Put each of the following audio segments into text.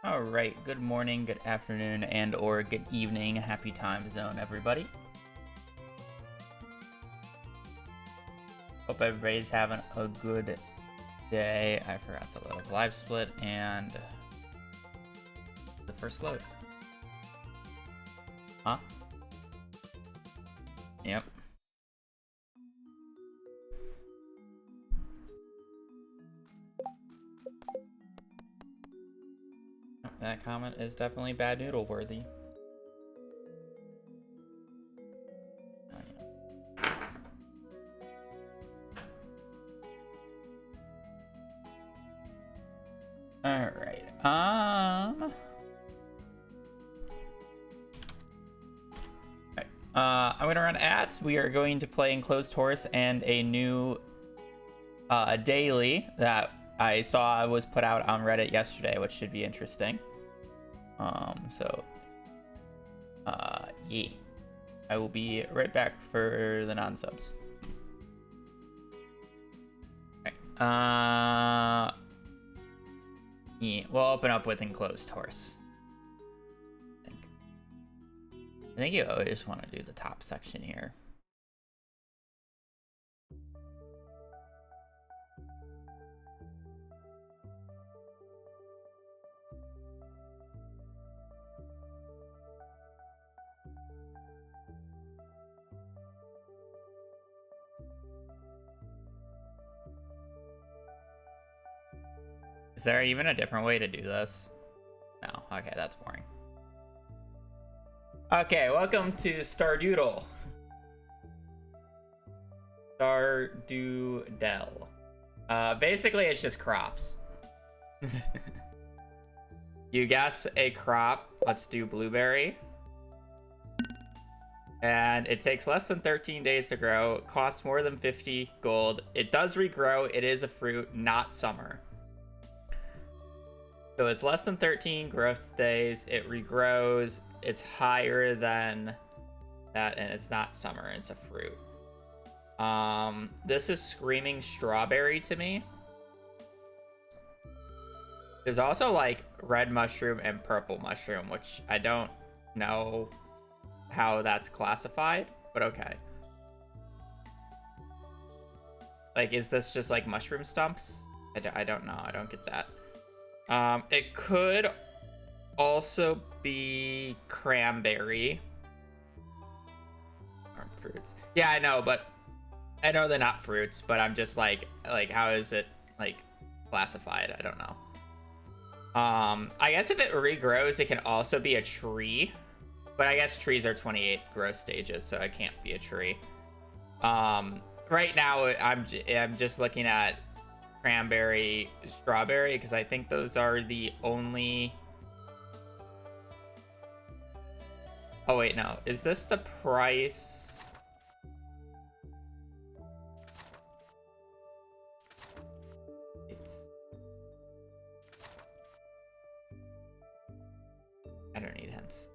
All right, good morning, good afternoon, and or good evening. Happy time zone, everybody. Hope everybody's having a good day. I forgot to load up live split and the first load. Huh? Yep. That comment is definitely bad noodle worthy. All right. I'm gonna run ads. We are going to play Enclosed Horse and a new daily that I saw was put out on Reddit yesterday, which should be interesting. Yeah. I will be right back for the non-subs. Okay. Yeah, we'll open up with Enclosed Horse. I think you always want to do the top section here. Is there even a different way to do this? No. Okay, that's boring. Okay, welcome to Stardoodle. Stardoodle. Basically, it's just crops. You guess a crop. Let's do blueberry. And it takes less than 13 days to grow. It costs more than 50 gold. It does regrow. It is a fruit, not summer. So it's less than 13 growth days. It regrows. It's higher than that, and it's not summer. It's a fruit. This is screaming strawberry to me. There's also like red mushroom and purple mushroom, which I don't know how that's classified, but okay. Like, is this just like mushroom stumps? I don't know. I don't get that. It could also be cranberry. Aren't fruits. Yeah, I know, but I know they're not fruits, but I'm just like how is it like classified? I don't know. I guess if it regrows, it can also be a tree, but I guess trees are 28 growth stages, so it can't be a tree. Right now I'm just looking at cranberry, strawberry, because I think those are the only... Oh wait, no. Is this the price? I don't need hints.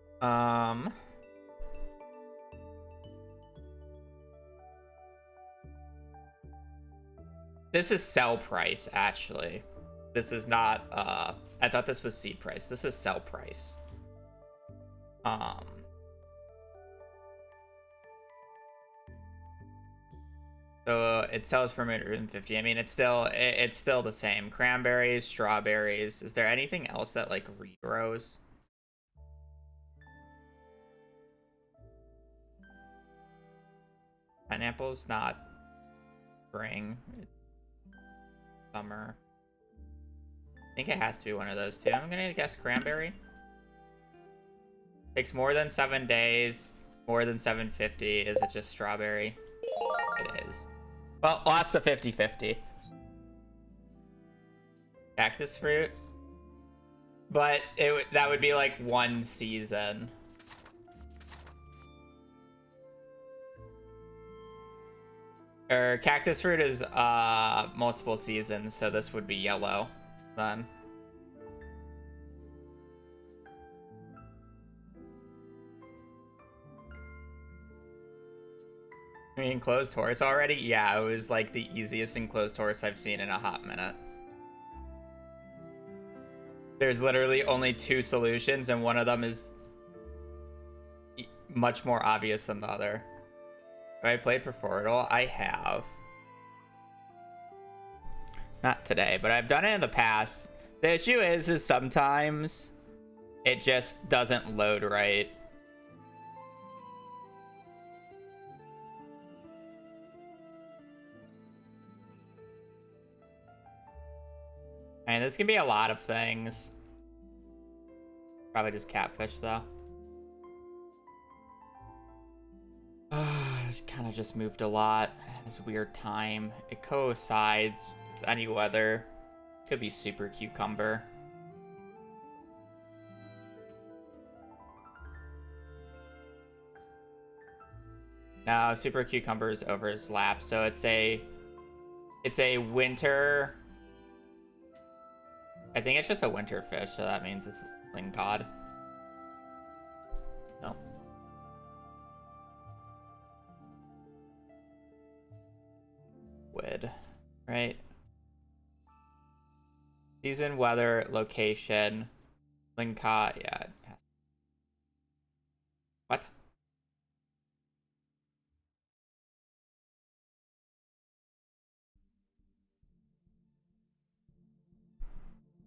This is sell price, actually. This is not, I thought this was seed price. This is sell price. So it sells for 150. I mean, it's still the same. Cranberries, strawberries. Is there anything else that like regrows? Pineapple's not spring. It's summer. I think it has to be one of those two. I'm gonna guess cranberry. Takes more than 7 days. More than 750. Is it just strawberry? It is. Well, lost to 50-50. Cactus fruit. But that would be like one season. Or cactus fruit is multiple seasons, so this would be yellow then. I mean, enclosed horse already? Yeah, it was like the easiest enclosed horse I've seen in a hot minute. There's literally only 2 solutions, and one of them is much more obvious than the other. Have I played Preferral? I have. Not today, but I've done it in the past. The issue is sometimes it just doesn't load right. And this can be a lot of things. Probably just catfish though. It kind of just moved a lot. It's weird time. It coincides. It's any weather. Could be super cucumber. No, super cucumber is overlap. So it's a winter. I think it's just a winter fish, so that means it's lingcod. No. Wood, right? Season, weather, location, lingcod. Yeah. What?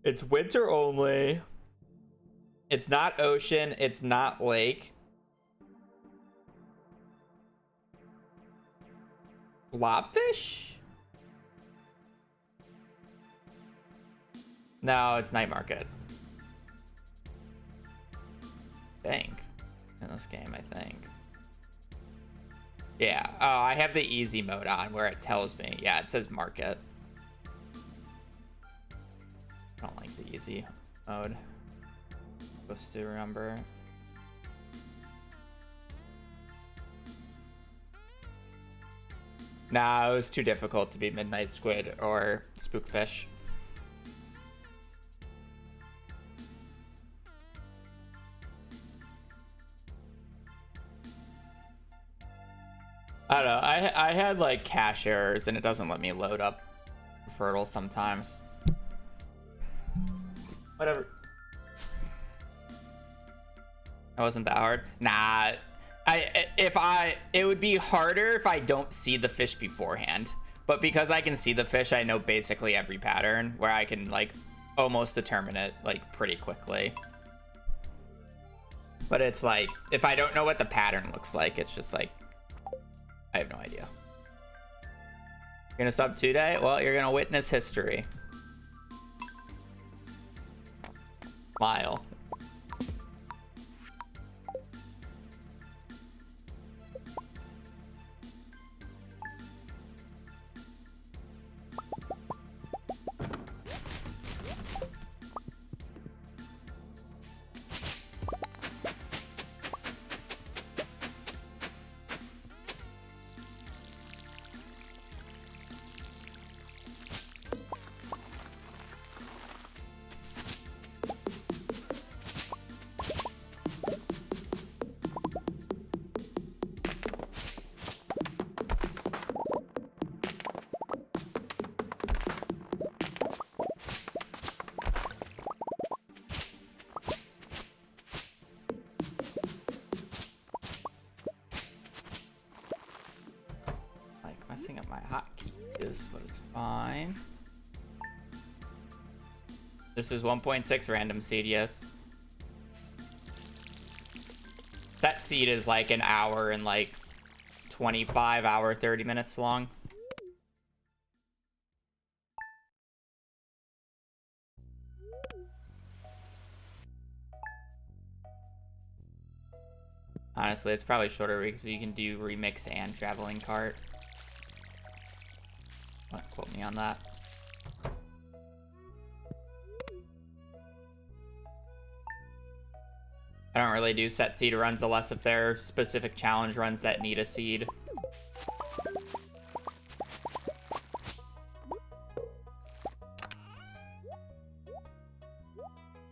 It's winter only. It's not ocean. It's not lake. Blobfish? No, it's night market. I think. In this game, I think. Yeah. Oh, I have the easy mode on where it tells me. Yeah, it says market. I don't like the easy mode. Supposed to remember. Nah, it was too difficult to be midnight squid or spookfish. I don't know. I had like cache errors and it doesn't let me load up fertile sometimes. Whatever. It wasn't that hard. Nah. It would be harder if I don't see the fish beforehand. But because I can see the fish, I know basically every pattern where I can like almost determine it like pretty quickly. But it's like if I don't know what the pattern looks like, it's just like I have no idea. You're gonna sub today? Well, you're gonna witness history. Smile. Messing up my hotkeys, but it's fine. This is 1.6 random seed, yes. Set seed is like an hour and like 25 hour, 30 minutes long. Honestly, it's probably shorter because you can do remix and traveling cart. Don't quote me on that. I don't really do set seed runs unless if they're specific challenge runs that need a seed.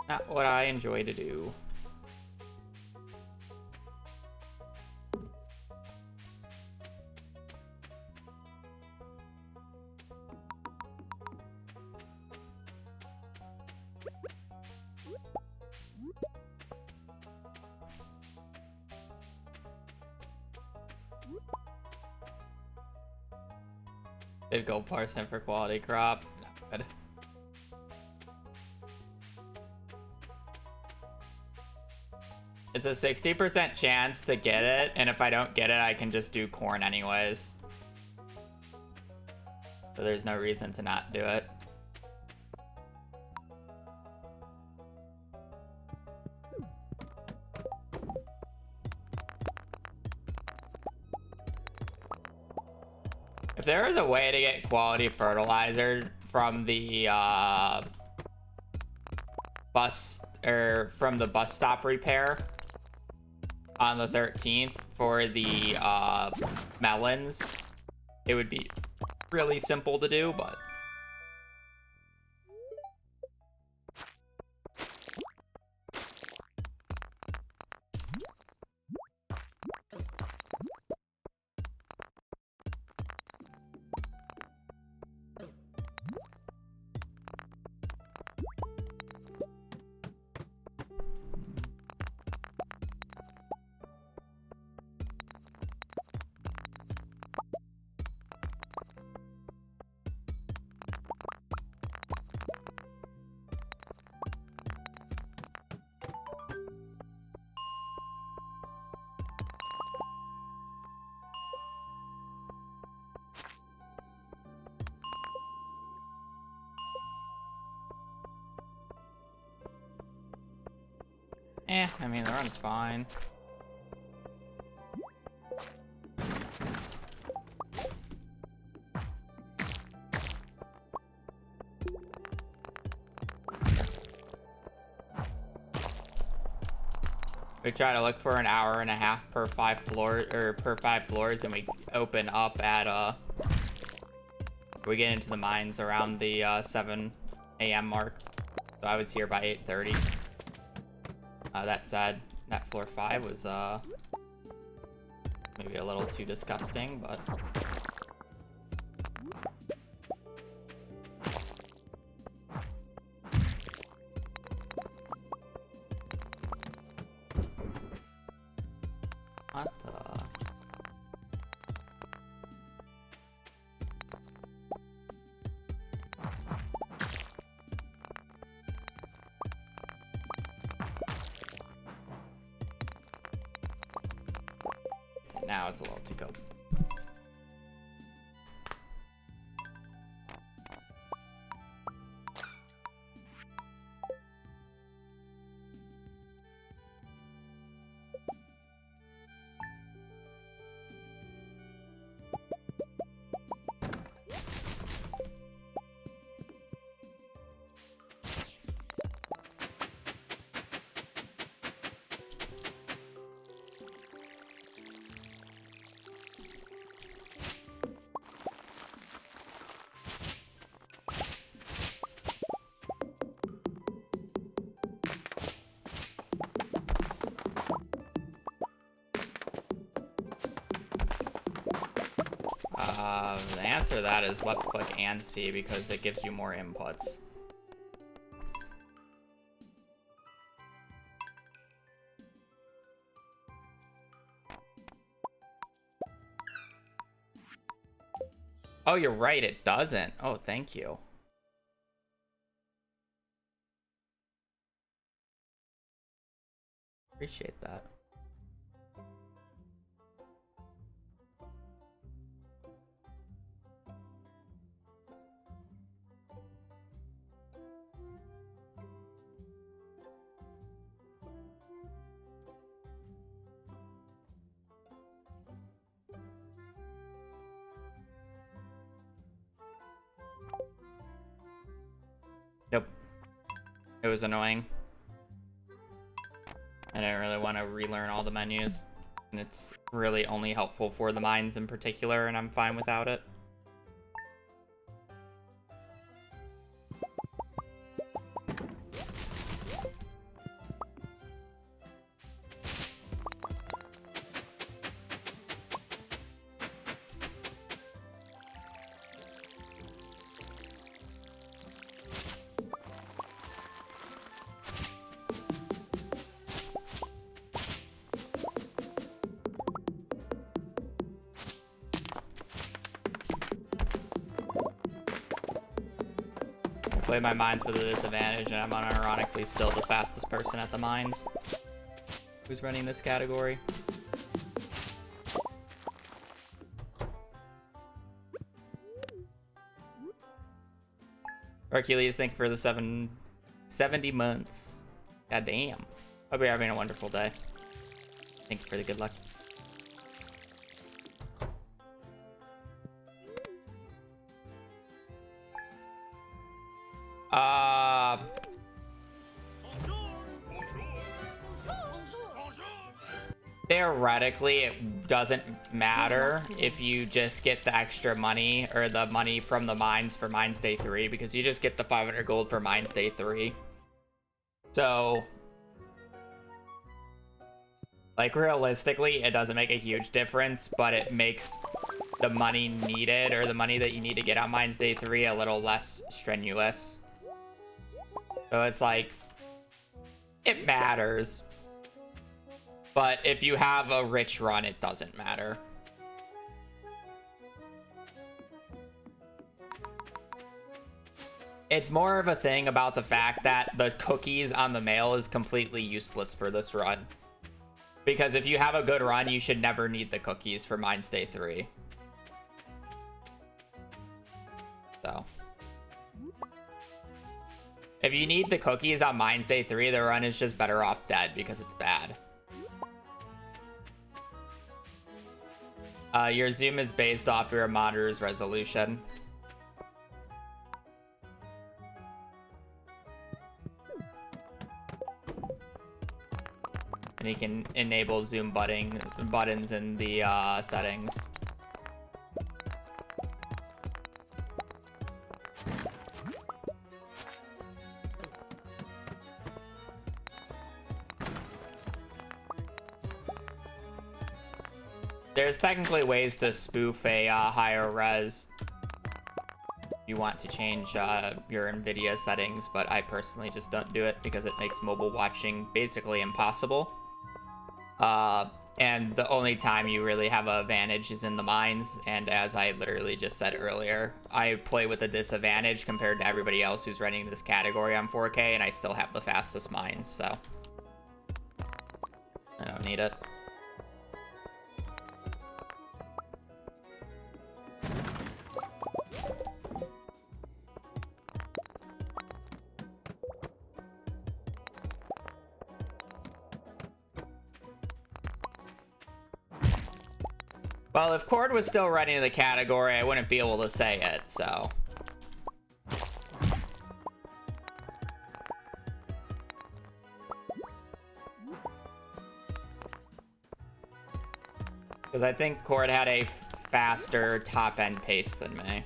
Not what I enjoy to do. They've gold parsnip for quality crop. Not good. It's a 60% chance to get it, and if I don't get it, I can just do corn anyways. So there's no reason to not do it. If there was a way to get quality fertilizer from the bus stop repair on the 13th for the melons, it would be really simple to do, but I mean, the run's fine. We try to look for an hour and a half per 5 floors, and we open up at we get into the mines around the 7 a.m. mark. So I was here by 8:30. That said, that floor 5 was maybe a little too disgusting, but what the? Now it's a little too cold. The answer to that is left click and C because it gives you more inputs. Oh, you're right, it doesn't. Oh, thank you. Appreciate that. Nope. It was annoying. I didn't really want to relearn all the menus. And it's really only helpful for the mines in particular, and I'm fine without it. Play my mines with a disadvantage, and I'm unironically still the fastest person at the mines who's running this category. Hercules, thank you for the 70 months. God damn. Hope you're having a wonderful day. Thank you for the good luck. Theoretically, it doesn't matter if you just get the extra money or the money from the mines for Mines Day 3, because you just get the 500 gold for Mines Day 3. So, like, realistically, it doesn't make a huge difference, but it makes the money needed, or the money that you need to get on Mines Day 3, a little less strenuous. So it's like, it matters. But if you have a rich run, it doesn't matter. It's more of a thing about the fact that the cookies on the mail is completely useless for this run. Because if you have a good run, you should never need the cookies for Mines Day 3. So. If you need the cookies on Mines Day 3, the run is just better off dead because it's bad. Your zoom is based off your monitor's resolution. And you can enable zoom buttons in the settings. There's technically ways to spoof a higher res. You want to change your NVIDIA settings, but I personally just don't do it because it makes mobile watching basically impossible. And the only time you really have an advantage is in the mines, and as I literally just said earlier, I play with a disadvantage compared to everybody else who's running this category on 4K, and I still have the fastest mines, so I don't need it. Well, if Cord was still running the category, I wouldn't be able to say it, so. Because I think Cord had a faster top-end pace than me.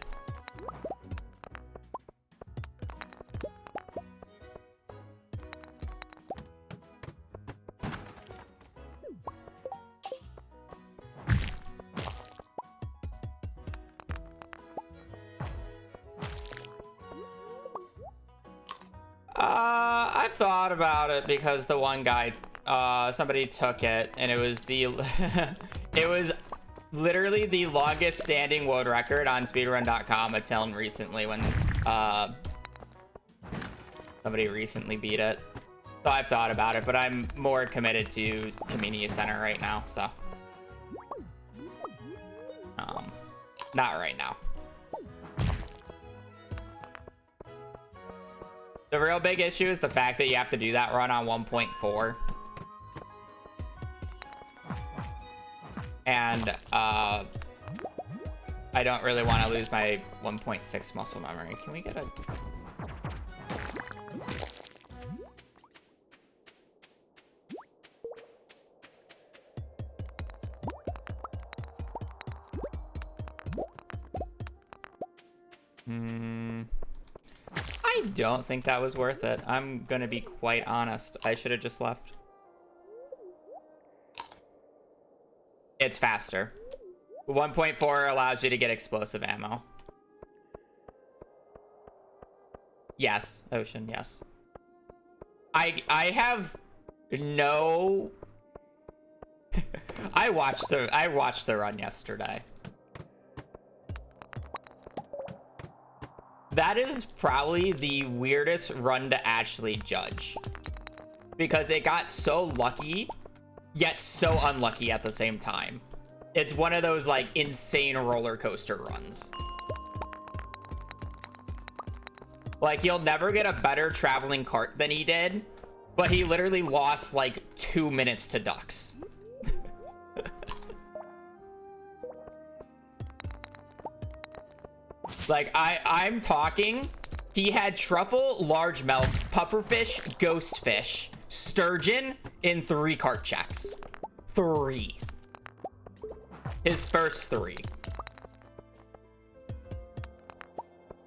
I've thought about it because the one guy, somebody took it, and it was the, it was literally the longest standing world record on speedrun.com until recently when, somebody recently beat it. So I've thought about it, but I'm more committed to community center right now, so. Not right now. The real big issue is the fact that you have to do that run on 1.4. And, I don't really want to lose my 1.6 muscle memory. Can we get a... I don't think that was worth it. I'm gonna be quite honest. I should have just left. It's faster. 1.4 allows you to get explosive ammo. Yes, Ocean, yes. I have no I watched the run yesterday. That is probably the weirdest run to actually judge, because it got so lucky yet so unlucky at the same time. It's one of those like insane roller coaster runs. Like, you'll never get a better traveling cart than he did, but he literally lost like 2 minutes to ducks. Like, I'm talking, he had truffle, largemouth, pufferfish, ghostfish, sturgeon in 3 cart checks. 3. His first 3.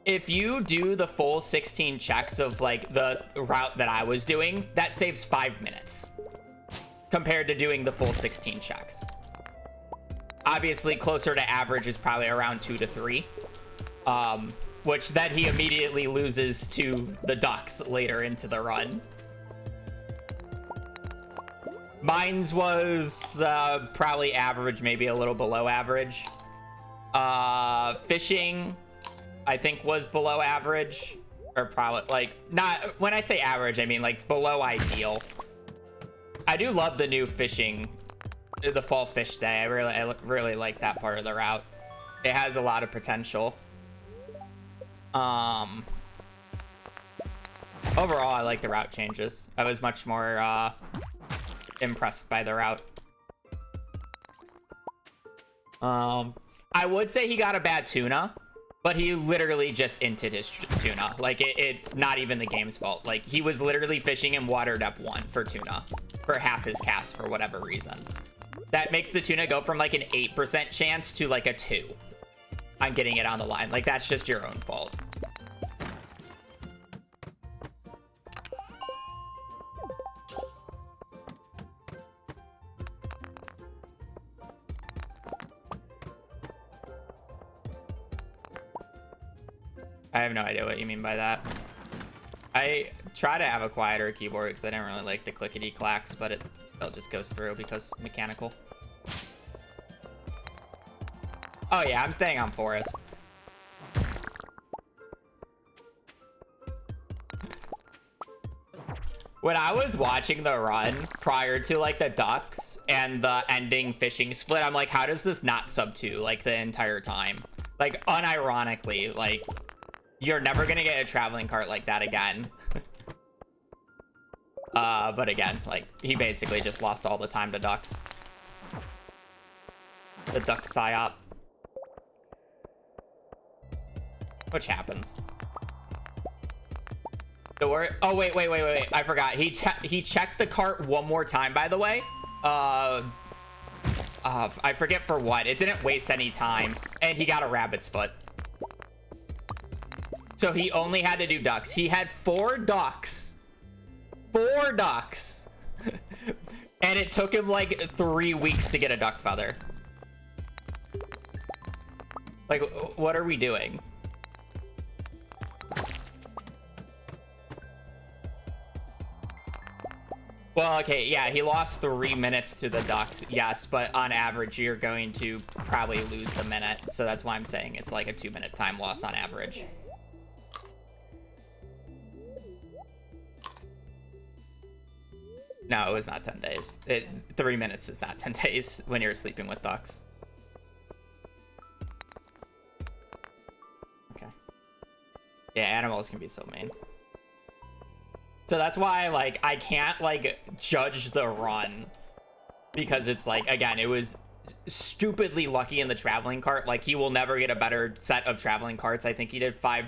If you do the full 16 checks of like the route that I was doing, that saves 5 minutes compared to doing the full 16 checks. Obviously, closer to average is probably around 2 to 3. Which then he immediately loses to the ducks later into the run. Mine's was probably average, maybe a little below average. Fishing, I think, was below average, or probably like not. When I say average, I mean like below ideal. I do love the new fishing, the fall fish day. I really like that part of the route. It has a lot of potential. Overall, I like the route changes. I was much more impressed by the route. I would say he got a bad tuna, but he literally just inted his tuna. Like, it's not even the game's fault. Like, he was literally fishing in water depth 1 for tuna for half his cast for whatever reason. That makes the tuna go from like an 8% chance to like a 2 on getting it on the line. Like, that's just your own fault. I have no idea what you mean by that. I try to have a quieter keyboard because I don't really like the clickety clacks, but it still just goes through because mechanical. Oh yeah, I'm staying on forest. When I was watching the run prior to like the ducks and the ending fishing split, I'm like, how does this not sub 2 like the entire time? Like, unironically, like, you're never gonna get a traveling cart like that again. But again, like, he basically just lost all the time to ducks. The duck psyop. Which happens. Oh, wait. I forgot. He checked the cart one more time, by the way. I forget for what. It didn't waste any time. And he got a rabbit's foot. So he only had to do ducks. He had 4 ducks. 4 ducks. And it took him like 3 weeks to get a duck feather. Like, what are we doing? Well, okay, yeah, he lost 3 minutes to the ducks, yes, but on average, you're going to probably lose the minute. So that's why I'm saying it's like a 2-minute time loss on average. No, it was not 10 days. 3 minutes is not 10 days when you're sleeping with ducks. Okay. Yeah, animals can be so mean. So that's why, like, I can't, like, judge the run. Because it's, like, again, it was stupidly lucky in the traveling cart. Like, he will never get a better set of traveling carts. I think he did 5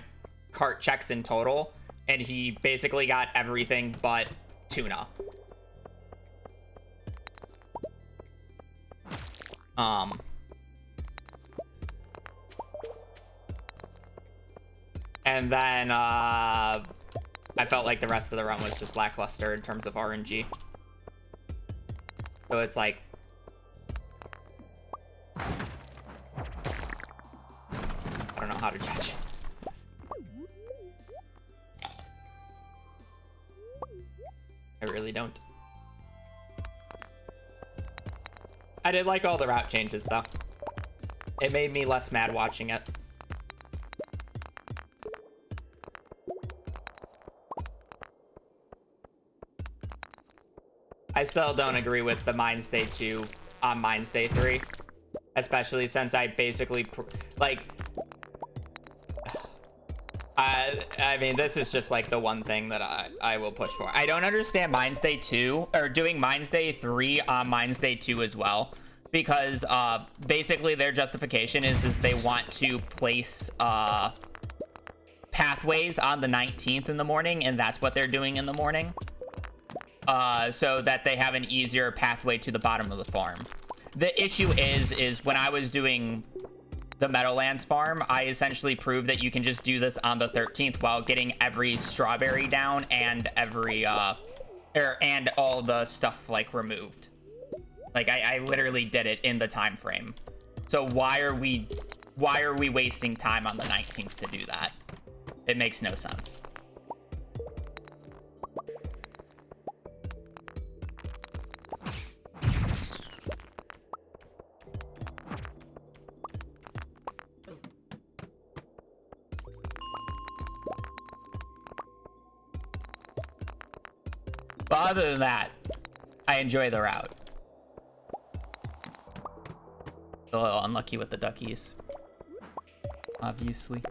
cart checks in total. and he basically got everything but tuna. And then I felt like the rest of the run was just lackluster in terms of RNG. So it's like, I don't know how to judge. I really don't. I did like all the route changes though. It made me less mad watching it. I still don't agree with the Mines Day 2 on Mines Day 3. Especially since I basically, like... I mean, this is just like the one thing that I will push for. I don't understand Mines Day 2, or doing Mines Day 3 on Mines Day 2 as well. Because basically their justification is they want to place pathways on the 19th in the morning, and that's what they're doing in the morning. So that they have an easier pathway to the bottom of the farm. The issue is when I was doing the Meadowlands farm, I essentially proved that you can just do this on the 13th while getting every strawberry down and every and all the stuff like removed. Like I literally did it in the time frame. So why are we wasting time on the 19th to do that? It makes no sense. But other than that, I enjoy the route. A little unlucky with the duckies, obviously.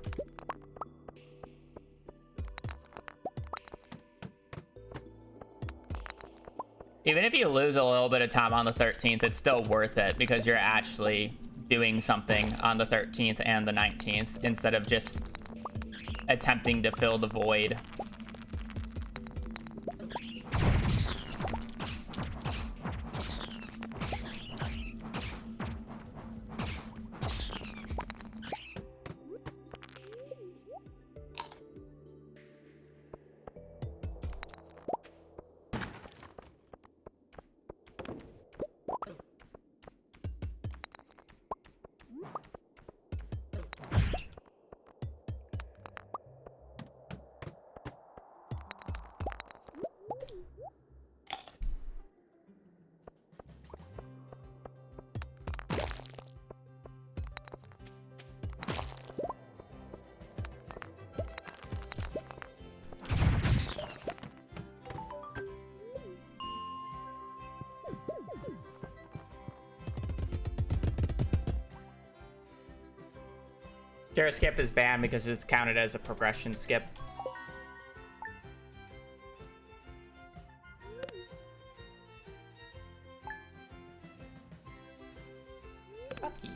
Even if you lose a little bit of time on the 13th, it's still worth it because you're actually doing something on the 13th and the 19th instead of just attempting to fill the void. Share skip is banned because it's counted as a progression skip. Lucky.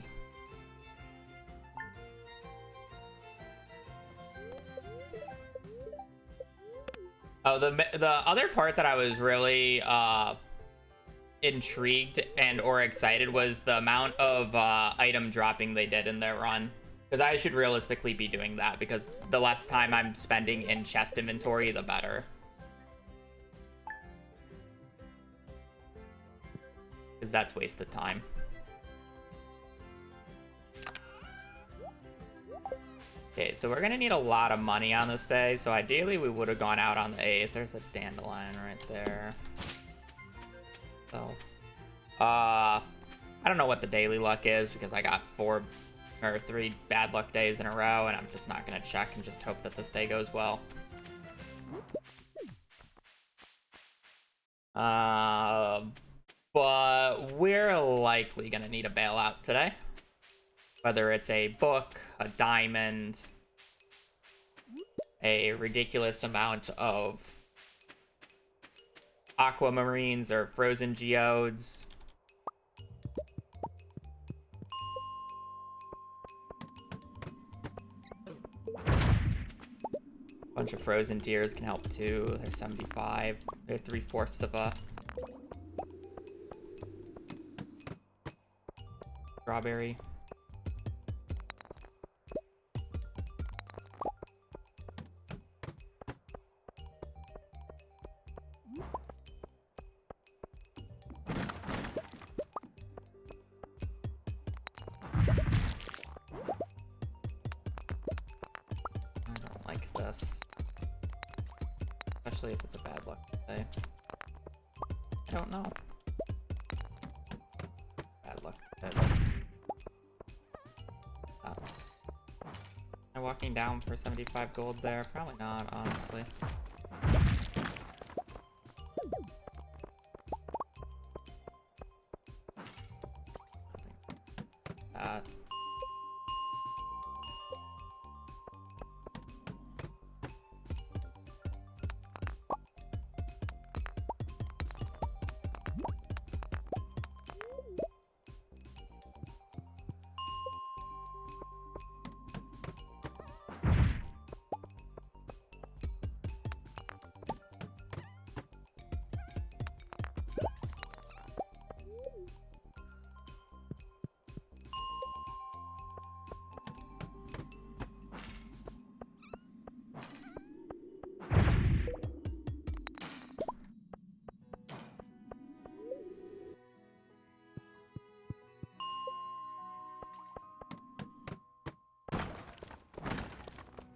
Oh, the other part that I was really intrigued and or excited was the amount of item dropping they did in their run. Because I should realistically be doing that, because the less time I'm spending in chest inventory, the better. Because that's wasted time. Okay, so we're gonna need a lot of money on this day, so ideally we would have gone out on the 8th. There's a dandelion right there. So, I don't know what the daily luck is, because I got 3 bad luck days in a row, and I'm just not gonna check and just hope that this day goes well. But we're likely gonna need a bailout today. Whether it's a book, a diamond, a ridiculous amount of aquamarines or frozen geodes. bunch of frozen deers can help too. They're 75. They're 3/4 of a strawberry. Especially if it's a bad luck play. I don't know. Bad luck. Bad luck. Am I walking down for 75 gold there? Probably not, honestly.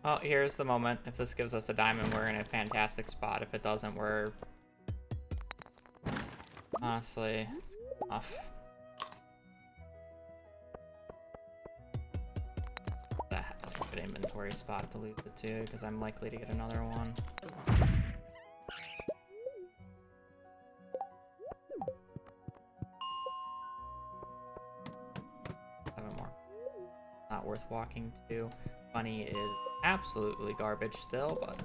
Well, here's the moment. If this gives us a diamond, we're in a fantastic spot. If it doesn't, we're... honestly, it's tough. That good inventory spot to lose it to, because I'm likely to get another one. Seven more. Not worth walking to. Money is absolutely garbage still, but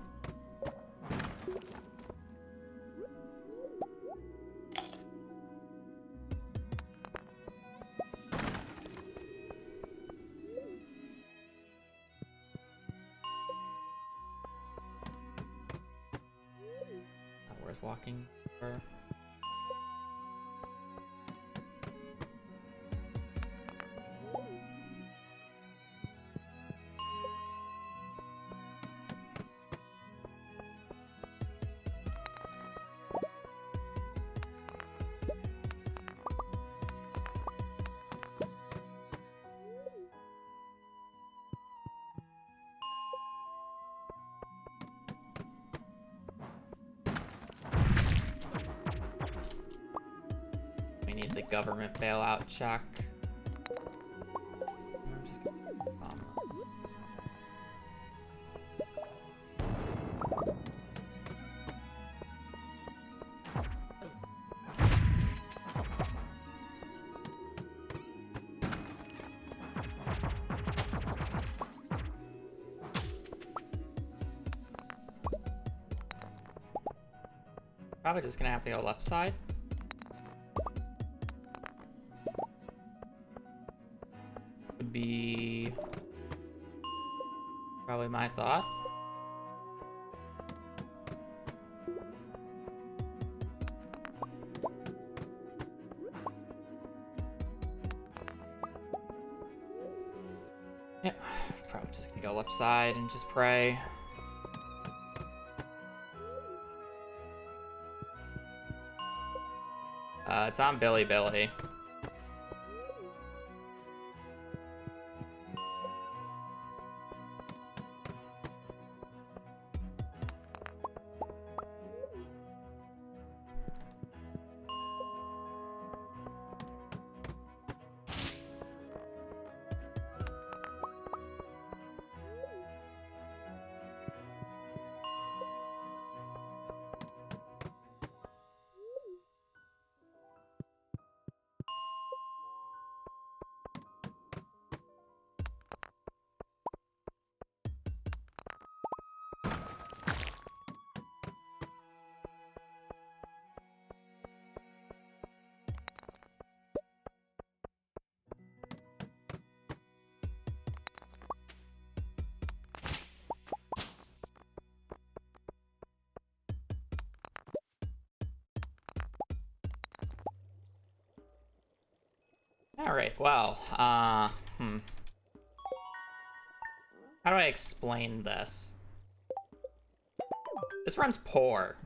not worth walking for. Need the government bailout check. Probably just gonna have to go left side. Would be probably my thought. Yep, probably just gonna go left side and just pray. It's on Billy. All right. Well, how do I explain this? This run's poor.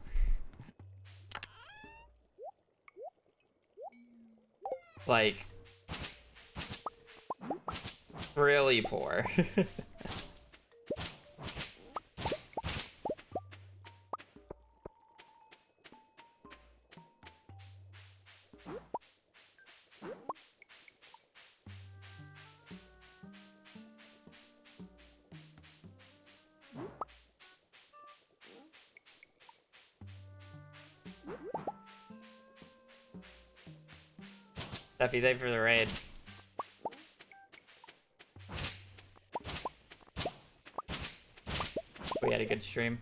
Like, really poor. Steffi, thank you for the raid. We had a good stream.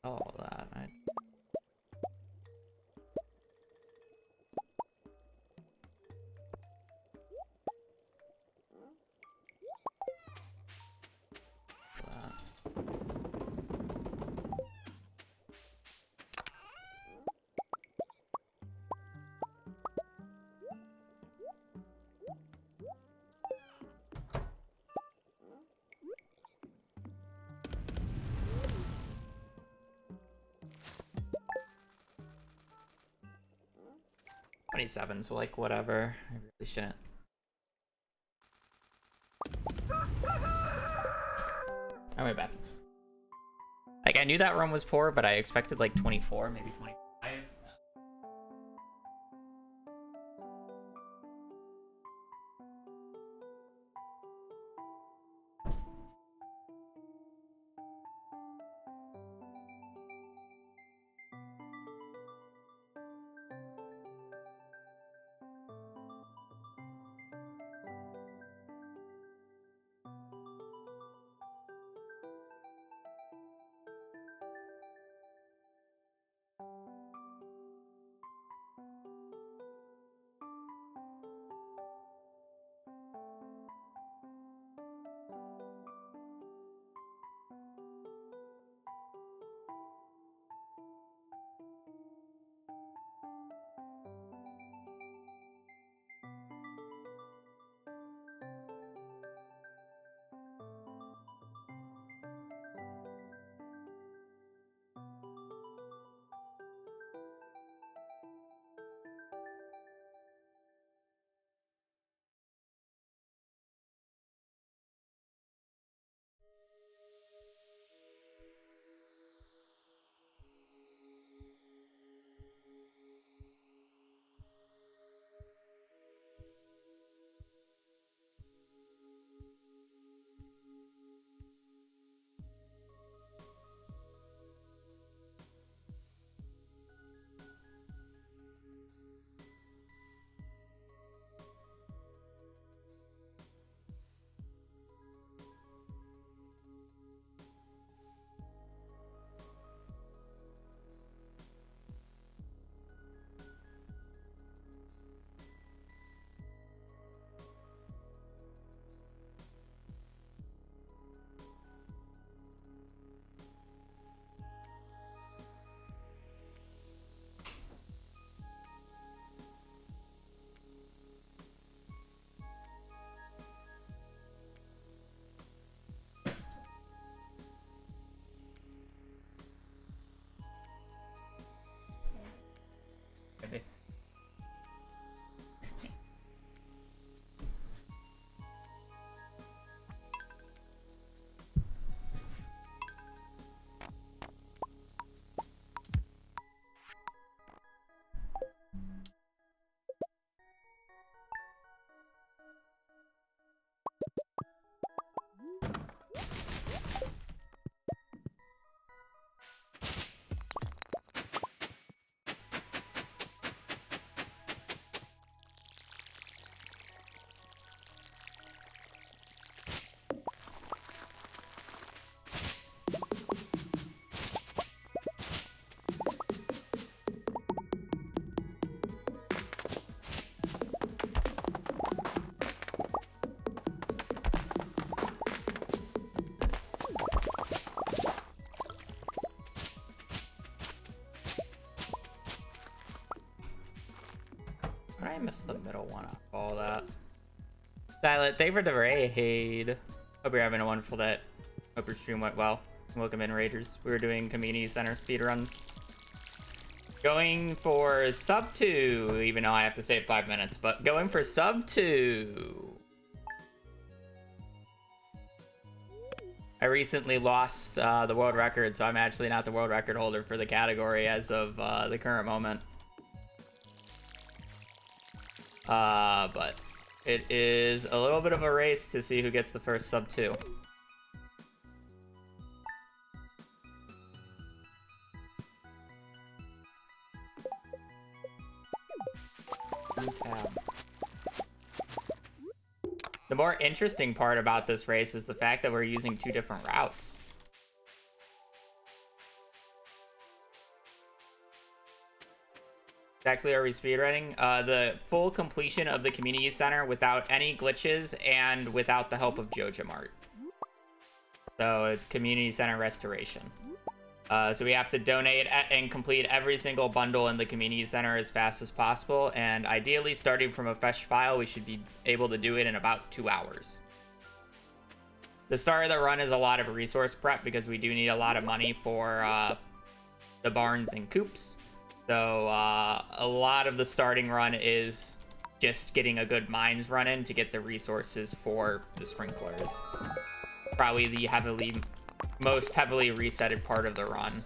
All that. $27, so like whatever. I really shouldn't. I went bathroom. Like I knew that run was poor, but I expected like 24, maybe 25. How did I miss the middle one out of all that? Silent, thank you for the raid. Hope you're having a wonderful day. Hope your stream went well. Welcome in, Raiders. We were doing community center speedruns. Going for sub 2, even though I have to save 5 minutes, but going for sub 2. I recently lost the world record, so I'm actually not the world record holder for the category as of the current moment. But it is a little bit of a race to see who gets the first sub 2. The more interesting part about this race is the fact that we're using 2 different routes. Exactly, are we speedrunning? The full completion of the community center without any glitches and without the help of Joja Mart. So it's community center restoration. So we have to donate and complete every single bundle in the community center as fast as possible. And ideally, starting from a fresh file, we should be able to do it in about 2 hours. The start of the run is a lot of resource prep because we do need a lot of money for the barns and coops. So a lot of the starting run is just getting a good mines run in to get the resources for the sprinklers. Probably the most heavily resetted part of the run.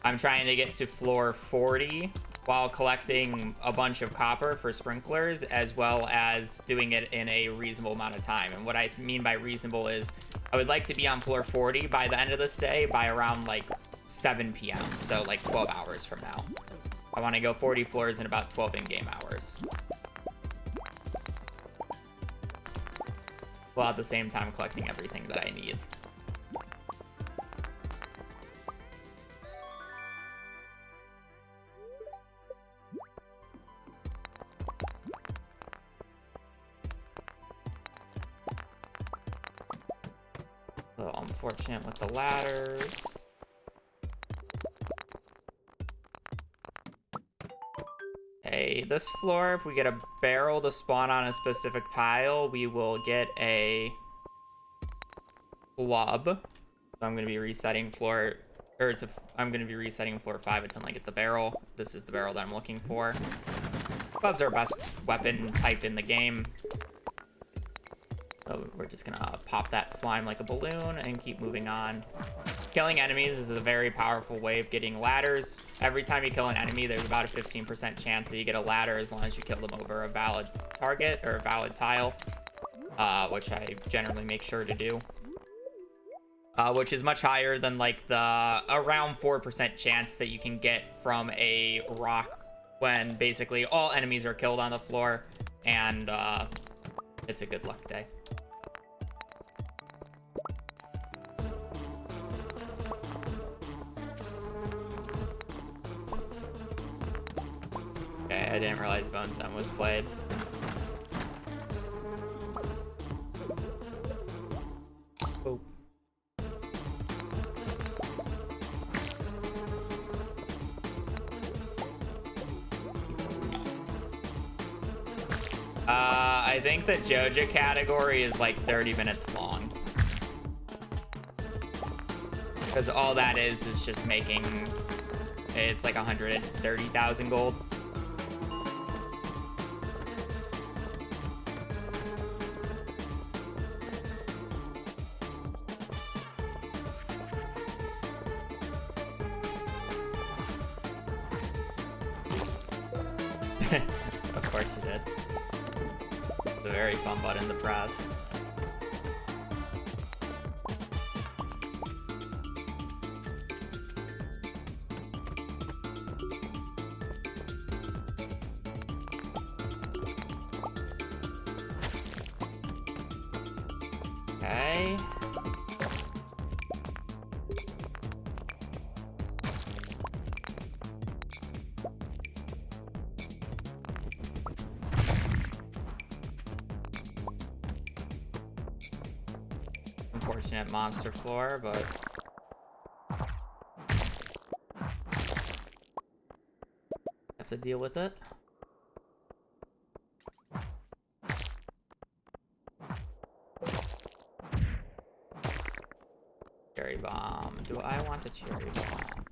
I'm trying to get to floor 40 while collecting a bunch of copper for sprinklers, as well as doing it in a reasonable amount of time. And what I mean by reasonable is I would like to be on floor 40 by the end of this day by around like 7 p.m. So like 12 hours from now. I want to go 40 floors in about 12 in-game hours, while at the same time collecting everything that I need. A little unfortunate with the ladders. Okay, this floor, if we get a barrel to spawn on a specific tile, we will get a club. So I'm going to be resetting floor, I'm going to be resetting floor 5 until I get the barrel. This is the barrel that I'm looking for. Clubs are our best weapon type in the game. So we're just going to pop that slime like a balloon and keep moving on. Killing enemies is a very powerful way of getting ladders. Every time you kill an enemy, there's about a 15% chance that you get a ladder as long as you kill them over a valid target or a valid tile, which I generally make sure to do. Which is much higher than like the around 4% chance that you can get from a rock when basically all enemies are killed on the floor, and it's a good luck day. Okay, I didn't realize Bone Zone was played. Oh. I think the Joja category is like 30 minutes long. Because all that is just making, it's like 130,000 gold. Of course you did. It's a very fun button to press. Okay. Unfortunate monster floor, but to deal with it. Cherry bomb. Do I want a cherry bomb?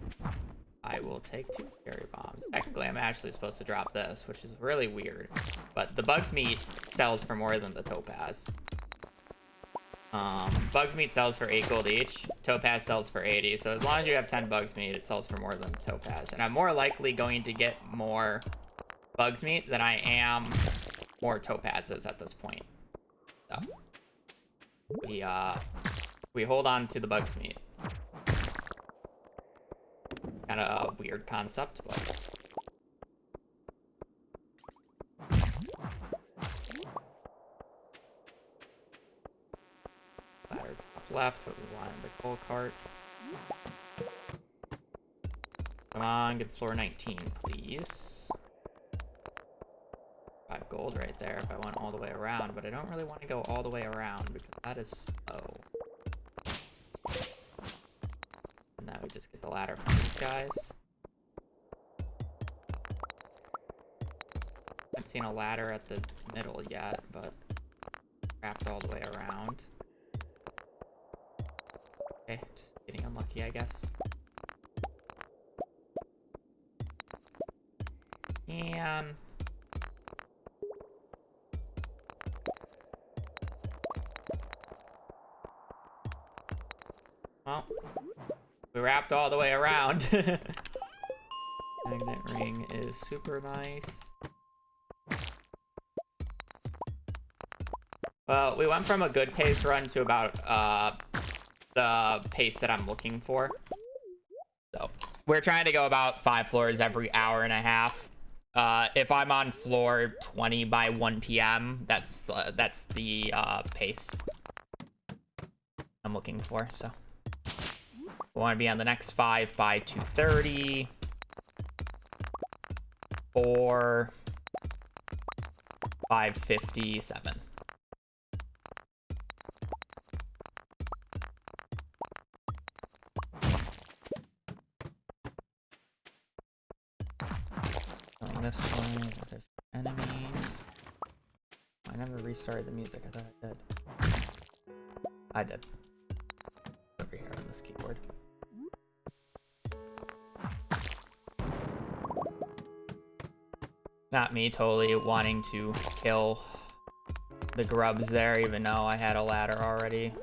I will take 2 cherry bombs. Technically, I'm actually supposed to drop this, which is really weird. But the Bug's Meat sells for more than the Topaz. Bug's Meat sells for 8 gold each. Topaz sells for 80. So as long as you have 10 Bug's Meat, it sells for more than Topaz. And I'm more likely going to get more Bug's Meat than I am more Topazes at this point. So we hold on to the Bug's Meat. Kind of a weird concept, but ladder top left, what we want in the coal cart. Come on, get floor 19, please. 5 gold right there if I went all the way around, but I don't really want to go all the way around because that is slow. And now we just get the ladder from these guys. Haven't seen a ladder at the middle yet, but wrapped all the way around. Okay, just getting unlucky, I guess. And well, we wrapped all the way around. Magnet ring is super nice. Well, we went from a good pace run to about the pace that I'm looking for. So we're trying to go about 5 floors every hour and a half. If I'm on floor 20 by 1 p.m., that's the pace I'm looking for. So we want to be on the next 5 by 2:30, 4, 5:57. This one, because there's enemies. I never restarted the music. I thought I did. I did. Over here on this keyboard. Not me totally wanting to kill the grubs there, even though I had a ladder already.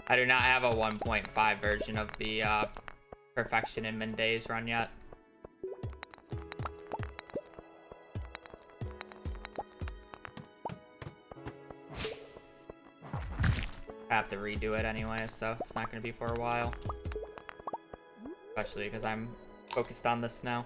I do not have a 1.5 version of the Perfection in Mendays run yet. I have to redo it anyway, so it's not going to be for a while. Especially because I'm focused on this now.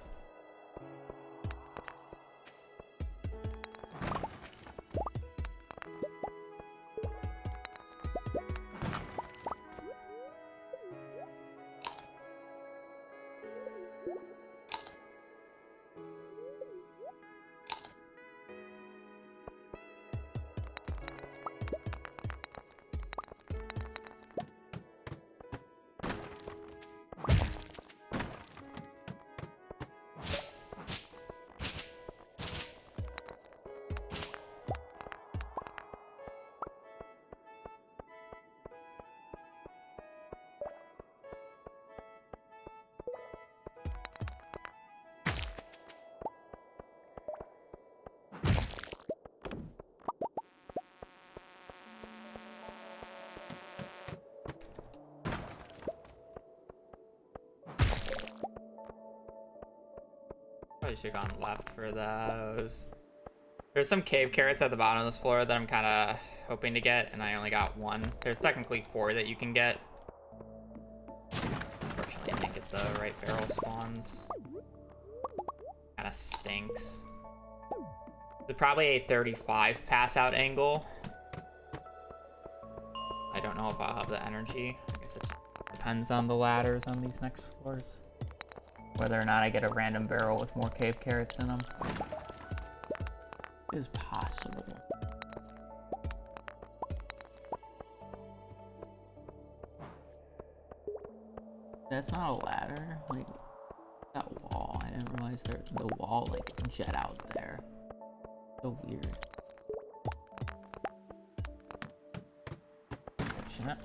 Probably should have gone left for those. There's some cave carrots at the bottom of this floor that I'm kind of hoping to get, and I only got 1. There's technically 4 that you can get. Unfortunately, I didn't get the right barrel spawns. Kind of stinks. It's probably a 35 pass out angle. I don't know if I'll have the energy. I guess it depends on the ladders on these next floors. Whether or not I get a random barrel with more cave carrots in them is possible. That's not a ladder. Like, that wall. I didn't realize the wall like jet out there. So weird. Shit.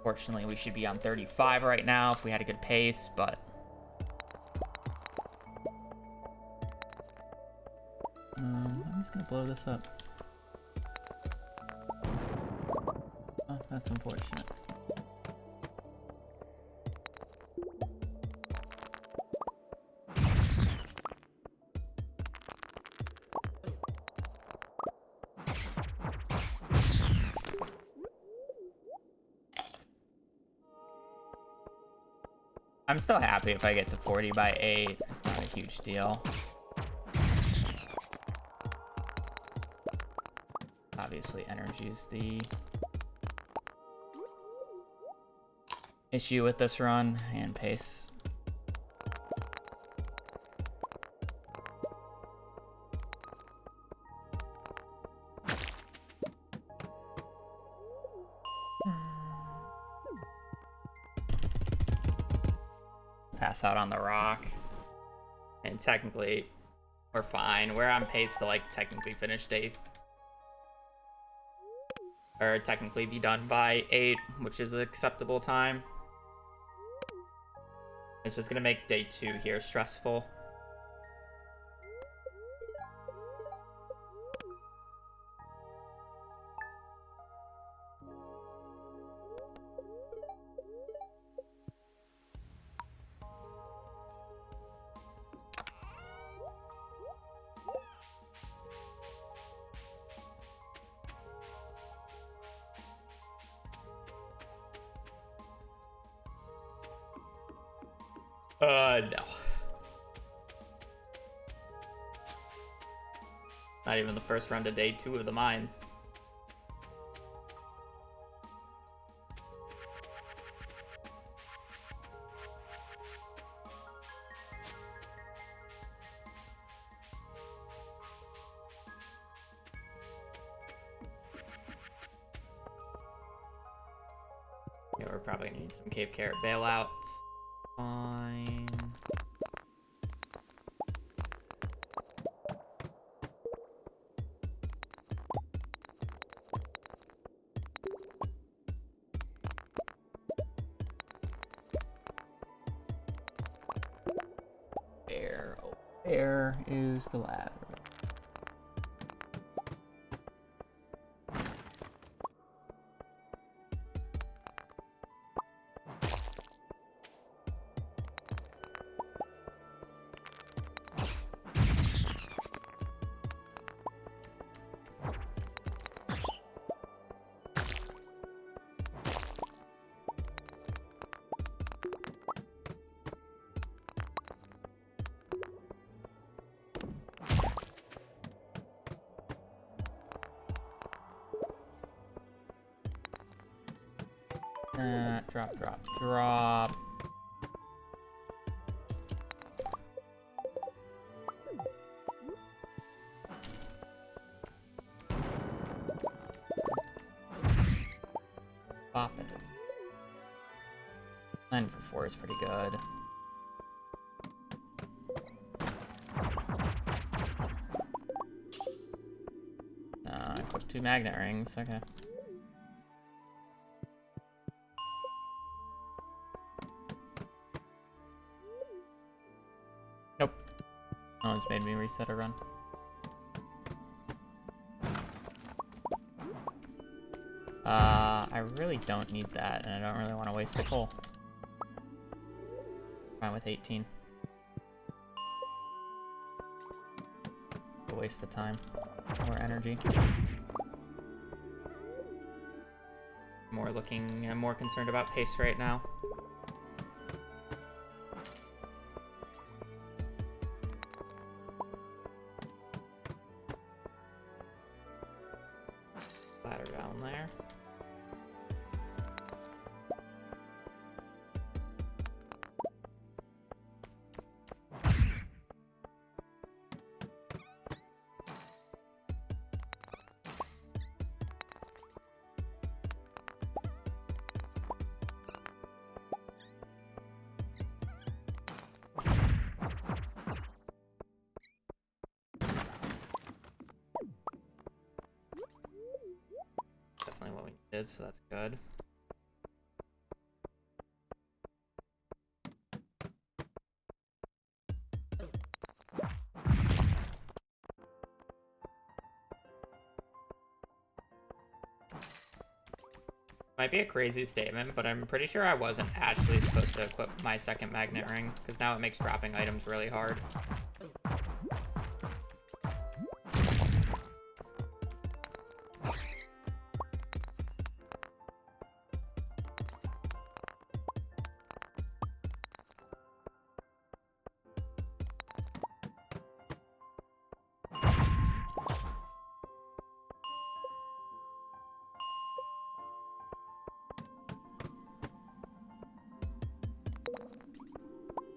Fortunately, we should be on 35 right now if we had a good pace, but I'm just gonna blow this up. Oh, that's unfortunate. I'm still happy if I get to 40 by 8. It's not a huge deal. Obviously, energy is the issue with this run, and pace. Pass out on the rock, and technically we're fine. We're on pace to like technically finish day 8, or technically be done by 8, which is an acceptable time. It's just gonna make day 2 here stressful. No. Not even the first run to day 2 of the mines. Yeah, we're probably gonna need some cave carrot bailouts. Fine. There is the ladder. Drop, drop, drop. Pop it. 9 for 4 is pretty good. I put 2 magnet rings, okay. Nope. No one's made me reset a run. I really don't need that, and I don't really want to waste the coal. Fine with 18. A waste of time. More energy. I'm more concerned about pace right now. that are down there. Definitely what we needed, so that's good. Might be a crazy statement, but I'm pretty sure I wasn't actually supposed to equip my second magnet ring, because now it makes dropping items really hard.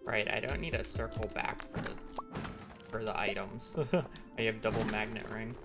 Right, I don't need to circle back for the items. I have double magnet ring.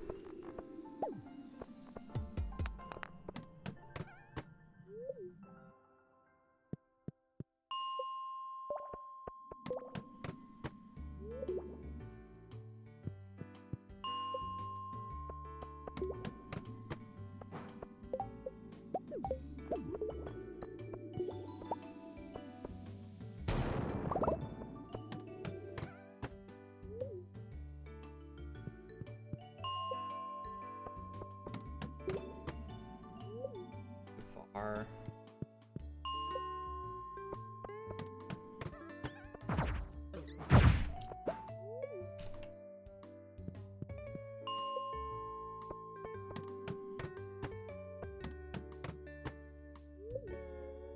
Far.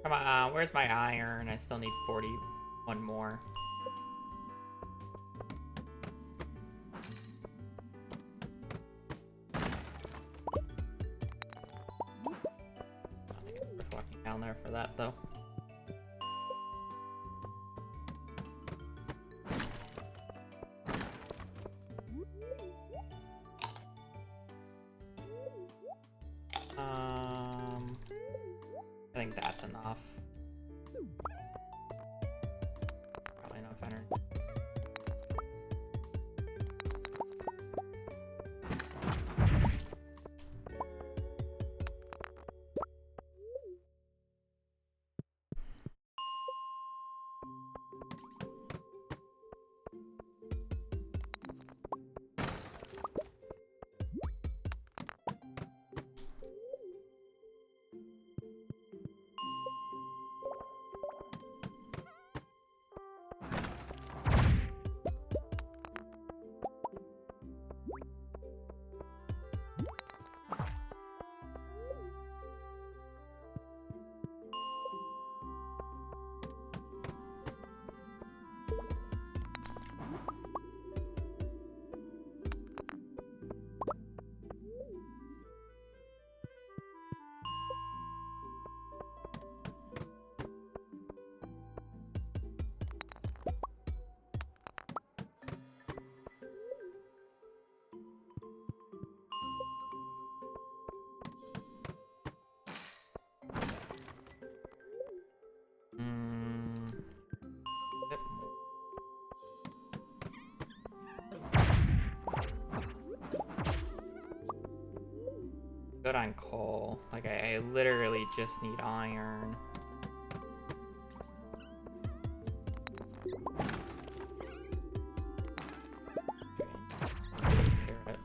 Come on, where's my iron? I still need 41 more. I think it's worth walking down there for that, though. I think that's enough. Probably enough energy. Bit more. Good on coal. Like, I literally just need iron. Carrot.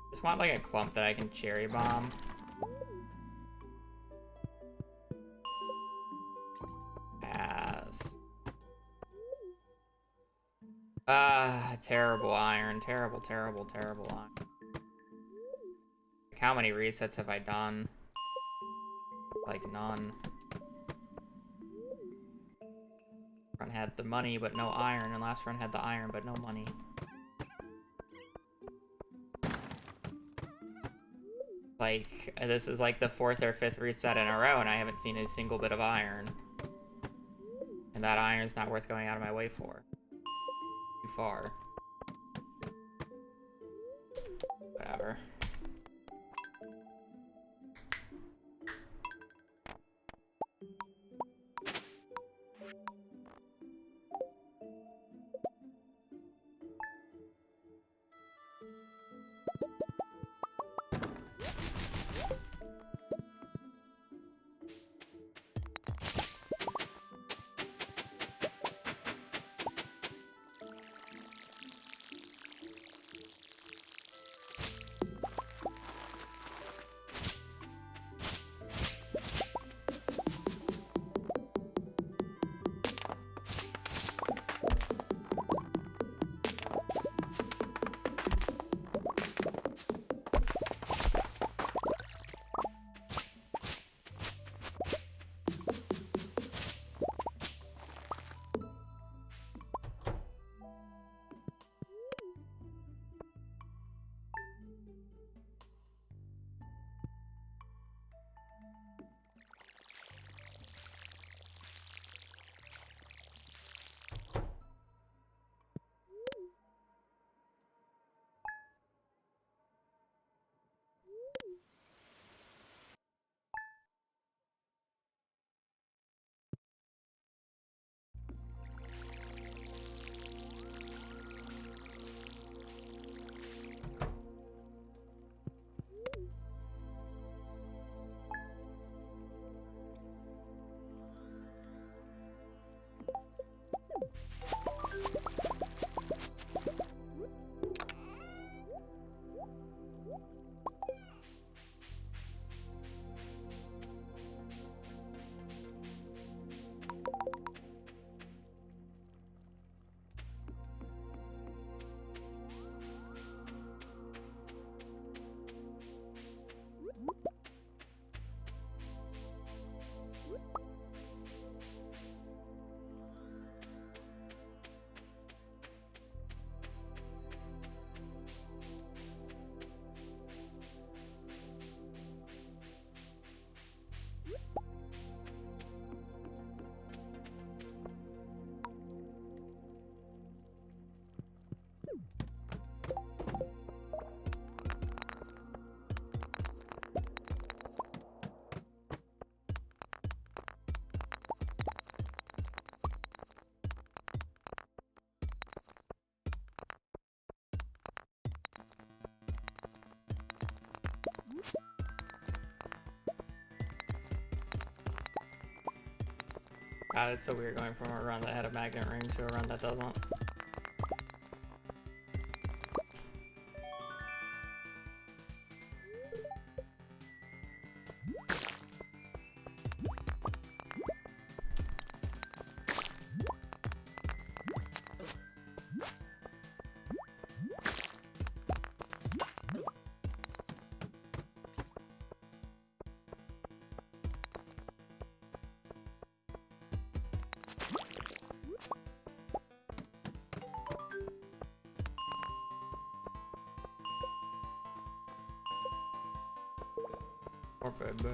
Just want like a clump that I can cherry bomb. Terrible iron. Terrible, terrible, terrible iron. Like, how many resets have I done? Like, none. Run had the money, but no iron, and last run had the iron, but no money. Like, this is like the 4th or 5th reset in a row, and I haven't seen a single bit of iron. And that iron's not worth going out of my way for. Too far. Whatever. God, it's so weird going from a run that had a magnet ring to a run that doesn't. Or baby.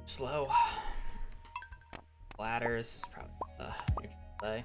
Slow. Ladders is probably the neutral play.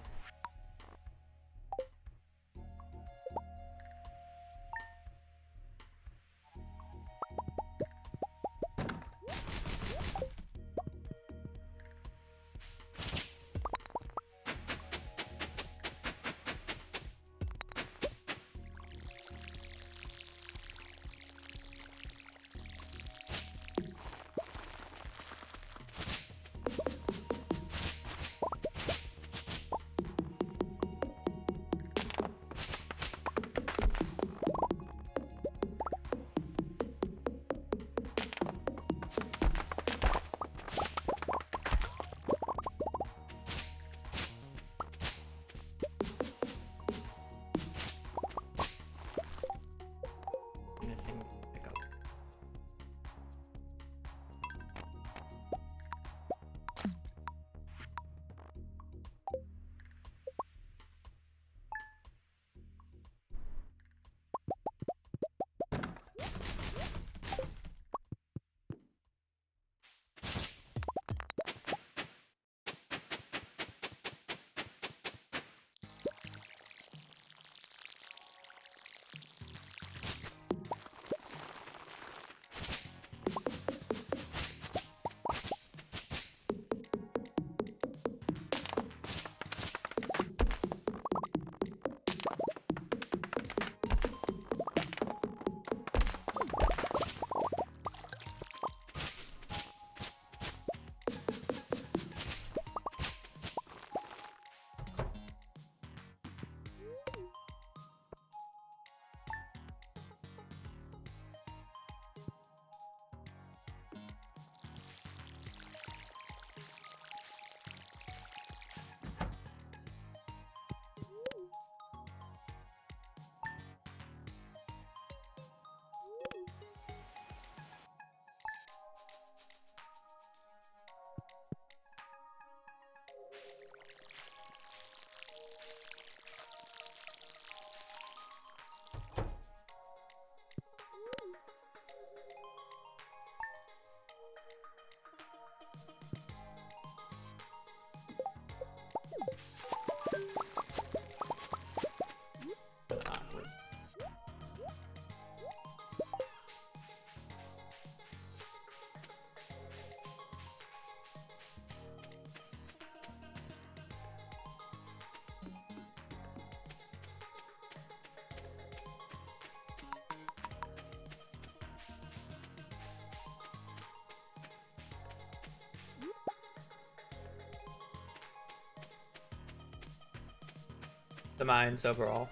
The mines overall.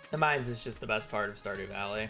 The mines is just the best part of Stardew Valley.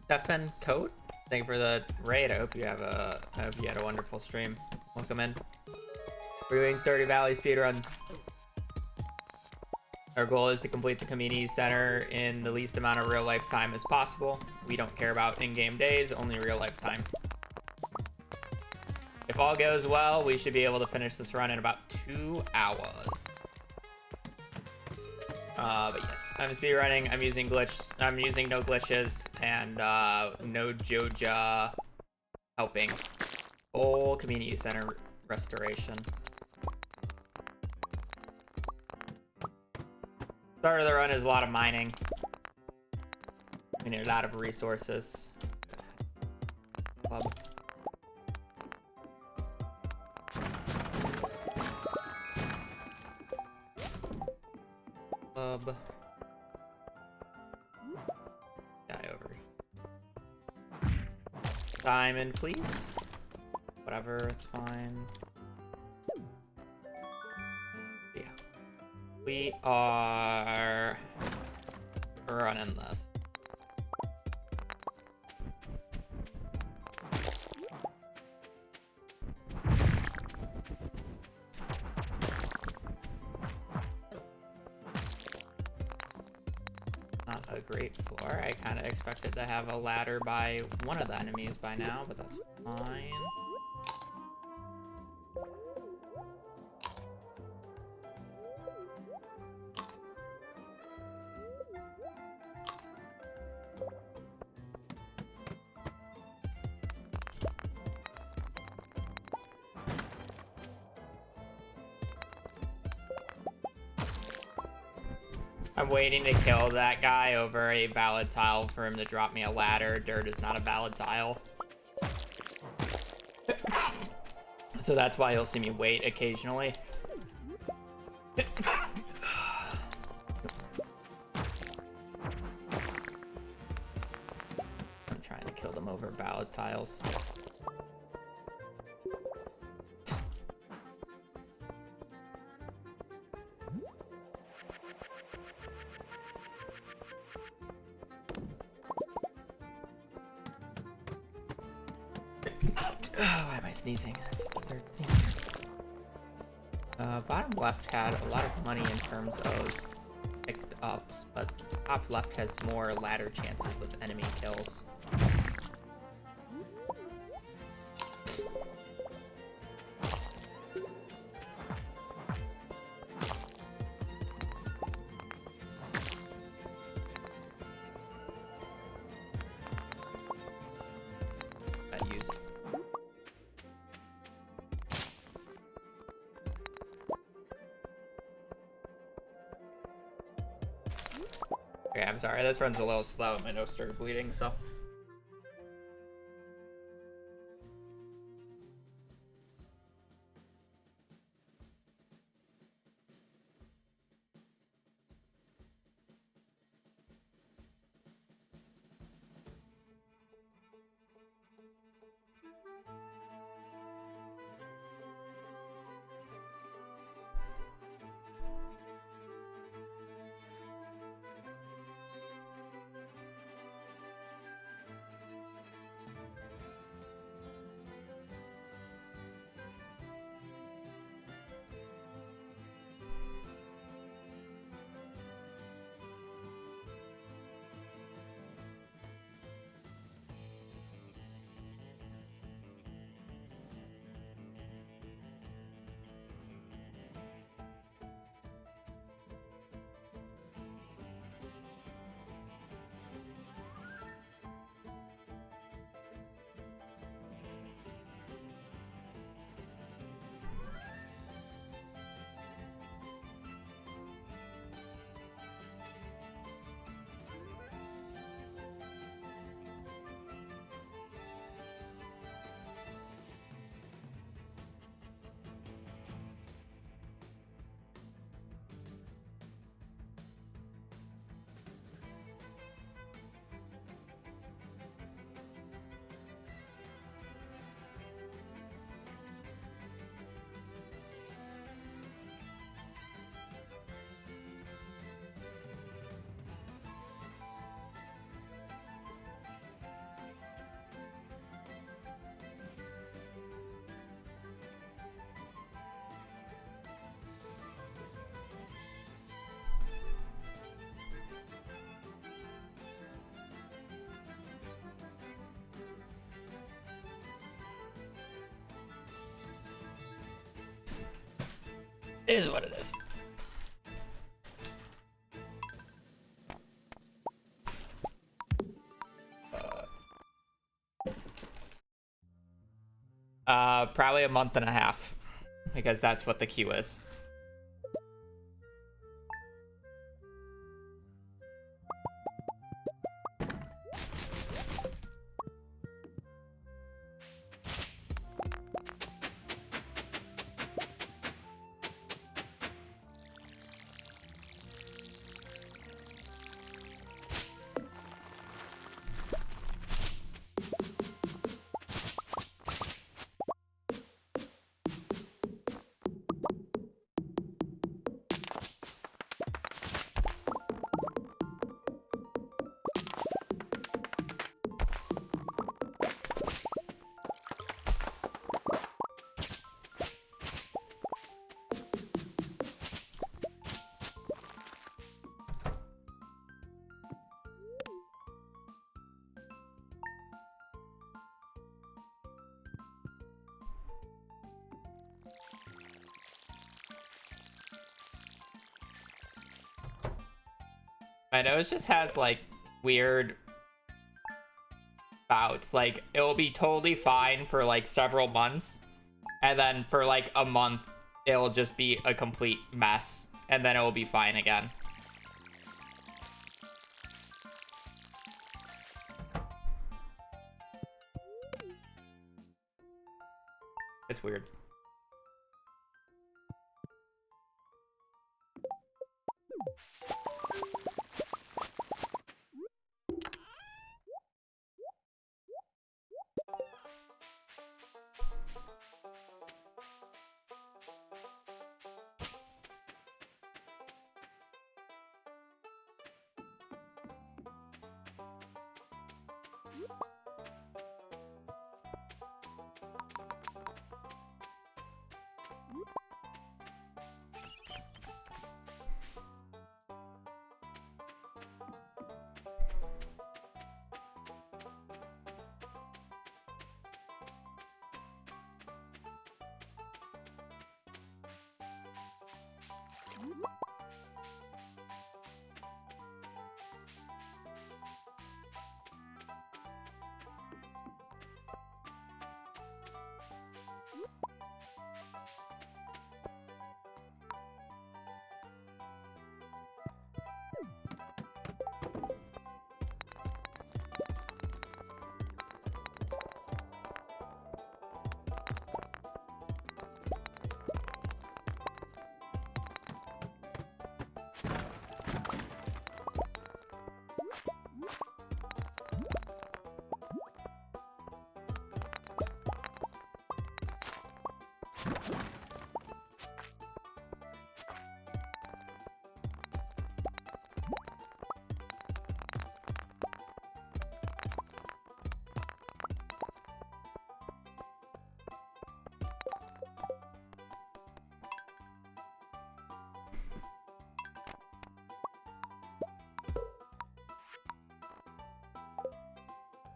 Stefan Coat, thank you for the raid. I hope you had a wonderful stream. Welcome in. We're doing Stardew Valley speedruns. Our goal is to complete the community center in the least amount of real life time as possible. We don't care about in-game days, only real life time. If all goes well, we should be able to finish this run in about 2 hours. But yes, I'm speedrunning. I'm using no glitches and no Joja helping. Full community center restoration. Start of the run is a lot of mining. We need a lot of resources. Club. Guy over here. Diamond, please. Whatever, it's fine. Yeah. We are running this. Not a great floor. I kind of expected to have a ladder by one of the enemies by now, but that's fine. I'm waiting to kill that guy over a valid tile for him to drop me a ladder. Dirt is not a valid tile. So that's why you'll see me wait occasionally. I'm trying to kill them over valid tiles. Why am I sneezing? That's the third sneeze. Bottom left had a lot of money in terms of picked ups, but top left has more ladder chances with enemy kills. Okay, I'm sorry, this run's a little slow. My nose started bleeding, so. It is what it is. Probably a month and a half, because that's what the queue is. I know it just has like weird bouts. Like it will be totally fine for like several months, and then for like a month it'll just be a complete mess, and then it will be fine again. It's weird.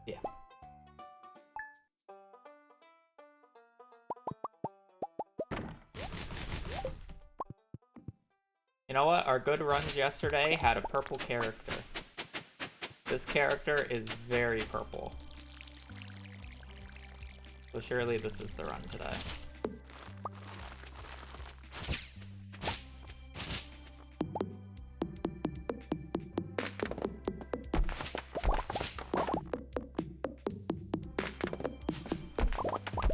Yeah. You know what? Our good runs yesterday had a purple character. This character is very purple. So surely this is the run today.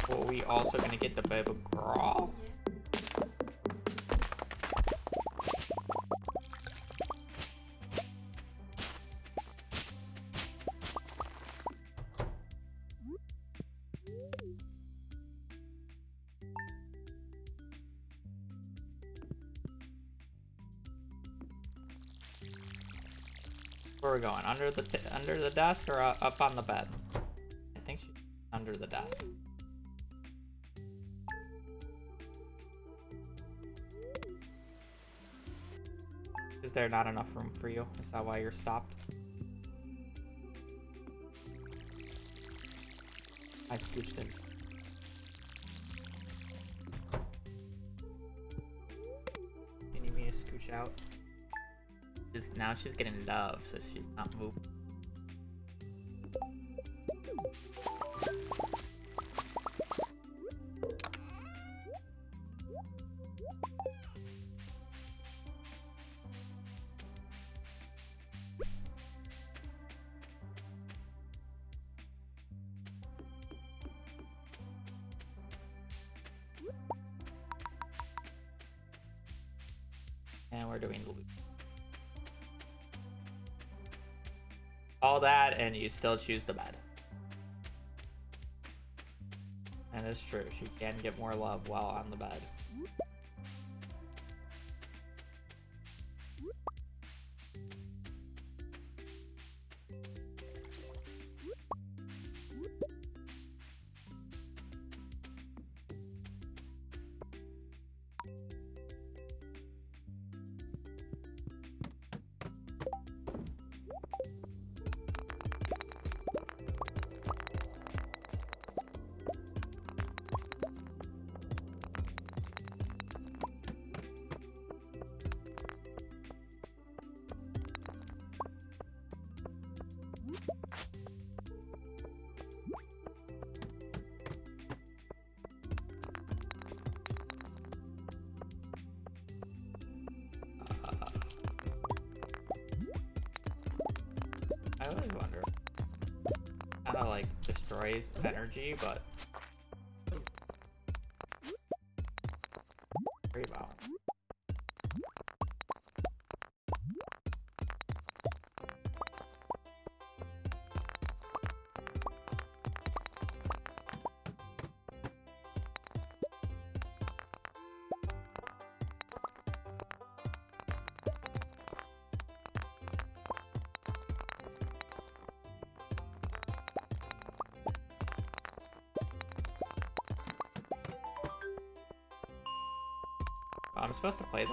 Well, we also gonna get the Baby Graw. Where are we going? Under the desk or up on the bed? I think she's under the desk. Is there not enough room for you? Is that why you're stopped? I scooched in. out. Now she's getting love, so she's not moving. And we're doing the loop. All that, and you still choose the bed. And it's true, she can get more love while on the bed. I always wonder. Kind of like destroys energy, but rebound. I'm supposed to play this?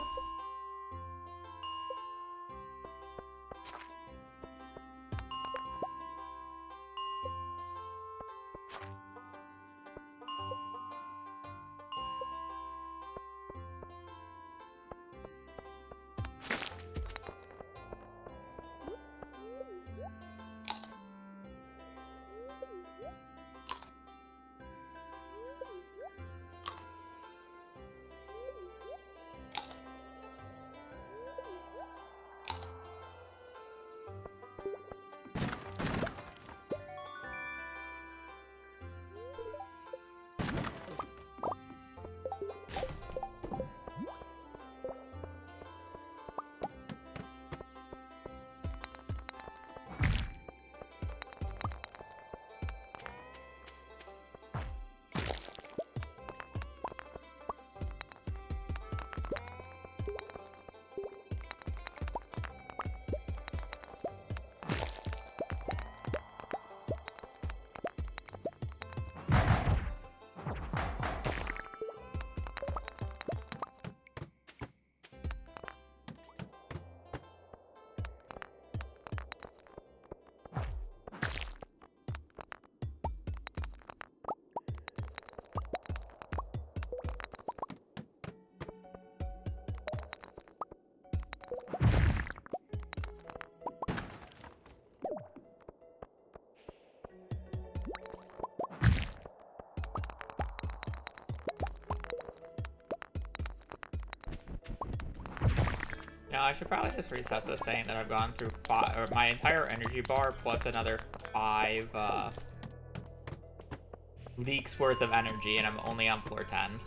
No, I should probably just reset this, saying that I've gone through my entire energy bar plus another 5 leaks worth of energy, and I'm only on floor 10.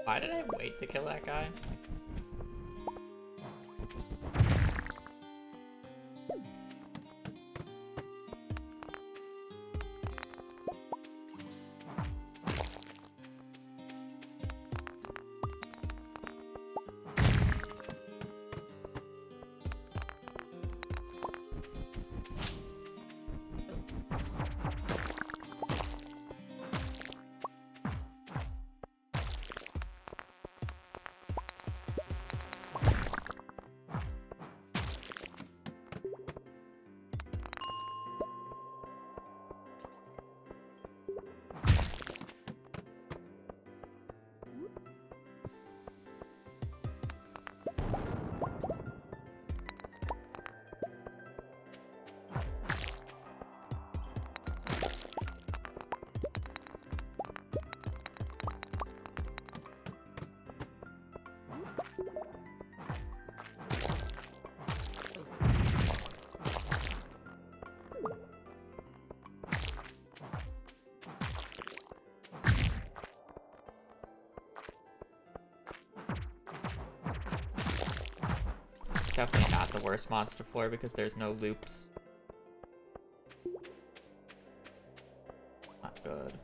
Why did I wait to kill that guy? Definitely not the worst monster floor because there's no loops. Not good.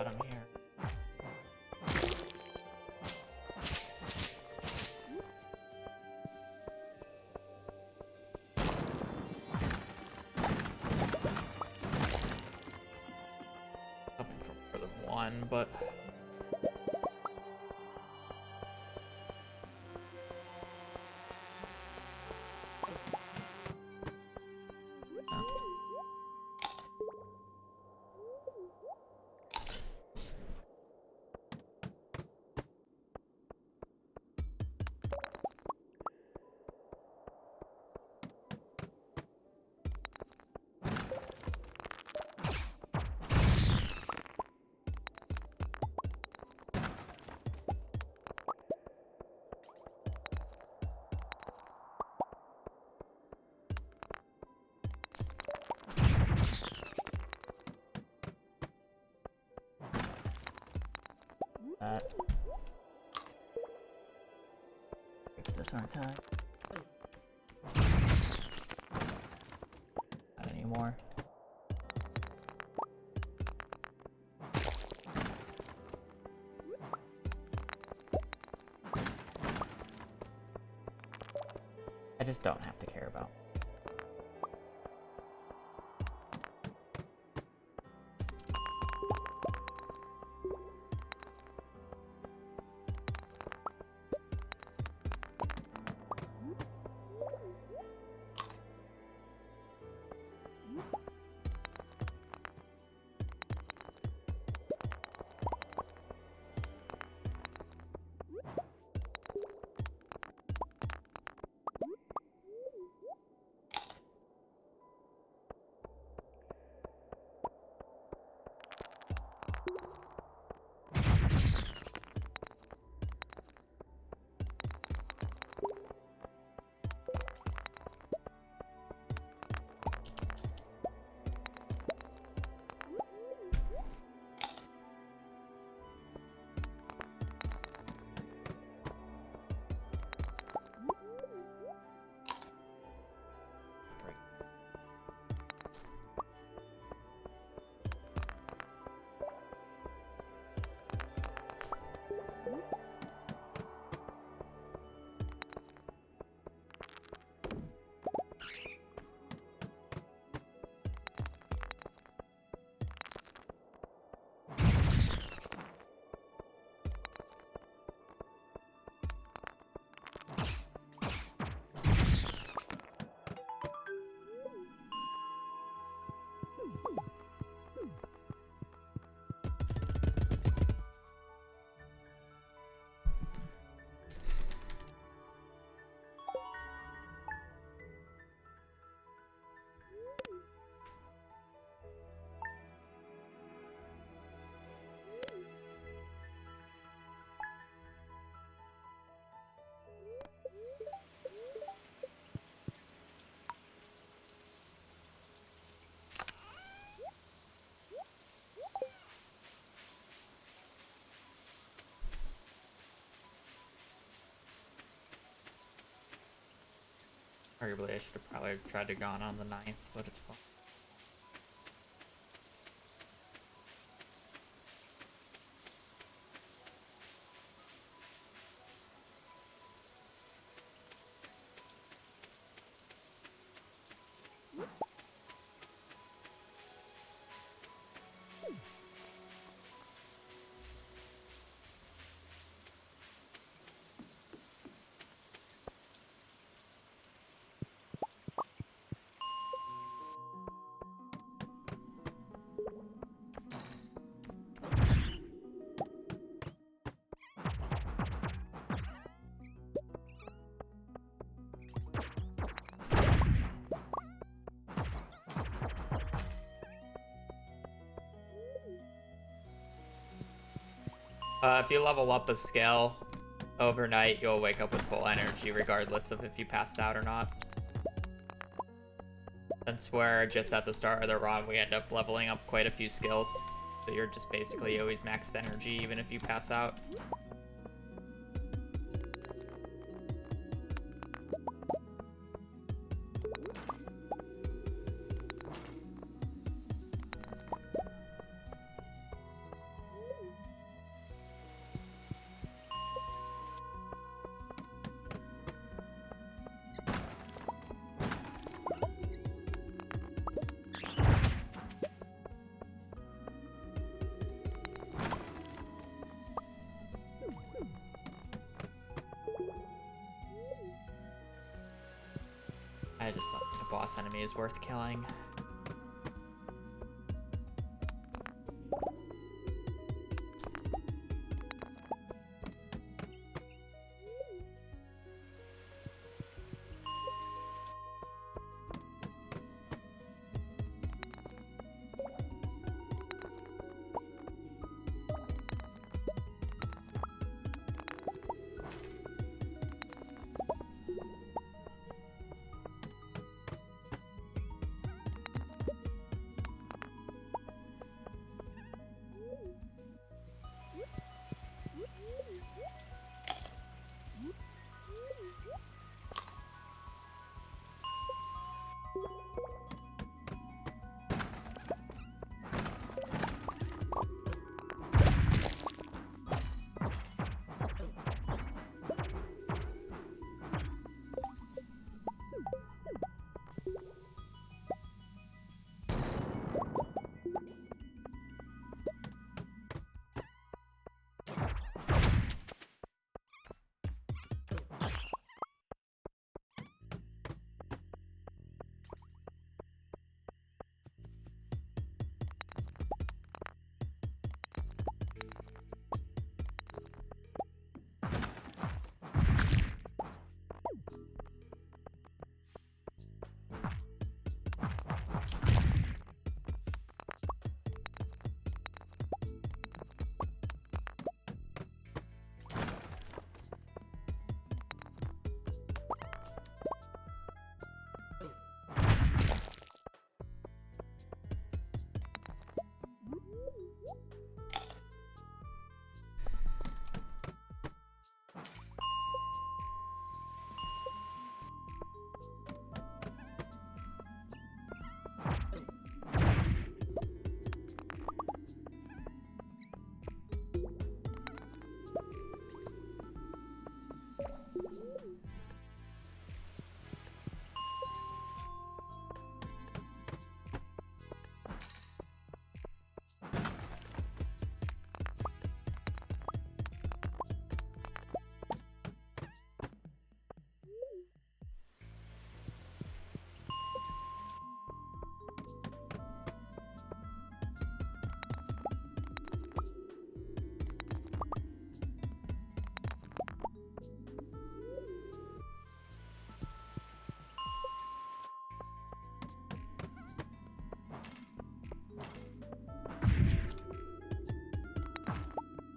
bottom here. Coming from more than one, but break this, aren't I? Not anymore. I just don't have to care about. Arguably, I should have probably tried to gone on the 9th, but it's fine. If you level up a skill overnight, you'll wake up with full energy regardless of if you passed out or not. Since we're just at the start of the run, we end up leveling up quite a few skills. So you're just basically always maxed energy even if you pass out. I just don't think a boss enemy is worth killing.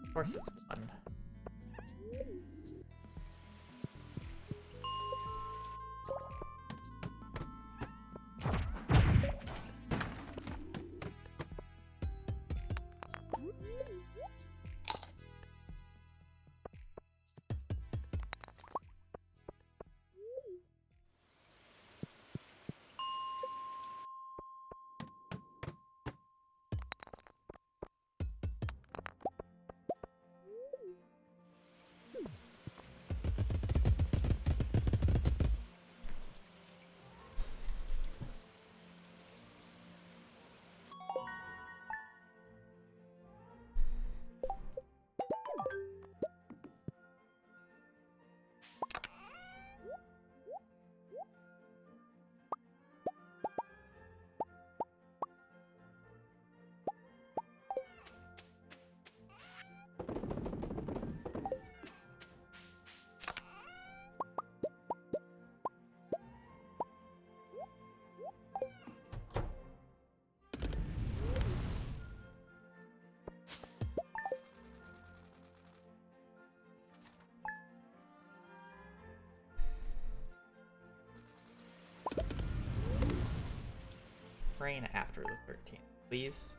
Of course it's one. Rain after the 13th, please.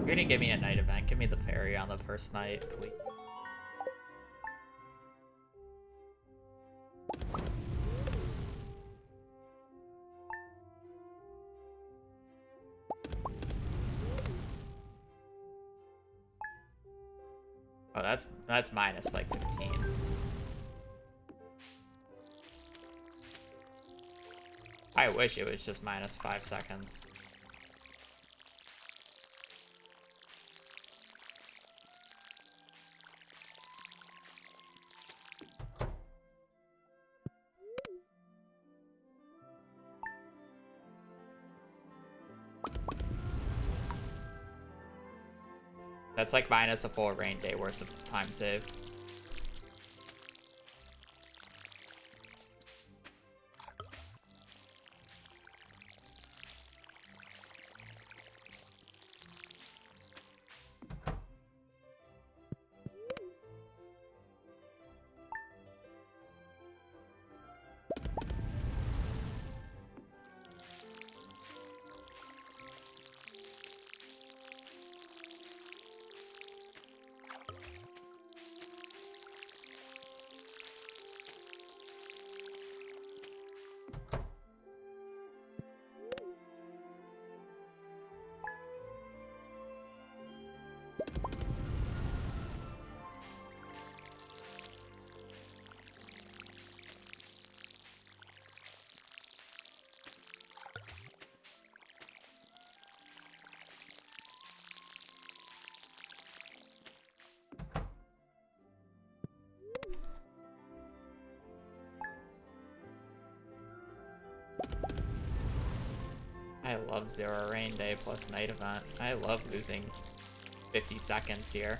You're gonna give me a night event. Give me the ferry on the first night, please. Oh, that's minus like 15. I wish it was just minus 5 seconds. That's like minus a full rain day worth of time save. I love 0 rain day plus night event. I love losing 50 seconds here.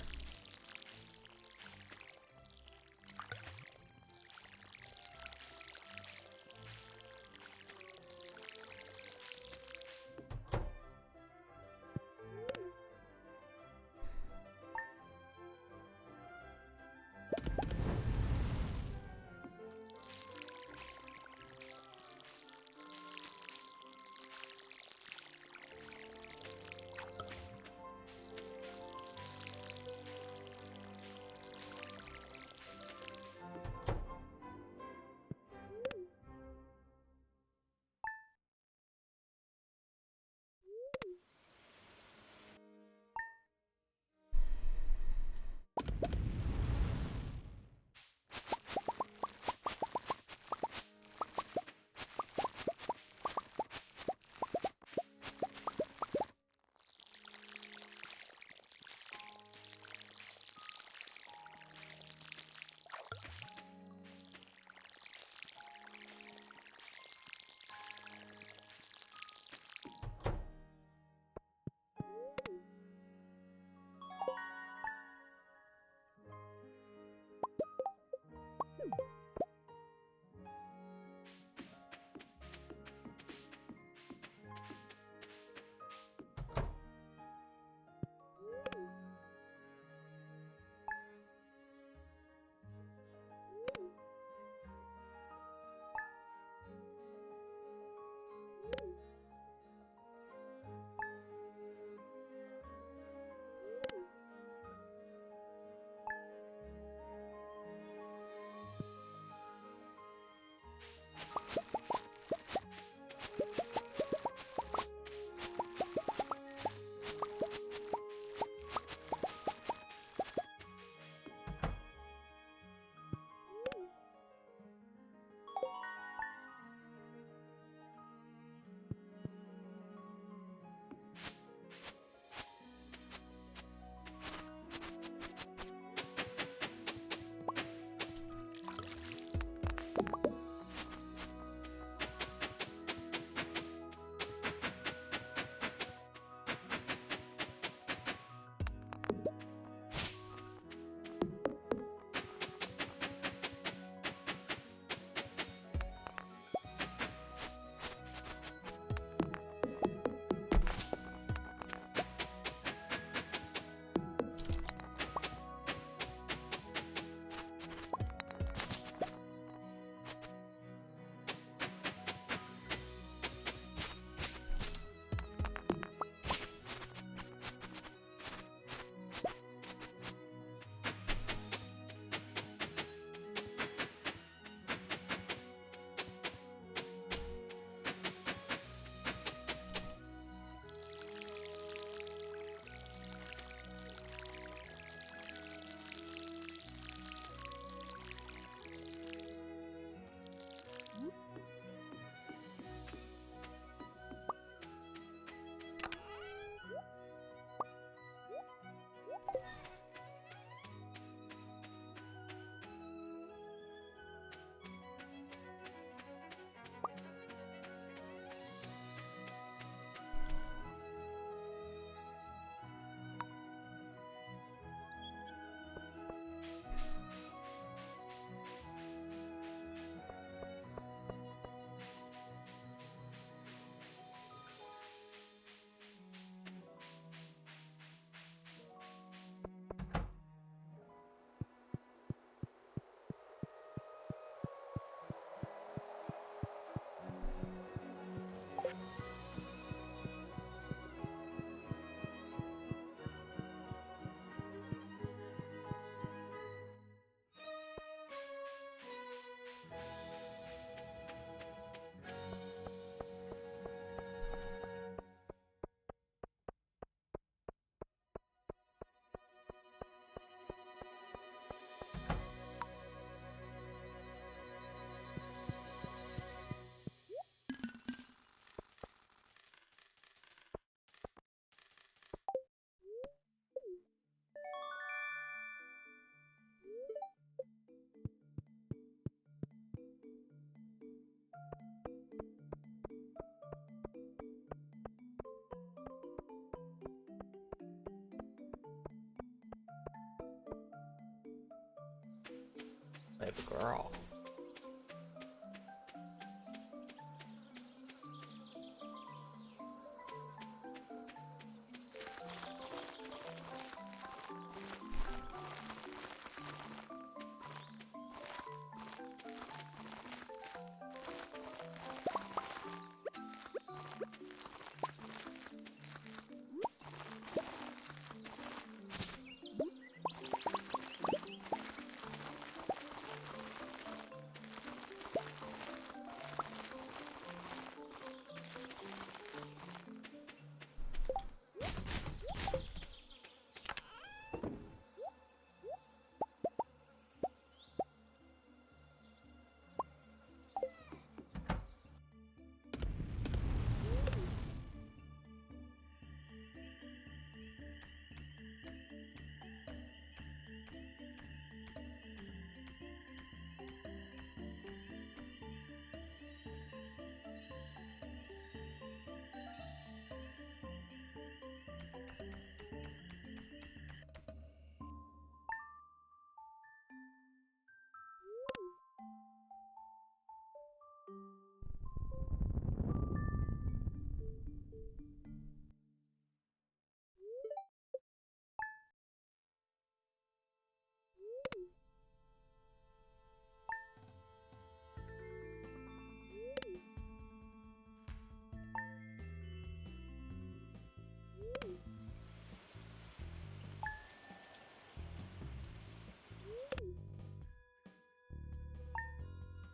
type of girl.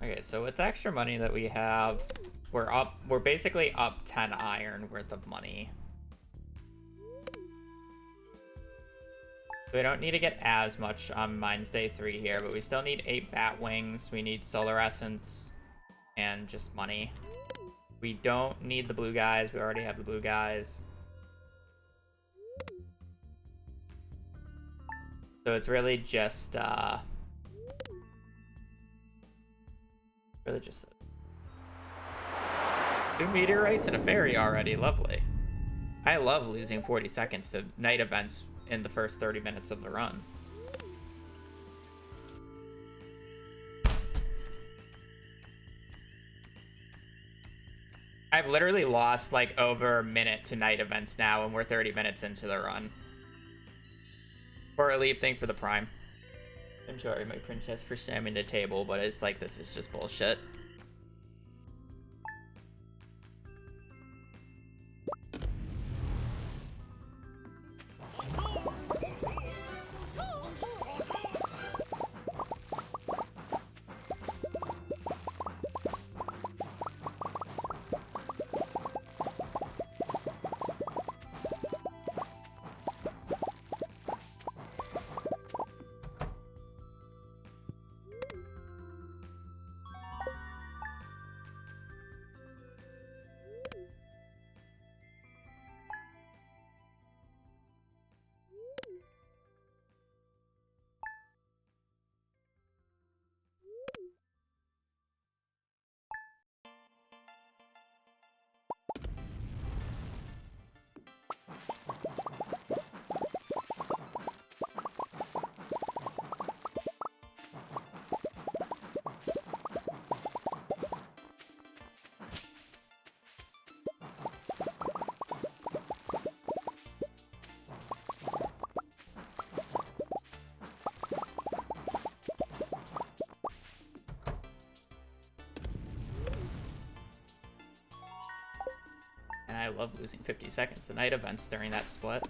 Okay, so with the extra money that we have, we're basically up 10 iron worth of money. So we don't need to get as much on Mines Day 3 here, but we still need 8 bat wings, we need solar essence, and just money. We don't need the blue guys, we already have the blue guys. So it's really just two meteorites and a fairy already. Lovely. I love losing 40 seconds to night events in the first 30 minutes of the run. I've literally lost like over a minute to night events now, and we're 30 minutes into the run. For a leap, thing for the prime. I'm sorry, my princess, for slamming the table, but it's like, this is just bullshit. And I love losing 50 seconds to night events during that split.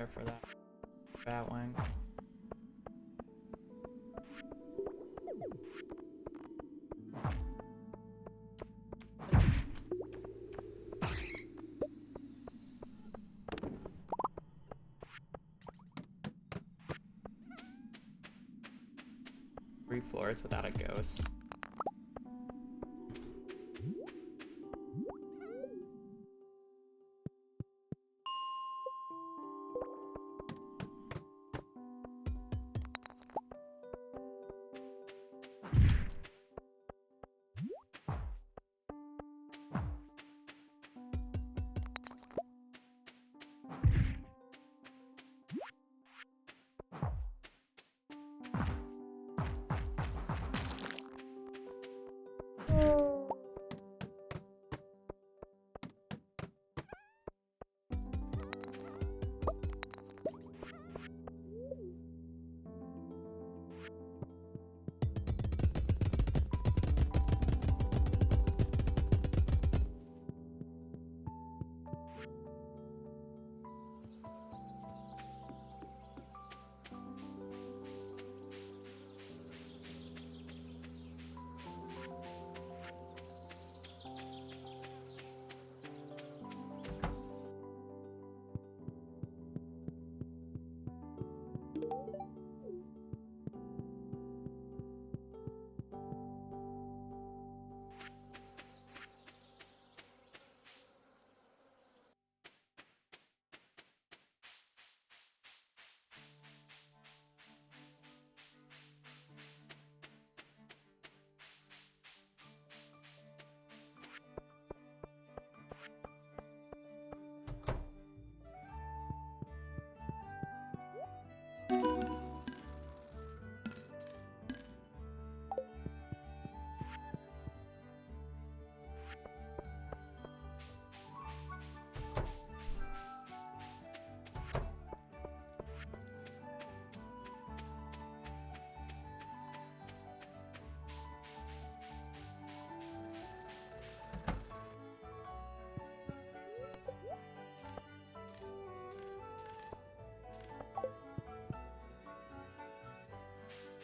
There for that Batwing. Three floors without a ghost.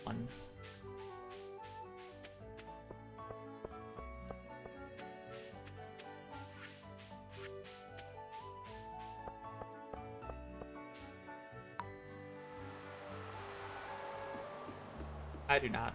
One. I do not.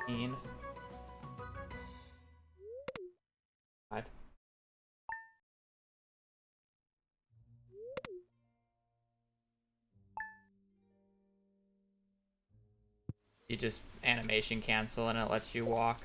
15. 5. You just animation cancel and it lets you walk.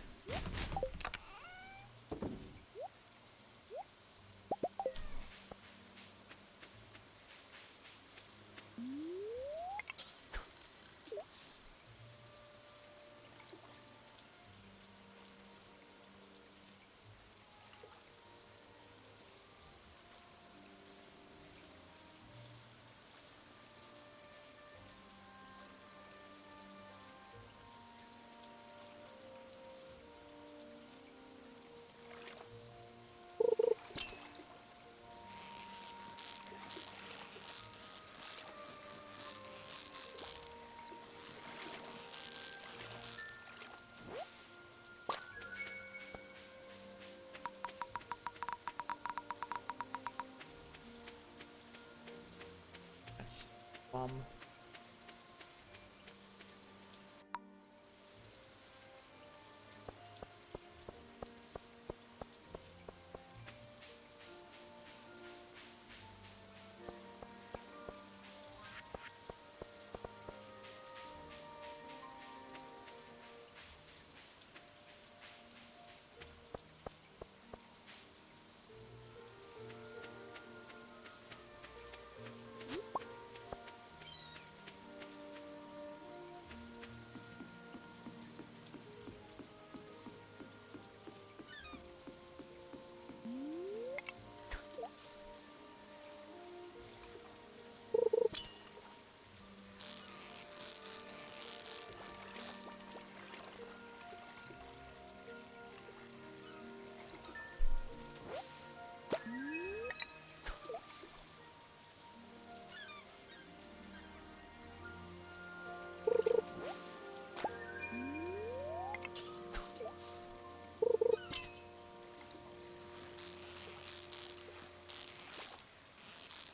Um,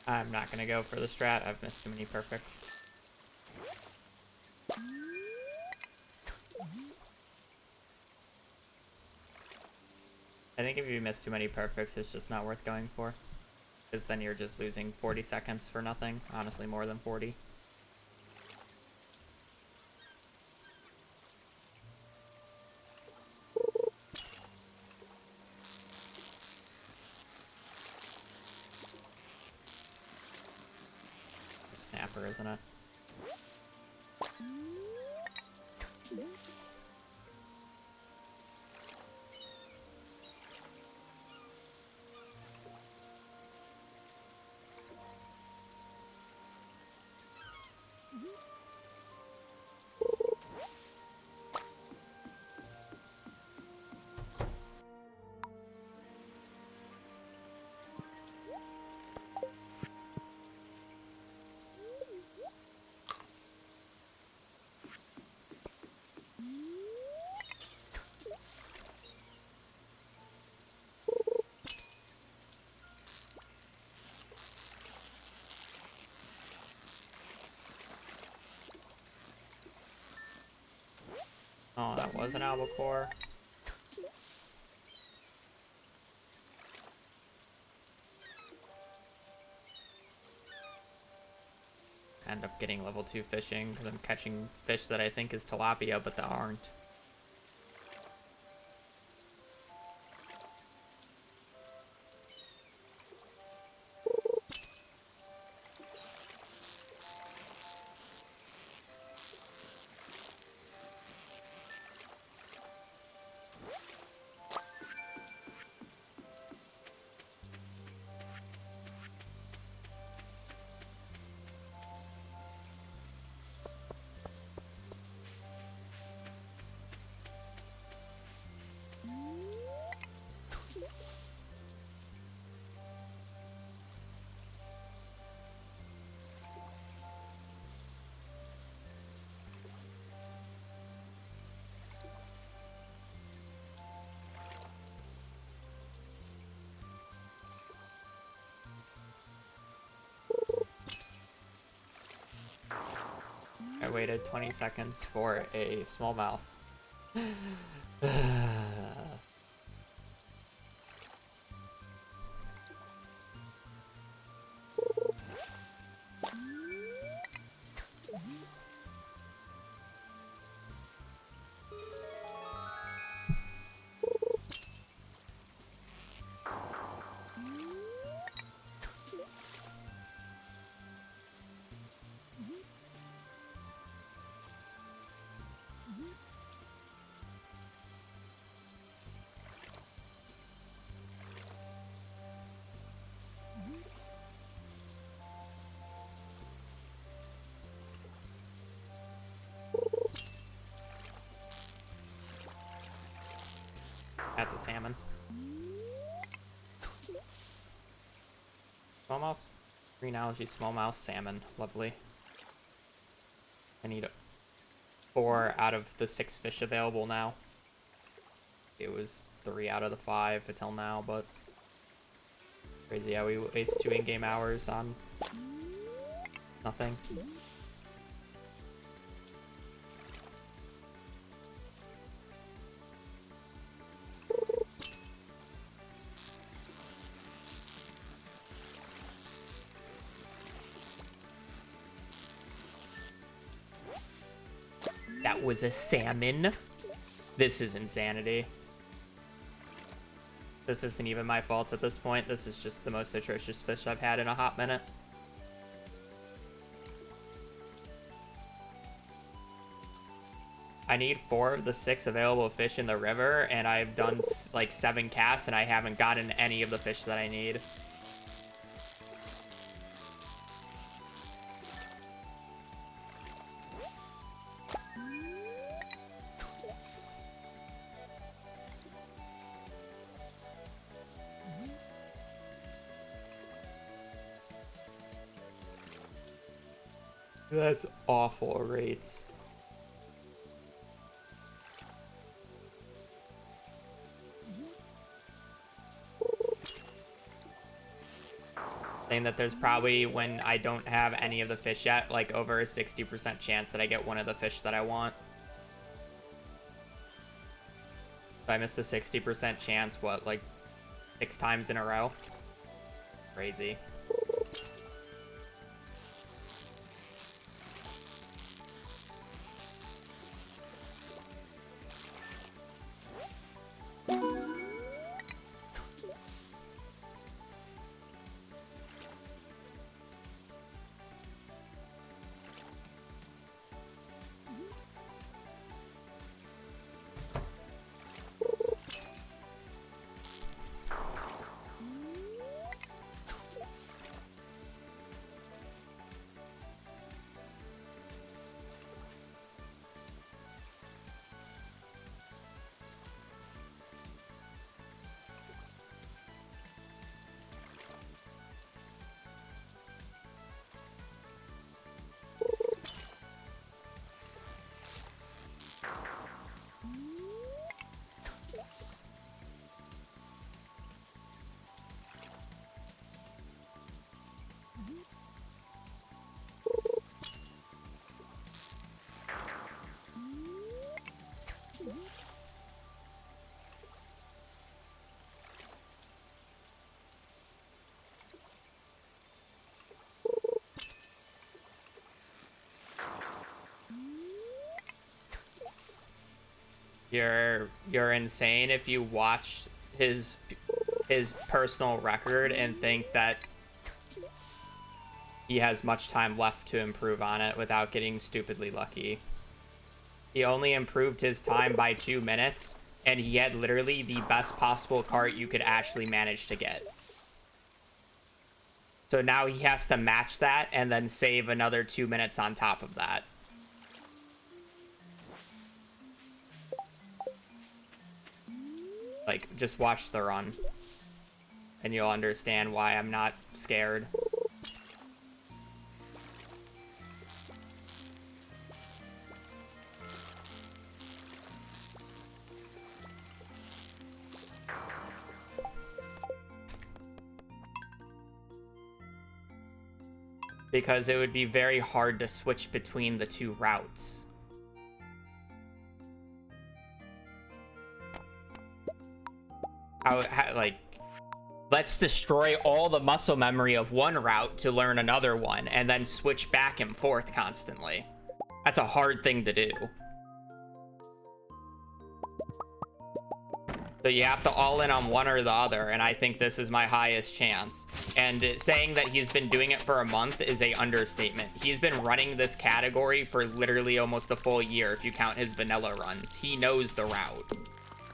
I'm not gonna go for the strat. I've missed too many perfects. I think if you miss too many perfects, it's just not worth going for. Because then you're just losing 40 seconds for nothing. Honestly, more than 40. Snapper, isn't it? Oh, that was an albacore. I end up getting level 2 fishing because I'm catching fish that I think is tilapia, but that aren't. I waited 20 seconds for a smallmouth. That's a salmon. Smallmouth, green algae, smallmouth, salmon. Lovely. I need 4 out of the 6 fish available now. It was 3 out of the 5 until now, but crazy how we waste 2 in-game hours on nothing. That was a salmon. This is insanity. This isn't even my fault at this point. This is just the most atrocious fish I've had in a hot minute. I need 4 of the 6 available fish in the river, and I've done like 7 casts, and I haven't gotten any of the fish that I need. That's awful rates. Saying that there's probably, when I don't have any of the fish yet, like over a 60% chance that I get one of the fish that I want. If I missed a 60% chance, what, like 6 times in a row? Crazy. You're insane if you watched his personal record and think that he has much time left to improve on it without getting stupidly lucky. He only improved his time by 2 minutes, and he had literally the best possible cart you could actually manage to get. So now he has to match that and then save another 2 minutes on top of that. Like, just watch the run, and you'll understand why I'm not scared. Because it would be very hard to switch between the two routes. Like, let's destroy all the muscle memory of one route to learn another one, and then switch back and forth constantly. That's a hard thing to do. So you have to all in on one or the other, and I think this is my highest chance. And saying that he's been doing it for a month is a understatement. He's been running this category for literally almost a full year if you count his vanilla runs. He knows the route.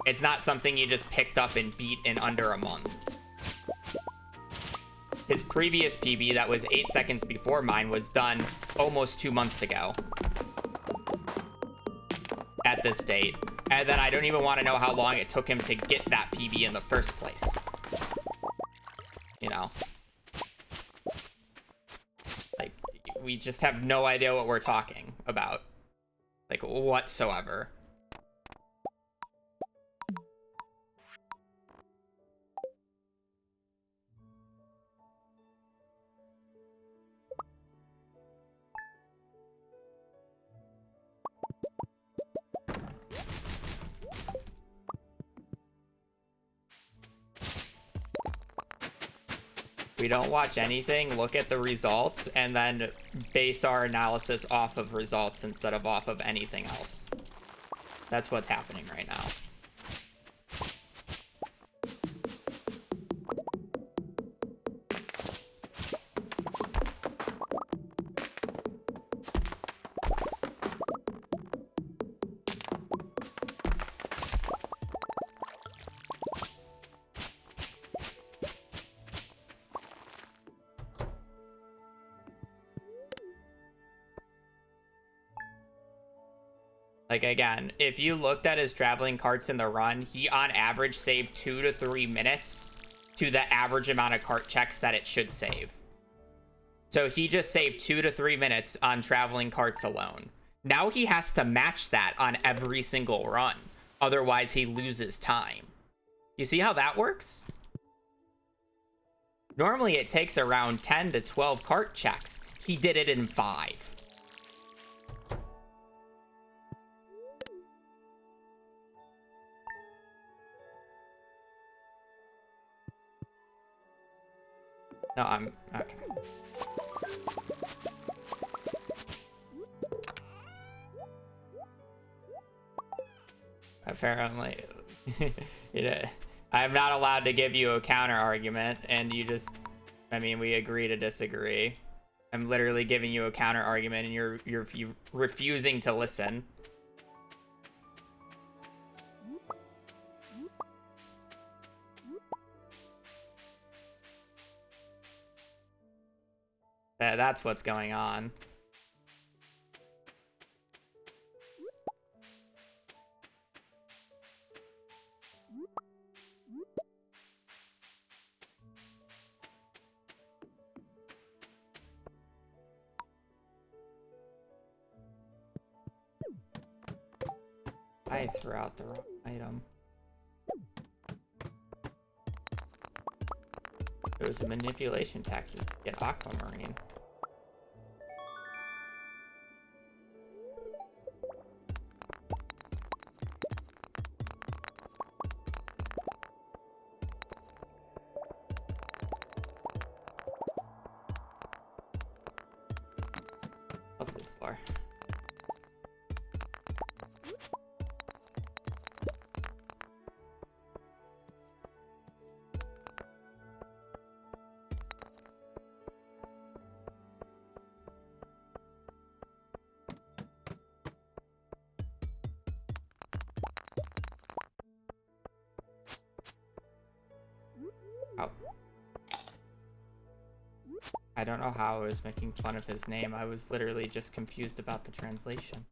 It's not something he just picked up and beat in under a month. His previous PB that was 8 seconds before mine was done almost 2 months ago. At this date. And then I don't even want to know how long it took him to get that PB in the first place. You know? Like, we just have no idea what we're talking about. Like, whatsoever. We don't watch anything, look at the results, and then base our analysis off of results instead of off of anything else. That's what's happening right now. Like, again, if you looked at his traveling carts in the run, he on average saved 2 to 3 minutes to the average amount of cart checks that it should save. So he just saved 2 to 3 minutes on traveling carts alone. Now he has to match that on every single run. Otherwise, he loses time. You see how that works? Normally, it takes around 10 to 12 cart checks. He did it in 5. No, I'm... okay. Apparently... you know, I'm not allowed to give you a counter argument, and you just... I mean, we agree to disagree. I'm literally giving you a counter argument, and you're refusing to listen. That's what's going on. I threw out the wrong item. It was a manipulation tactic to get Aquamarine. Lovely floor. I don't know how I was making fun of his name. I was literally just confused about the translation.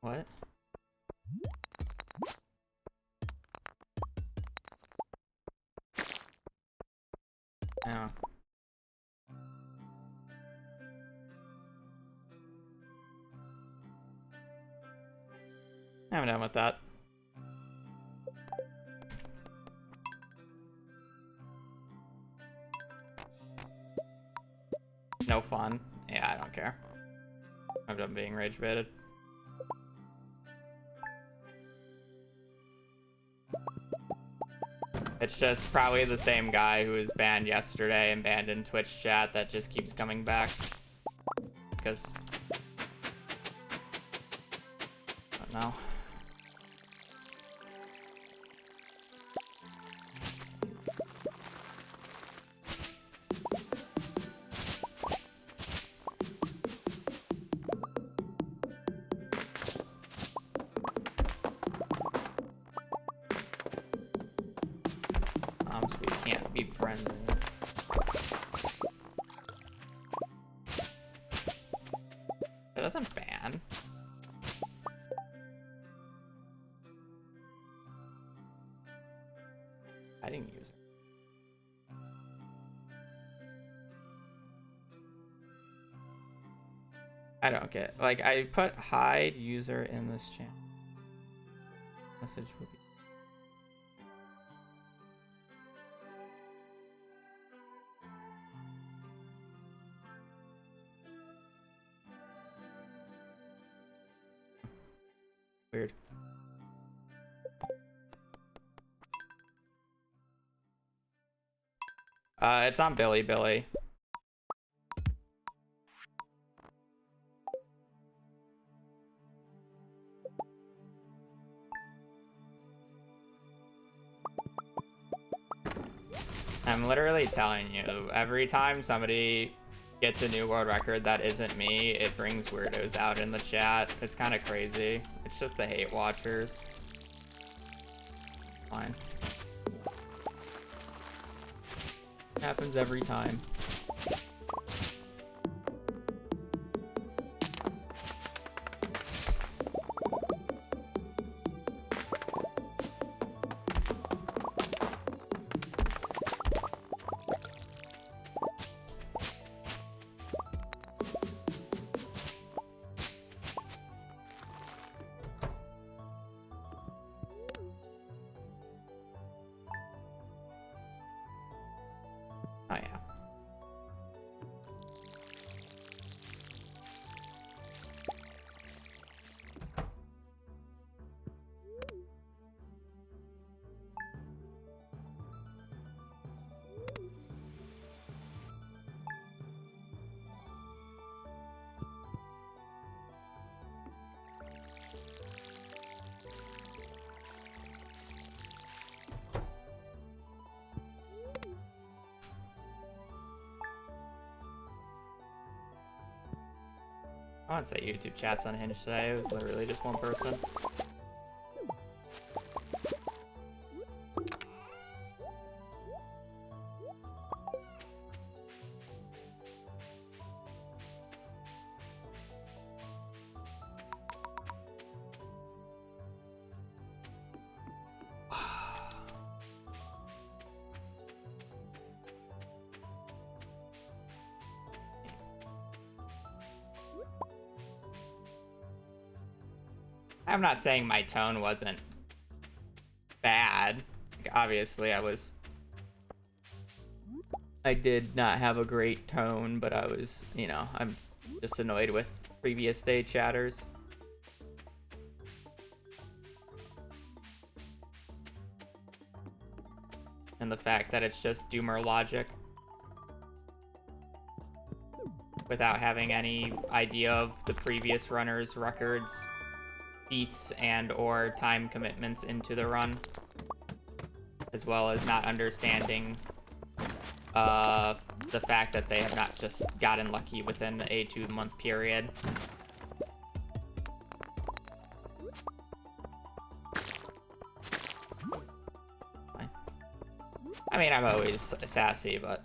What? Oh. I'm done with that. No fun. Yeah, I don't care. I'm done being rage baited. It's just probably the same guy who was banned yesterday and banned in Twitch chat that just keeps coming back. Because... I don't know. So we can't be friends. It doesn't ban. I didn't use it. I don't get, like, I put hide user in this channel. Message will be. Weird. It's on Billy. I'm literally telling you, every time somebody gets a new world record that isn't me, it brings weirdos out in the chat. It's kind of crazy. It's just the hate watchers. Fine. Happens every time. Oh yeah. I wouldn't say YouTube chat's unhinged today. It was literally just one person. I'm not saying my tone wasn't bad. Like, obviously, I did not have a great tone, but I was, you know, I'm just annoyed with previous day chatters. And the fact that it's just doomer logic without having any idea of the previous runner's records, beats, and or time commitments into the run, as well as not understanding the fact that they have not just gotten lucky within a 2-month period. I mean, I'm always sassy, but...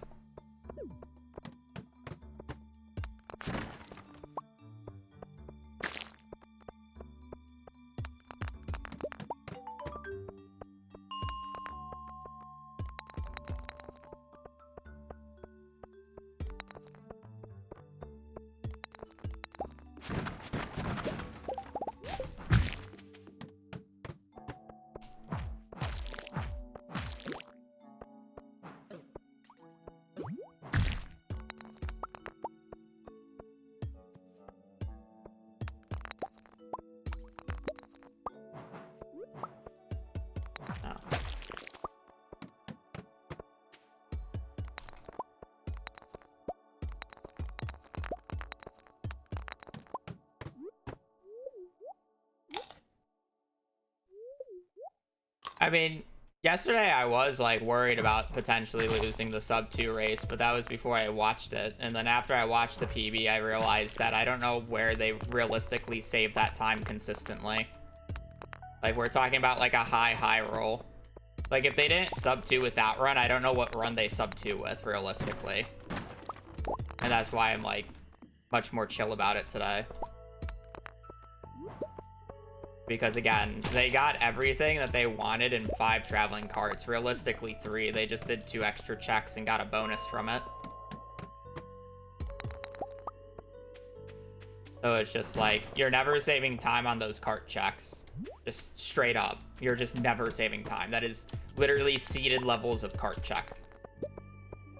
I mean, yesterday I was like worried about potentially losing the sub 2 race, but that was before I watched it. And then after I watched the PB, I realized that I don't know where they realistically save that time consistently. Like, we're talking about like a high roll. Like, if they didn't sub 2 with that run, I don't know what run they sub 2 with realistically. And that's why I'm like much more chill about it today. Because again, they got everything that they wanted in 5 traveling carts. Realistically 3. They just did 2 extra checks and got a bonus from it. So it's just like, you're never saving time on those cart checks. Just straight up. You're just never saving time. That is literally seeded levels of cart check.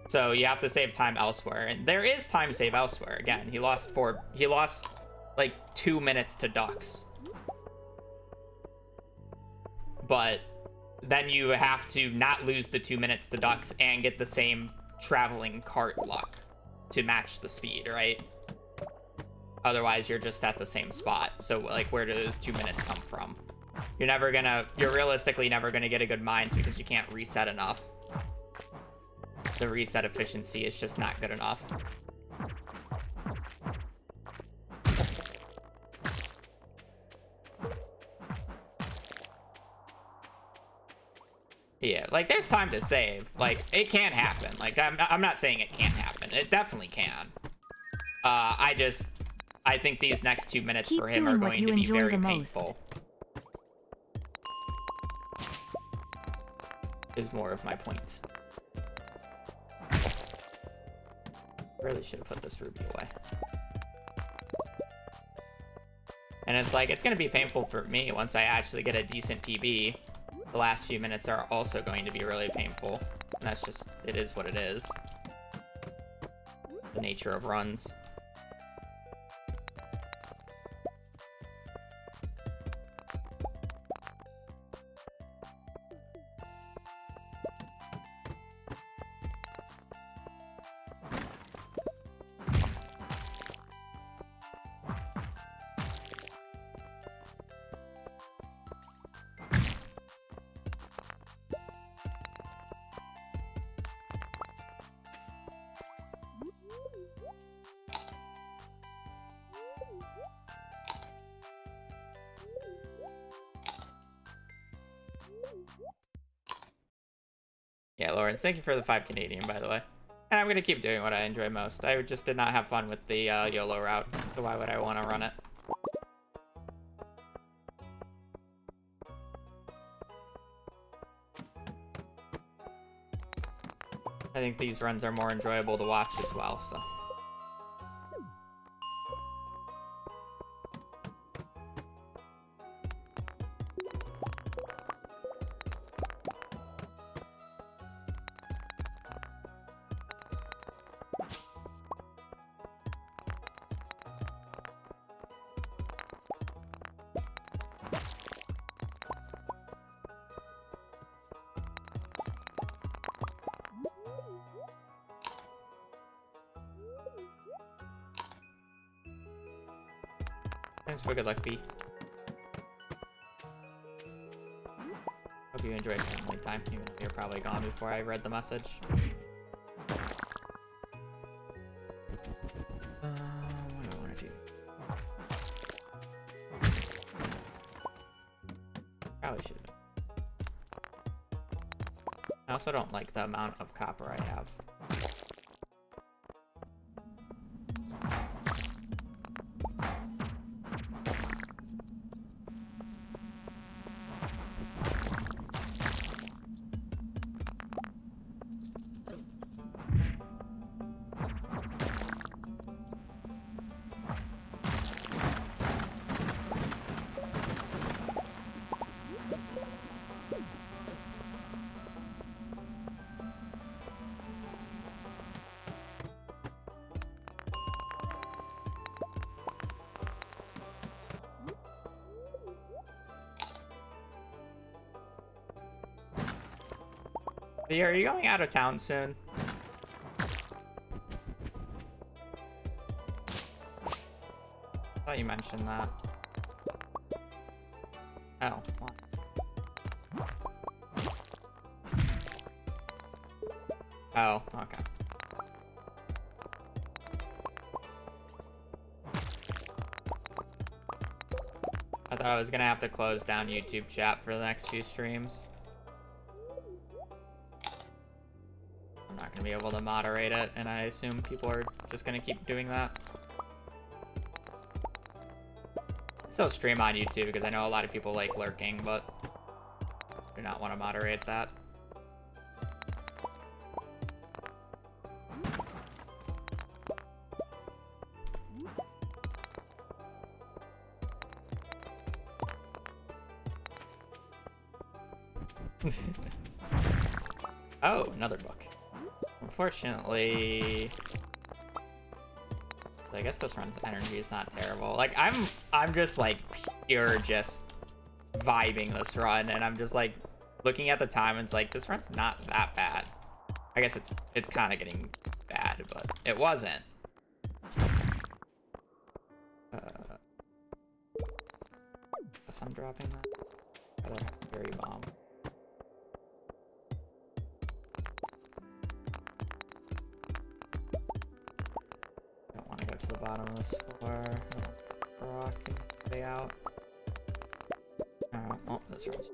So you have to save time elsewhere. And there is time save elsewhere. Again, he lost like 2 minutes to ducks. But then you have to not lose the 2 minutes to ducks and get the same traveling cart luck to match the speed, right? Otherwise, you're just at the same spot. So, like, where do those 2 minutes come from? You're realistically never gonna get a good mines because you can't reset enough. The reset efficiency is just not good enough. Yeah, like, there's time to save. Like, it can happen. Like, I'm not saying it can't happen. It definitely can. I think these next 2 minutes for him are going to be very painful. Is more of my point. Really should have put this ruby away. And it's like, it's going to be painful for me once I actually get a decent PB. The last few minutes are also going to be really painful. And that's just, it is what it is. The nature of runs. Yeah, Lawrence, thank you for the 5 Canadian, by the way. And I'm going to keep doing what I enjoy most. I just did not have fun with the YOLO route, so why would I want to run it? I think these runs are more enjoyable to watch as well, so... Thanks for good luck, B. Hope you enjoyed family time, even though you're probably gone before I read the message. What do I want to do? Probably should have. I also don't like the amount of copper I have. But are you going out of town soon? I thought you mentioned that. Oh, what? Oh, okay. I thought I was gonna have to close down YouTube chat for the next few streams. I'm not gonna be able to moderate it, and I assume people are just gonna keep doing that. Still stream on YouTube because I know a lot of people like lurking, but do not want to moderate that. Oh, another book. Unfortunately, I guess this run's energy is not terrible. Like I'm just like pure just vibing this run, and I'm just like looking at the time and it's like this run's not that bad. I guess it's kind of getting bad, but it wasn't. Guess I'm dropping that. Other berry bomb. Don't want to go to the bottom of this floor. Rock and stay out. Oh, this room's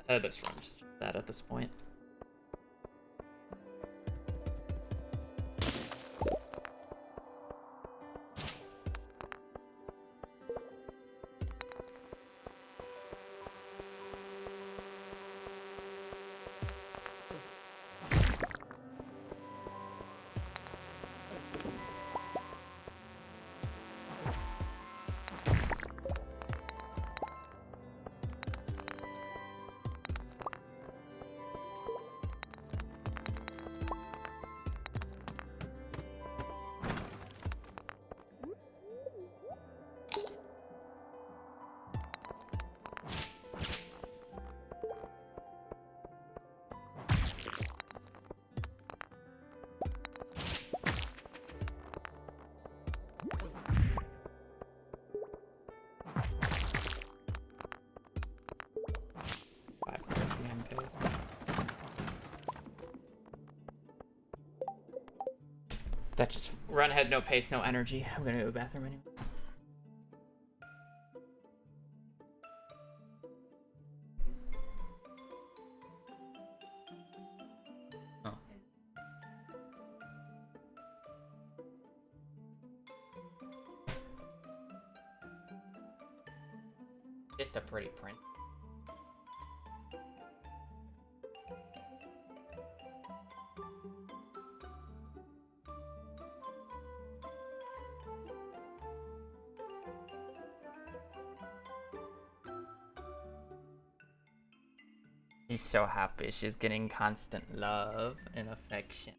dead. This room's dead at this point. That just run ahead, no pace, no energy. I'm gonna go to the bathroom anyways. Oh. Just a pretty print. She's so happy. She's getting constant love and affection.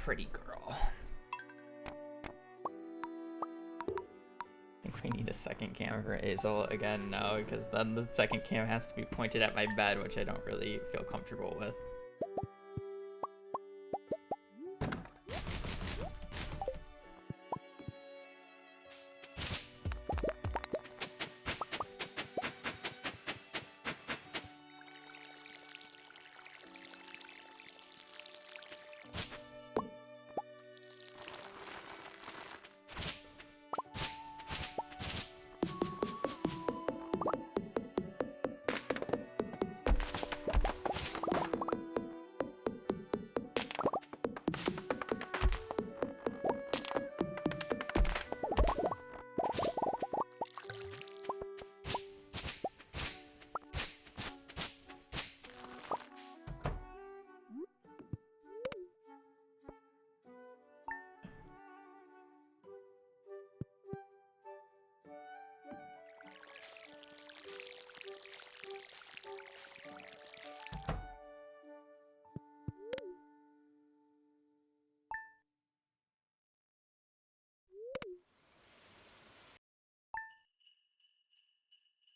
pretty girl. I think we need a second cam for Azel. Again, no, because then the second cam has to be pointed at my bed, which I don't really feel comfortable with.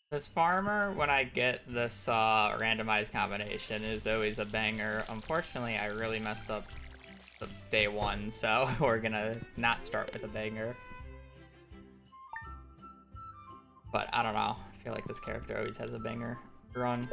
This farmer, when I get this randomized combination, is always a banger. Unfortunately, I really messed up the day one, so we're gonna not start with a banger. But I don't know. I feel like this character always has a banger run.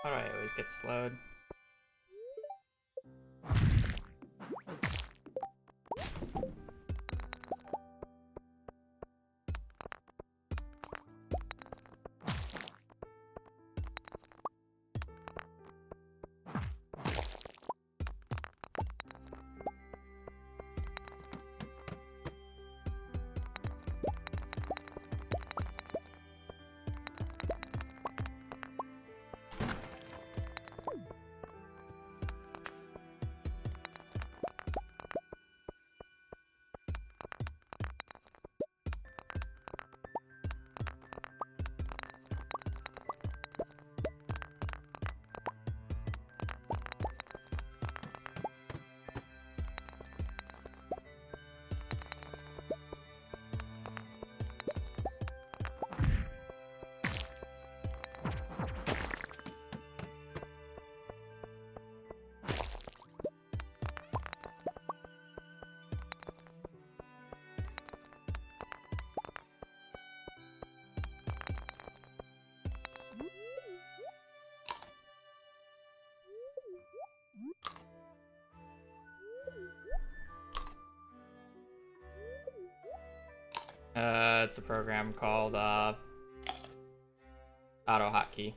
How do I always get slowed? It's a program called Auto Hotkey.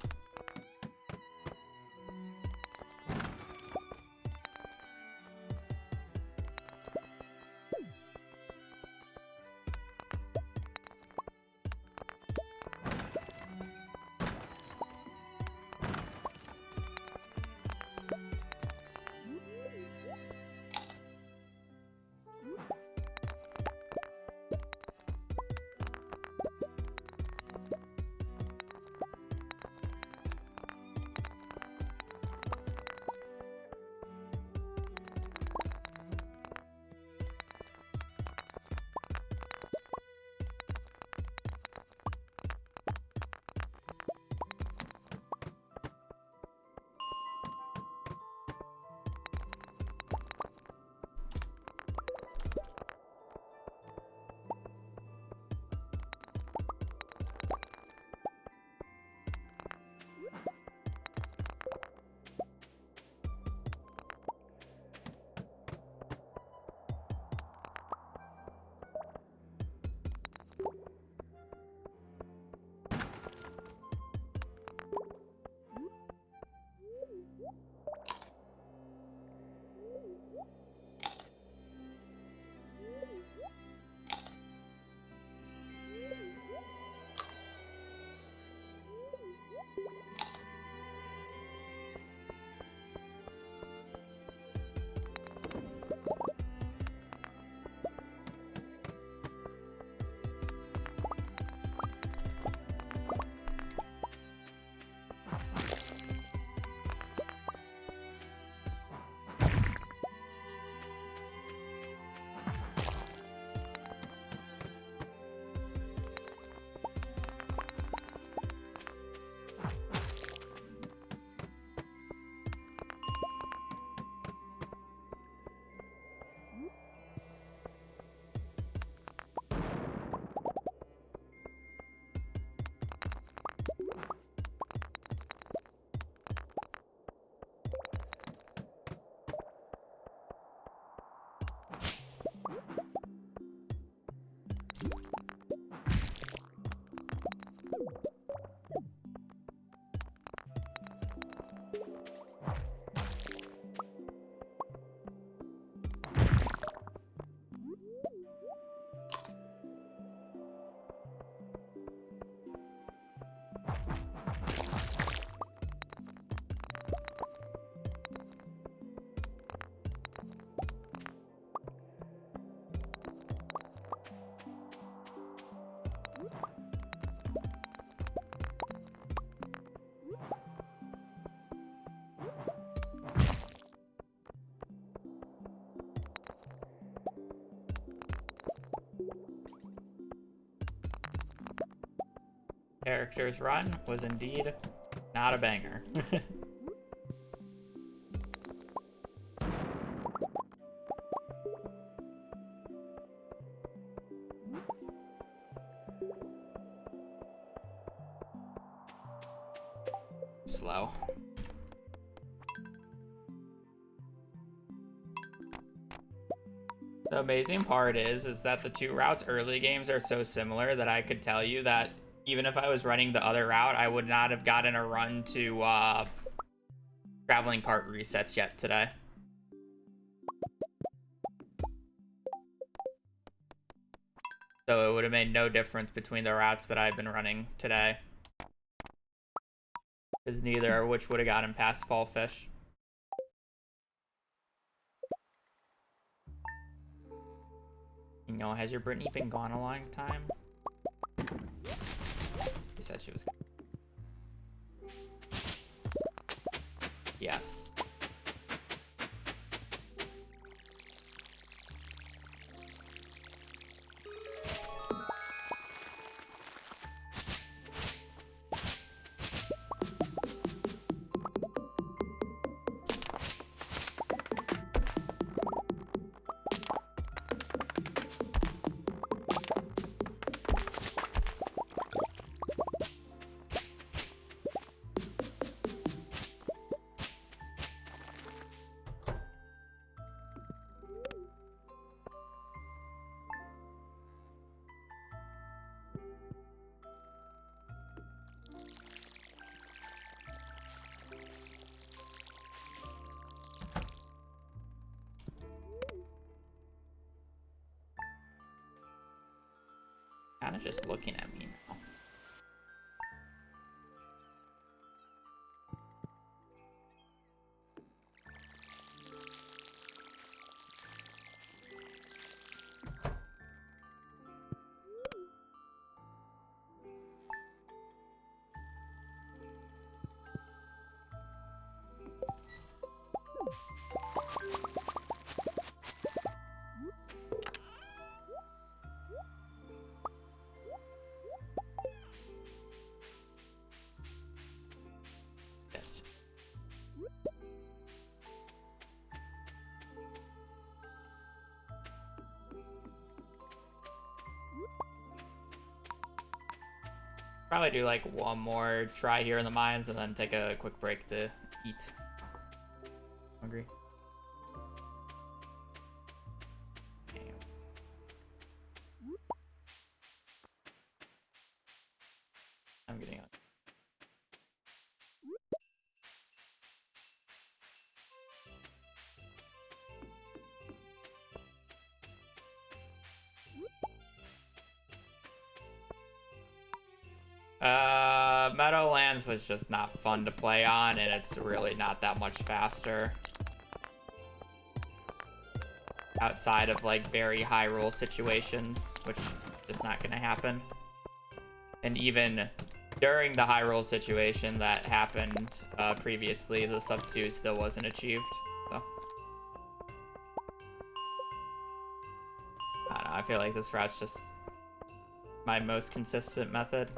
character's run was indeed not a banger. Slow. The amazing part is that the two routes early games are so similar that I could tell you that even if I was running the other route, I would not have gotten a run to traveling part resets yet today. So it would have made no difference between the routes that I've been running today. Because neither of which would have gotten past Fall Fish. You know, has your Brittany been gone a long time? She said she was. Yes. Kind of just looking at me now. Probably do like one more try here in the mines and then take a quick break to eat. Hungry. Damn. I'm getting hungry. Meadowlands was just not fun to play on, and it's really not that much faster. Outside of like very high roll situations, which is not gonna happen. And even during the high roll situation that happened previously, the sub 2 still wasn't achieved. So I don't know, I feel like this route's just my most consistent method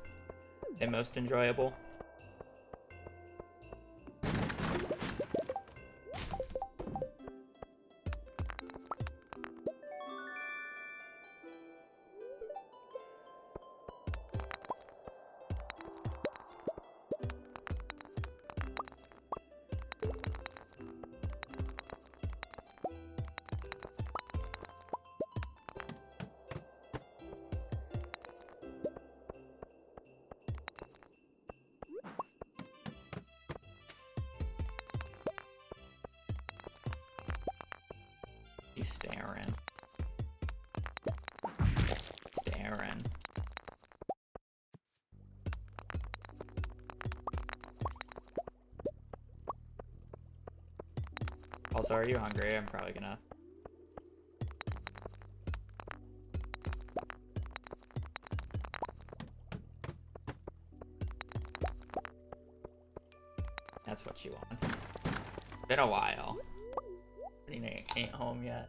and most enjoyable. He's staring. Staring. Also, are you hungry? I'm probably gonna... That's what she wants. Been a while. Ain't home yet.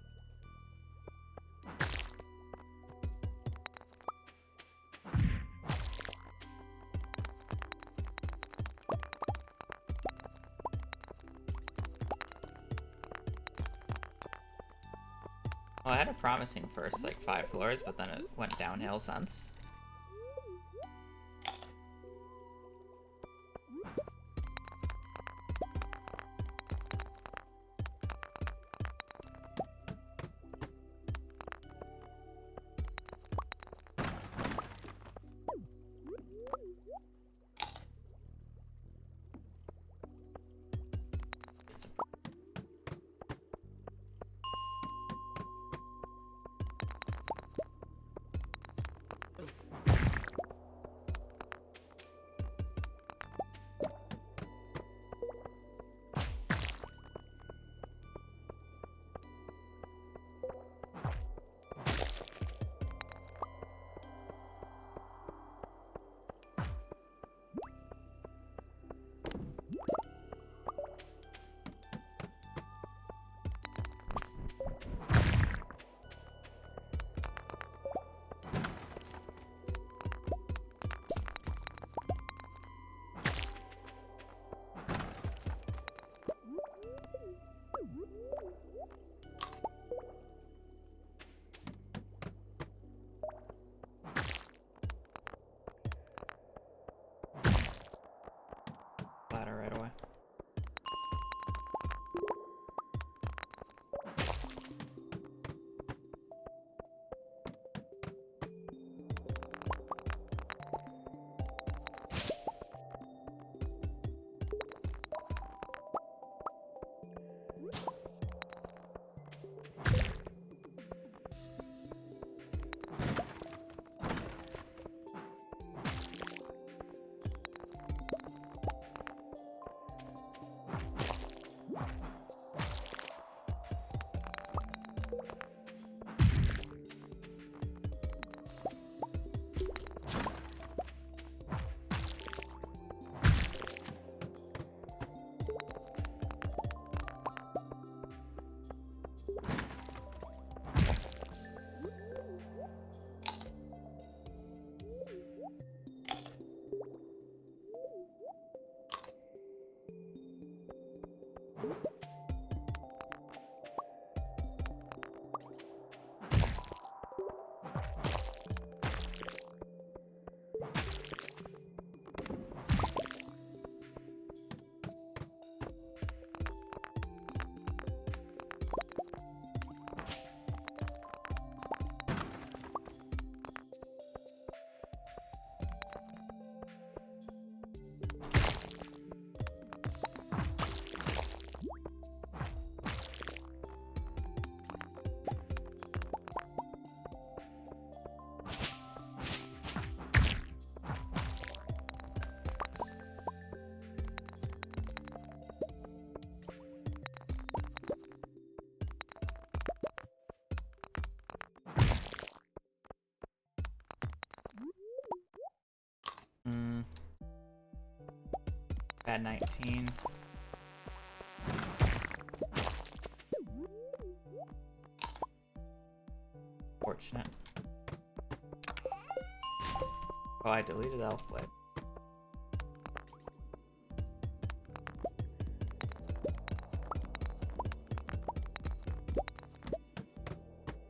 Well, I had a promising first, like, 5 floors, but then it went downhill since. Ladder right away. Bad 19. Fortunate. Oh, I deleted Elf Blade.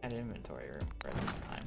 And inventory room for this time.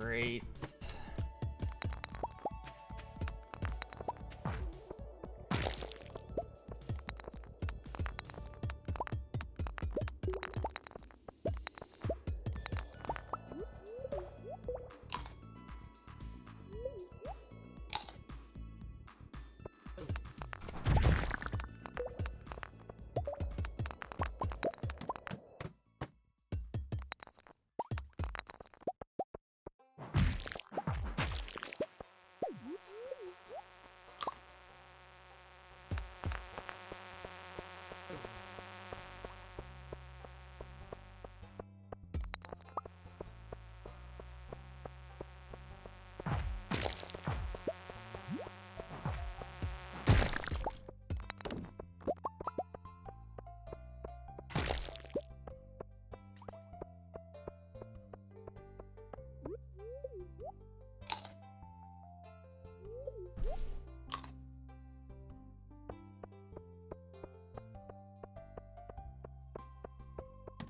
great.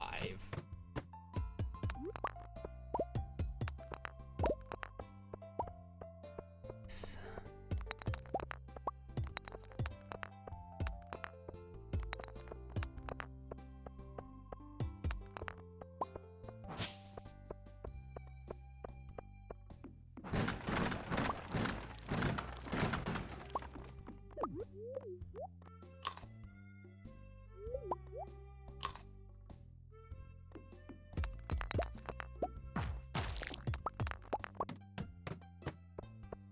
Five.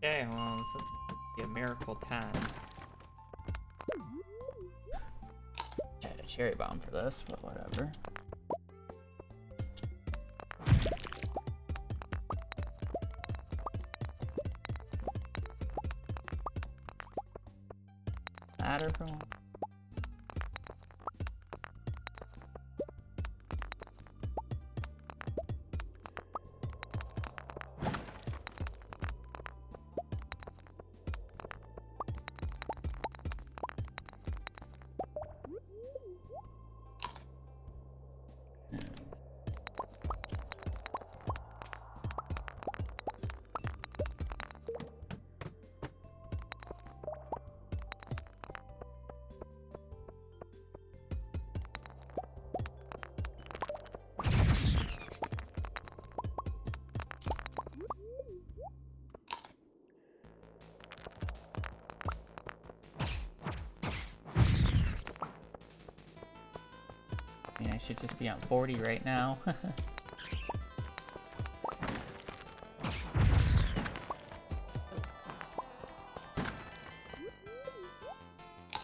Okay, well, this is be a miracle 10. I had a cherry bomb for this, but whatever. Matter for one. I mean, I should just be on 40 right now.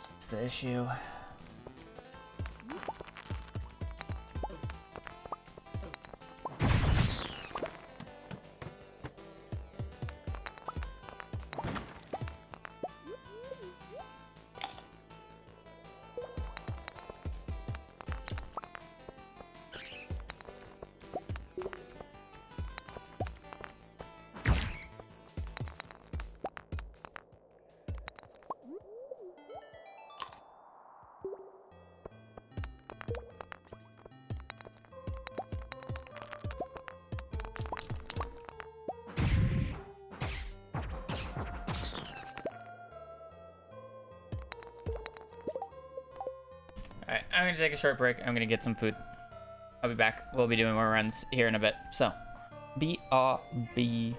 What's the issue? Alright, I'm gonna take a short break. I'm gonna get some food. I'll be back. We'll be doing more runs here in a bit. So, BRB.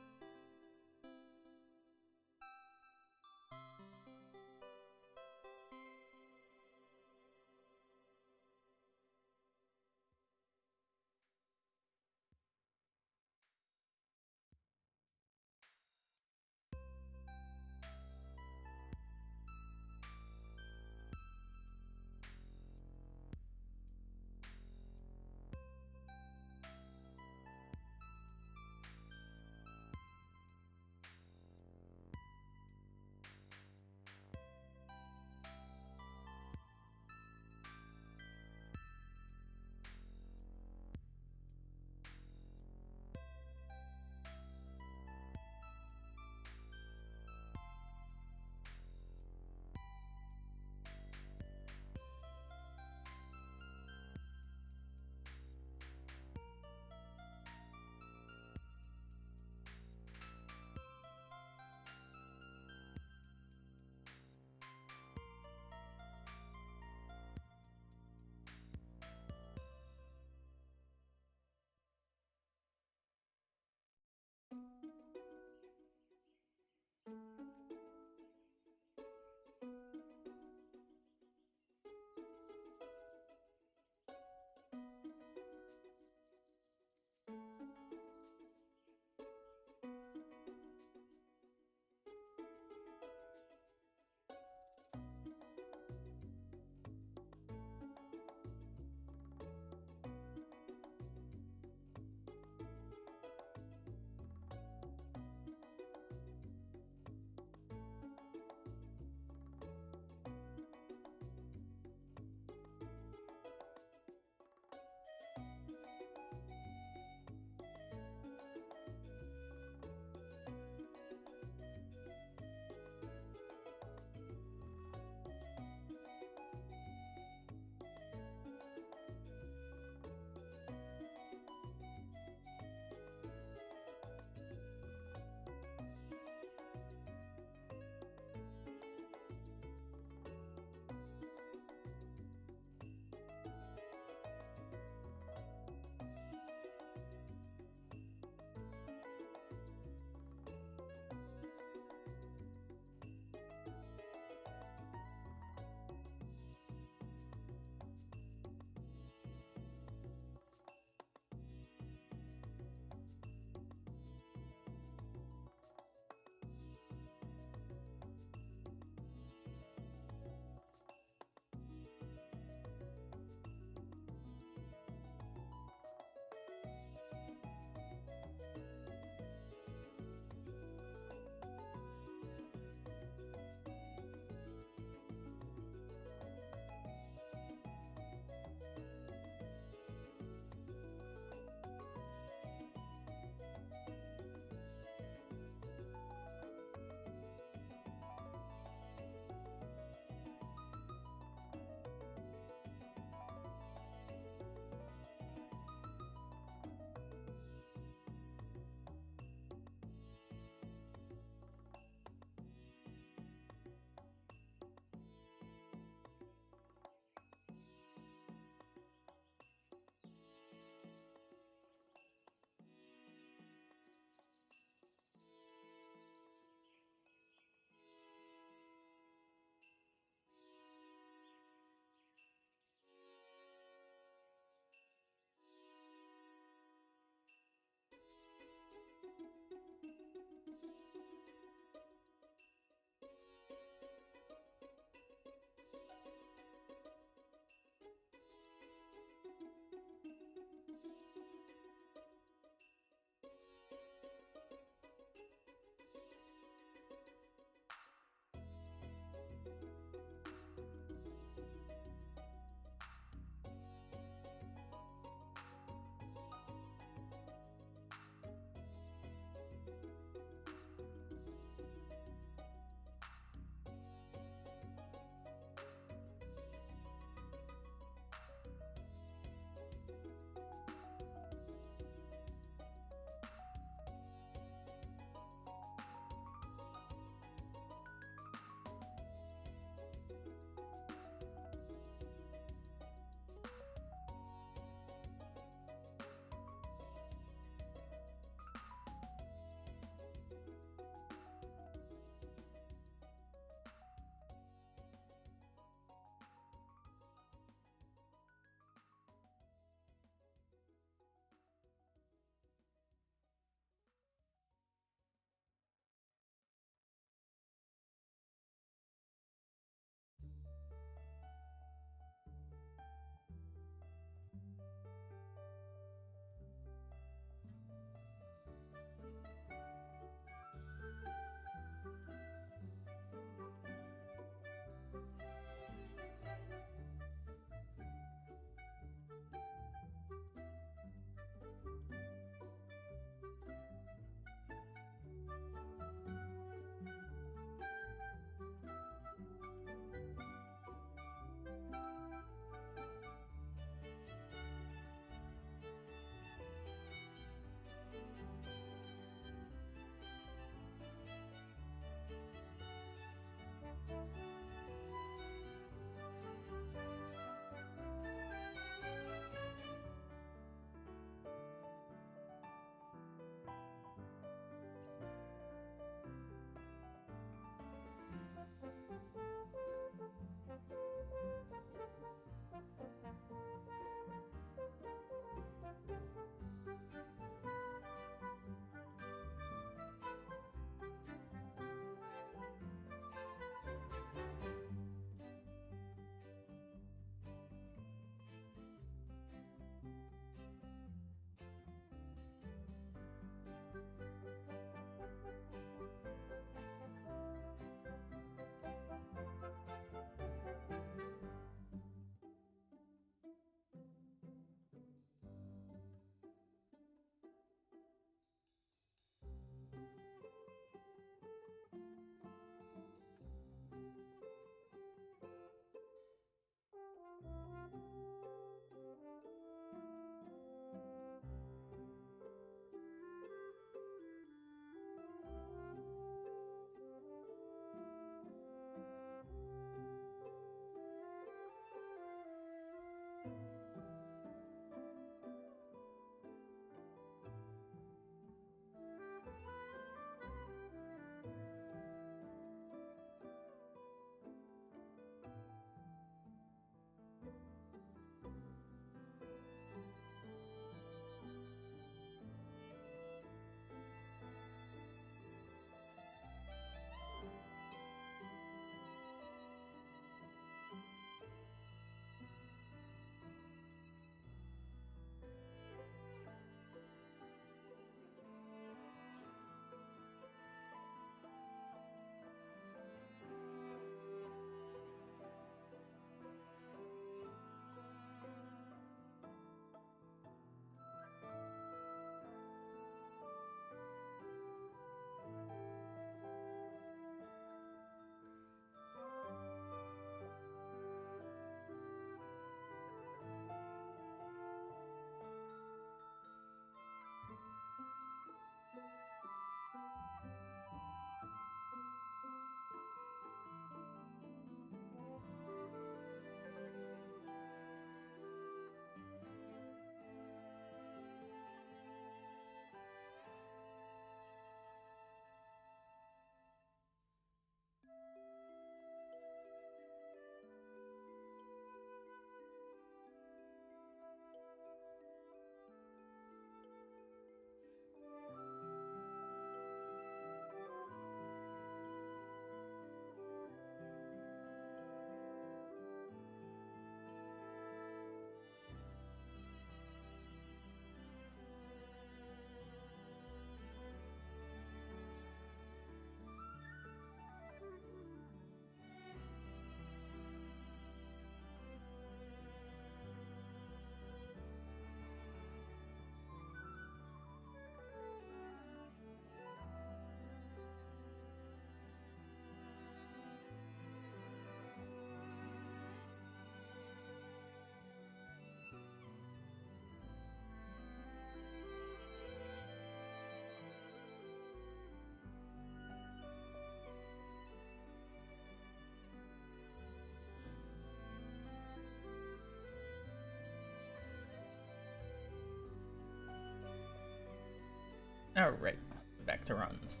All right, back to runs.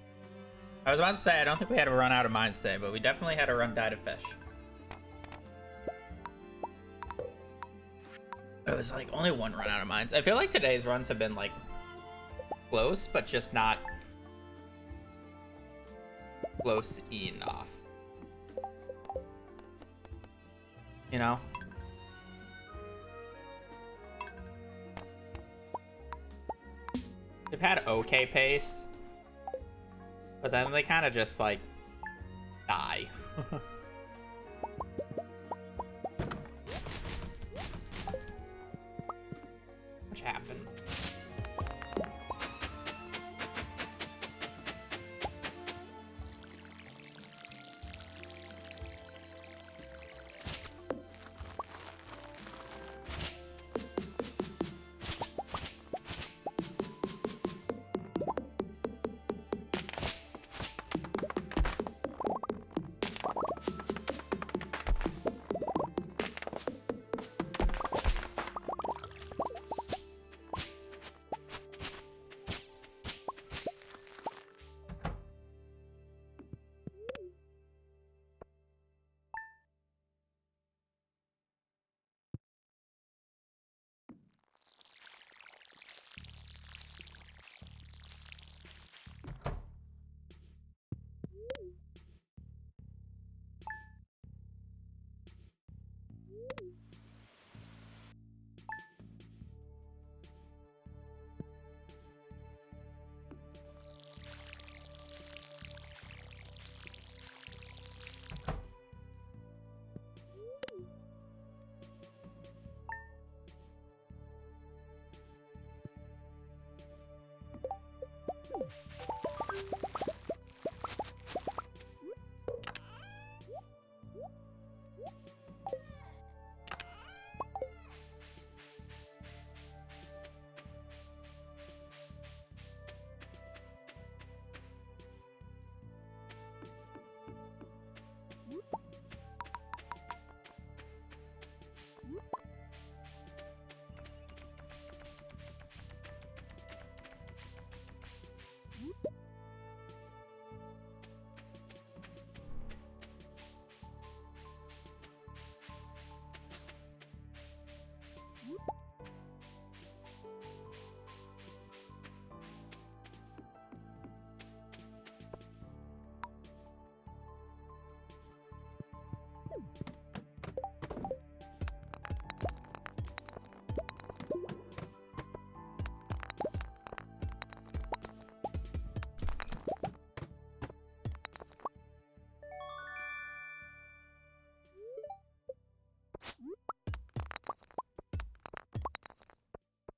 I was about to say I don't think we had a run out of mines today, but we definitely had a run died of fish. It was like only one run out of mines. I feel like today's runs have been like close, but just not close enough. You know? They've had okay pace, but then they kind of just like die. Which happens.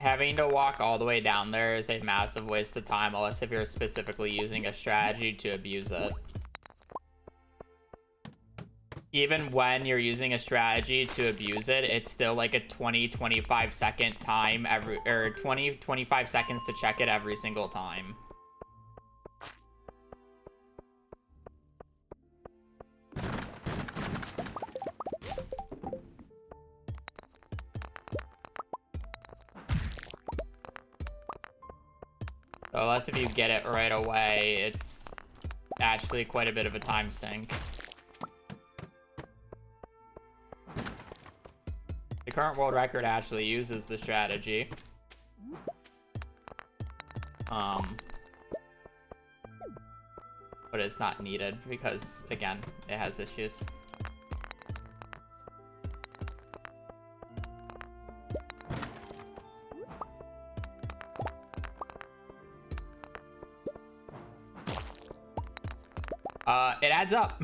Having to walk all the way down there is a massive waste of time, unless if you're specifically using a strategy to abuse it. Even when you're using a strategy to abuse it, it's still like a 20-25 second time every, or 20-25 seconds to check it every single time. So unless if you get it right away, it's actually quite a bit of a time sink. The current world record actually uses the strategy. But it's not needed because, again, it has issues. It adds up.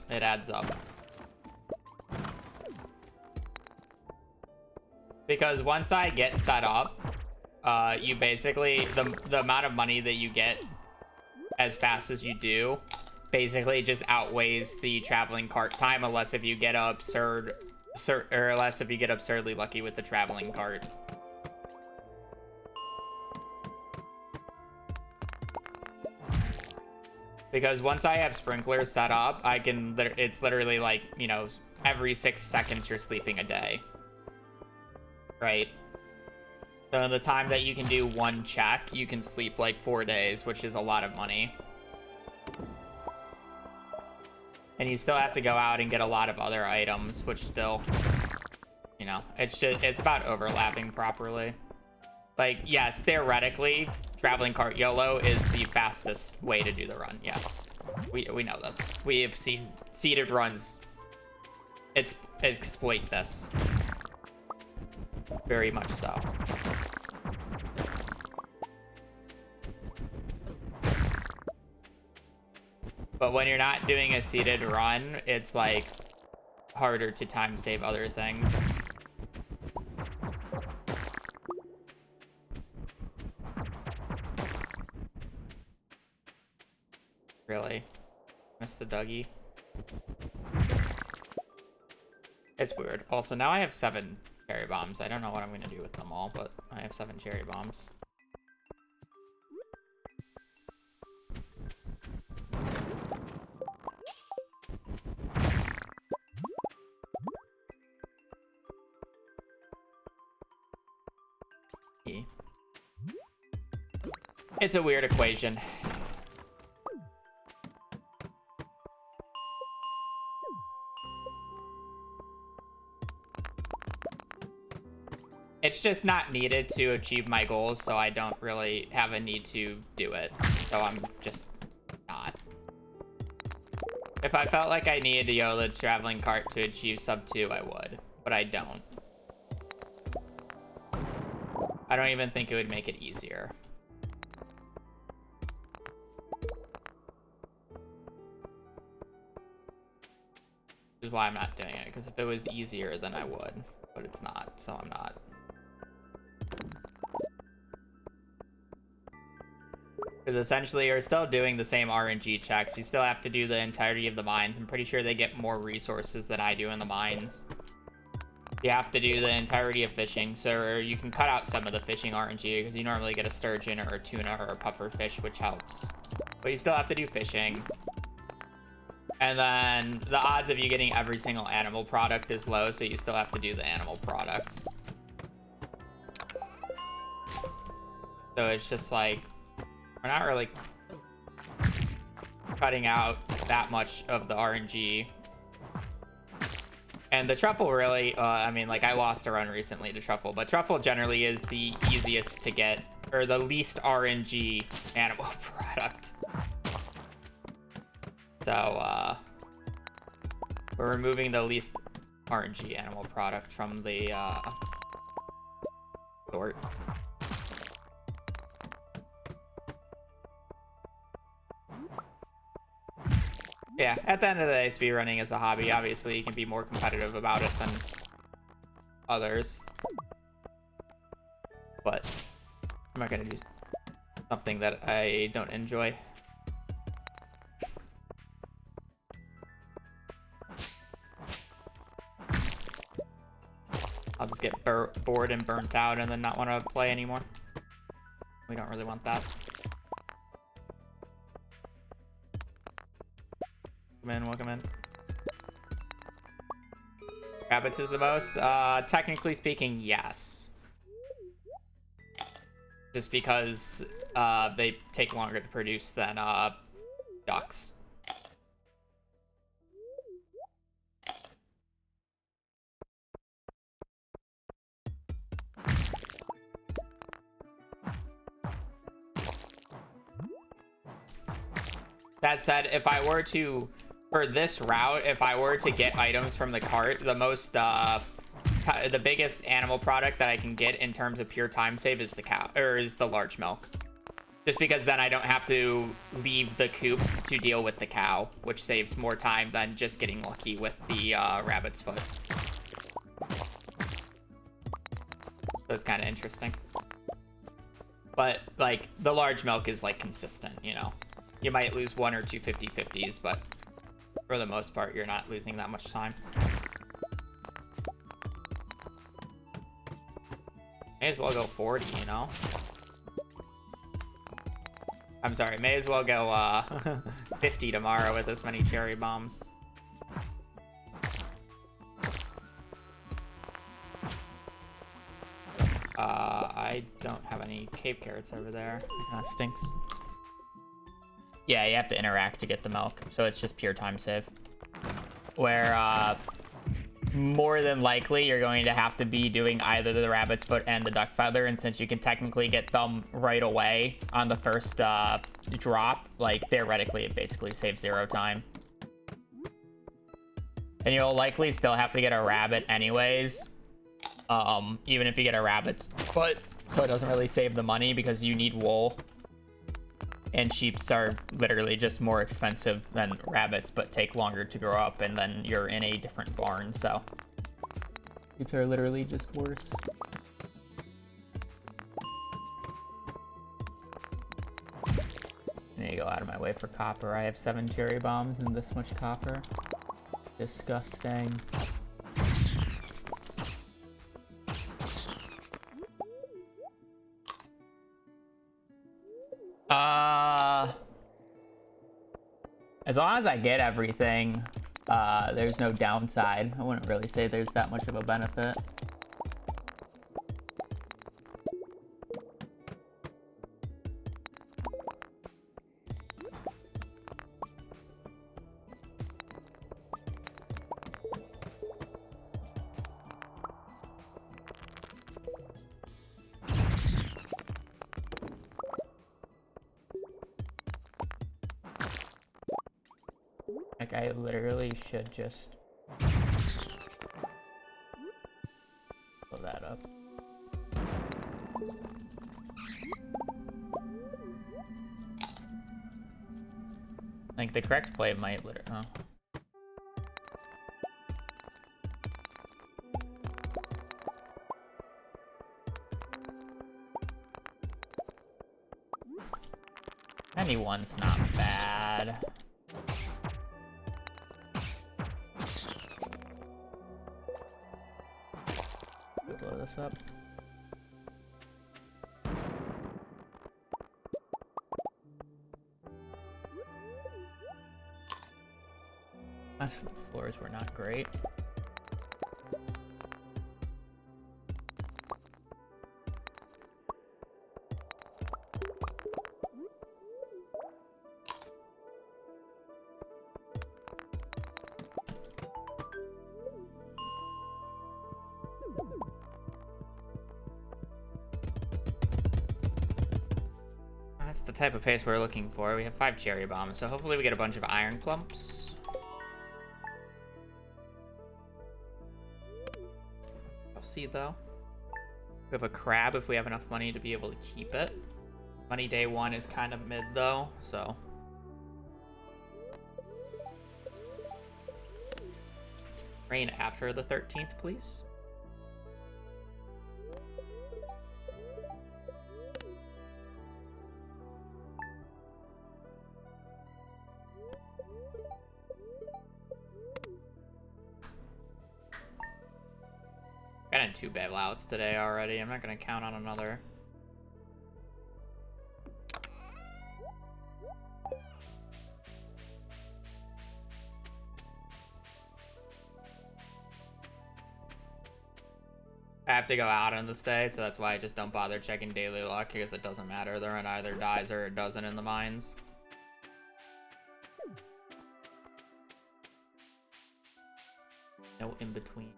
It adds up. Because once I get set up, you basically, the amount of money that you get as fast as you do basically just outweighs the traveling cart time, unless if you get absurdly lucky with the traveling cart. Because once I have sprinklers set up, I can, it's literally like, you know, every 6 seconds you're sleeping a day. Right? So the time that you can do one check, you can sleep like 4 days, which is a lot of money. And you still have to go out and get a lot of other items, which still, you know, it's about overlapping properly. Like, yes, theoretically, traveling cart YOLO is the fastest way to do the run. Yes, we know this. We have seen seeded runs exploit this. Very much so. But when you're not doing a seeded run, it's like harder to time save other things. Really? Missed the Dougie. It's weird. Also, now I have 7 cherry bombs. I don't know what I'm going to do with them all, but I have 7 cherry bombs. It's a weird equation. It's just not needed to achieve my goals, so I don't really have a need to do it. So I'm just not. If I felt like I needed to YOLO the traveling cart to achieve sub 2, I would. But I don't. I don't even think it would make it easier. Which is why I'm not doing it. Because if it was easier, then I would. But it's not, so I'm not. Because essentially you're still doing the same RNG checks. You still have to do the entirety of the mines. I'm pretty sure they get more resources than I do in the mines. You have to do the entirety of fishing, so you can cut out some of the fishing RNG because you normally get a sturgeon or a tuna or a puffer fish, which helps. But you still have to do fishing. And then the odds of you getting every single animal product is low, so you still have to do the animal products. So it's just like, we're not really cutting out that much of the RNG. And the truffle really, I mean, like I lost a run recently to truffle, but truffle generally is the easiest to get, or the least RNG animal product. So, we're removing the least RNG animal product from the, sort. Yeah, at the end of the day, speedrunning is a hobby. Obviously, you can be more competitive about it than others. But I'm not going to do something that I don't enjoy. I'll just get bored and burnt out and then not want to play anymore. We don't really want that. Welcome in. Rabbits is the most? Technically speaking, yes. Just because they take longer to produce than ducks. That said, if I were to, for this route, if I were to get items from the cart, the most, the biggest animal product that I can get in terms of pure time save is the cow, or is the large milk. Just because then I don't have to leave the coop to deal with the cow, which saves more time than just getting lucky with the rabbit's foot. So it's kind of interesting. But, like, the large milk is, like, consistent, you know? You might lose 1 or 2 50-50s, but for the most part, you're not losing that much time. May as well go 40, you know? I'm sorry, may as well go 50 tomorrow with this many cherry bombs. I don't have any Cape Carrots over there. It kind of stinks. Yeah, you have to interact to get the milk, so it's just pure time save. Where, more than likely, you're going to have to be doing either the rabbit's foot and the duck feather, and since you can technically get them right away on the first drop, like, theoretically, it basically saves 0 time. And you'll likely still have to get a rabbit anyways, even if you get a rabbit's foot, so it doesn't really save the money because you need wool. And sheeps are literally just more expensive than rabbits, but take longer to grow up, and then you're in a different barn, so. Sheeps are literally just worse. I need to go out of my way for copper. I have 7 cherry bombs and this much copper. Disgusting. As long as I get everything, there's no downside. I wouldn't really say there's that much of a benefit. Like, I literally should just pull that up. Like, the correct play might literally... Oh. Anyone's not bad. Blow this up. Last floors were not great. That's the type of pace we're looking for. We have 5 cherry bombs, so hopefully we get a bunch of iron clumps. I'll see though. We have a crab if we have enough money to be able to keep it. Money day 1 is kind of mid though, so. Rain after the 13th, please. Got in 2 bailouts today already. I'm not gonna count on another. I have to go out on this day, so that's why I just don't bother checking daily luck, because it doesn't matter. The run either dies or it doesn't in the mines. No in between.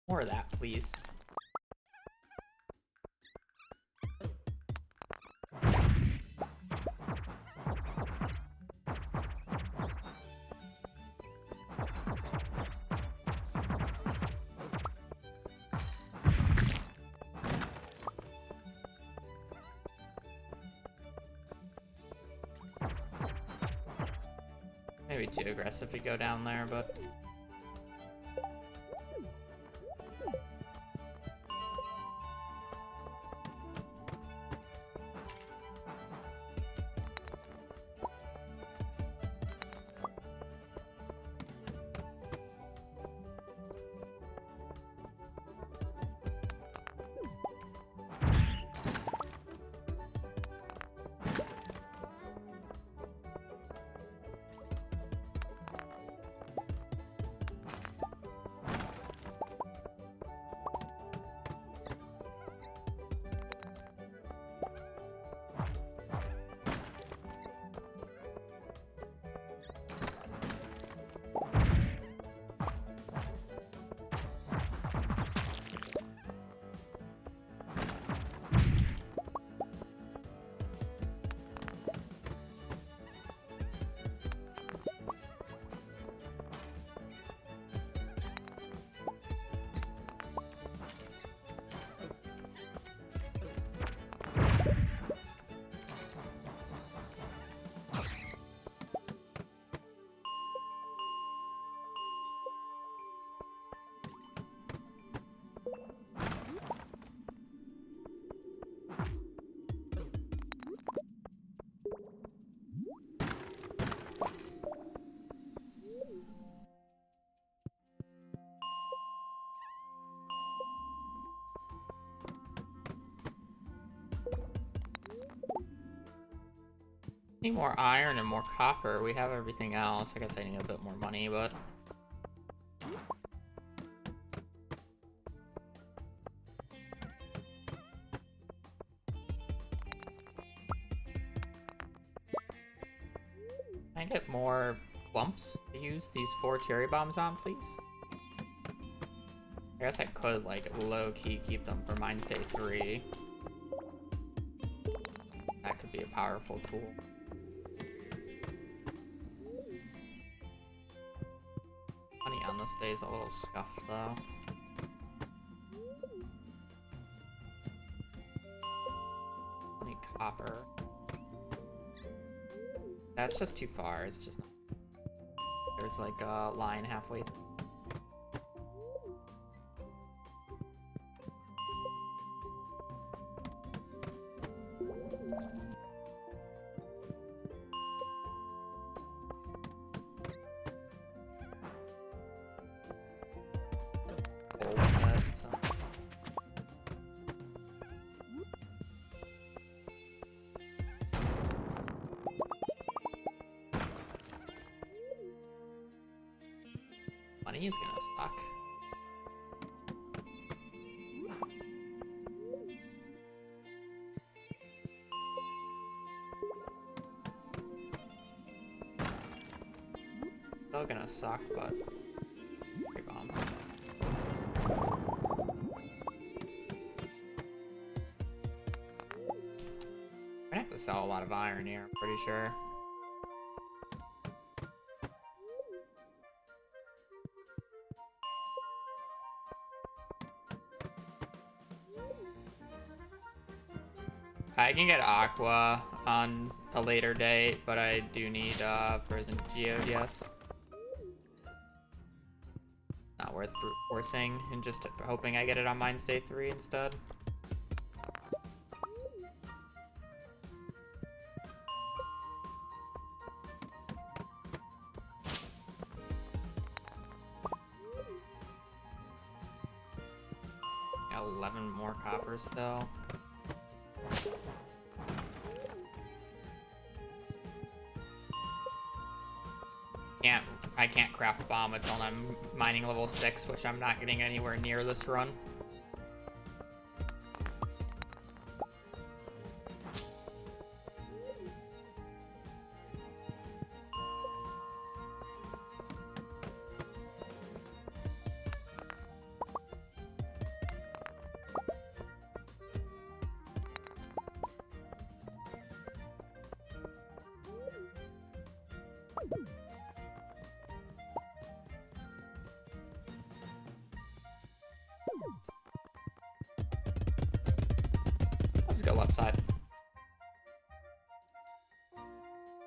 More of that, please. Maybe too aggressive to go down there, but... Need more iron and more copper. We have everything else. I guess I need a bit more money, but... Can I get more clumps to use these 4 cherry bombs on, please? I guess I could, like, low-key keep them for Mines Day 3. That could be a powerful tool. Money on this day is a little scuffed, though. Money copper. That's just too far. It's just not... There's like a line halfway through. Money is gonna suck. Still gonna suck, but great bomb. I'm gonna have to sell a lot of iron here, I'm pretty sure. I can get Aqua on a later date, but I do need Frozen Geode, yes. Not worth brute forcing and just hoping I get it on Mines Day 3 instead. Got 11 more copper still. I can't craft a bomb until I'm mining level 6, which I'm not getting anywhere near this run. Let's go left side.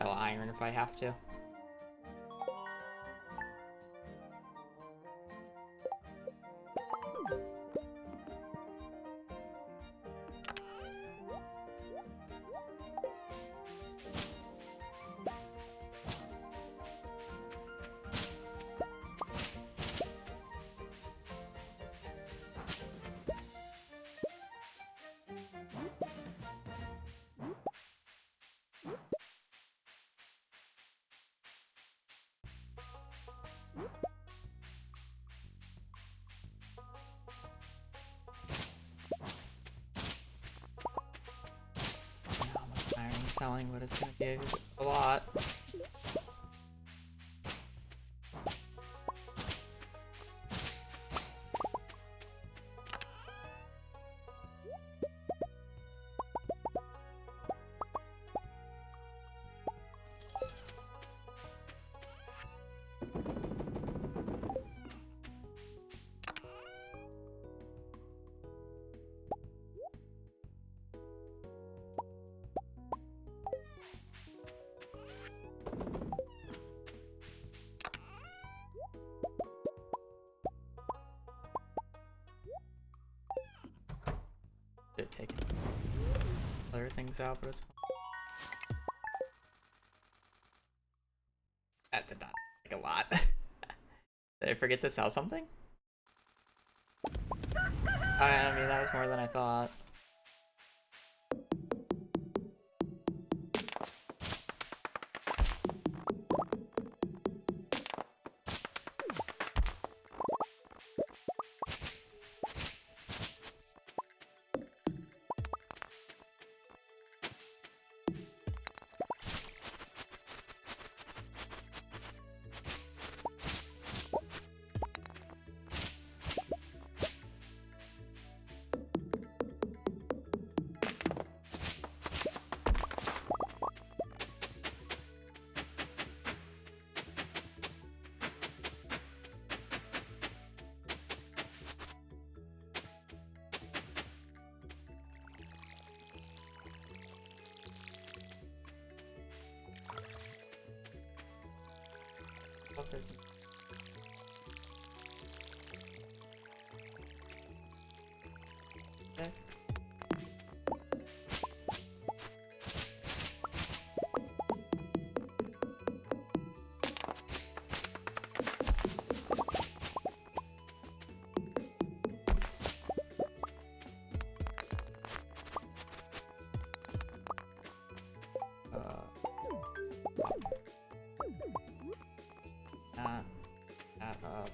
I'll iron if I have to. selling, but it's gonna be a lot. Take other things out, but it's fine. That did not take a lot. Did I forget to sell something? I mean, that was more than I thought. Okay. Add up.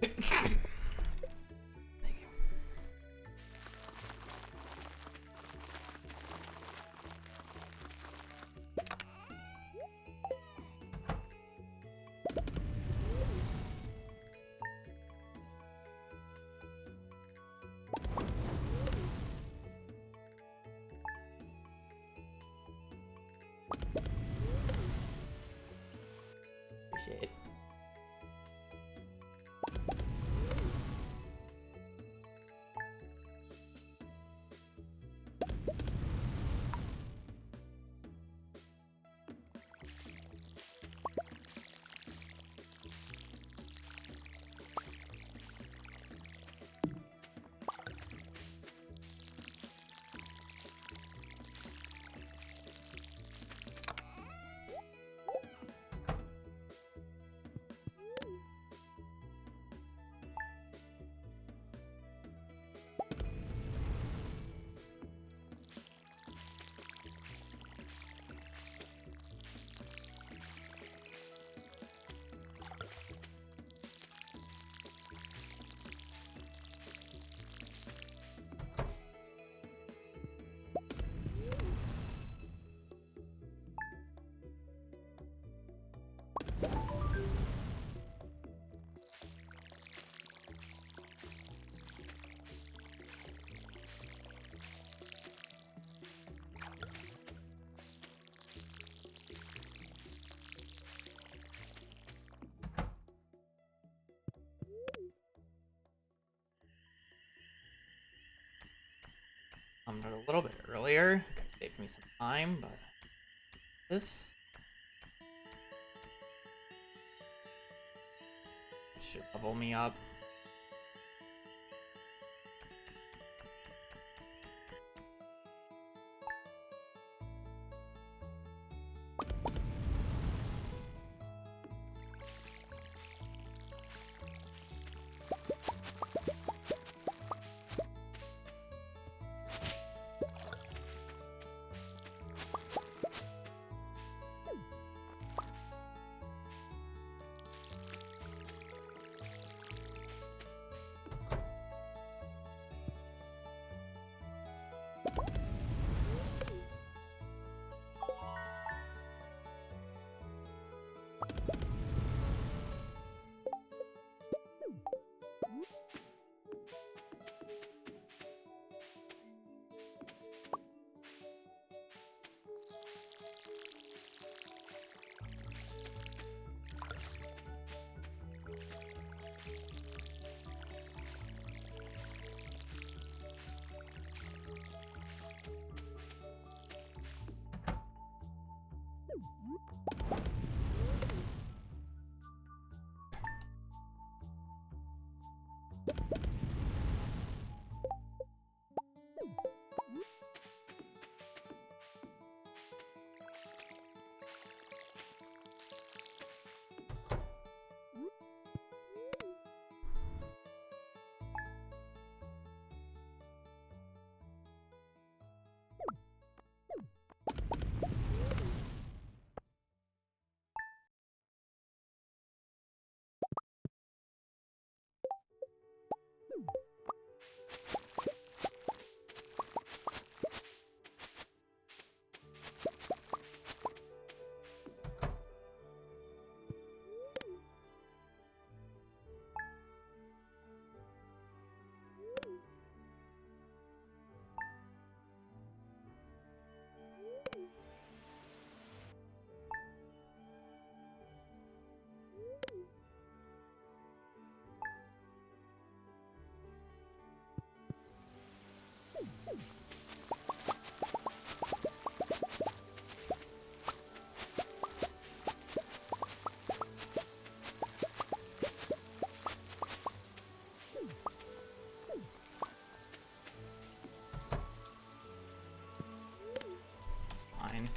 Thank you. Appreciate it. a little bit earlier. Could have saved me some time, but this should level me up. Fine.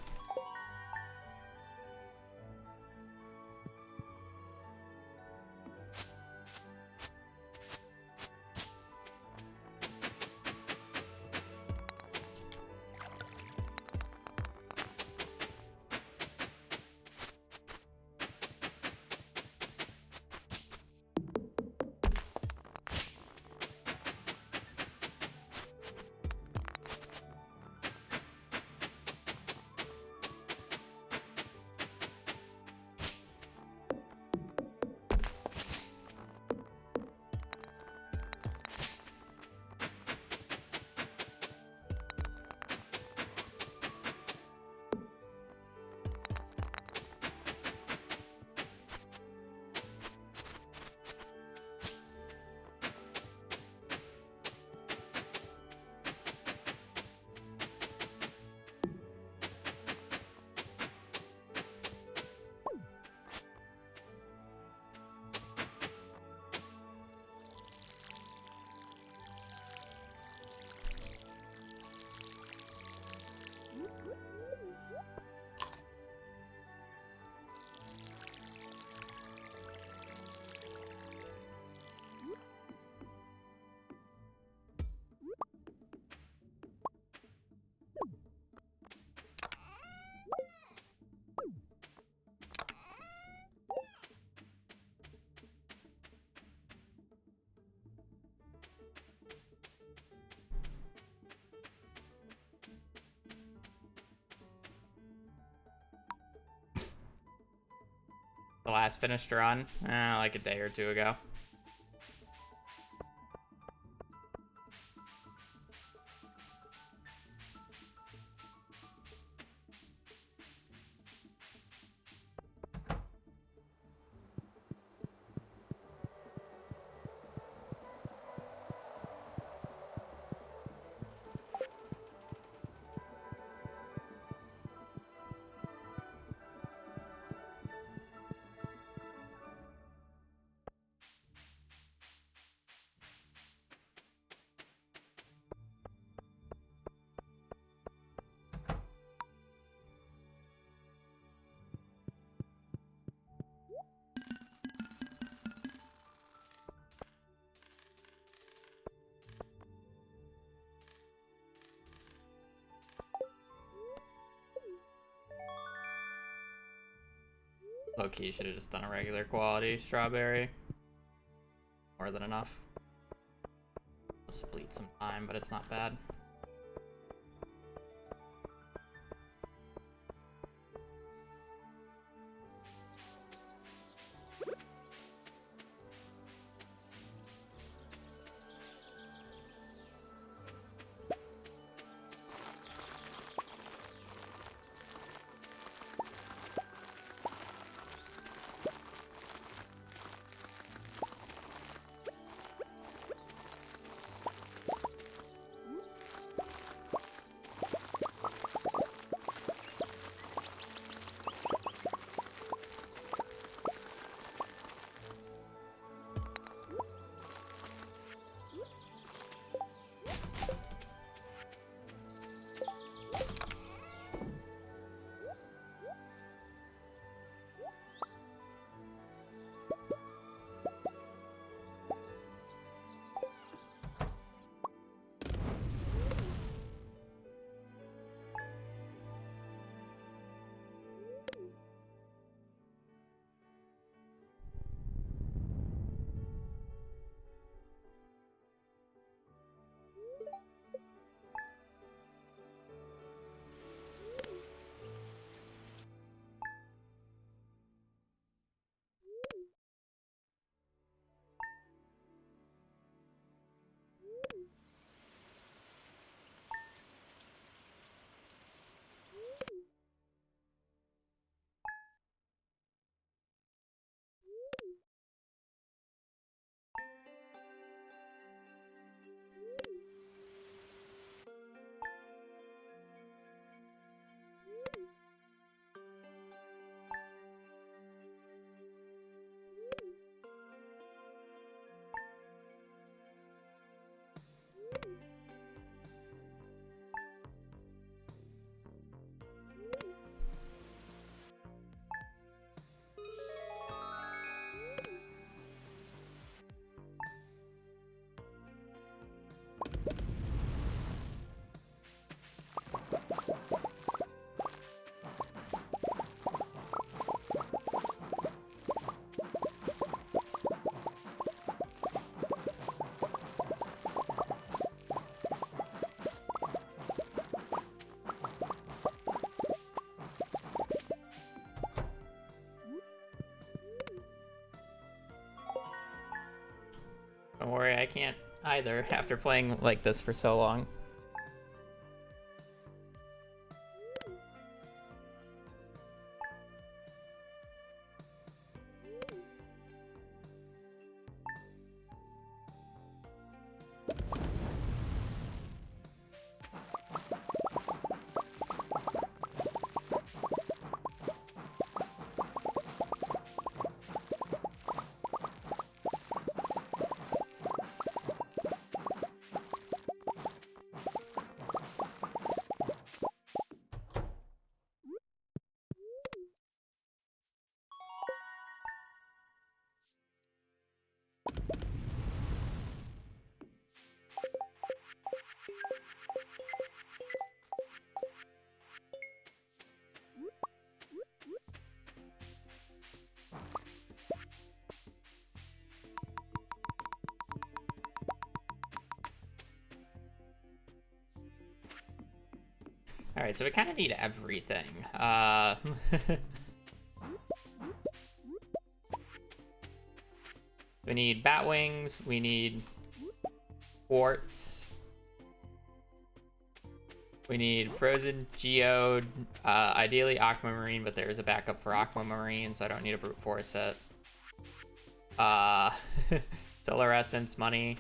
The last finished run, like a day or two ago. Low-key should have just done a regular quality strawberry. More than enough. Just bleed some time, but it's not bad. Don't worry, I can't either after playing like this for so long. Alright, so we kind of need everything. We need bat wings, we need quartz, we need frozen geode, ideally aquamarine, but there is a backup for aquamarine, so I don't need a brute force set. Solar essence, money.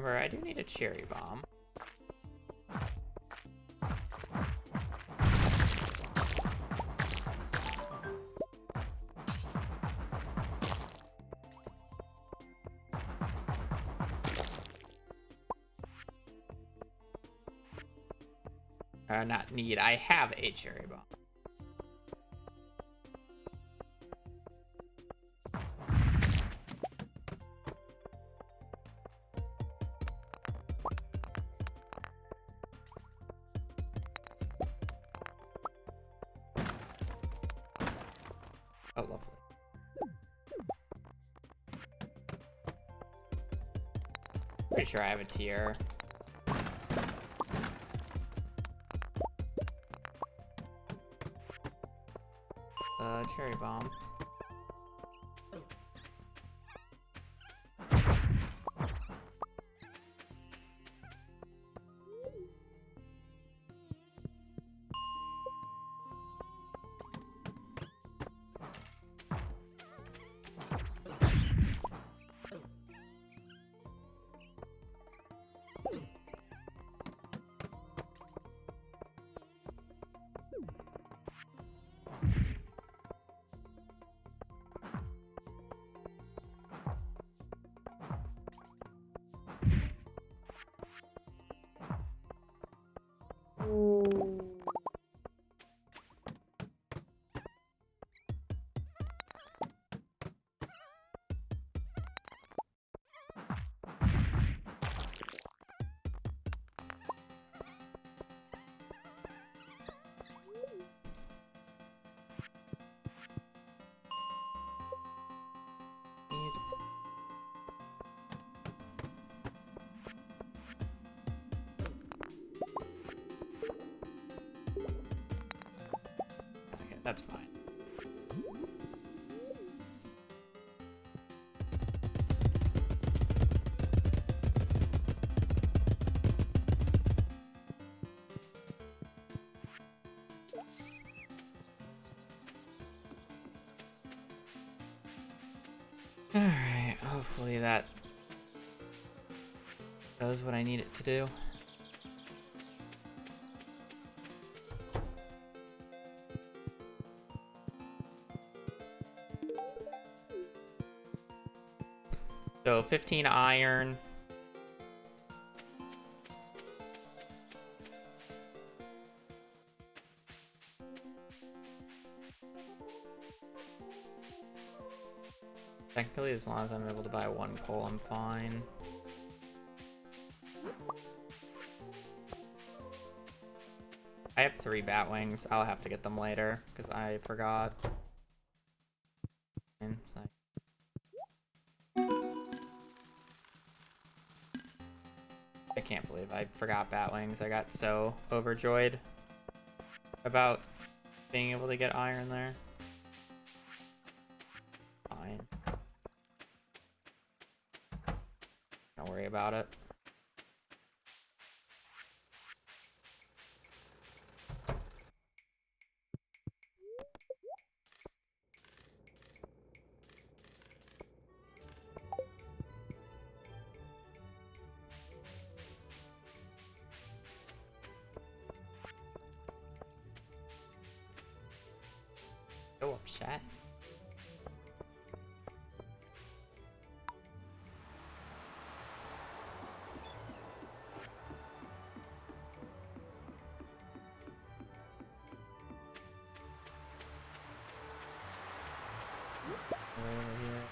Remember, I do need a cherry bomb. Not need. I have a cherry bomb. Oh, lovely. Pretty sure I have a tier. Cherry bomb. Okay, that's fine. Alright, hopefully that does what I need it to do. So 15 iron. Technically, as long as I'm able to buy one coal, I'm fine. I have 3 bat wings. I'll have to get them later because I forgot. I can't believe I forgot bat wings. I got so overjoyed about being able to get iron there. Fine. Don't worry about it. Go up, chat. Over here.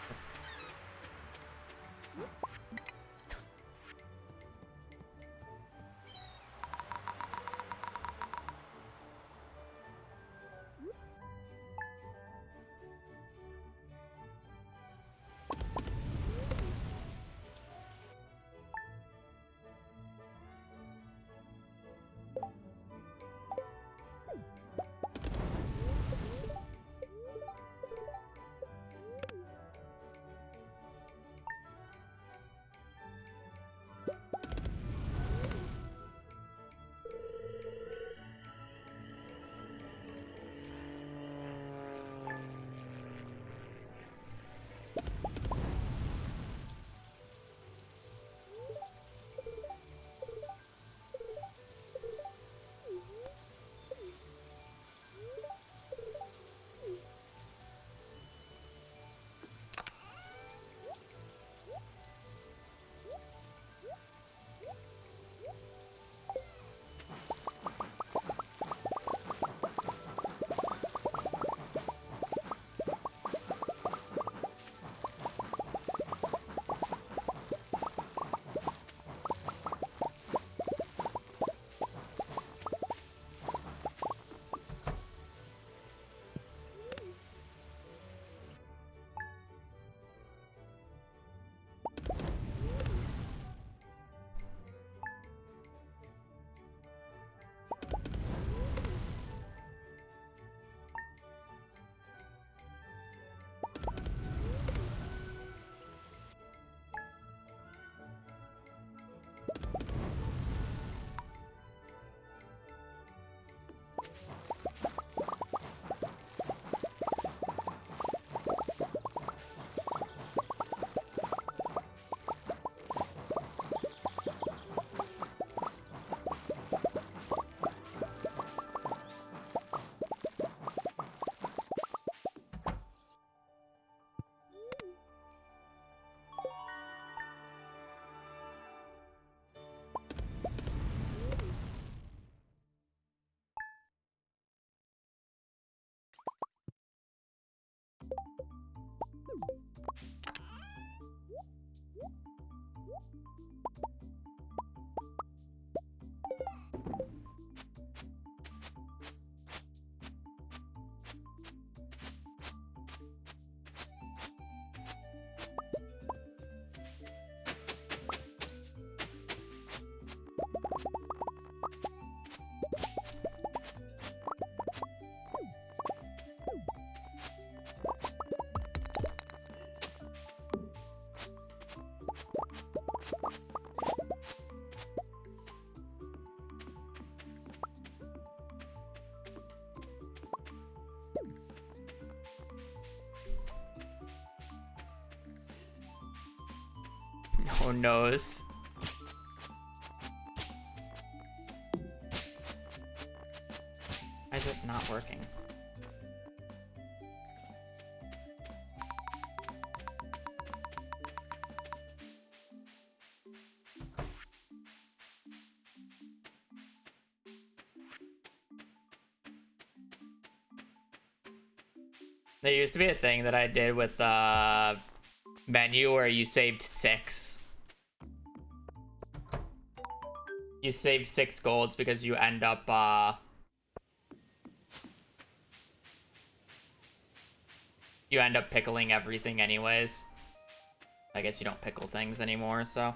Who knows? Why is it not working? There used to be a thing that I did with the menu where you saved 6. You save 6 golds because you end up pickling everything anyways. I guess you don't pickle things anymore, so.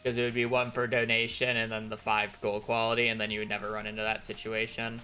Because it would be 1 for donation and then the 5 gold quality, and then you would never run into that situation.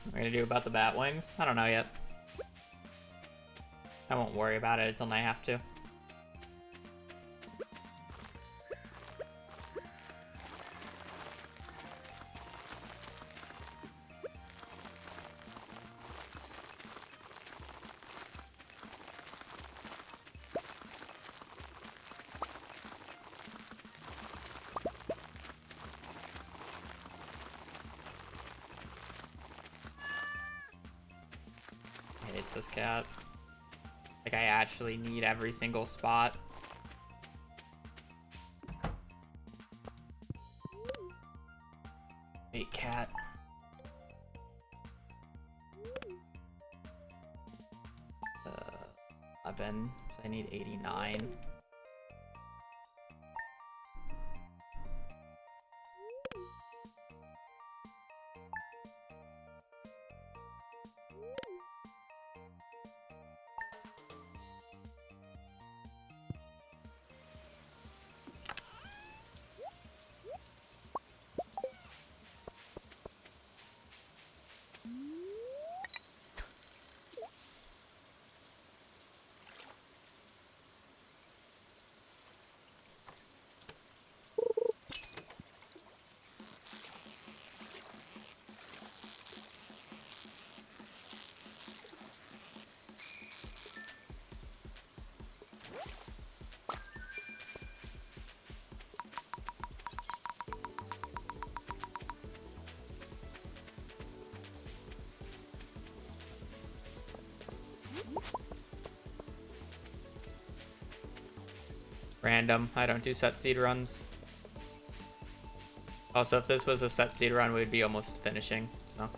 What are we gonna do about the bat wings? I don't know yet. I won't worry about it until I have to. I hate this cat. Like, I actually need every single spot. Hate cat. Uh, 11. So I need 89. Random. I don't do set seed runs. Also, if this was a set seed run, we'd be almost finishing, so.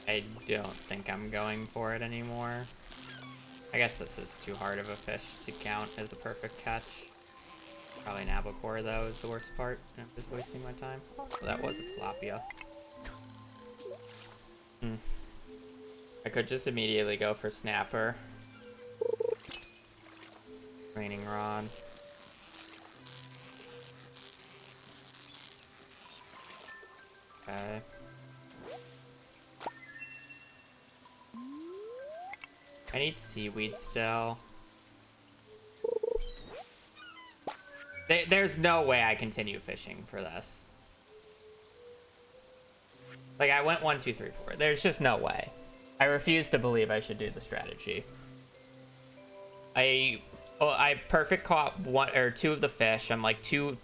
I don't think I'm going for it anymore. I guess this is too hard of a fish to count as a perfect catch. Probably an albacore though is the worst part, and I'm just wasting my time. Well, that was a tilapia. I could just immediately go for snapper. Raining rod. Okay. I need seaweed still. There's no way I continue fishing for this. Like, I went 1, 2, 3, 4. There's just no way. I refuse to believe I should do the strategy. I perfect caught 1 or 2 of the fish. I'm like 2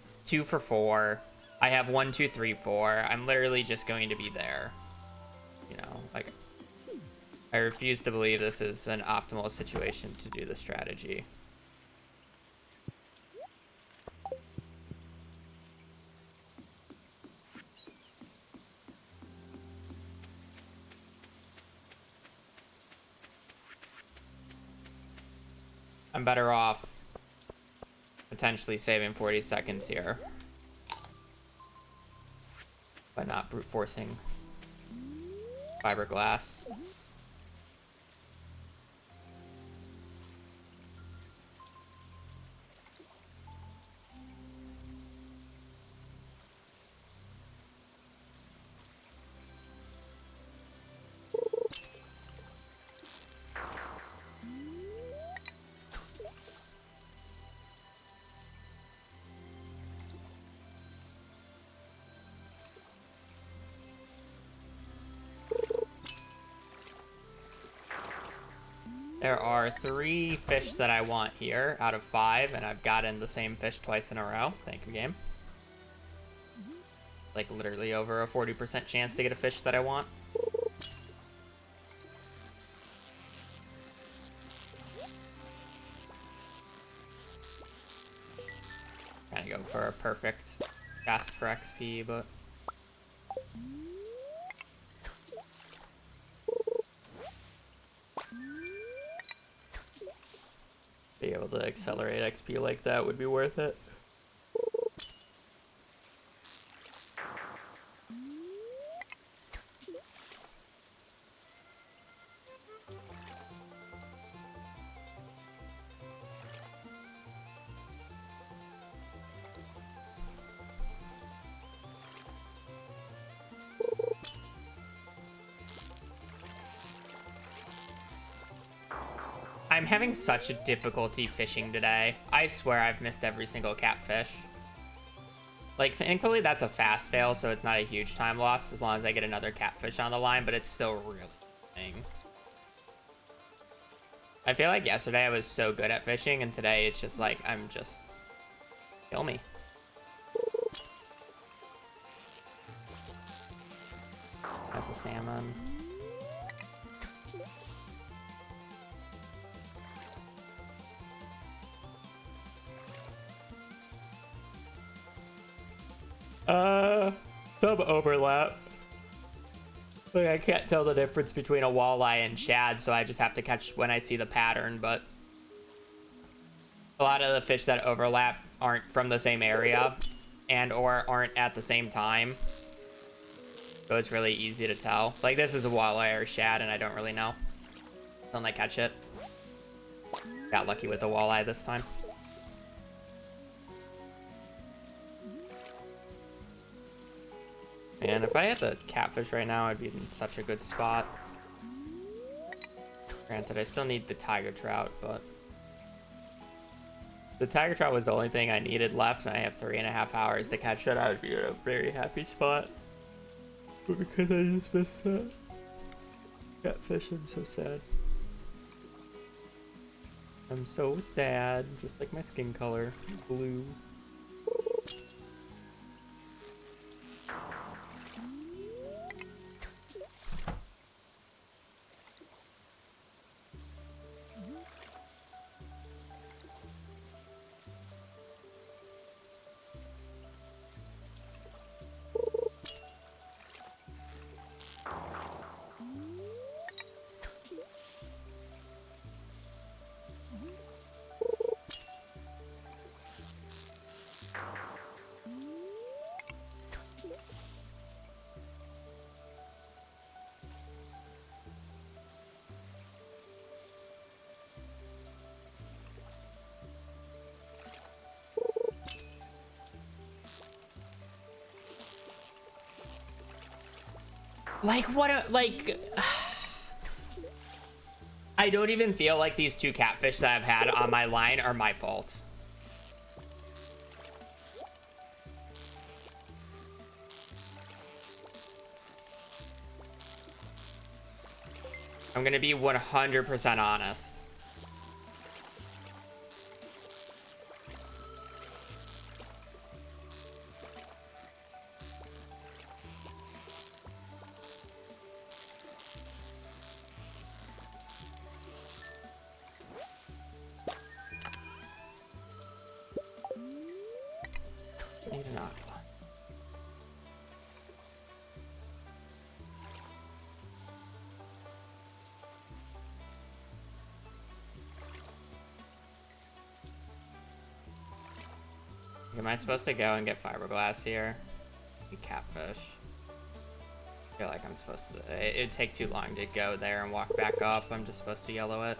for 4. I have 1, 2, 3, 4. I'm literally just going to be there. You know, like, I refuse to believe this is an optimal situation to do the strategy. I'm better off potentially saving 40 seconds here by not brute forcing fiberglass. There are 3 fish that I want here out of 5, and I've gotten the same fish twice in a row. Thank you, game. Like, literally over a 40% chance to get a fish that I want. Trying to go for a perfect cast for XP, but... be able to accelerate XP like that would be worth it. I'm having such a difficulty fishing today. I swear I've missed every single catfish. Like, thankfully that's a fast fail, so it's not a huge time loss as long as I get another catfish on the line, but it's still really annoying. I feel like yesterday I was so good at fishing, and today it's just like, I'm just... kill me. That's a salmon. Some overlap. Like, I can't tell the difference between a walleye and shad, so I just have to catch when I see the pattern, but A lot of the fish that overlap aren't from the same area and or aren't at the same time. So it's really easy to tell. Like this is a walleye or shad and I don't really know until I catch it. Got lucky with the walleye this time. And if I had the catfish right now, I'd be in such a good spot. Granted, I still need the tiger trout, but the tiger trout was the only thing I needed left, and I have 3.5 hours to catch it. I would be in a very happy spot. But because I just missed that catfish, I'm so sad. I'm so sad, just like my skin color, blue. Like, what a, like... I don't even feel like these two catfish that I've had on my line are my fault. I'm gonna be 100% honest. Need an aqua. Am I supposed to go and get fiberglass here? Catfish. I feel like I'm supposed to. It'd take too long to go there and walk back up. I'm just supposed to yellow it.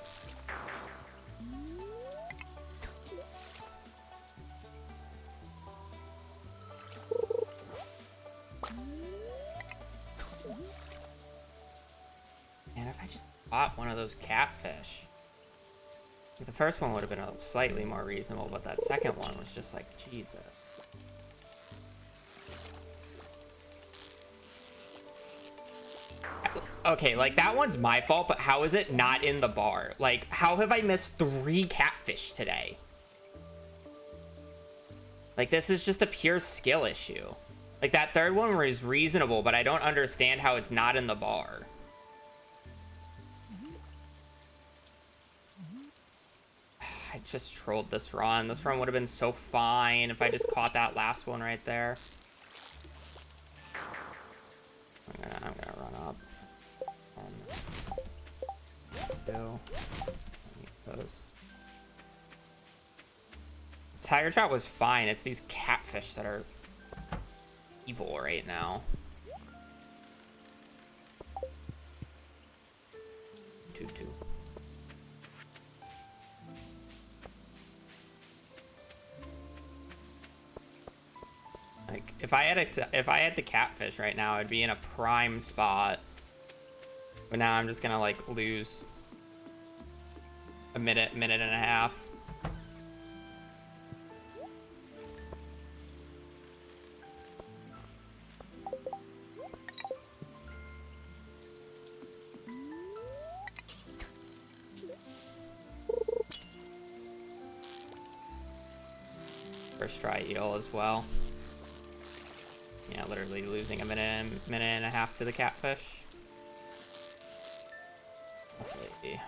Man, if I just caught one of those catfish. The first one would have been a slightly more reasonable, but that second one was just like, Jesus. Okay, like, that one's my fault, but how is it not in the bar? Like, how have I missed 3 catfish today? Like, this is just a pure skill issue. Like, that third one was reasonable, but I don't understand how it's not in the bar. I just trolled this run. This run would have been so fine if I just caught that last one right there. I'm gonna run up. Tiger trout was fine. It's these catfish that are evil right now. 2-2. Like, if I had the catfish right now, I'd be in a prime spot. But now I'm just gonna like lose a minute and a half. First try eel as well. Yeah, literally losing a minute and a half to the catfish. Okay.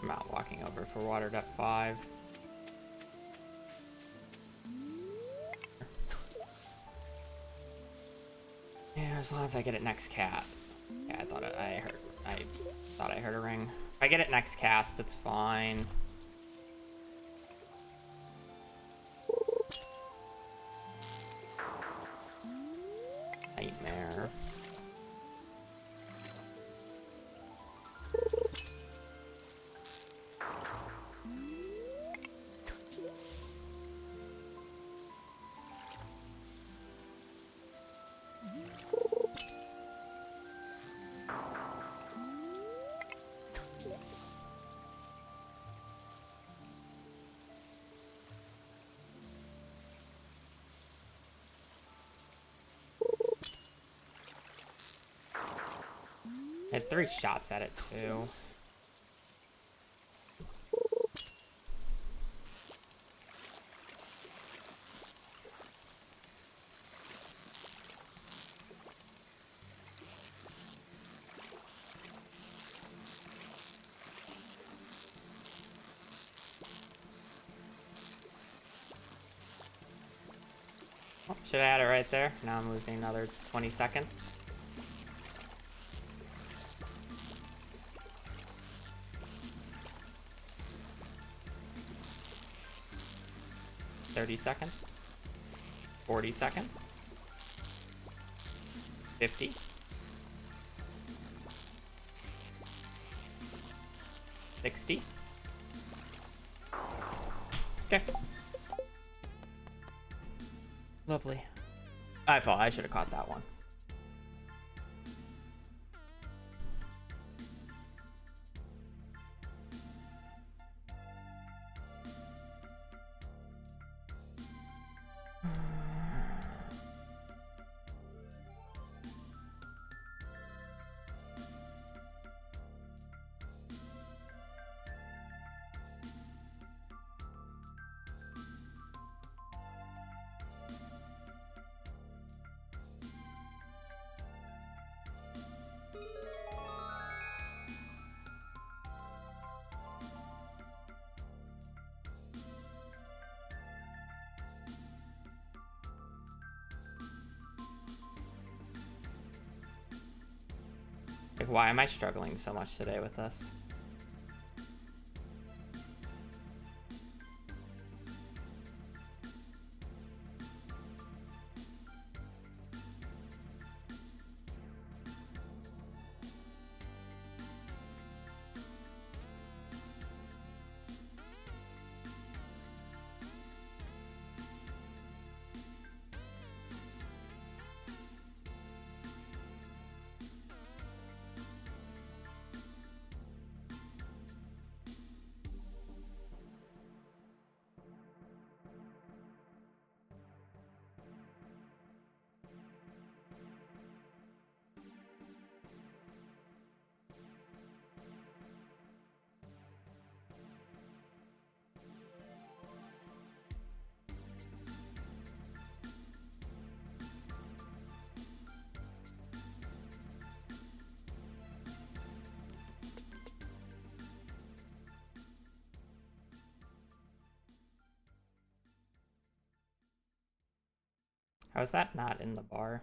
I'm out walking over for water depth 5. As long as I get it next cat. Yeah, I thought I heard a ring. If I get it next cast, it's fine. Nightmare. I had 3 shots at it too. Oh, should have had it right there. Now I'm losing another 20 seconds. 30 seconds. 40 seconds. 50. 60. Okay. Lovely. I thought I should have caught that one. Like, why am I struggling so much today with this? How is that not in the bar?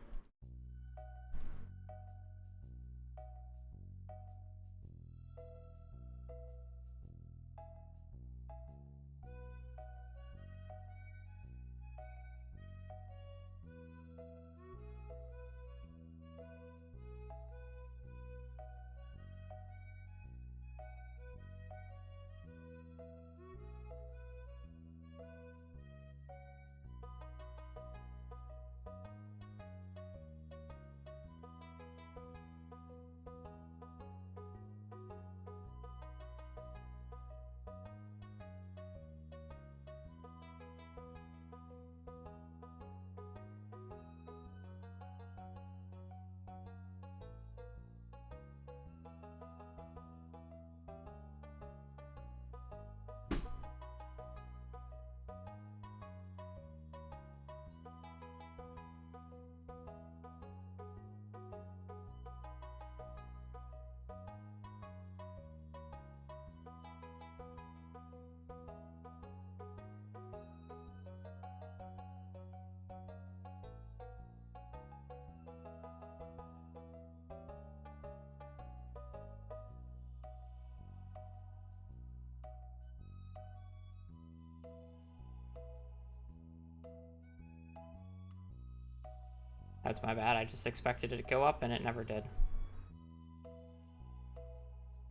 That's my bad. I just expected it to go up and it never did.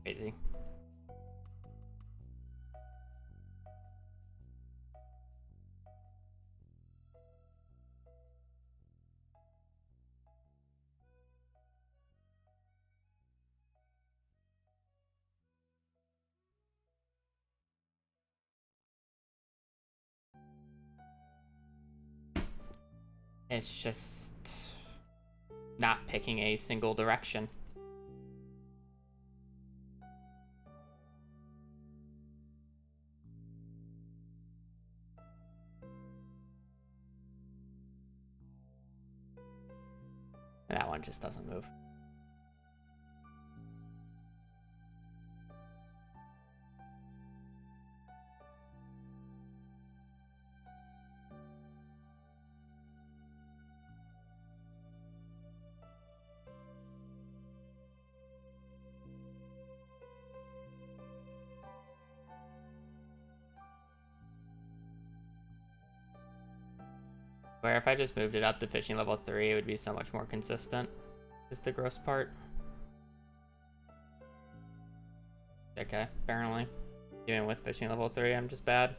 Crazy. It's just not picking a single direction. That one just doesn't move. Where if I just moved it up to fishing level 3, it would be so much more consistent, is the gross part. Okay, apparently. Even with fishing level 3, I'm just bad.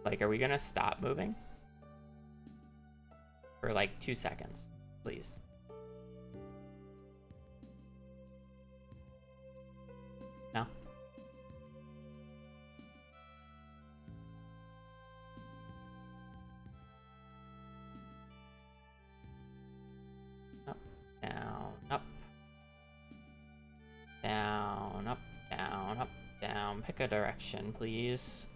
Like, are we gonna stop moving? For like 2 seconds, please. No? Up, down, up. Down, up, down, up, down. Pick a direction, please.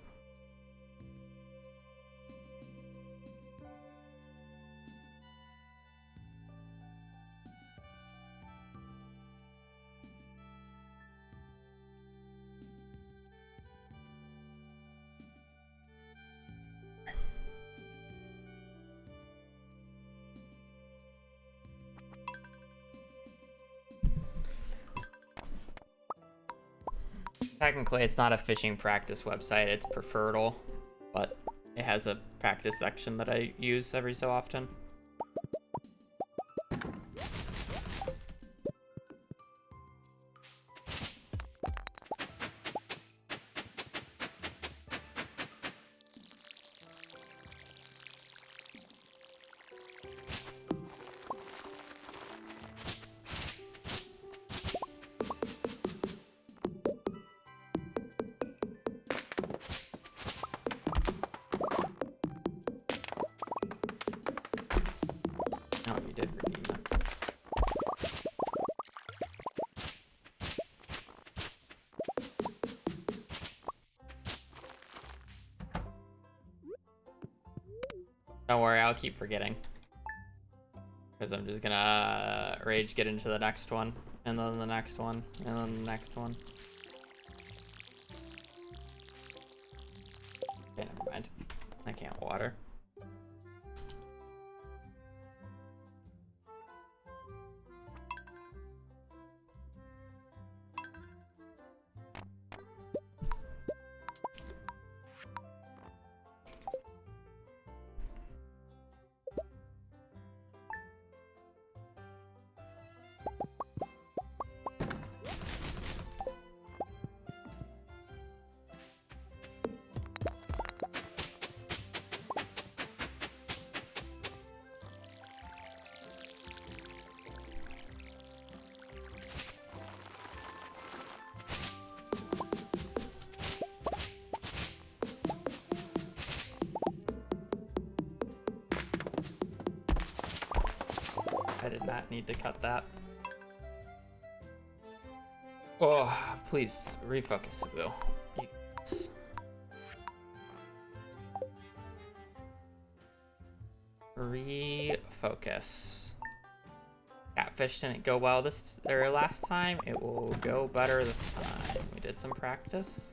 Technically, it's not a fishing practice website, it's Preferredle, but it has a practice section that I use every so often. Oh, you did redeem that. Don't worry, I'll keep forgetting. Because I'm just gonna rage get into the next one, and then the next one, and then the next one. Okay, never mind. I can't water. I did not need to cut that. Oh, please refocus, Will. Refocus. Catfish didn't go well this or last time. It will go better this time. We did some practice.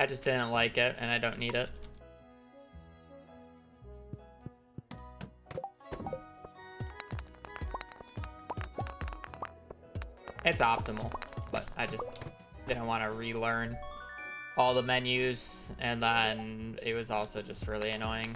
I just didn't like it, and I don't need it. It's optimal, but I just didn't want to relearn all the menus, and then it was also just really annoying.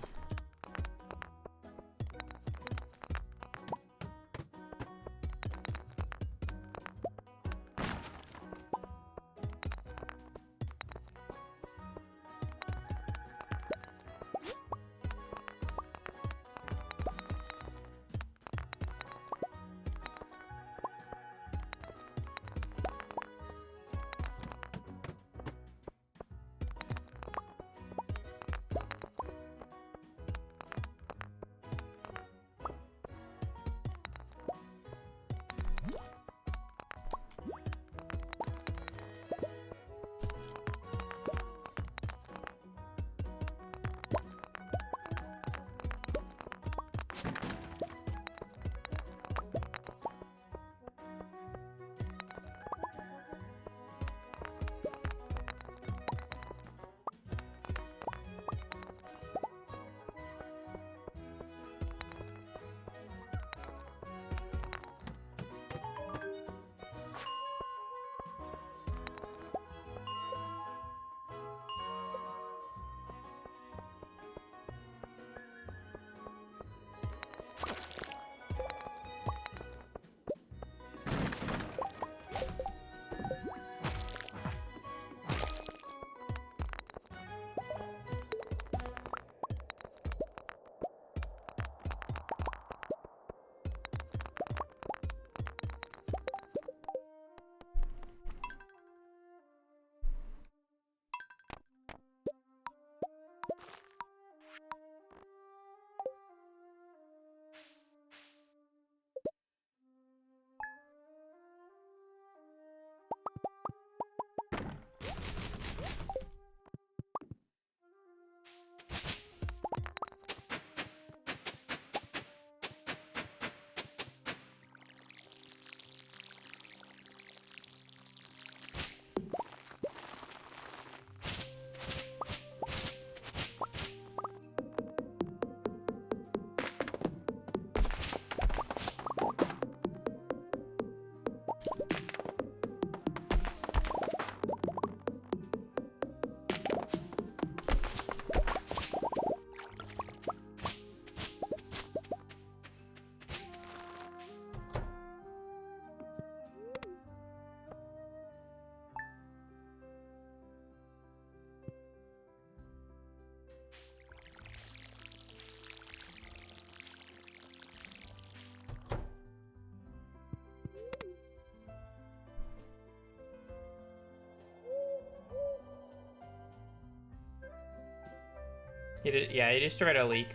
He did, yeah, he destroyed a leak.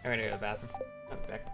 I'm gonna go to the bathroom. I'll be back.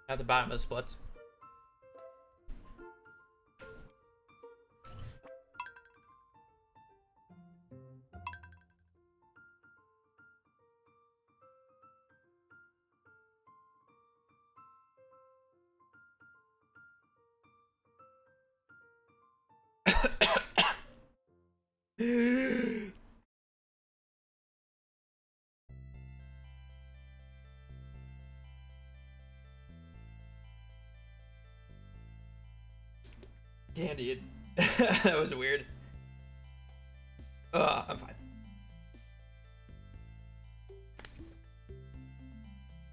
At the bottom of the splits. Candy. That was weird. I'm fine.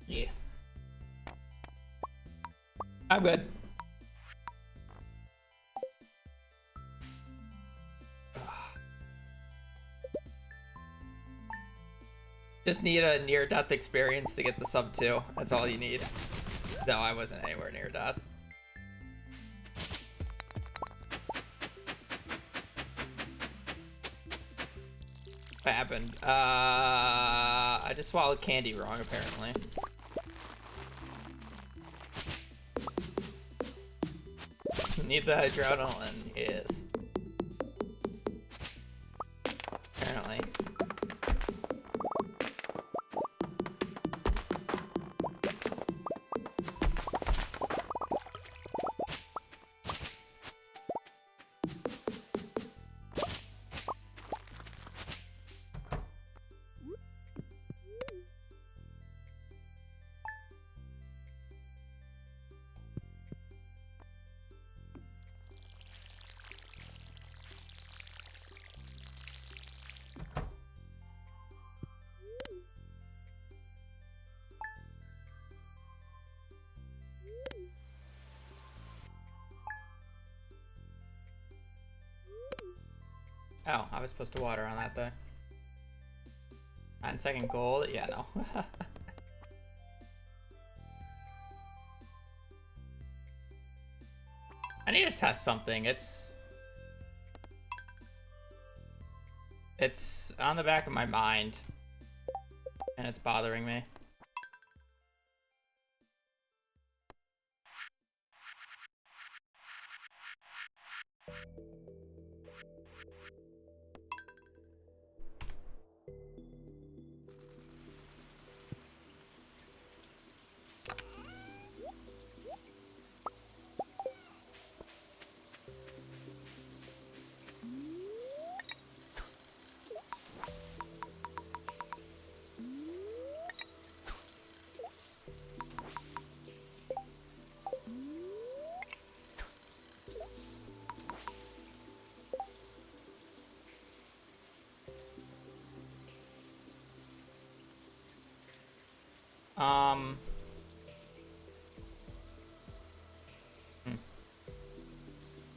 Yeah. I'm good. Just need a near-death experience to get the sub 2. That's all you need. No, I wasn't anywhere near death. What happened? I just swallowed candy wrong, apparently. Need the adrenaline, yes. Apparently. Oh, I was supposed to water on that though. 9-second gold? Yeah, no. I need to test something. It's on the back of my mind, and it's bothering me.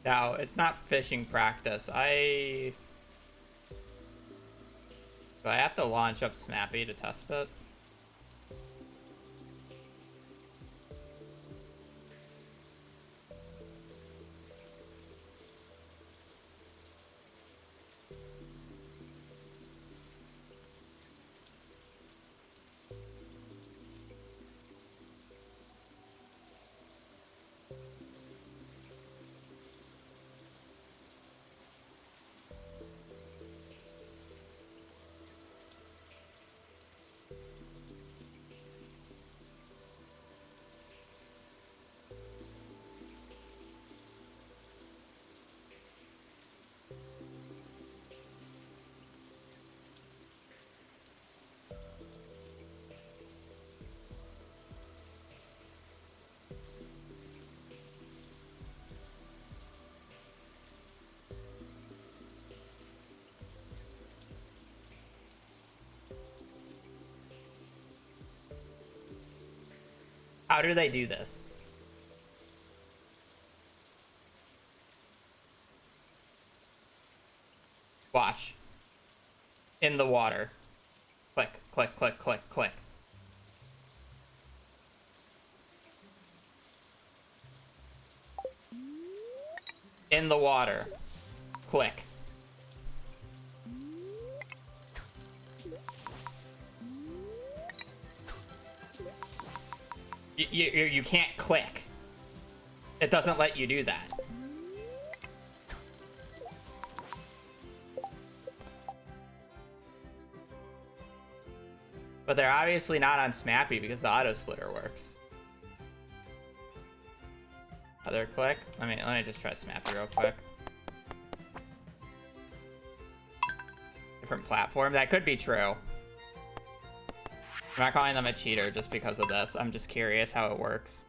No, it's not fishing practice. Do I have to launch up Smappy to test it? How do they do this? Watch. In the water. Click, click, click, click, click. In the water. Click. You can't click. It doesn't let you do that. But they're obviously not on Smappy because the auto splitter works. Other click. Let me just try Smappy real quick. Different platform. That could be true. I'm not calling them a cheater just because of this. I'm just curious how it works.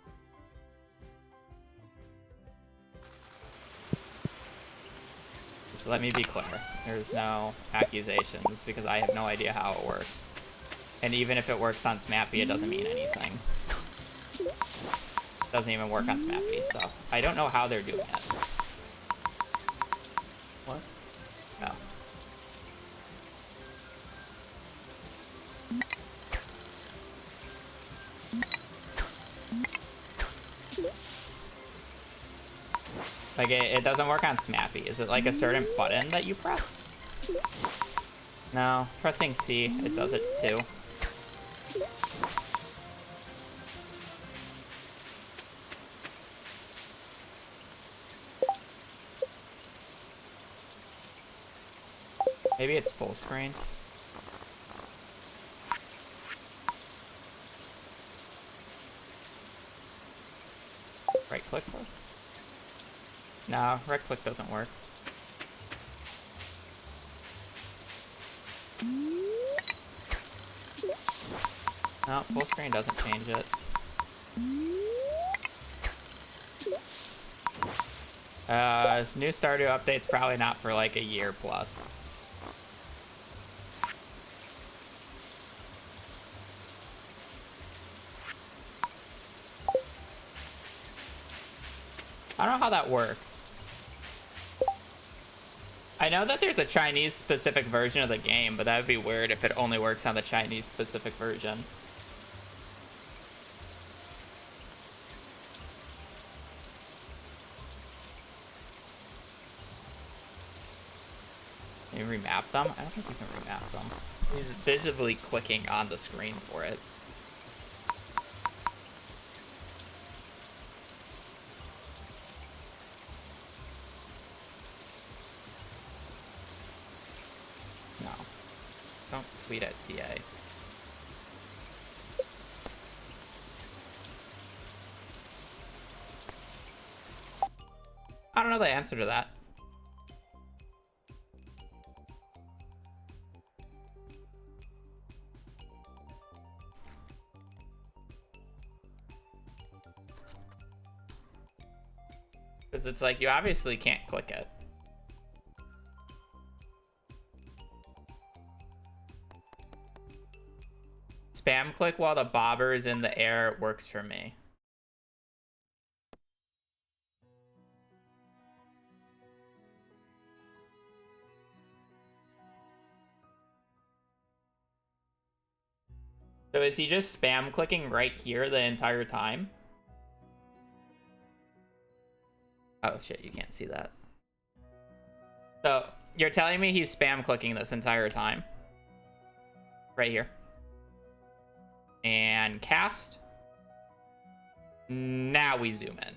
Just let me be clear. There's no accusations because I have no idea how it works. And even if it works on Smappy, it doesn't mean anything. It doesn't even work on Smappy, so I don't know how they're doing it. What? No. Like, it doesn't work on Smappy. Is it like a certain button that you press? No. Pressing C, it does it too. Maybe it's full screen. Right click? No, right click doesn't work. No, full screen doesn't change it. This new Stardew update's probably not for like a year plus. I don't know how that works. I know that there's a Chinese specific version of the game, but that would be weird if it only works on the Chinese specific version. Can you remap them? I don't think you can remap them. You're visibly clicking on the screen for it. No. Don't tweet at CA. I don't know the answer to that. Because it's like, you obviously can't click it. Spam click while the bobber is in the air works for me. So is he just spam clicking right here the entire time? Oh shit, you can't see that. So you're telling me he's spam clicking this entire time? Right here. And cast. Now we zoom in.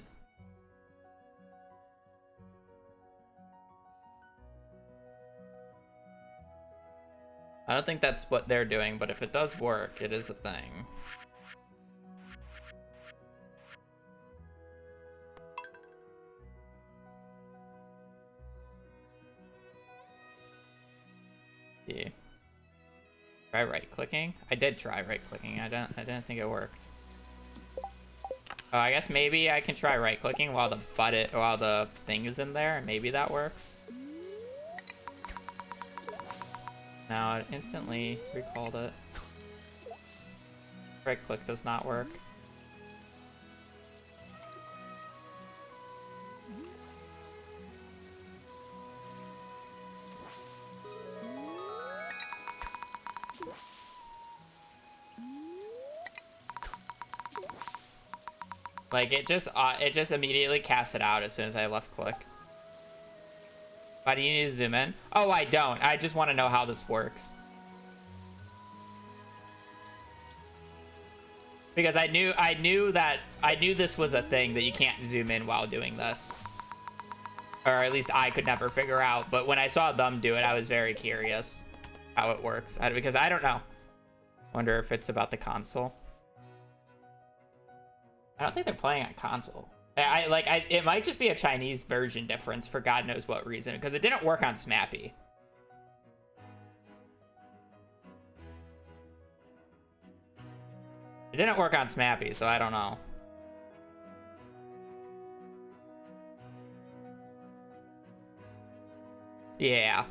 I don't think that's what they're doing, but if it does work, it is a thing. Yeah. Try right clicking. I did try right clicking. I didn't think it worked. Oh, I guess maybe I can try right clicking while the thing is in there. Maybe that works. Now it instantly recalled it. Right click does not work. Like it just immediately cast it out as soon as I left click. Why do you need to zoom in? Oh, I don't. I just want to know how this works. Because I knew this was a thing that you can't zoom in while doing this. Or at least I could never figure out. But when I saw them do it, I was very curious how it works. Because I don't know. Wonder if it's about the console. I don't think they're playing on console. It might just be a Chinese version difference for God knows what reason. Because it didn't work on Smappy. It didn't work on Smappy, so I don't know. Yeah.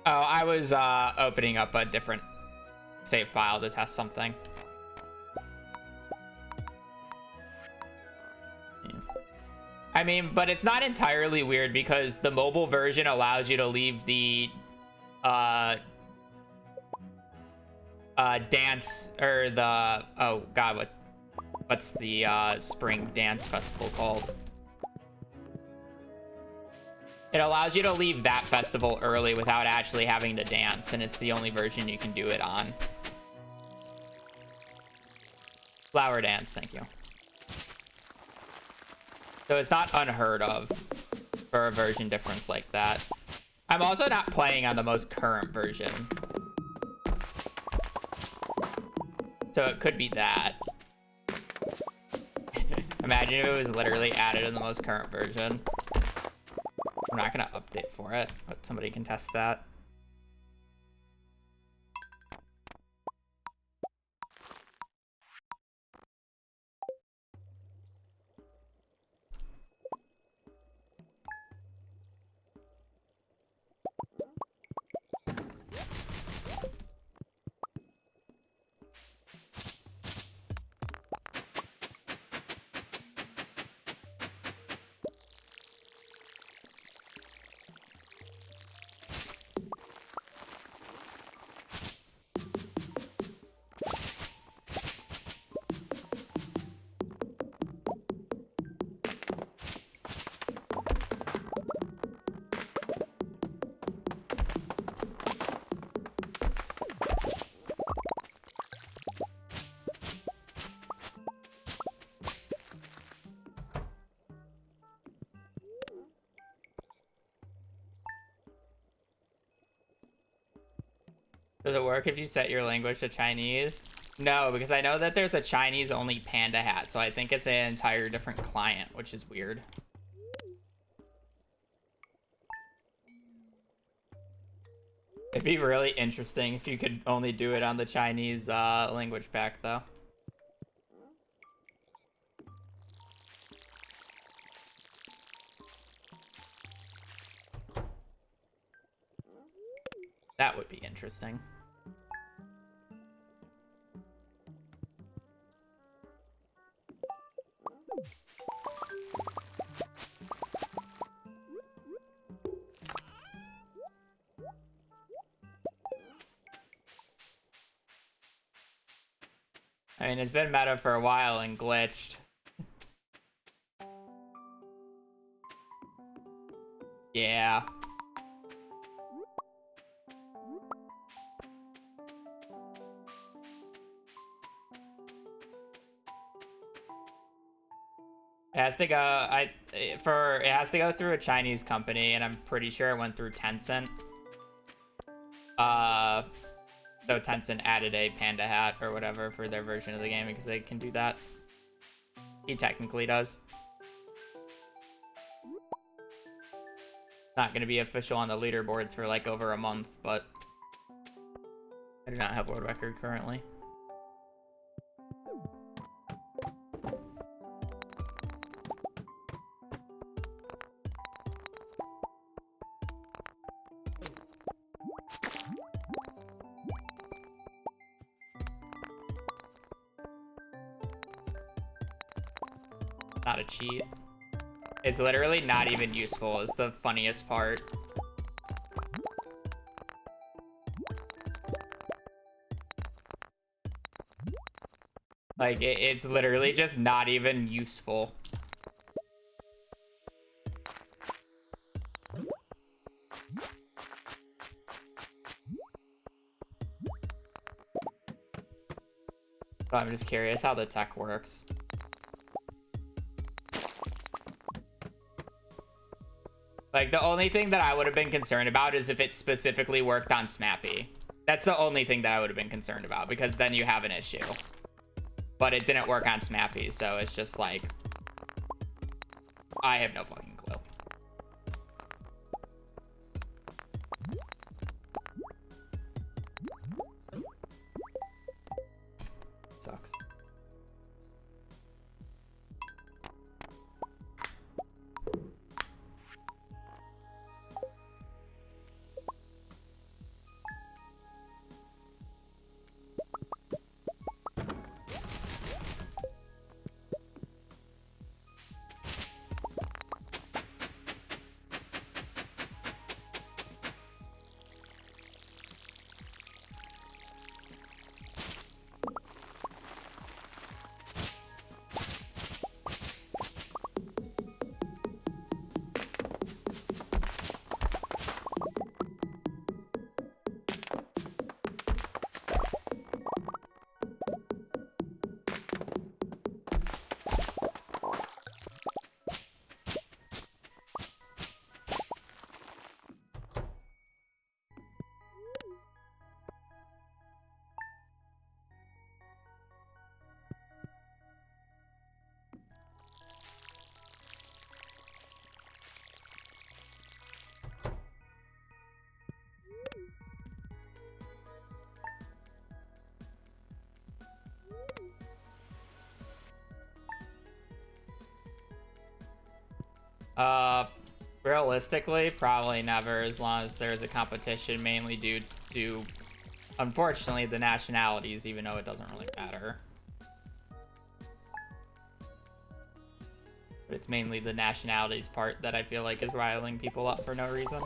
Oh, I was opening up a different save file to test something. Yeah. I mean, but it's not entirely weird because the mobile version allows you to leave the dance, or the, oh god, what's the spring dance festival called? It allows you to leave that festival early without actually having to dance, and it's the only version you can do it on. Flower dance, thank you. So it's not unheard of for a version difference like that. I'm also not playing on the most current version. So it could be that. Imagine if it was literally added in the most current version. I'm not gonna update for it, but somebody can test that. Does it work if you set your language to Chinese? No, because I know that there's a Chinese-only Panda Hat, so I think it's an entire different client, which is weird. It'd be really interesting if you could only do it on the Chinese language pack, though. That would be interesting. I mean, it's been meta for a while and glitched. Yeah. It has to go. It has to go through a Chinese company, and I'm pretty sure it went through Tencent. Though Tencent added a Panda Hat or whatever for their version of the game because they can do that. He technically does. Not going to be official on the leaderboards for like over a month, but I do not have world record currently. Not a cheat. It's literally not even useful is the funniest part. Like, it's literally just not even useful. So I'm just curious how the tech works. Like, the only thing that I would have been concerned about is if it specifically worked on Smappy. That's the only thing that I would have been concerned about, because then you have an issue. But it didn't work on Smappy, so it's just like, I have no fucking clue. Sucks. Realistically, probably never, as long as there's a competition, mainly due to, unfortunately, the nationalities, even though it doesn't really matter. But it's mainly the nationalities part that I feel like is riling people up for no reason.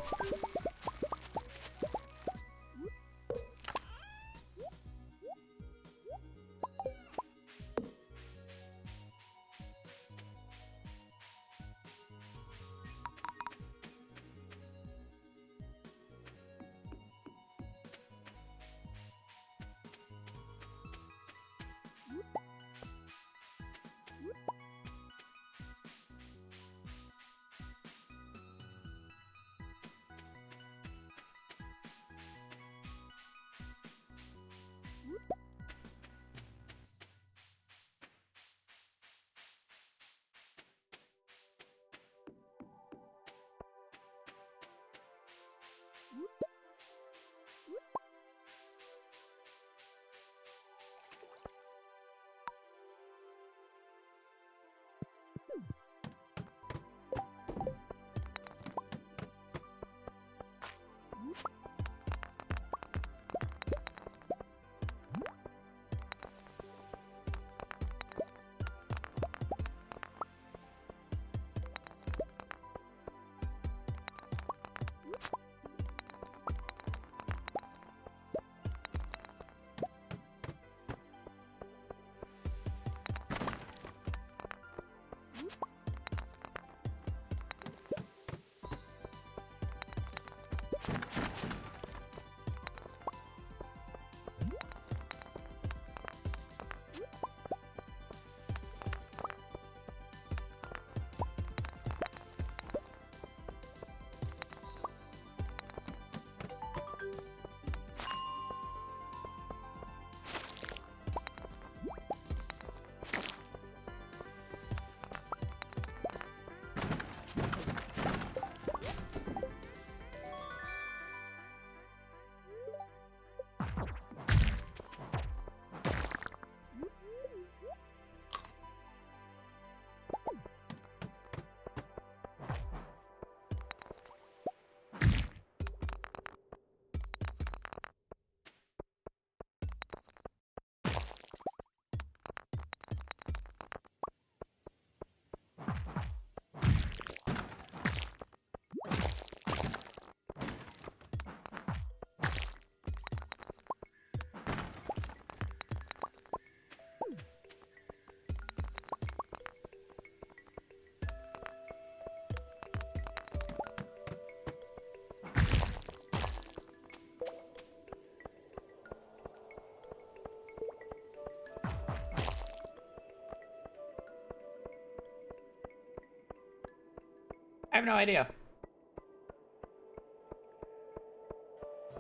I have no idea.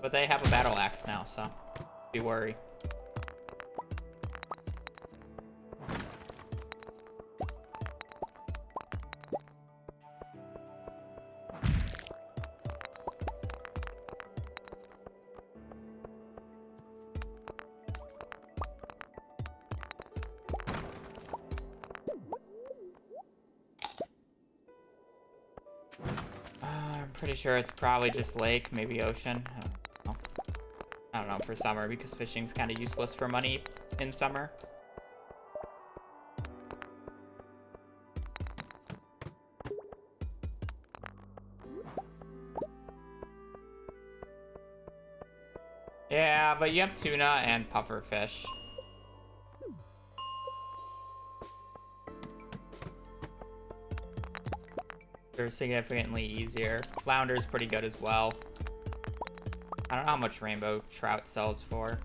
But they have a battle axe now, so be worry. I'm pretty sure it's probably just lake, maybe ocean. I don't know for summer because fishing's kind of useless for money in summer. Yeah, but you have tuna and puffer fish. They're significantly easier. Flounder's pretty good as well. I don't know how much rainbow trout sells for.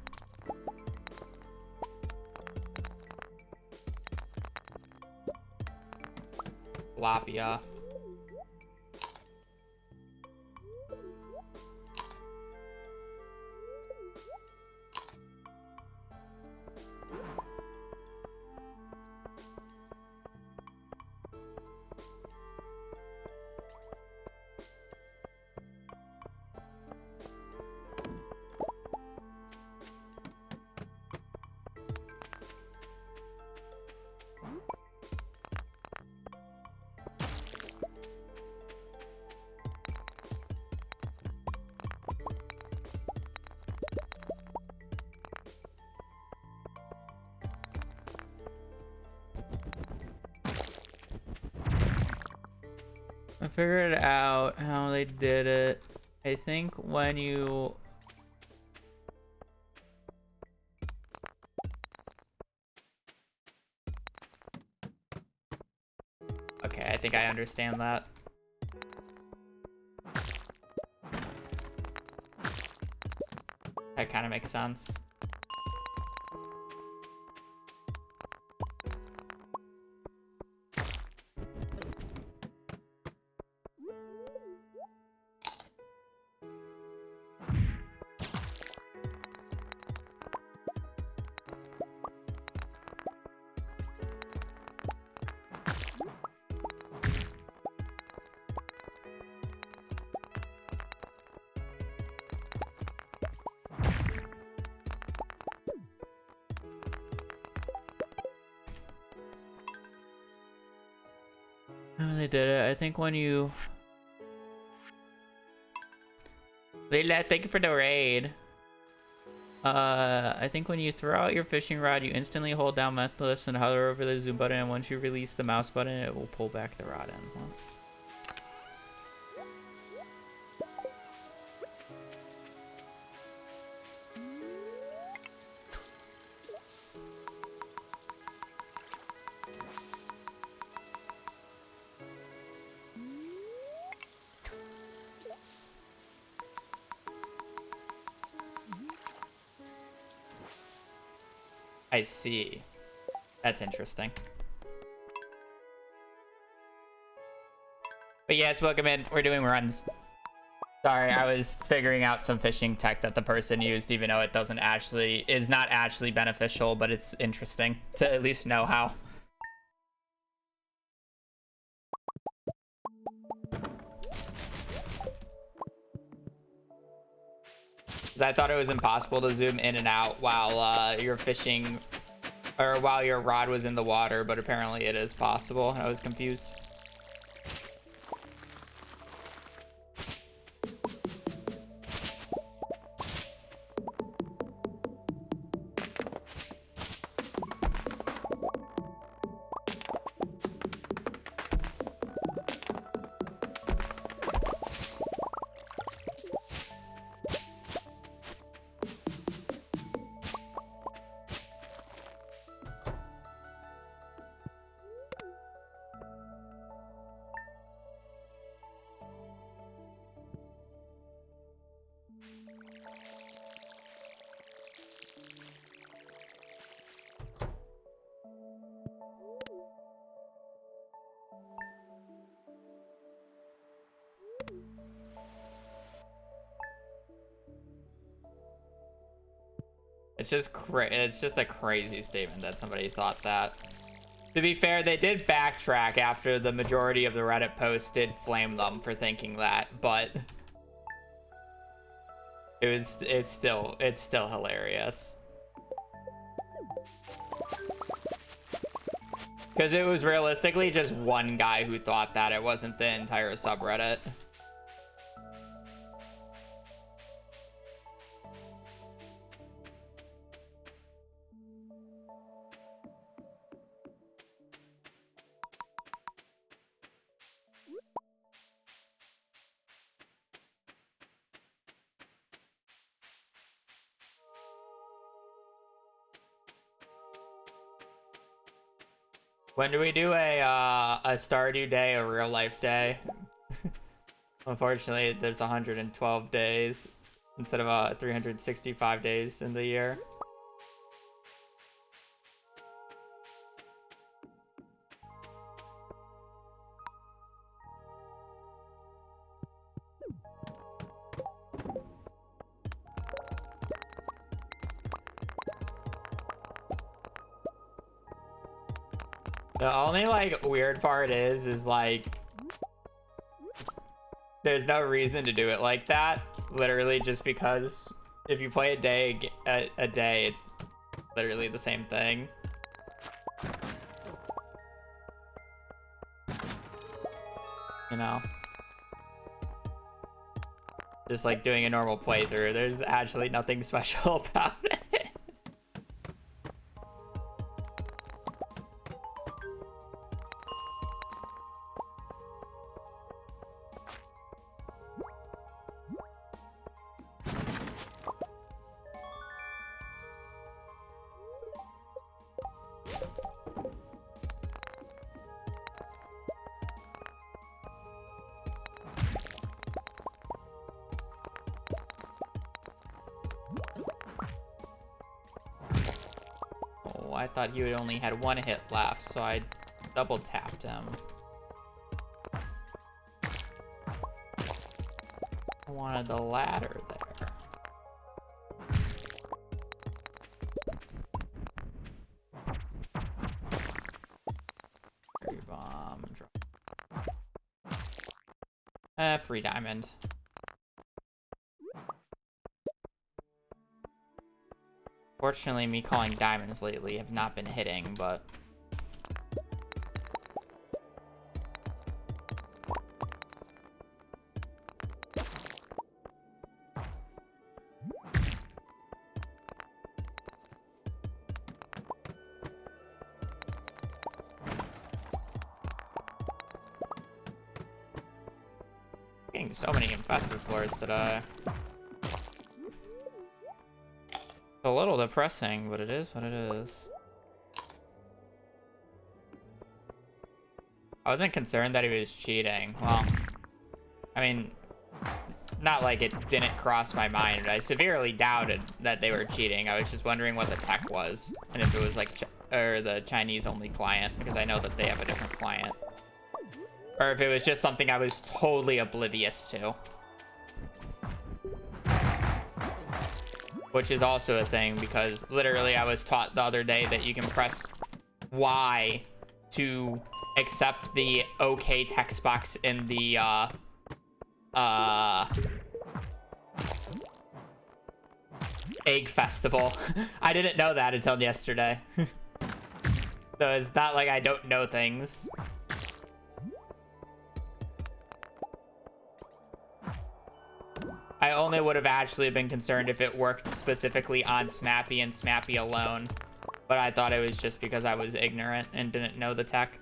Tilapia. I figured out how they did it. I think when you... Okay, I think I understand that. That kind of makes sense. They did it. I think when you... Thank you for the raid. I think when you throw out your fishing rod, you instantly hold down Methodist and hover over the zoom button, and once you release the mouse button, it will pull back the rod end. Huh? I see. That's interesting. But yes, welcome in. We're doing runs. Sorry, I was figuring out some fishing tech that the person used, even though it is not actually beneficial, but it's interesting to at least know how. 'Cause I thought it was impossible to zoom in and out while you're fishing, or while your rod was in the water, but apparently it is possible. I was confused. It's just a crazy statement that somebody thought that. To be fair, they did backtrack after the majority of the Reddit posts did flame them for thinking that, but it's still hilarious. Because it was realistically just one guy who thought that. It wasn't the entire subreddit. When do we do a Stardew Day, a real life day? Unfortunately, there's 112 days instead of 365 days in the year. The only like weird part is like there's no reason to do it like that. Literally just because if you play a day, it's literally the same thing. You know? Just like doing a normal playthrough. There's actually nothing special about it. I thought he only had one hit left, so I double tapped him. I wanted the ladder there. Cherry bomb. Free diamond. Fortunately, me calling diamonds lately have not been hitting, but getting so many infested floors today. A little depressing, but it is what it is. I wasn't concerned that he was cheating. Well, I mean, not like it didn't cross my mind. I severely doubted that they were cheating. I was just wondering what the tech was and if it was like or the Chinese only client, because I know that they have a different client, or if it was just something I was totally oblivious to. Which is also a thing, because literally I was taught the other day that you can press Y to accept the OK text box in the egg festival. I didn't know that until yesterday. So it's not like I don't know things. I only would have actually been concerned if it worked specifically on Smappy and Smappy alone. But I thought it was just because I was ignorant and didn't know the tech.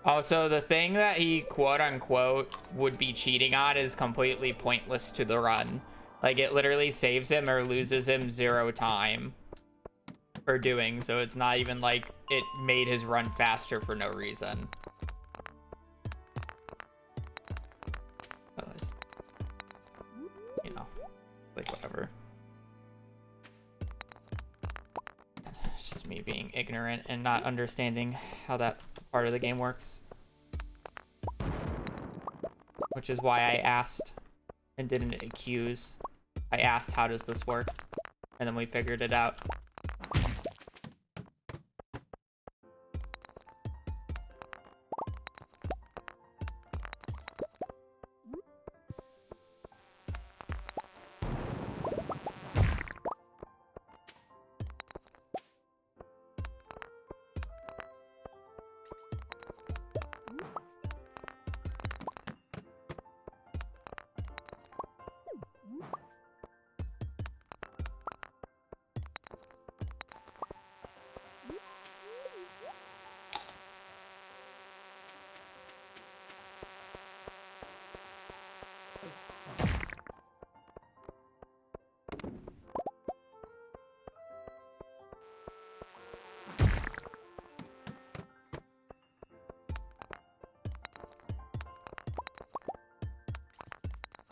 Also, the thing that he quote-unquote would be cheating on is completely pointless to the run. Like, it literally saves him or loses him 0 time for doing, so it's not even like it made his run faster for no reason. You know, Like, whatever. It's just me being ignorant and not understanding how that part of the game works. Which is why I asked and didn't accuse. I asked, how does this work? And then we figured it out.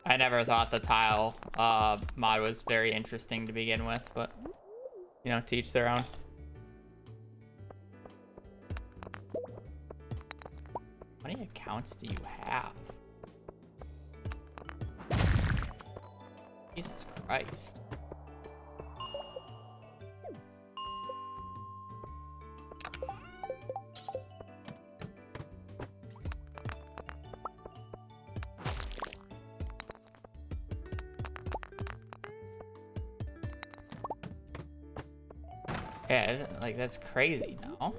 I never thought the tile mod was very interesting to begin with, but, you know, to each their own. How many accounts do you have? Jesus Christ. Yeah, like, that's crazy, no?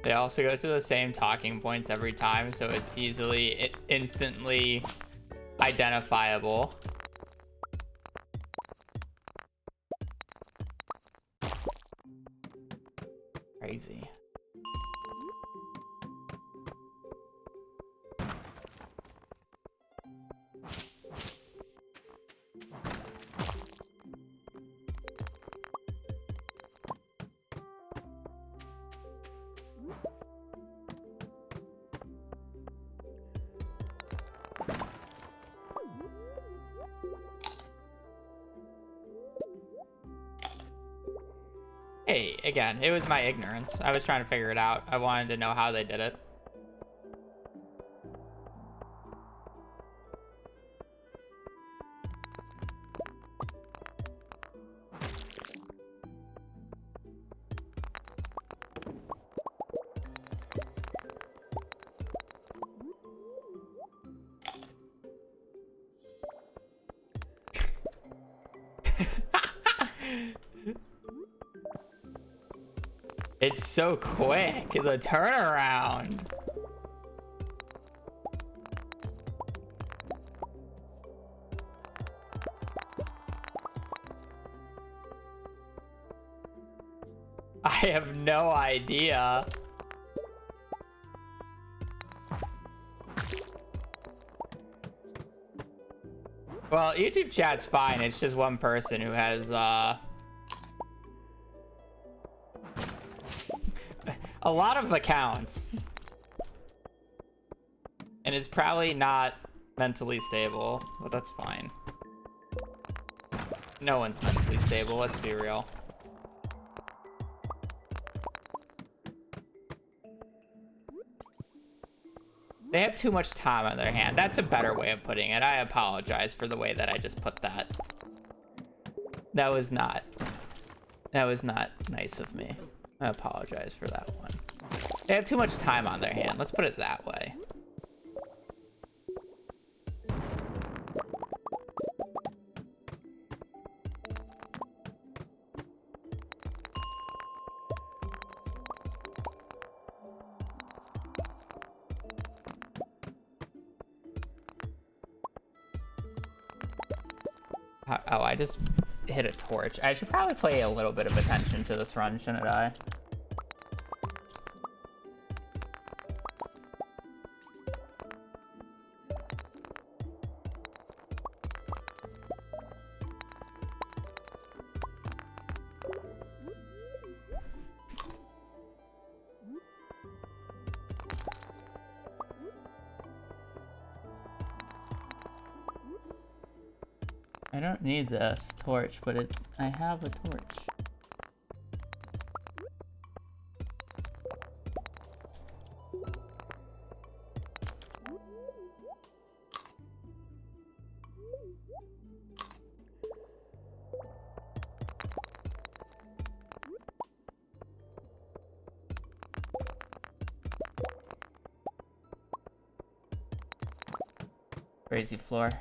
They also go to the same talking points every time, so it's instantly identifiable. Crazy. Hey, again, it was my ignorance. I was trying to figure it out. I wanted to know how they did it. It's so quick, the turnaround. I have no idea. Well, YouTube chat's fine. It's just one person who has a lot of accounts, and it's probably not mentally stable, but that's fine. No one's mentally stable, let's be real. They have too much time on their hand. That's a better way of putting it. I apologize for the way that I just put that. That was not nice of me. I apologize for that one. They have too much time on their hand. Let's put it that way. Oh, I just hit a torch. I should probably pay a little bit of attention to this run, shouldn't I? I don't need this torch, but I have a torch. Crazy floor.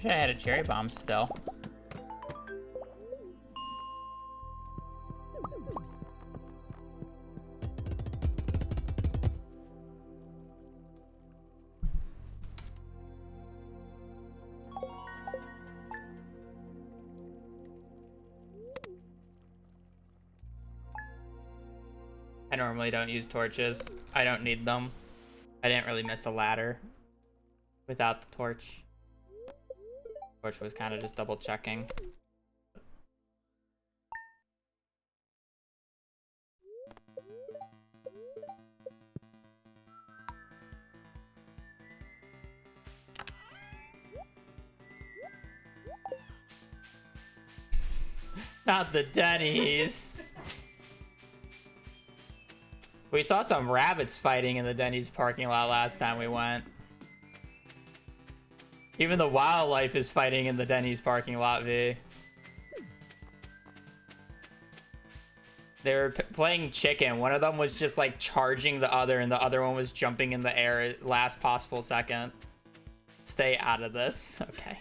Wish I had a cherry bomb still. I normally don't use torches. I don't need them. I didn't really miss a ladder without the torch. Torch was kind of just double checking. Not the Denny's. We saw some rabbits fighting in the Denny's parking lot last time we went. Even the wildlife is fighting in the Denny's parking lot, V. They were playing chicken. One of them was just like charging the other, and the other one was jumping in the air at last possible second. Stay out of this. Okay.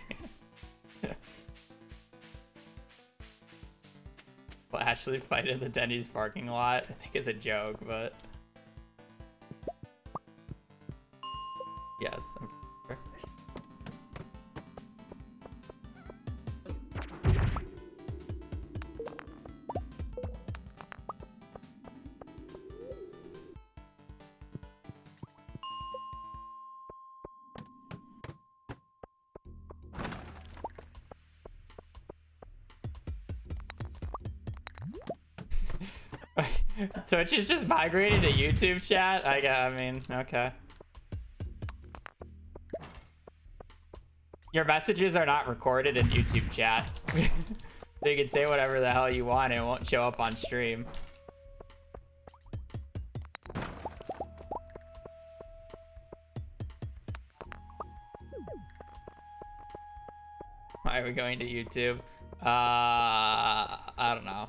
We'll actually fight in the Denny's parking lot. I think it's a joke, but... Yes, I'm sure. Twitch is just migrating to YouTube chat? I mean, okay. Your messages are not recorded in YouTube chat. So you can say whatever the hell you want and it won't show up on stream. Why are we going to YouTube? I don't know.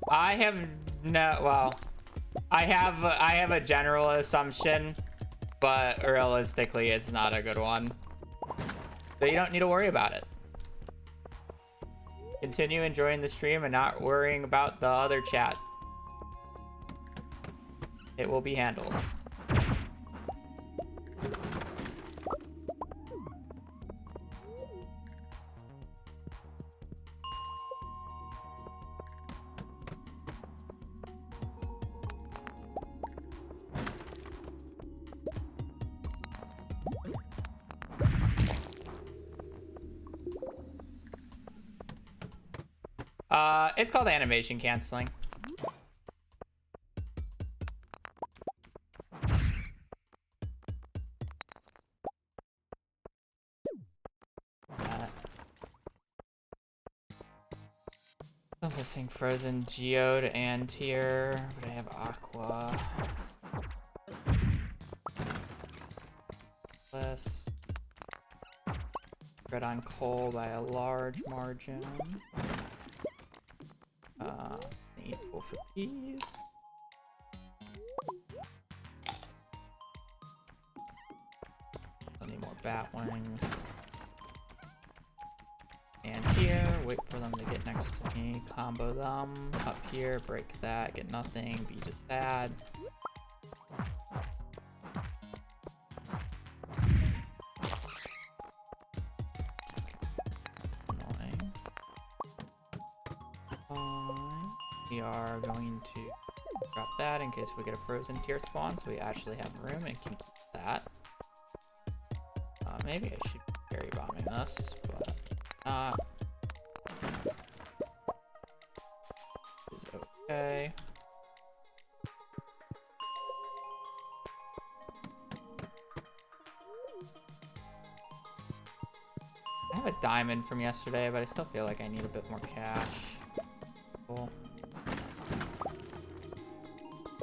I have no, well, I have a general assumption, but realistically it's not a good one. So you don't need to worry about it. Continue enjoying the stream and not worrying about the other chat. It will be handled. It's called animation canceling. I'm missing Frozen Geode and Tier, but I have Aqua. Less. Red on Coal by a large margin. Equal for peas. I need more bat wings. And here, wait for them to get next to me, combo them, up here, break that, get nothing, be just sad. Annoying. Fine. We are going to drop that in case we get a frozen tier spawn, so we actually have room and can keep that. Maybe I should be carry bombing this, but not. Is okay. I have a diamond from yesterday, but I still feel like I need a bit more cash. Cool.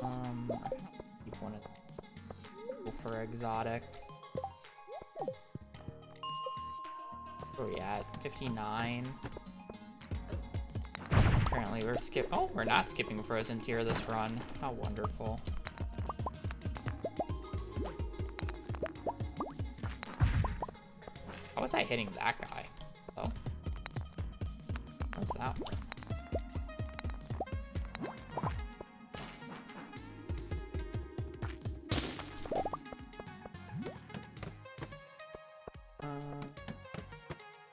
I keep one of them for exotics. Where are we at? 59. Apparently we're oh, we're not skipping Frozen Tier this run. How wonderful. How was I hitting that guy? Oh. What's that one?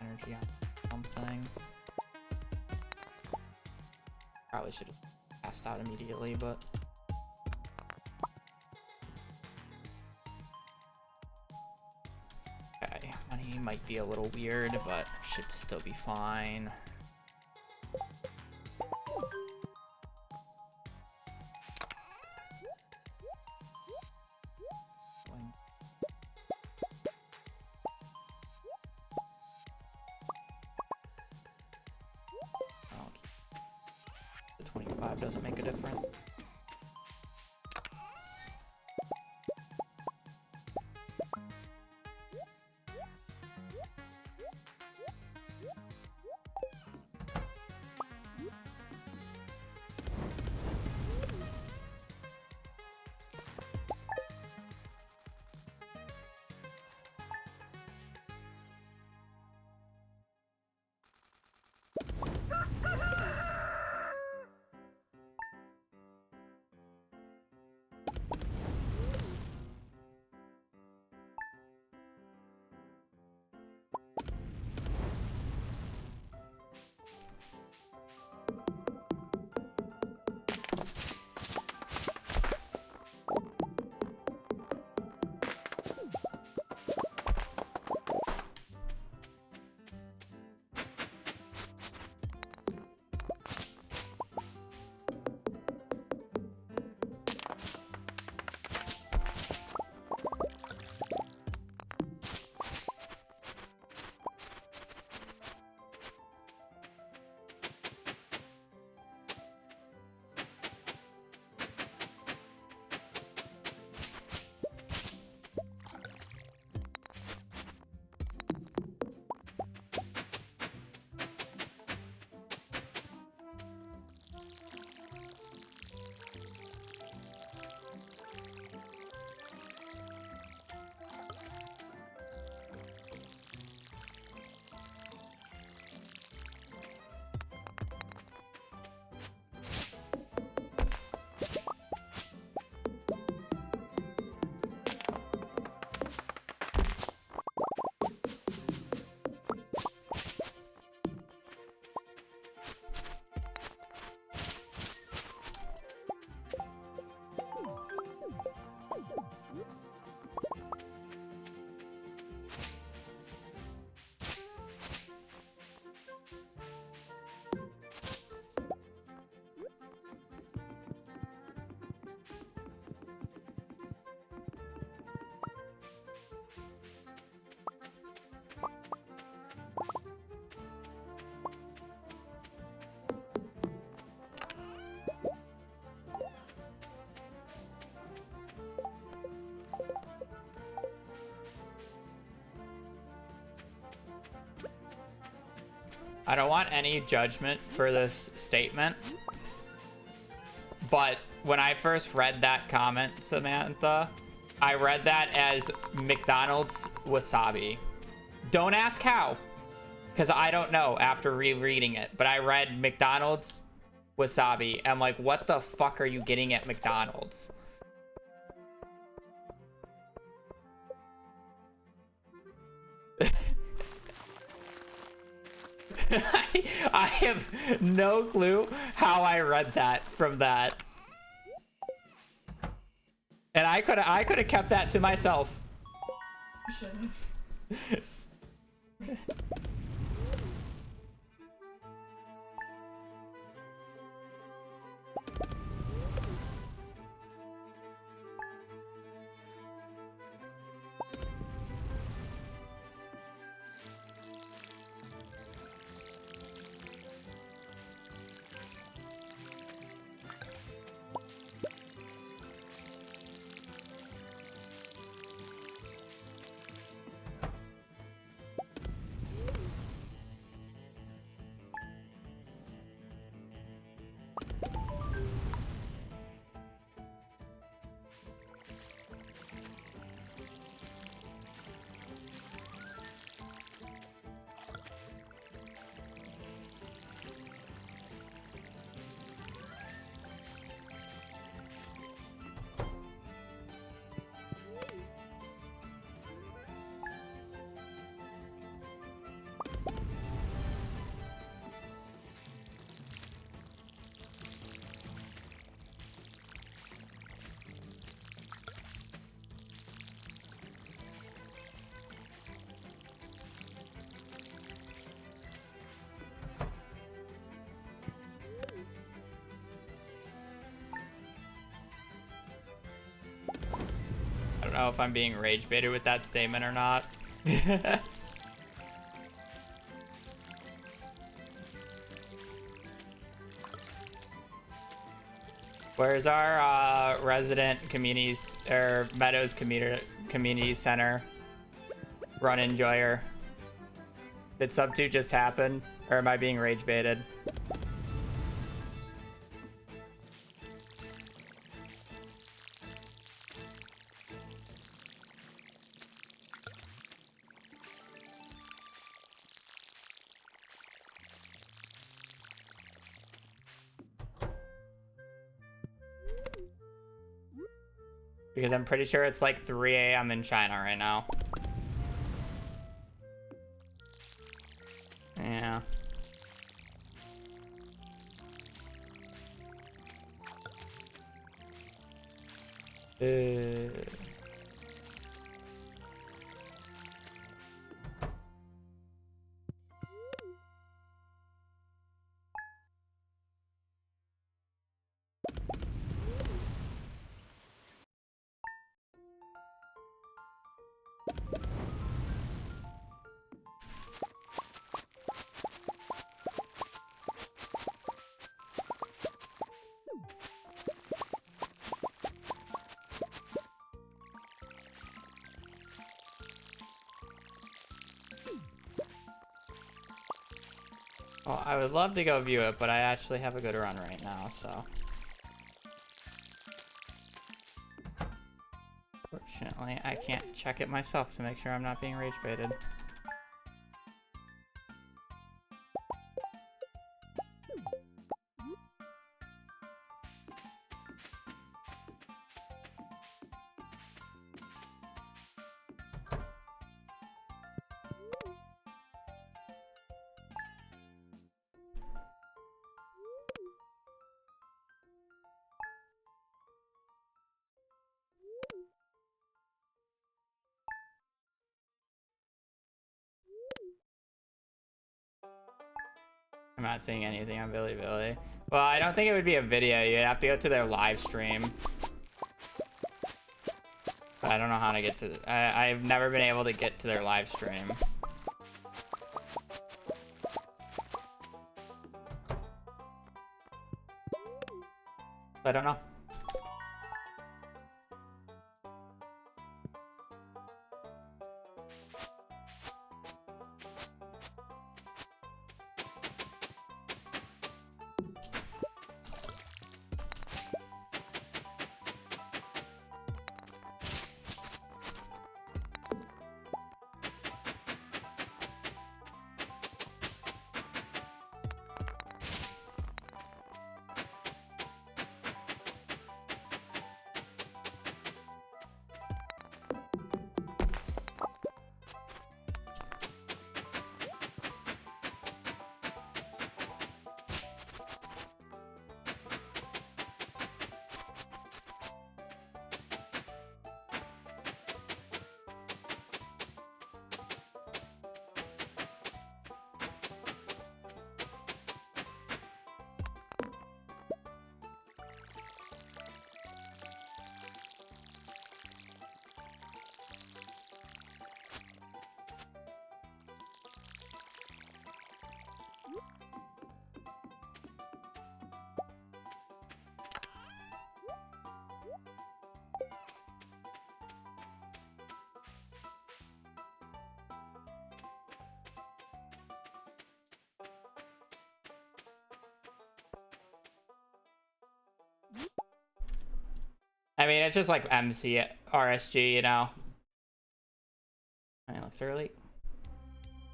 Energy on something. Probably should have passed out immediately, but okay, money might be a little weird, but should still be fine. The 25 doesn't make a difference. I don't want any judgment for this statement, but when I first read that comment, Samantha, I read that as McDonald's wasabi. Don't ask how, because I don't know after rereading it, but I read McDonald's wasabi. I'm like, what the fuck are you getting at McDonald's? I have no clue how I read that from that. And I could have kept that to myself. Shut up. I don't know if I'm being rage baited with that statement or not. Where's our resident communities or Meadows community center run enjoyer? Did sub 2 just happen, or am I being rage baited? Because I'm pretty sure it's like 3 a.m. in China right now. Yeah. Well, I would love to go view it, but I actually have a good run right now, so. Fortunately, I can't check it myself to make sure I'm not being rage baited. I'm not seeing anything on Bilibili. Well, I don't think it would be a video. You'd have to go to their live stream. But I don't know how to get to I've never been able to get to their live stream. I don't know. I mean, it's just like MC RSG, you know. I left early.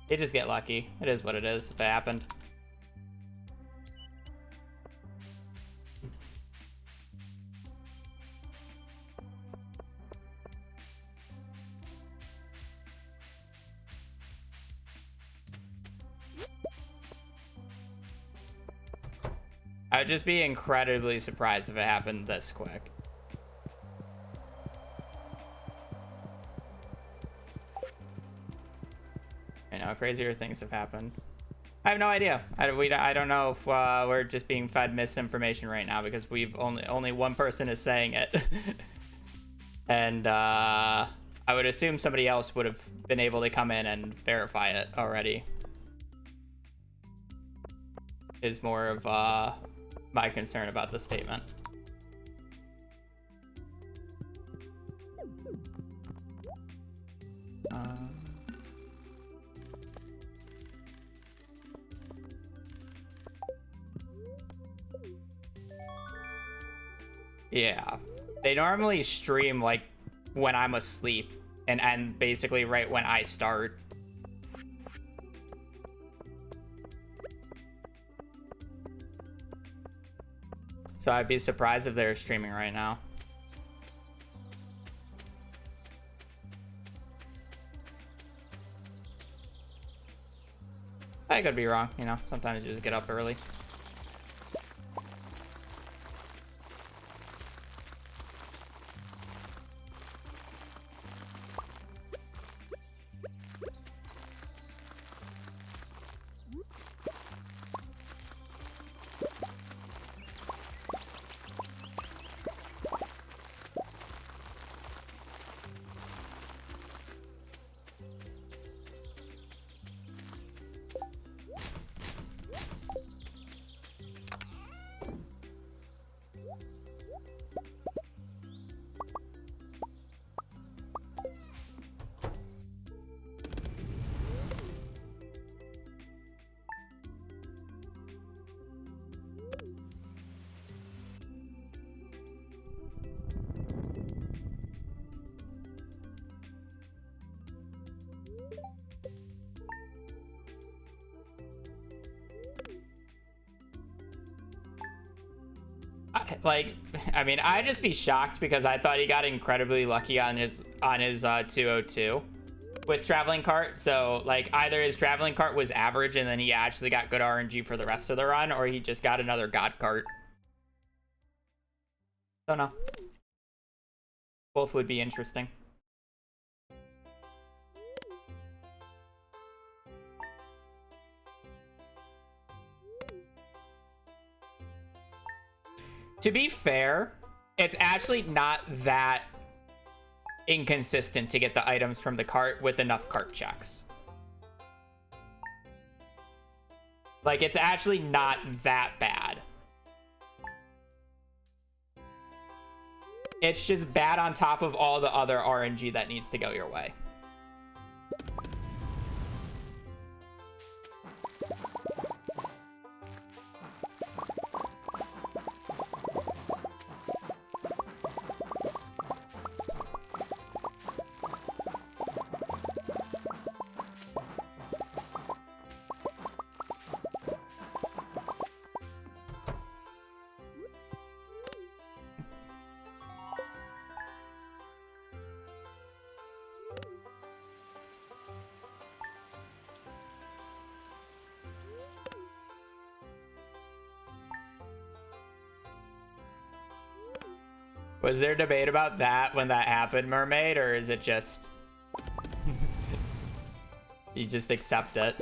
You just get lucky. It is what it is if it happened. I would just be incredibly surprised if it happened this quick. I know, crazier things have happened. I have no idea. I don't know if we're just being fed misinformation right now because we've only one person is saying it. And I would assume somebody else would have been able to come in and verify it already. Is more of my concern about the statement. Yeah, they normally stream like when I'm asleep and end basically right when I start. So I'd be surprised if they're streaming right now. I could be wrong, you know, sometimes you just get up early. I mean, I'd just be shocked because I thought he got incredibly lucky on his 202 with traveling cart. So like either his traveling cart was average and then he actually got good RNG for the rest of the run, or he just got another god cart. Don't know. Both would be interesting. To be fair, it's actually not that inconsistent to get the items from the cart with enough cart checks. Like, it's actually not that bad. It's just bad on top of all the other RNG that needs to go your way. Was there debate about that when that happened, Mermaid, or is it just you just accept it?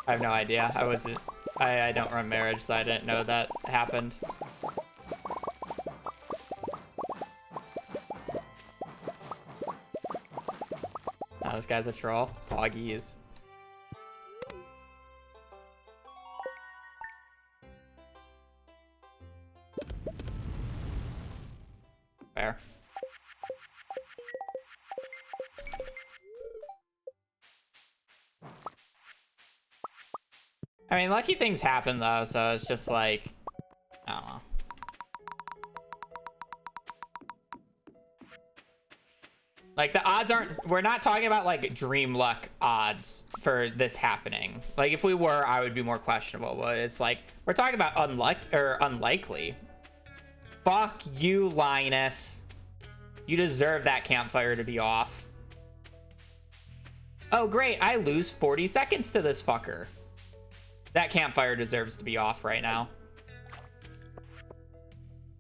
I have no idea. I don't run marriage, so I didn't know that happened. Oh, this guy's a troll. Poggies. Fair. I mean, lucky things happen though, so it's just like I don't know. Like, the odds aren't... We're not talking about, like, dream luck odds for this happening. Like, if we were, I would be more questionable. But it's like, we're talking about unlikely. Fuck you, Linus. You deserve that campfire to be off. Oh, great. I lose 40 seconds to this fucker. That campfire deserves to be off right now.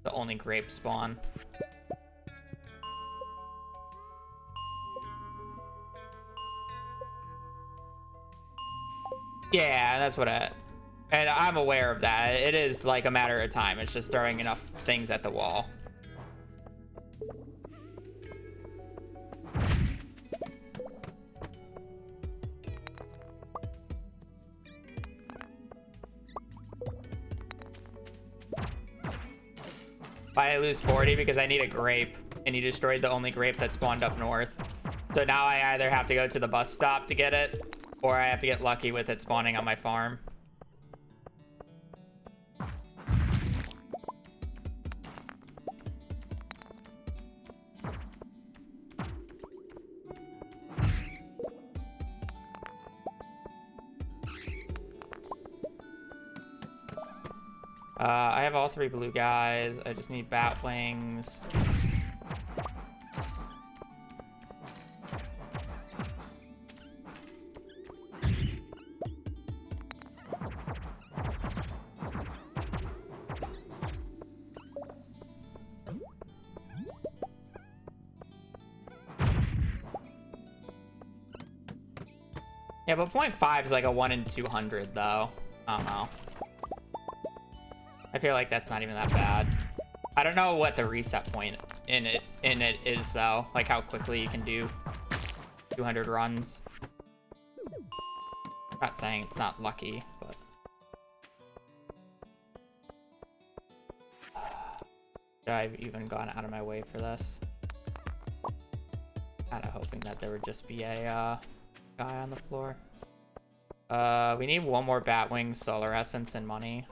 The only grape spawn. Yeah, that's what and I'm aware of that. It is like a matter of time. It's just throwing enough things at the wall. I lose 40 because I need a grape, and you destroyed the only grape that spawned up north. So now I either have to go to the bus stop to get it, or I have to get lucky with it spawning on my farm. I have all 3 blue guys. I just need bat wings. Yeah, but 0.5 is like a 1 in 200 though. I don't know. I feel like that's not even that bad. I don't know what the reset point in it is though. Like how quickly you can do 200 runs. I'm not saying it's not lucky, but should I have even gone out of my way for this? Kind of hoping that there would just be a guy on the floor. We need 1 more Batwing, Solar Essence, and money.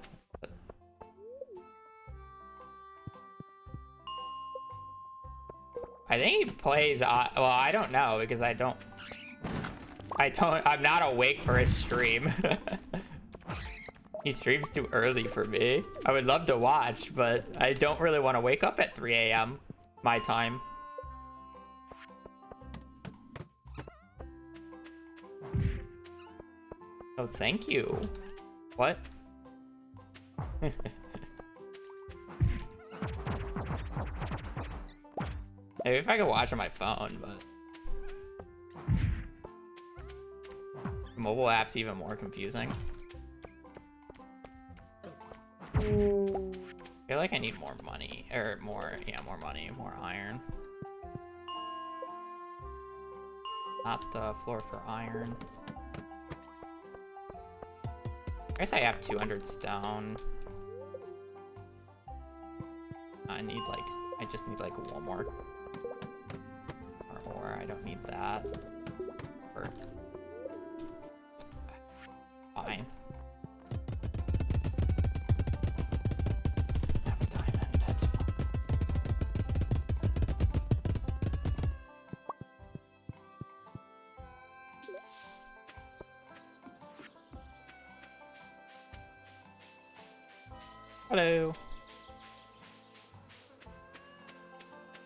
I think he plays, well, I don't know because I'm not awake for his stream. He streams too early for me. I would love to watch, but I don't really want to wake up at 3 a.m. my time. Oh, thank you. What? Maybe if I could watch on my phone, but the mobile app's even more confusing. I feel like I need more money, or more money, more iron. Not the floor for iron. I guess I have 200 stone. I just need like 1 more. Or I don't need that. Fine. Have a diamond, that's fine. Hello.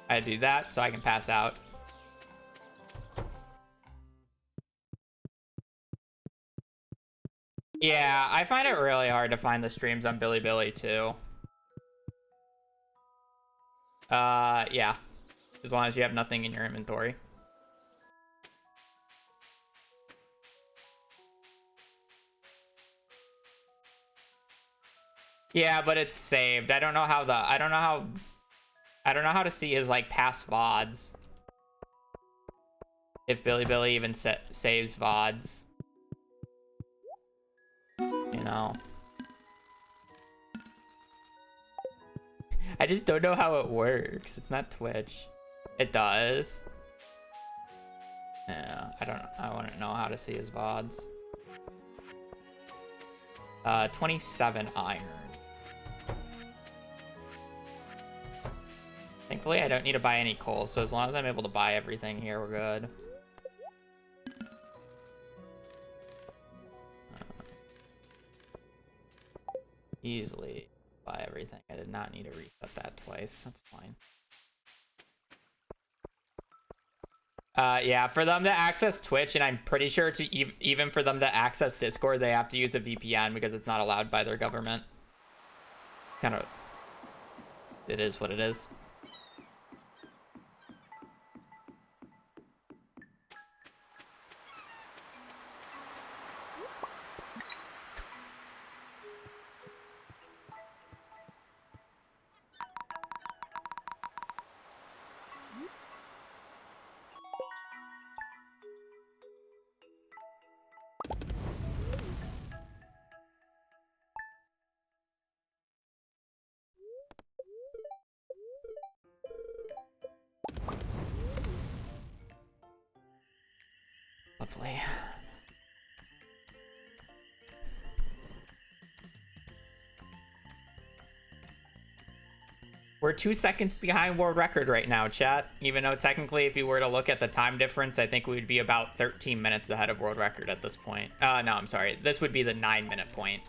I do that so I can pass out. Yeah, I find it really hard to find the streams on Bilibili too. Yeah. As long as you have nothing in your inventory. Yeah, but it's saved. I don't know how to see his like past VODs. If Bilibili even saves VODs. You know. I just don't know how it works. It's not Twitch. It does. Yeah, I wouldn't know how to see his VODs. 27 iron. thankfully, I don't need to buy any coal, so as long as I'm able to buy everything here, we're good. Easily buy everything. I did not need to reset that twice. That's fine. Yeah, for them to access Twitch, and I'm pretty sure even for them to access Discord, they have to use a VPN because it's not allowed by their government. Kind of, it is what it is. Lovely. We're 2 seconds behind world record right now, chat. Even though technically, if you were to look at the time difference, I think we would be about 13 minutes ahead of world record at this point. No, I'm sorry. This would be the 9-minute point.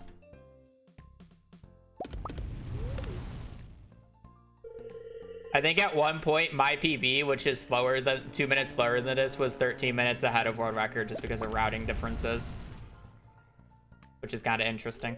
I think at one point, my PB, which is slower than 2 minutes slower than this, was 13 minutes ahead of world record just because of routing differences, which is kind of interesting.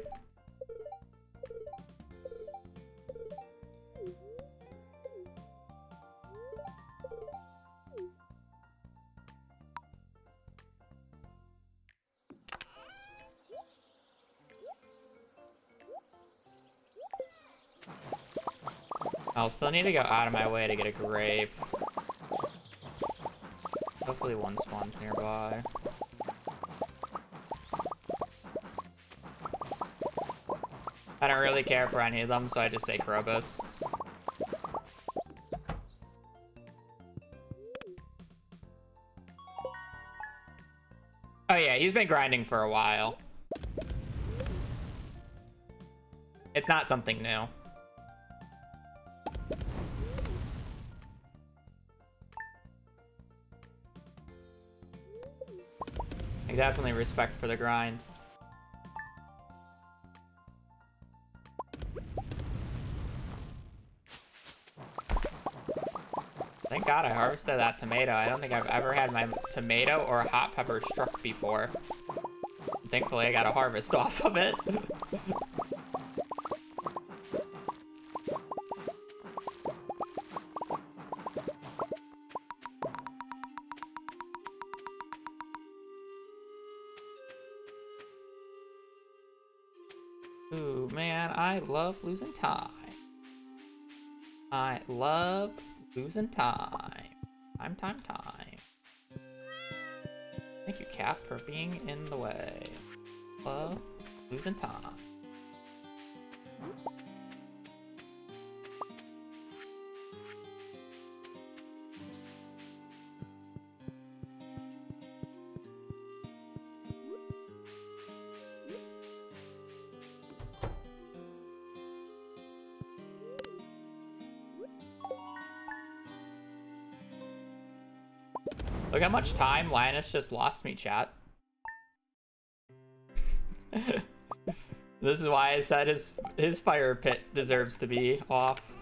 I'll still need to go out of my way to get a grape. Hopefully one spawns nearby. I don't really care for any of them, so I just say Krobus. Oh yeah, he's been grinding for a while. It's not something new. Definitely respect for the grind. Thank God I harvested that tomato. I don't think I've ever had my tomato or hot pepper struck before. Thankfully, I got a harvest off of it. Ooh, man, I love losing time. I love losing time. Time. Thank you, Cap, for being in the way. Love losing time. Look how much time Linus just lost me, chat. This is why I said his fire pit deserves to be off.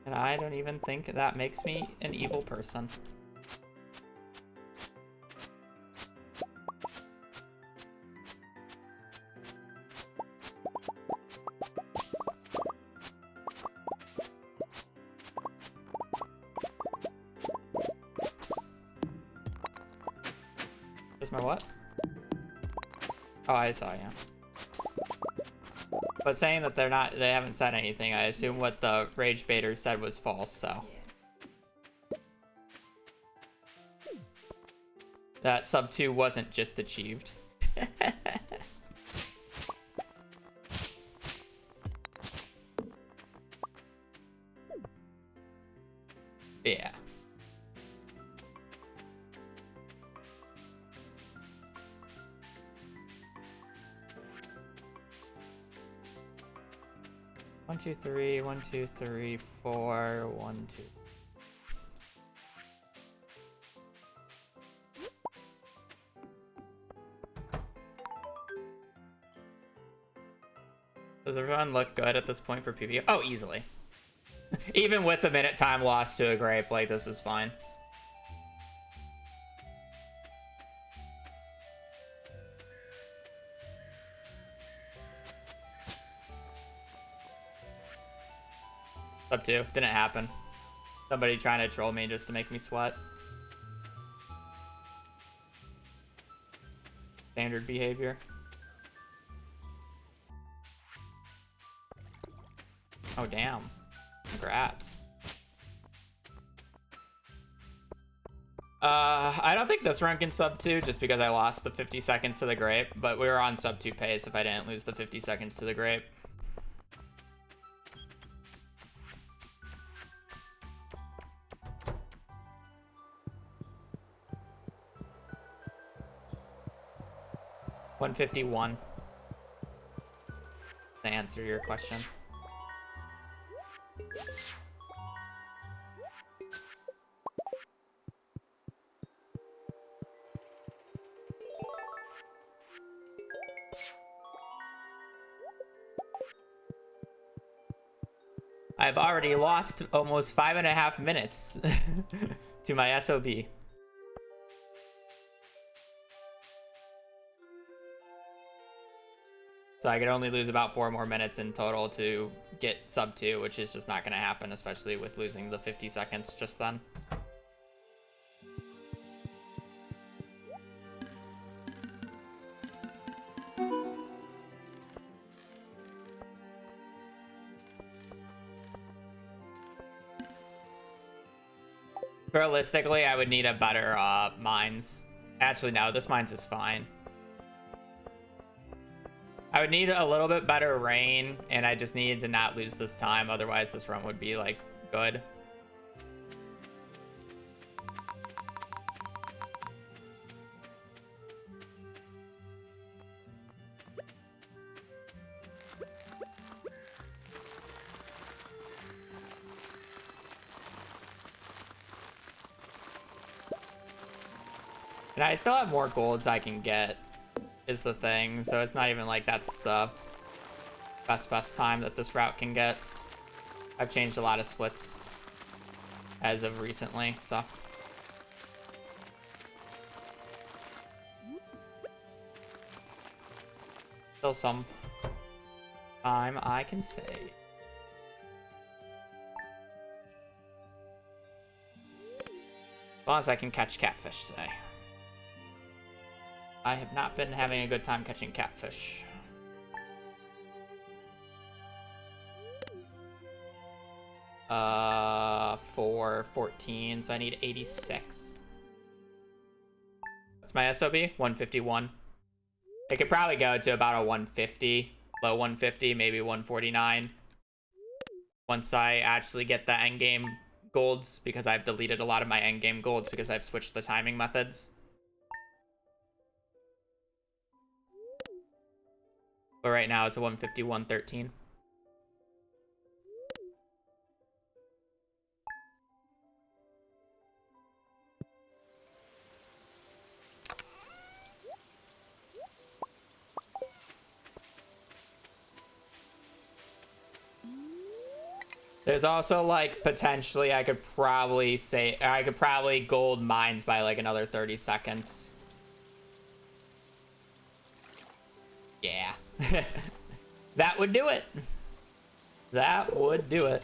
And I don't even think that makes me an evil person. My what? Oh, I saw, yeah. But saying that they haven't said anything, I assume what the rage baiters said was false, so. That sub 2 wasn't just achieved. Yeah. 1, 2, 3, 1, 2, 3, 4, 1, 2. Does everyone look good at this point for PvP? Oh, easily. Even with the minute time lost to a grape, like, this is fine. Sub 2. Didn't happen. Somebody trying to troll me just to make me sweat. Standard behavior. Oh, damn. Congrats. I don't think this run can sub 2 just because I lost the 50 seconds to the grape, but we were on sub 2 pace if I didn't lose the 50 seconds to the grape. $151. To answer your question. I've already lost almost 5.5 minutes to my SOB. So I could only lose about 4 more minutes in total to get sub 2, which is just not going to happen, especially with losing the 50 seconds just then. Realistically, I would need a better mines. Actually, no, this mines is fine. I would need a little bit better rain, and I just needed to not lose this time. Otherwise, this run would be, like, good. And I still have more golds I can get, is the thing. So it's not even like that's the best time that this route can get. I've changed a lot of splits as of recently, so. Still some time I can save. As long as I can catch catfish today. I have not been having a good time catching catfish. For 14, so I need 86. What's my SOB? 151. It could probably go to about a 150, low 150, maybe 149. Once I actually get the endgame golds, because I've deleted a lot of my endgame golds because I've switched the timing methods. But right now it's a 151.13. There's also, like, potentially I could probably gold mines by like another 30 seconds. Yeah. That would do it. That would do it.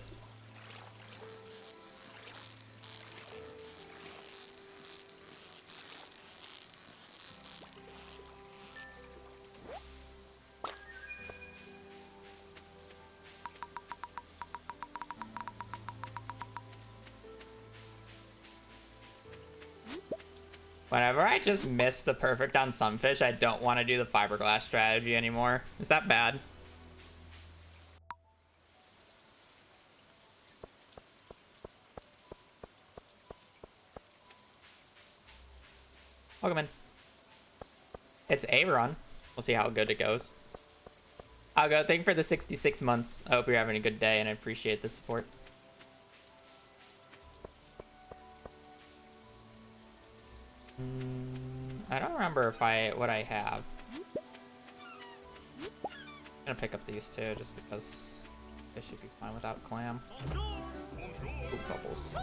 Whenever I just miss the perfect on sunfish, I don't want to do the fiberglass strategy anymore. Is that bad? Welcome in. It's a run. We'll see how good it goes. I'll go. Thank you for the 66 months. I hope you're having a good day, and I appreciate the support. I don't remember what I have. I'm gonna pick up these two just because they should be fine without clam. Ooh, bubbles.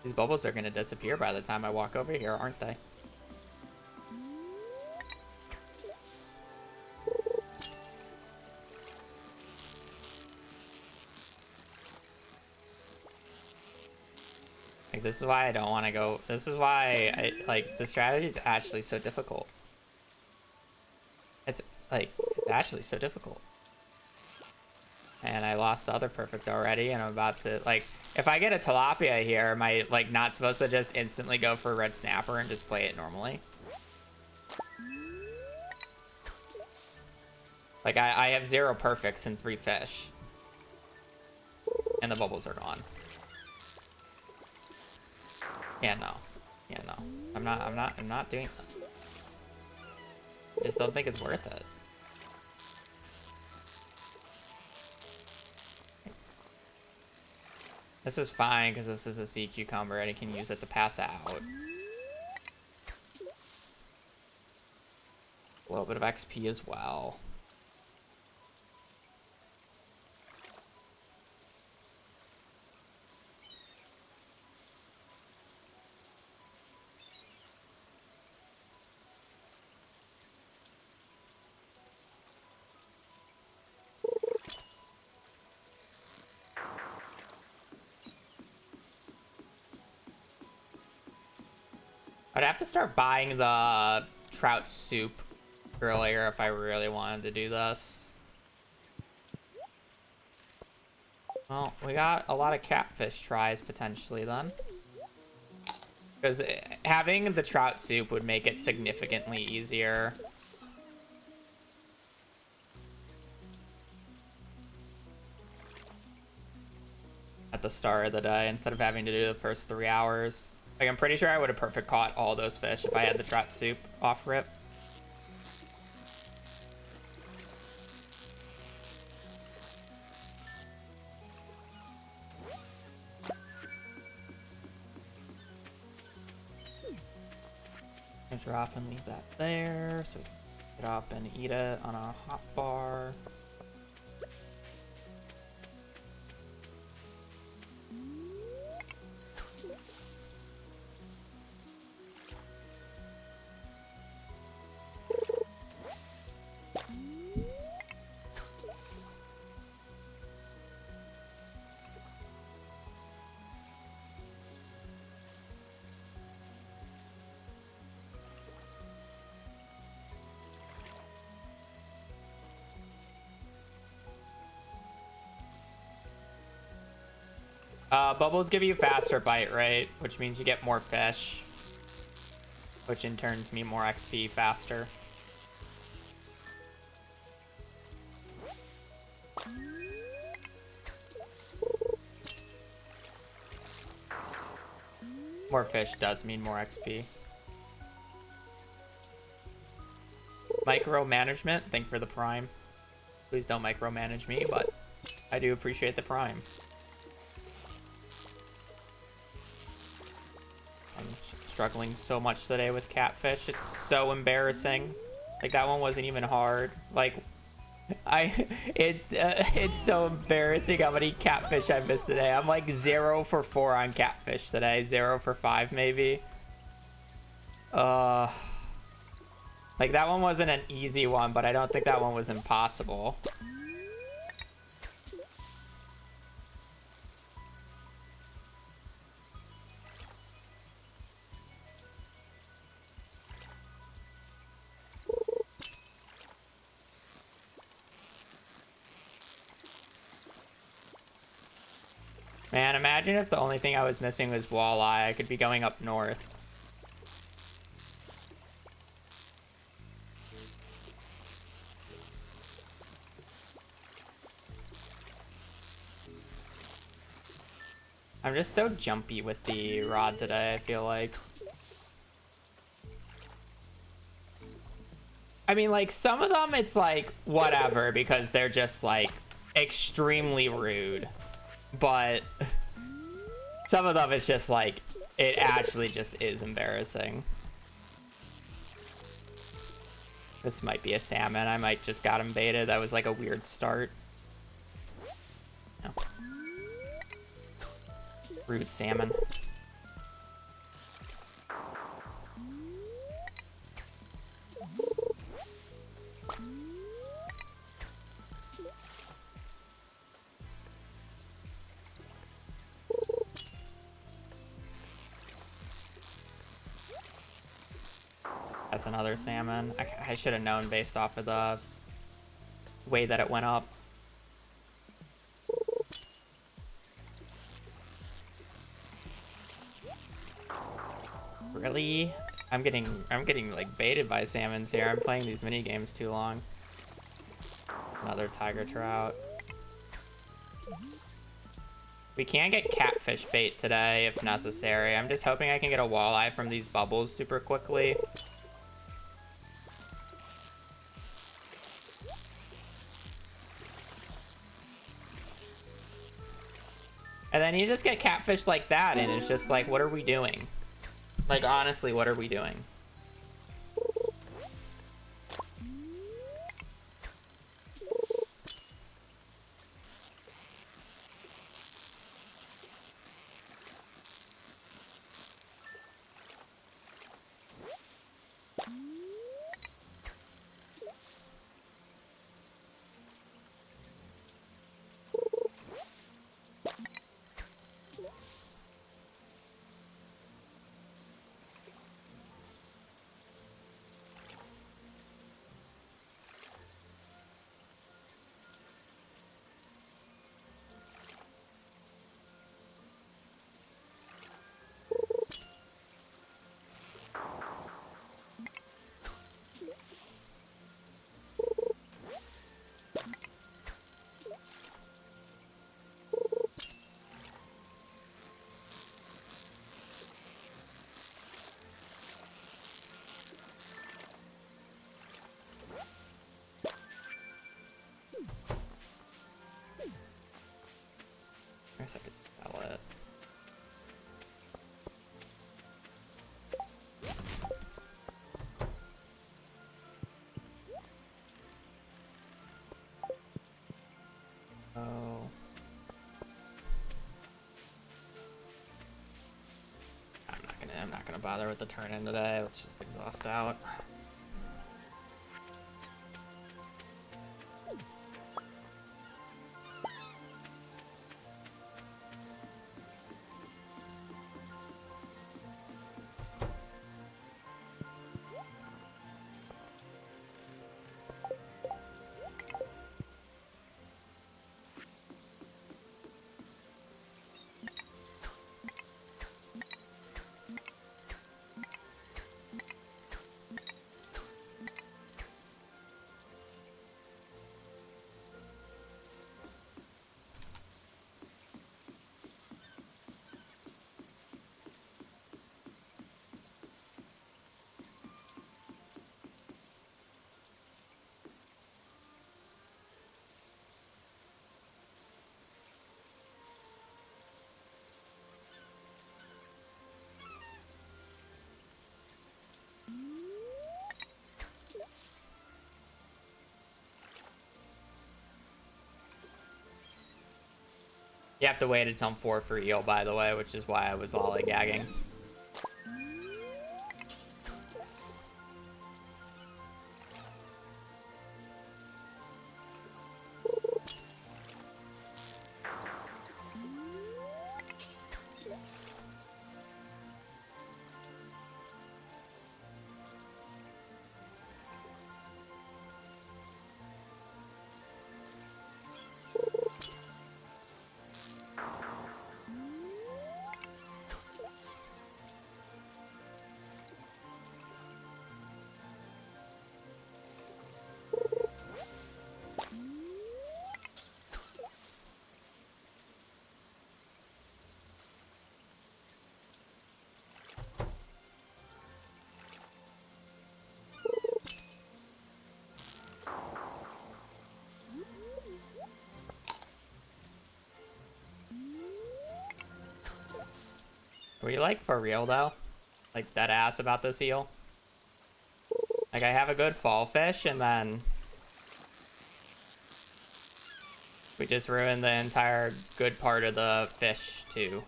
These bubbles are gonna disappear by the time I walk over here, aren't they? Like, this is why I don't want to go. This is why the strategy is actually so difficult. It's actually so difficult. And I lost the other perfect already, and I'm about to, like, if I get a tilapia here, am I, like, not supposed to just instantly go for a red snapper and just play it normally? Like, I have 0 perfects and 3 fish. And the bubbles are gone. Yeah, no. Yeah, no. I'm not doing this. I just don't think it's worth it. This is fine because this is a sea cucumber and I can use it to pass out. A little bit of XP as well. I'd have to start buying the trout soup earlier if I really wanted to do this. Well, we got a lot of catfish tries potentially then. Because having the trout soup would make it significantly easier. At the start of the day instead of having to do the first 3 hours. Like, I'm pretty sure I would have perfect caught all those fish if I had the trout soup off rip. I drop and leave that there so we can get up and eat it on a hot bar. Bubbles give you faster bite rate, which means you get more fish, which in turns mean more XP faster. More fish does mean more XP. Micromanagement, thank you for the prime. Please don't micromanage me, but I do appreciate the prime. I'm struggling so much today with catfish. It's so embarrassing. Like, that one wasn't even hard. Like, it's so embarrassing how many catfish I missed today. I'm like 0 for 4 on catfish today. 0 for 5 maybe. Like, that one wasn't an easy one, but I don't think that one was impossible. Man, imagine if the only thing I was missing was walleye. I could be going up north. I'm just so jumpy with the rod today, I feel like. I mean, like, some of them it's like whatever because they're just like extremely rude, but some of them it's just like it actually just is embarrassing. This might be a salmon. I might just got him baited. That was like a weird start. No. Rude salmon. That's another salmon. I should have known based off of the way that it went up. Really? I'm getting like baited by salmons here. I'm playing these mini games too long. Another tiger trout. We can get catfish bait today if necessary. I'm just hoping I can get a walleye from these bubbles super quickly. And then you just get catfish like that, and it's just like, what are we doing? Like, honestly, what are we doing? I guess I could sell it. Oh. I'm not gonna bother with the turn in today. Let's just exhaust out. You have to wait until 4 for eel, by the way, which is why I was lollygagging. Were you like for real though? Like dead ass about this eel? Like I have a good fall fish and then we just ruined the entire good part of the fish to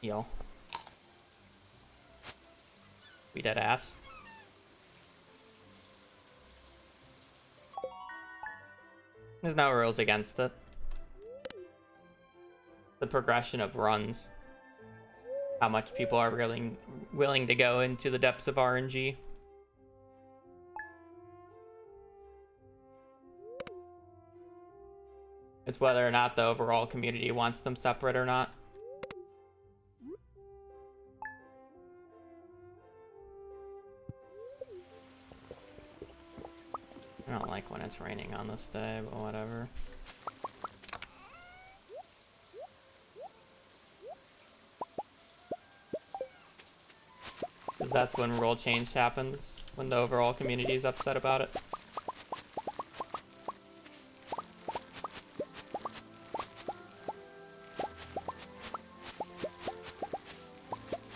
eel. We dead ass. There's no rules against it. The progression of runs. How much people are really willing to go into the depths of RNG. It's whether or not the overall community wants them separate or not. I don't like when it's raining on this day, but whatever. Because that's when rule change happens, when the overall community is upset about it.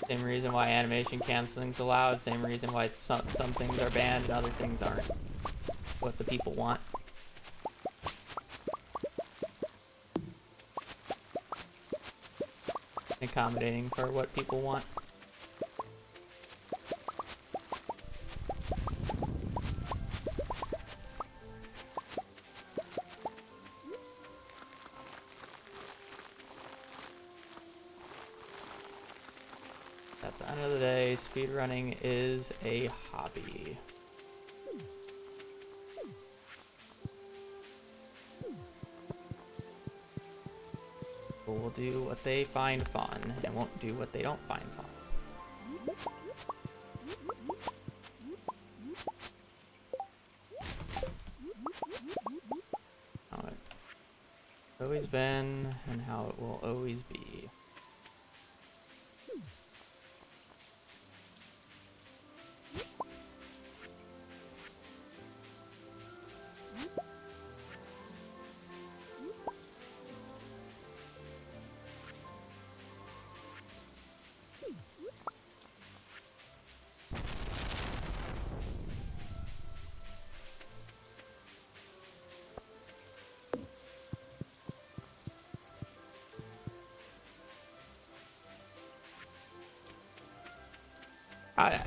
Same reason why animation canceling's allowed, same reason why some things are banned and other things aren't. What the people want. Accommodating for what people want. At the end of the day, speedrunning is a hobby. People will do what they find fun and won't do what they don't find fun. How it's always been and how it will always be.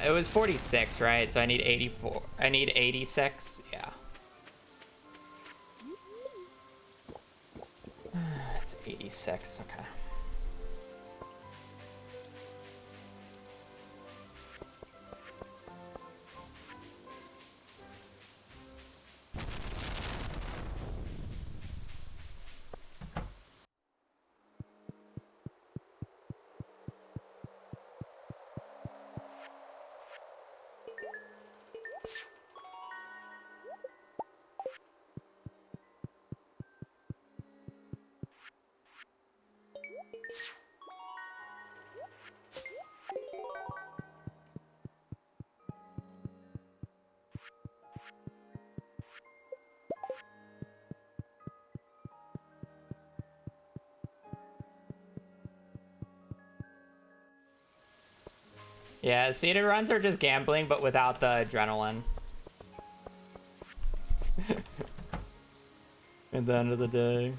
It was 46, right? So I need 84. I need 86. Yeah. It's 86. Okay. Yeah, seated runs are just gambling, but without the adrenaline. At the end of the day.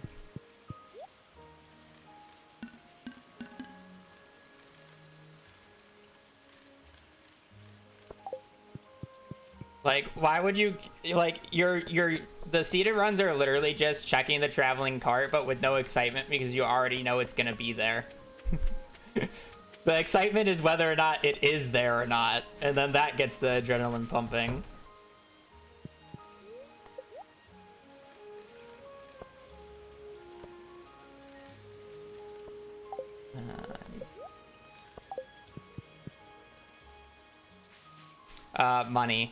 Like, why would you, like, the seated runs are literally just checking the traveling cart, but with no excitement because you already know it's gonna be there. The excitement is whether or not it is there or not, and then that gets the adrenaline pumping. Money.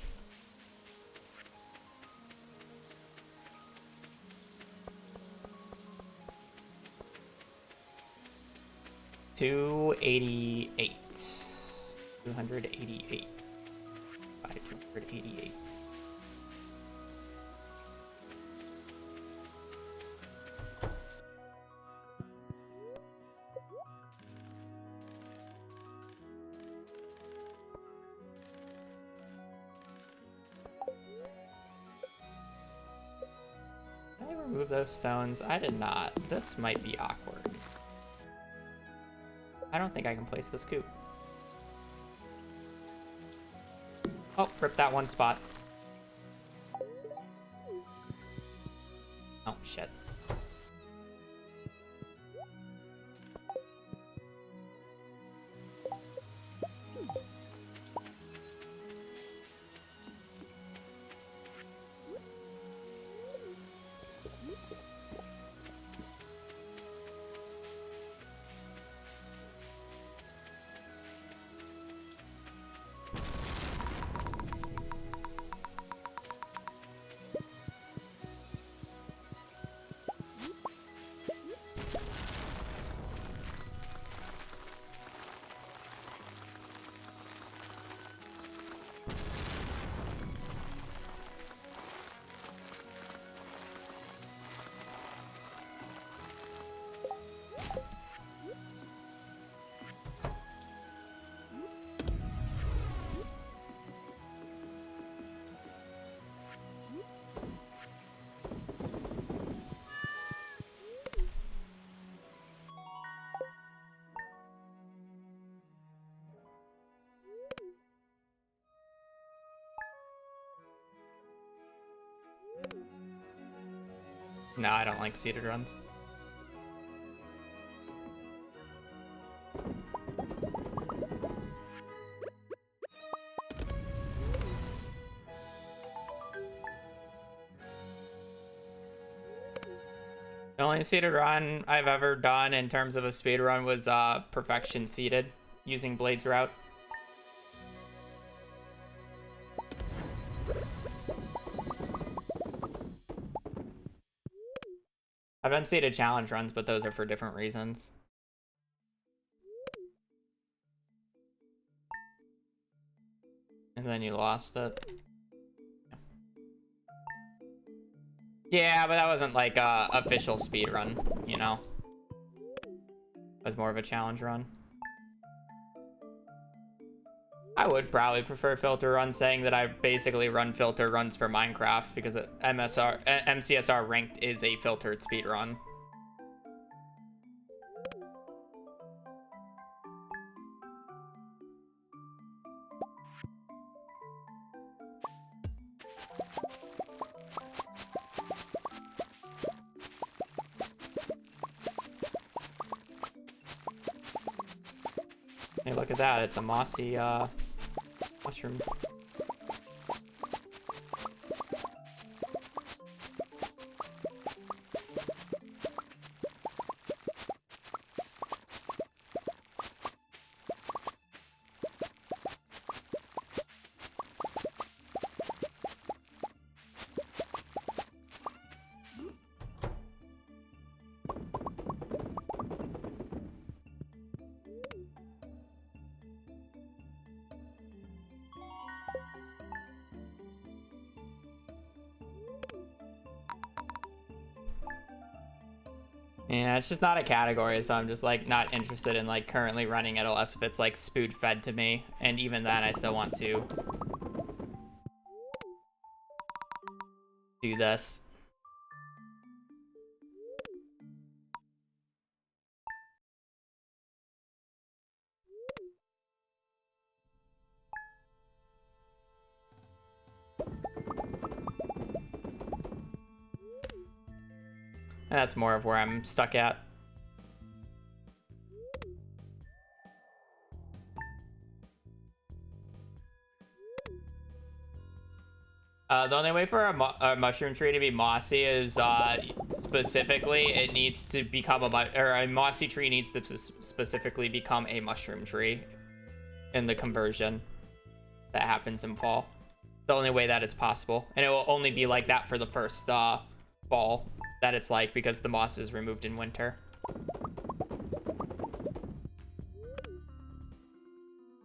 $288. 288. By 288. I remove those stones? I did not. This might be awkward. I don't think I can place this coop. Oh, rip that one spot. Oh, shit. No, I don't like seated runs. The only seated run I've ever done in terms of a speed run was perfection seated using Blade's route. I've done seated challenge runs, but those are for different reasons. And then you lost it. Yeah, but that wasn't like a official speed run, you know? It was more of a challenge run. I would probably prefer filter runs, saying that I basically run filter runs for Minecraft because MCSR ranked is a filtered speed run. Hey, look at that. It's a mossy mushroom. Yeah, it's just not a category, so I'm just like not interested in like currently running it unless if it's like spoon fed to me, and even then I still want to do this. And that's more of where I'm stuck at. The only way for a mushroom tree to be mossy is specifically it needs to become a mossy tree needs to specifically become a mushroom tree in the conversion that happens in fall. The only way that it's possible, and it will only be like that for the first fall that it's like, because the moss is removed in winter.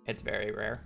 It's very rare.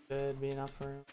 Should be enough for him.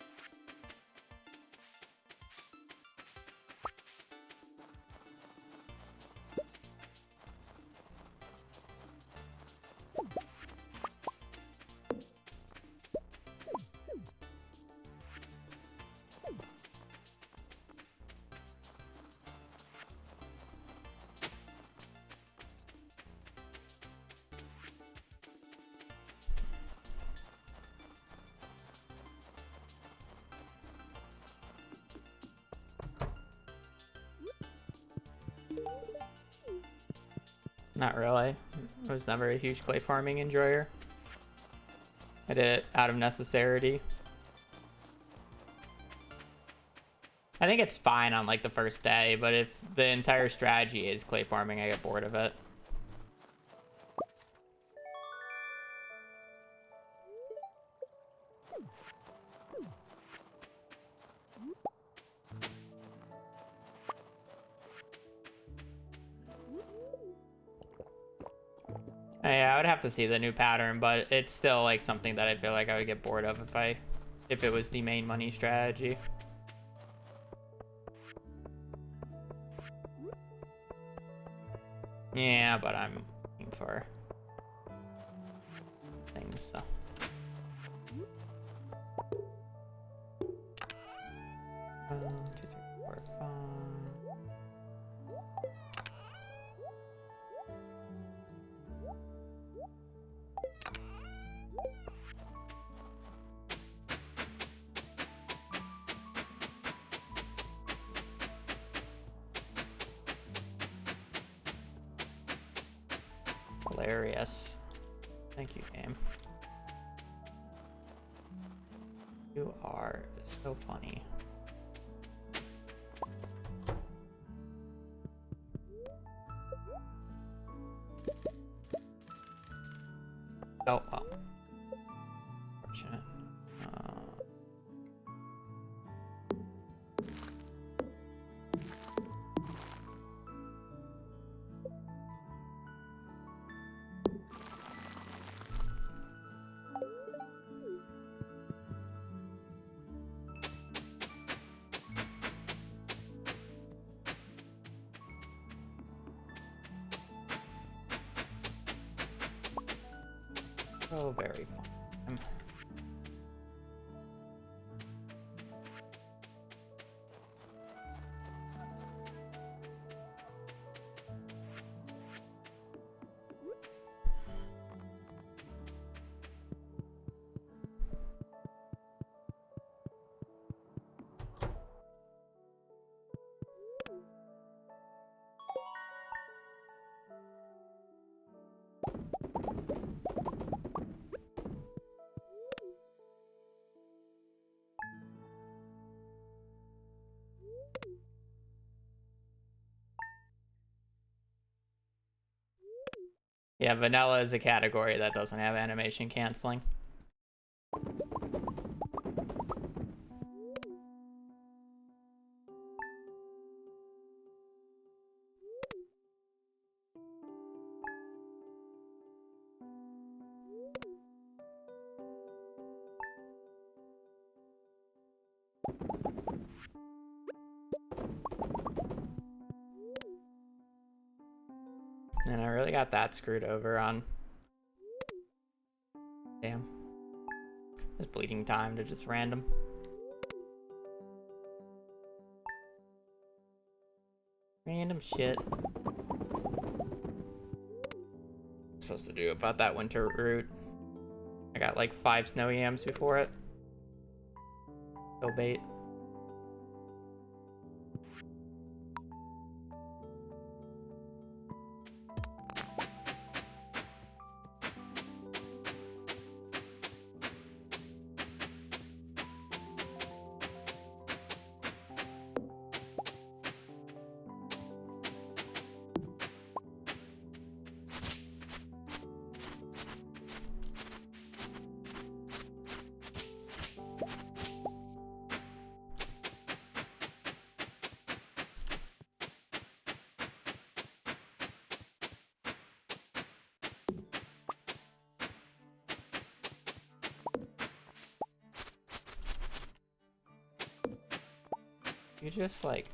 Not really. I was never a huge clay farming enjoyer. I did it out of necessity. I think it's fine on like the first day, but if the entire strategy is clay farming, I get bored of it. Yeah, I would have to see the new pattern, but it's still like something that I feel like I would get bored of if it was the main money strategy. Yeah, but I'm looking for things, so. 1, 2, 3, 4, 5. Hilarious. Thank you, game. You are so funny. Oh, well. Fortunate. Oh, very fun. Yeah, vanilla is a category that doesn't have animation canceling. And I really got that screwed over on. Damn. Just bleeding time to just random. Random shit. Supposed to do about that winter root. I got like 5 snow yams before it. Go bait. You just like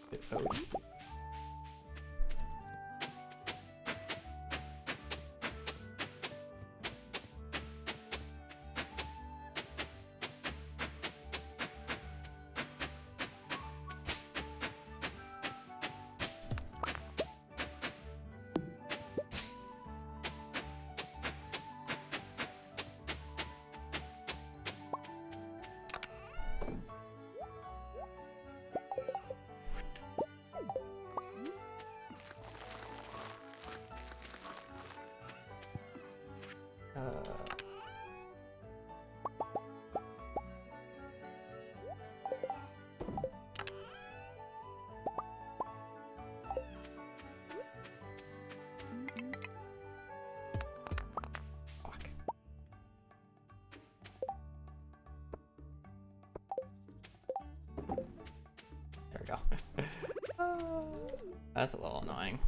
do oats. Fuck. There we go. That's a little annoying.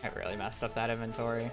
I really messed up that inventory.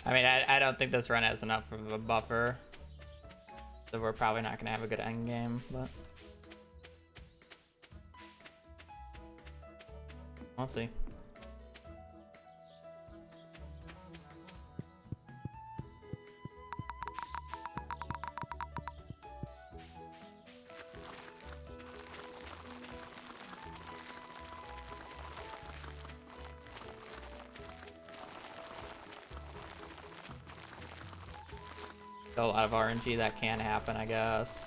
I mean, I don't think this run has enough of a buffer, so we're probably not gonna have a good end game, but we'll see. Still a lot of RNG that can happen, I guess.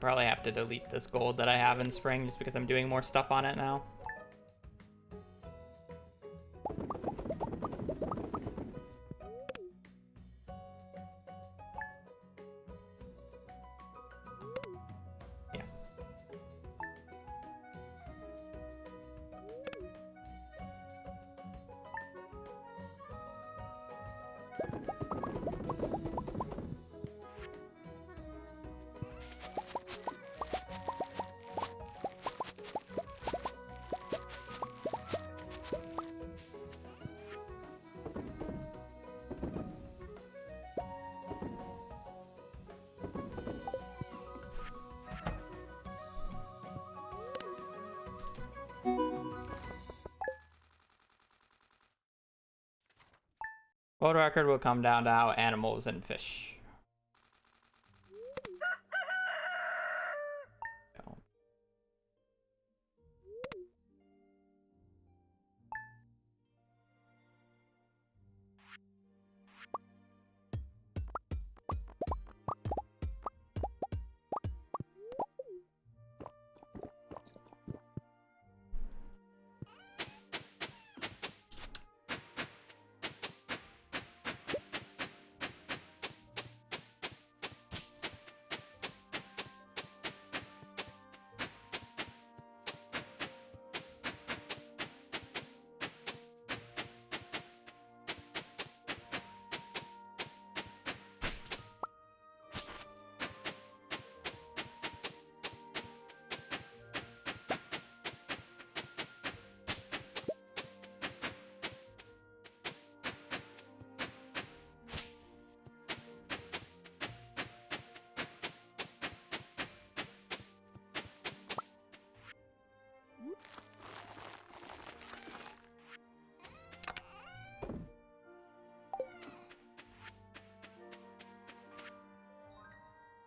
Probably have to delete this gold that I have in spring just because I'm doing more stuff on it now. Yeah. World record will come down to how animals and fish. No.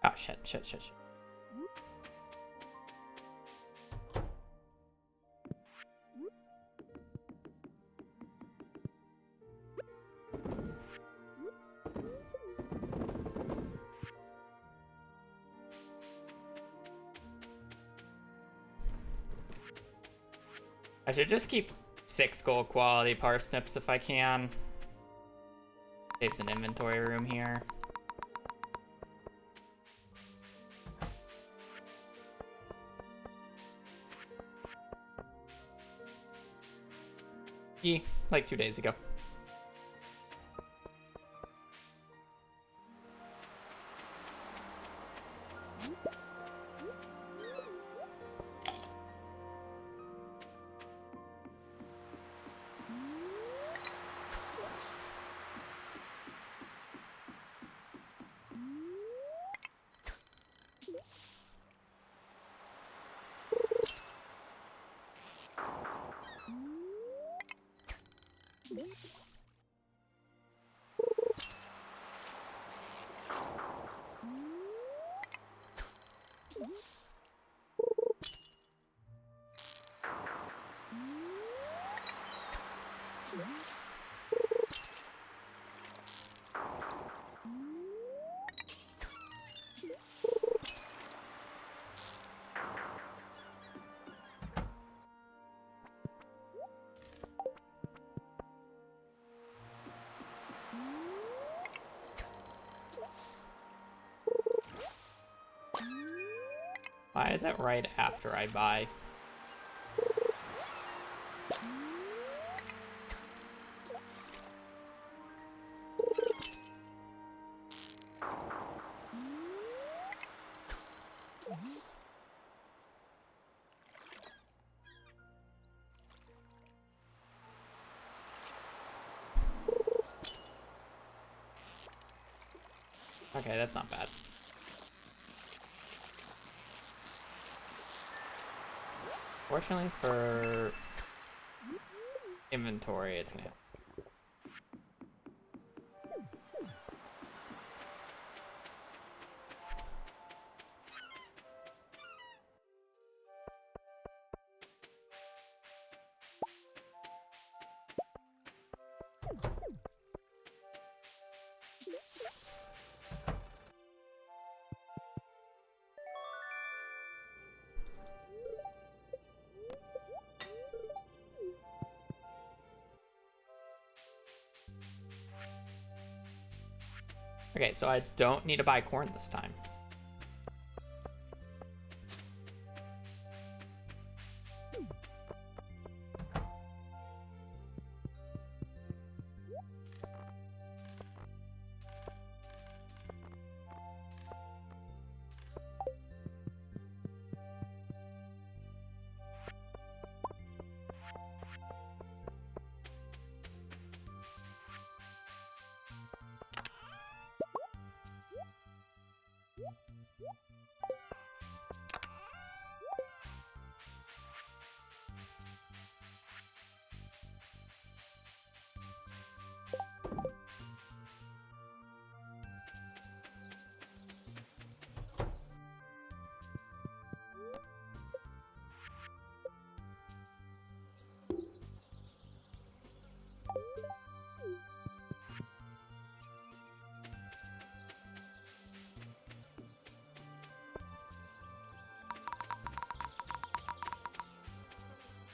Oh, shit. I should just keep 6 gold quality parsnips if I can. Saves an inventory room here. Like 2 days ago. Why is that right after I buy? Okay, that's not bad. Fortunately for inventory, it's gonna. Okay, so I don't need to buy corn this time.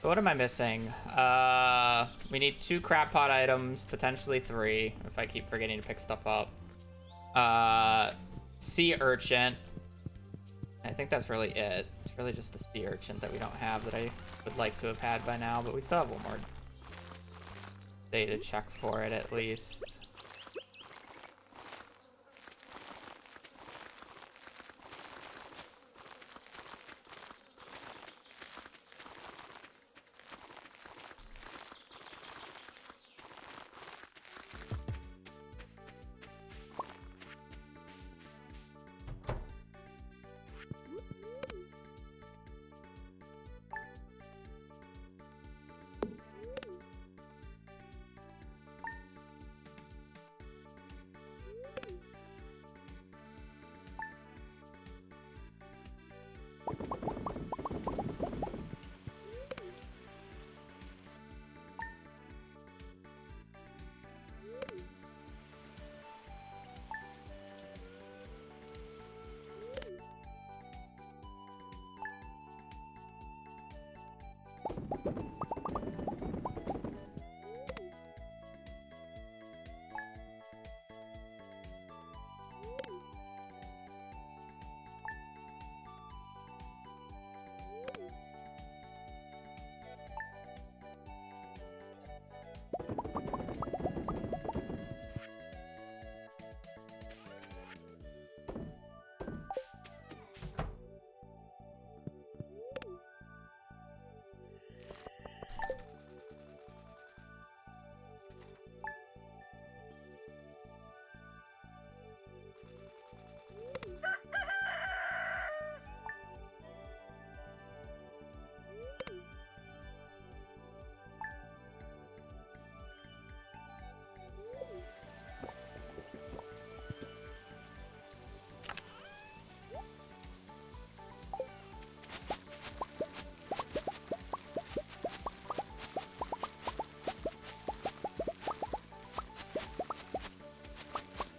So what am I missing? We need 2 crab pot items, potentially 3, if I keep forgetting to pick stuff up. Sea urchin. I think that's really it. It's really just the sea urchin that we don't have that I would like to have had by now, but we still have one more day to check for it at least.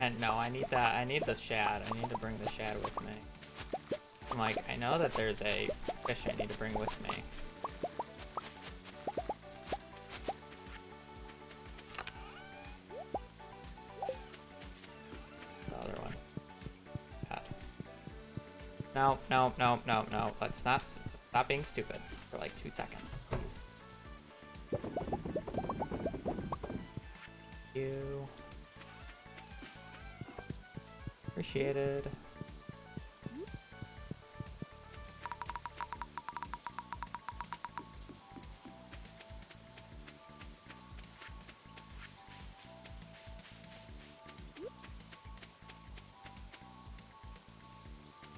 And no, I need that. I need the shad. I need to bring the shad with me. I'm like, I know that there's a fish I need to bring with me. The other one. God. No, no, no, no, no. Let's not stop being stupid for like 2 seconds, please. You. Appreciated.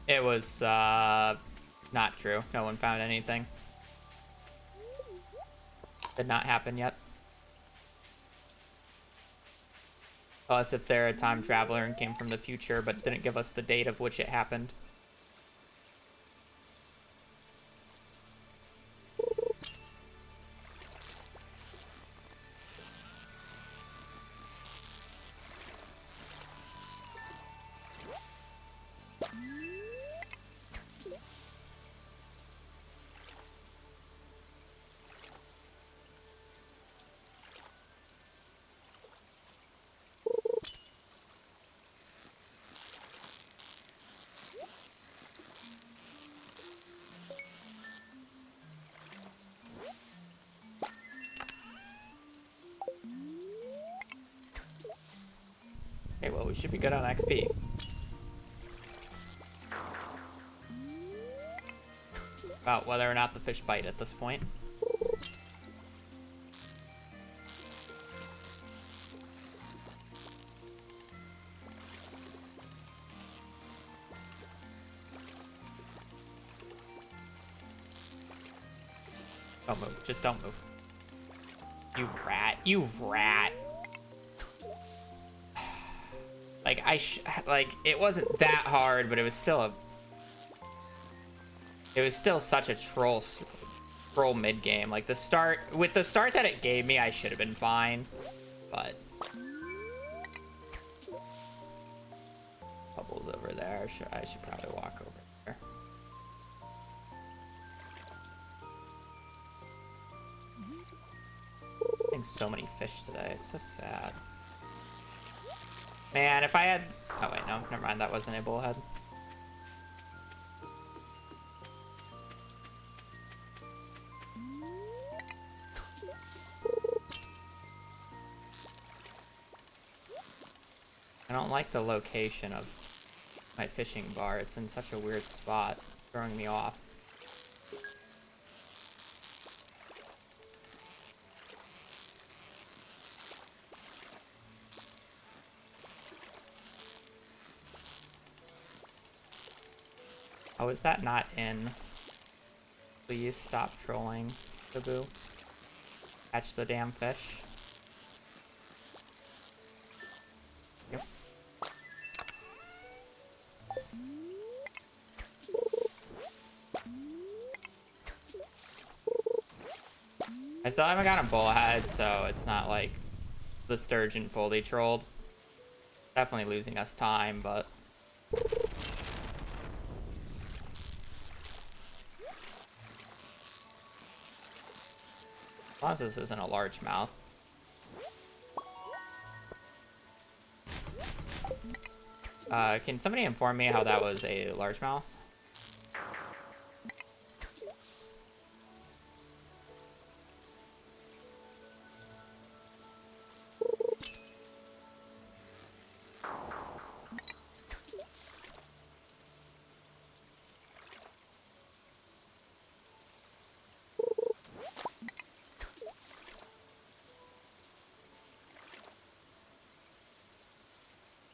It was not true. No one found anything. Did not happen yet. Unless if they're a time traveler and came from the future but didn't give us the date of which it happened. Okay, well, we should be good on XP. About whether or not the fish bite at this point. Don't move. Just don't move. You rat. You rat. Like, like, it wasn't that hard, but it was still such a troll mid game. Like, with the start that it gave me, I should have been fine, but Bubble's over there. I should probably walk over there. Getting so many fish today. It's so sad. Man, if I had... Oh, wait, no. Never mind. That wasn't a bullhead. I don't like the location of my fishing bar. It's in such a weird spot, throwing me off. Oh, is that not in? Please stop trolling, Taboo. Catch the damn fish. Yep. I still haven't got a bullhead, so it's not like the sturgeon fully trolled. Definitely losing us time, but... As long as this isn't a largemouth. Can somebody inform me how that was a largemouth?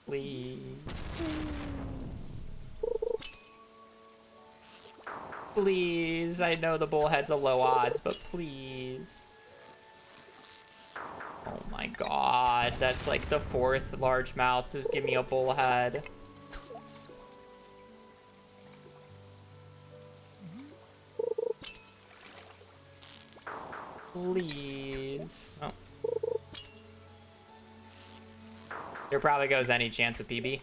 Please. Please. I know the bullhead's a low odds, but please. Oh my god. That's like the 4th largemouth. Just give me a bullhead. Please. Oh. There probably goes any chance of PB.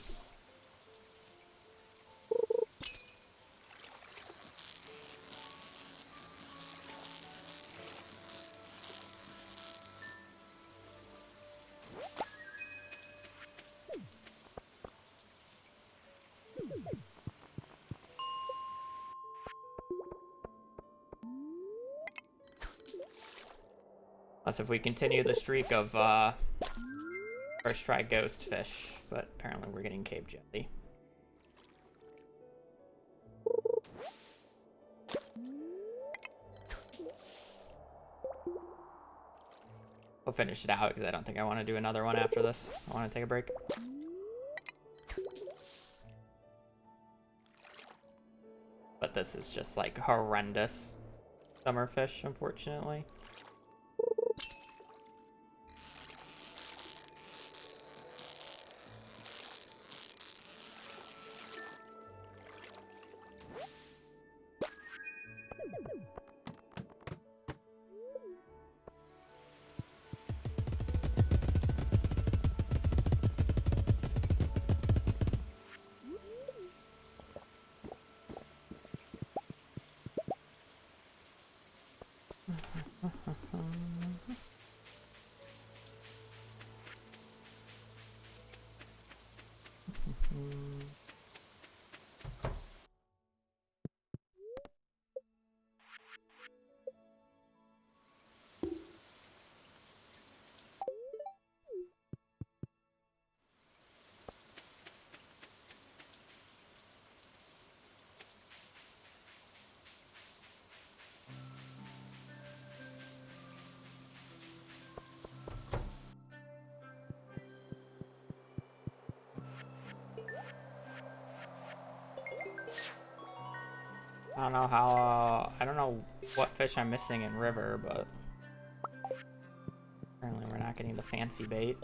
Unless if we continue the streak of first try ghost fish, but apparently we're getting cave jelly. We'll finish it out because I don't think I want to do another one after this. I want to take a break. But this is just like horrendous summer fish, unfortunately. I don't know how, I don't know what fish I'm missing in river, but apparently we're not getting the fancy bait.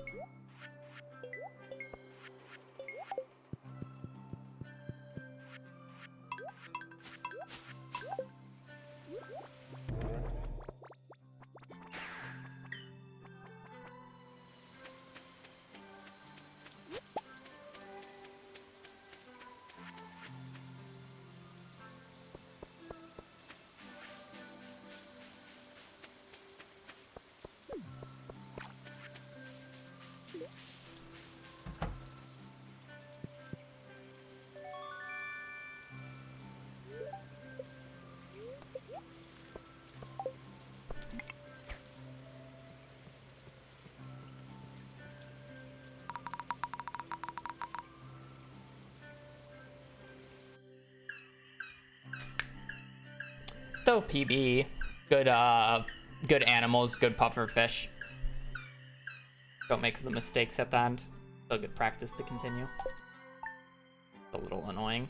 Still PB. Good animals, good puffer fish. Don't make the mistakes at the end. Still good practice to continue. A little annoying.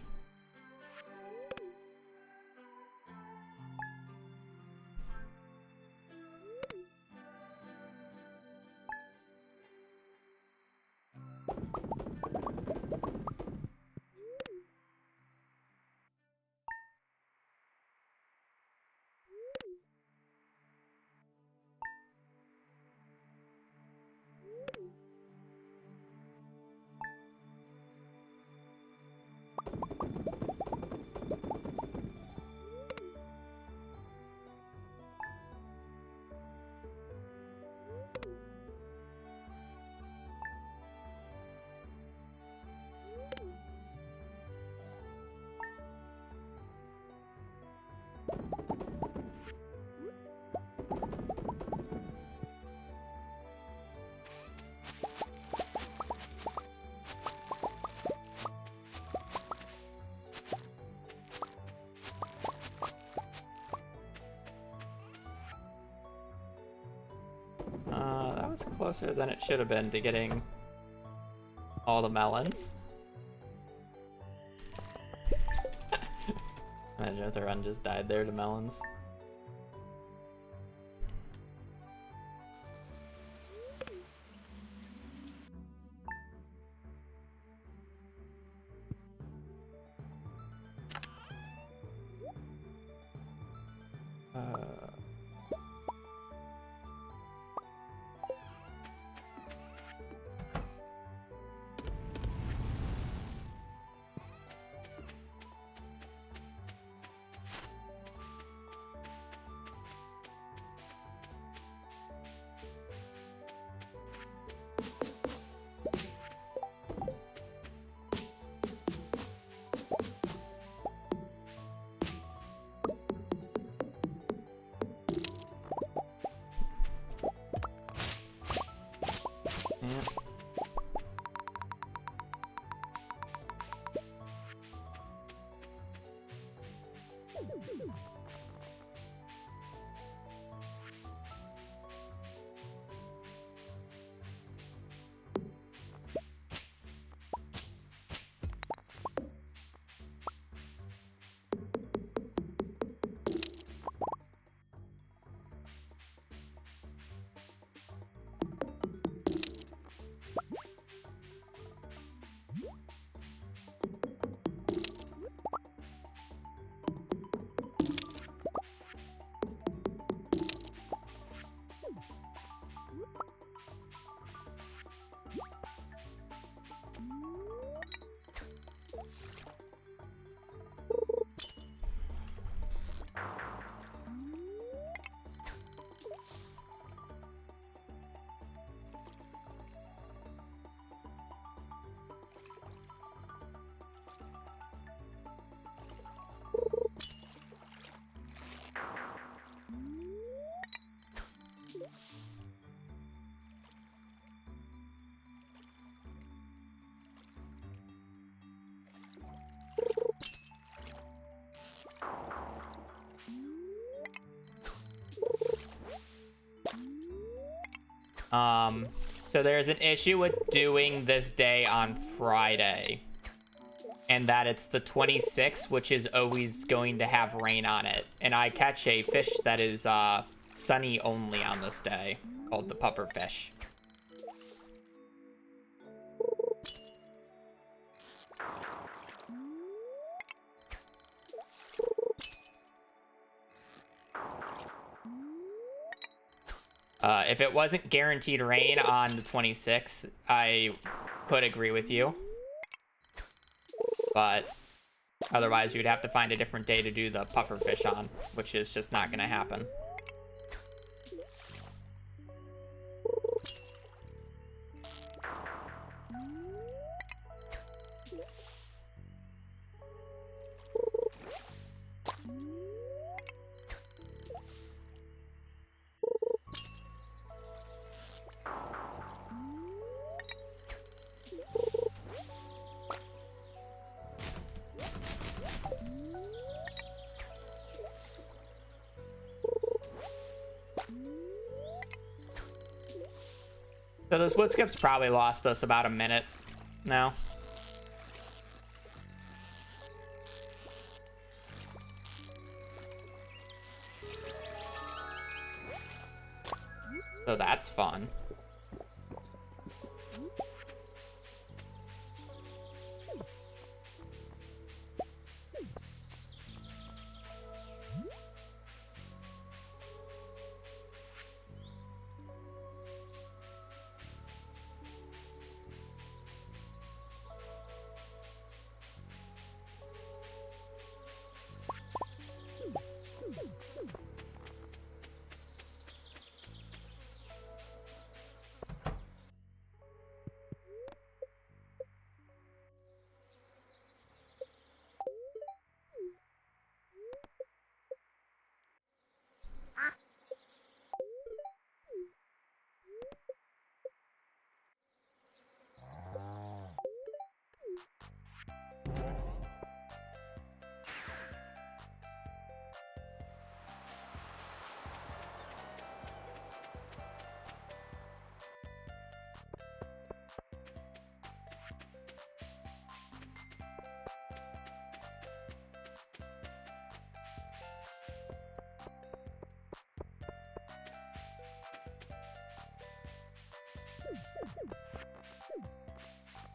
That was closer than it should have been to getting all the melons. Imagine if the run just died there to melons. So there's an issue with doing this day on Friday. and that it's the 26th, which is always going to have rain on it. And I catch a fish that is sunny only on this day, called the puffer fish. If it wasn't guaranteed rain on the 26th, I could agree with you. But otherwise, you'd have to find a different day to do the puffer fish on, which is just not going to happen. So this wood skip's probably lost us about a minute now. So that's fun.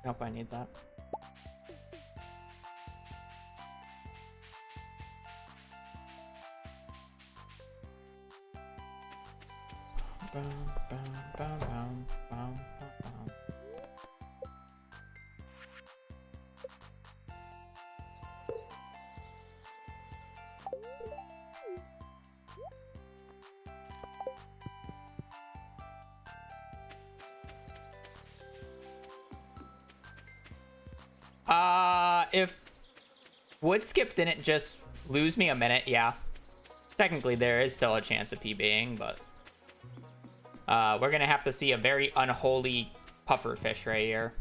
Nope, I need that. If wood skip didn't just lose me a minute, yeah. Technically, there is still a chance of PBing, but we're gonna have to see a very unholy puffer fish right here.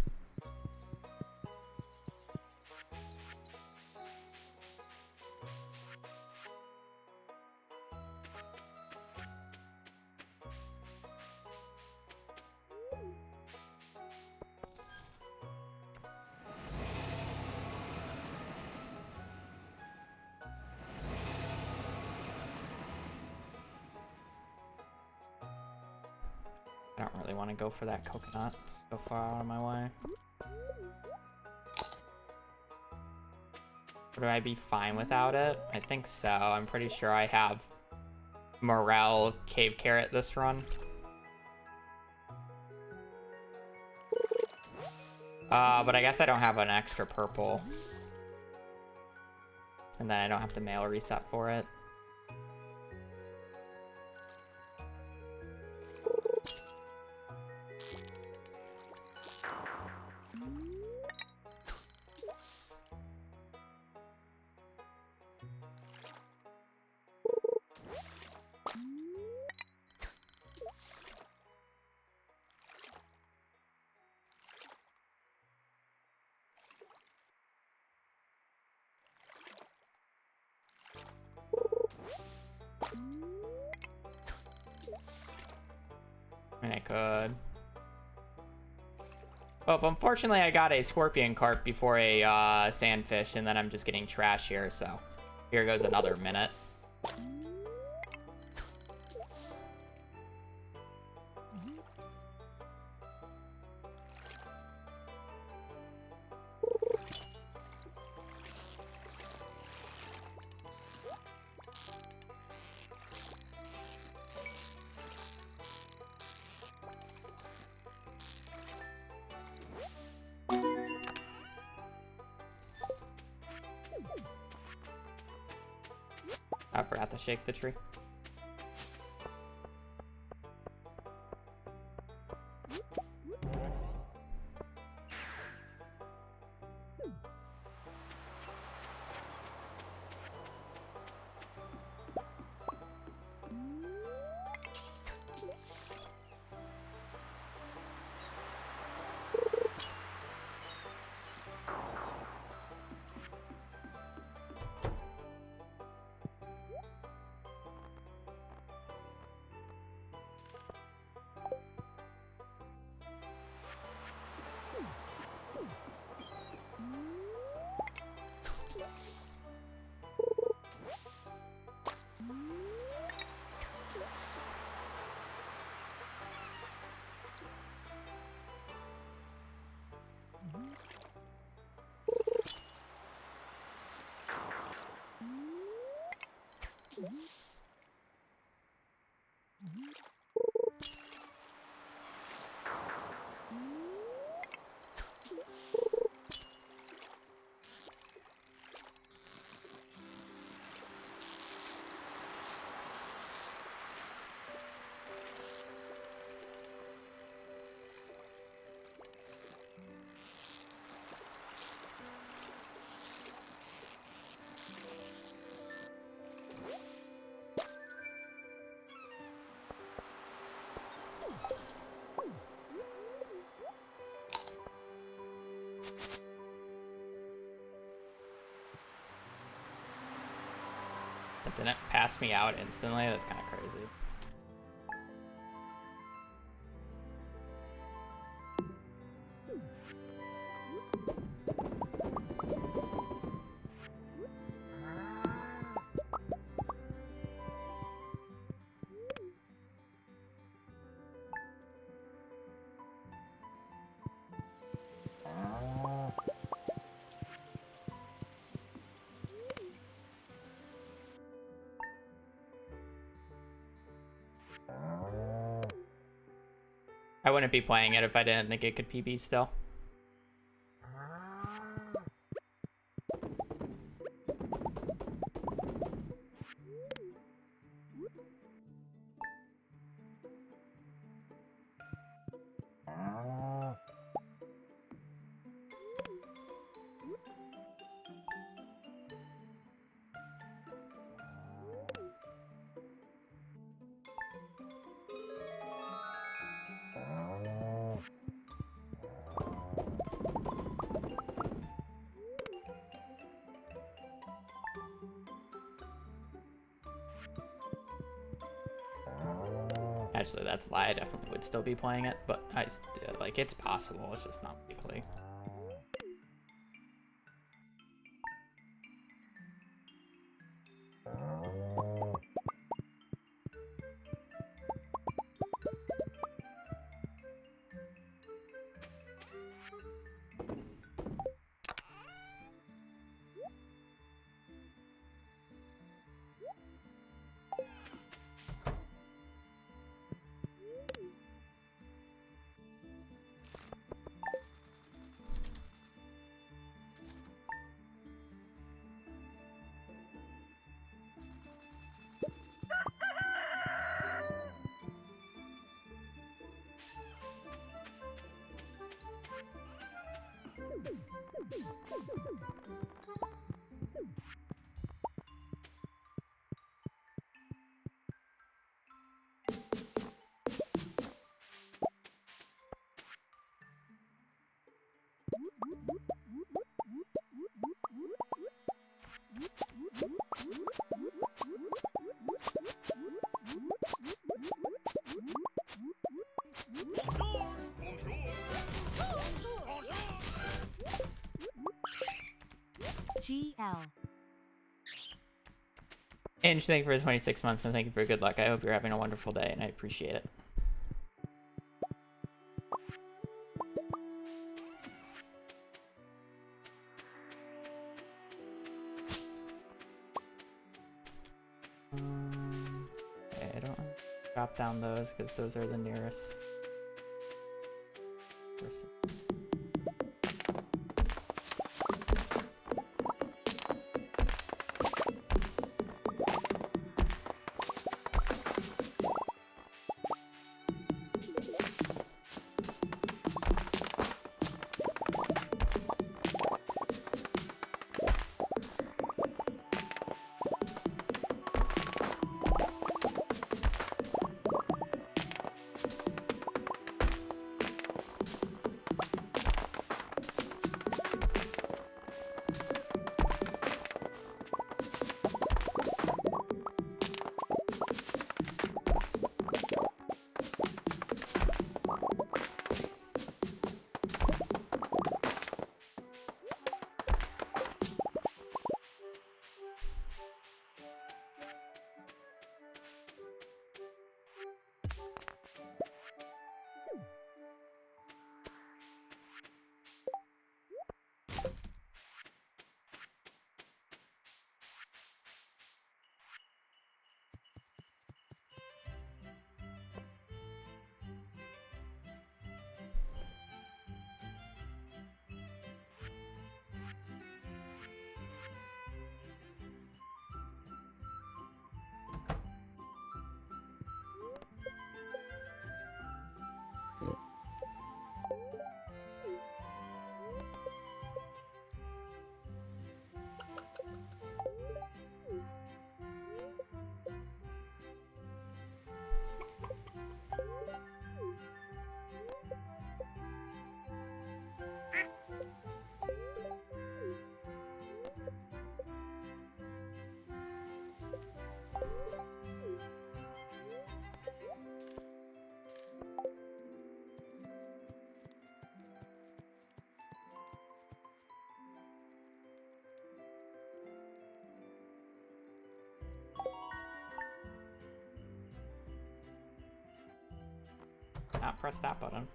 I don't really want to go for that coconut. It's so far out of my way. Would I be fine without it? I think so. I'm pretty sure I have Morel Cave Carrot this run. But I guess I don't have an extra purple. And then I don't have to mail reset for it. I mean, I could. Well, unfortunately, I got a scorpion carp before a sandfish, and then I'm just getting trash here, so here goes another minute. I forgot to shake the tree. It didn't pass me out instantly. That's kind of crazy. I wouldn't be playing it if I didn't think it could PB still. Actually, that's a lie. I definitely would still be playing it, but like, it's possible. It's just not likely. GL. Inch, thank you for 26 months and thank you for good luck. I hope you're having a wonderful day and I appreciate it. Okay, I don't drop down those because those are the nearest. Not press that button.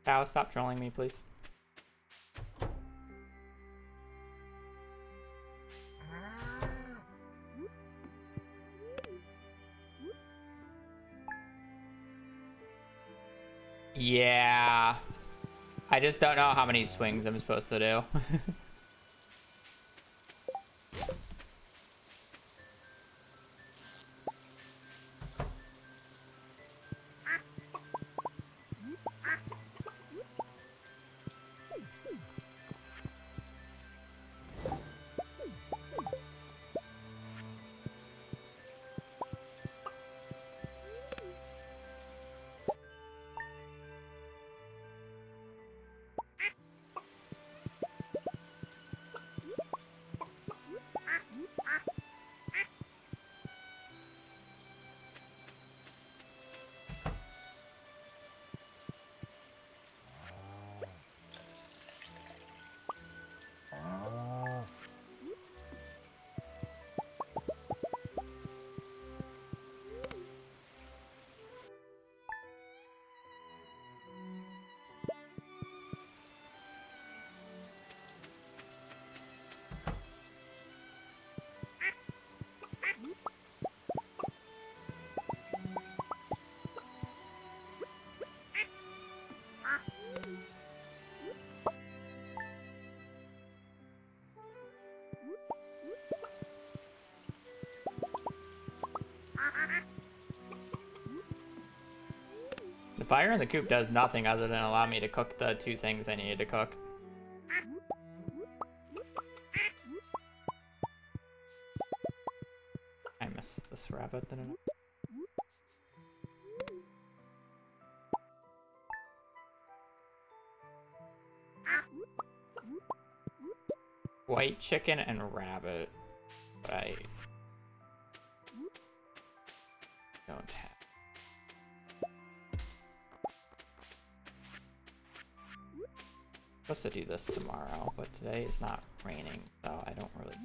Cow, stop trolling me, please. Yeah. I just don't know how many swings I'm supposed to do. The fire in the coop does nothing other than allow me to cook the 2 things I needed to cook. I missed this rabbit, didn't I? White chicken and rabbit, but I don't have. Supposed to do this tomorrow, but today is not raining, so I don't really.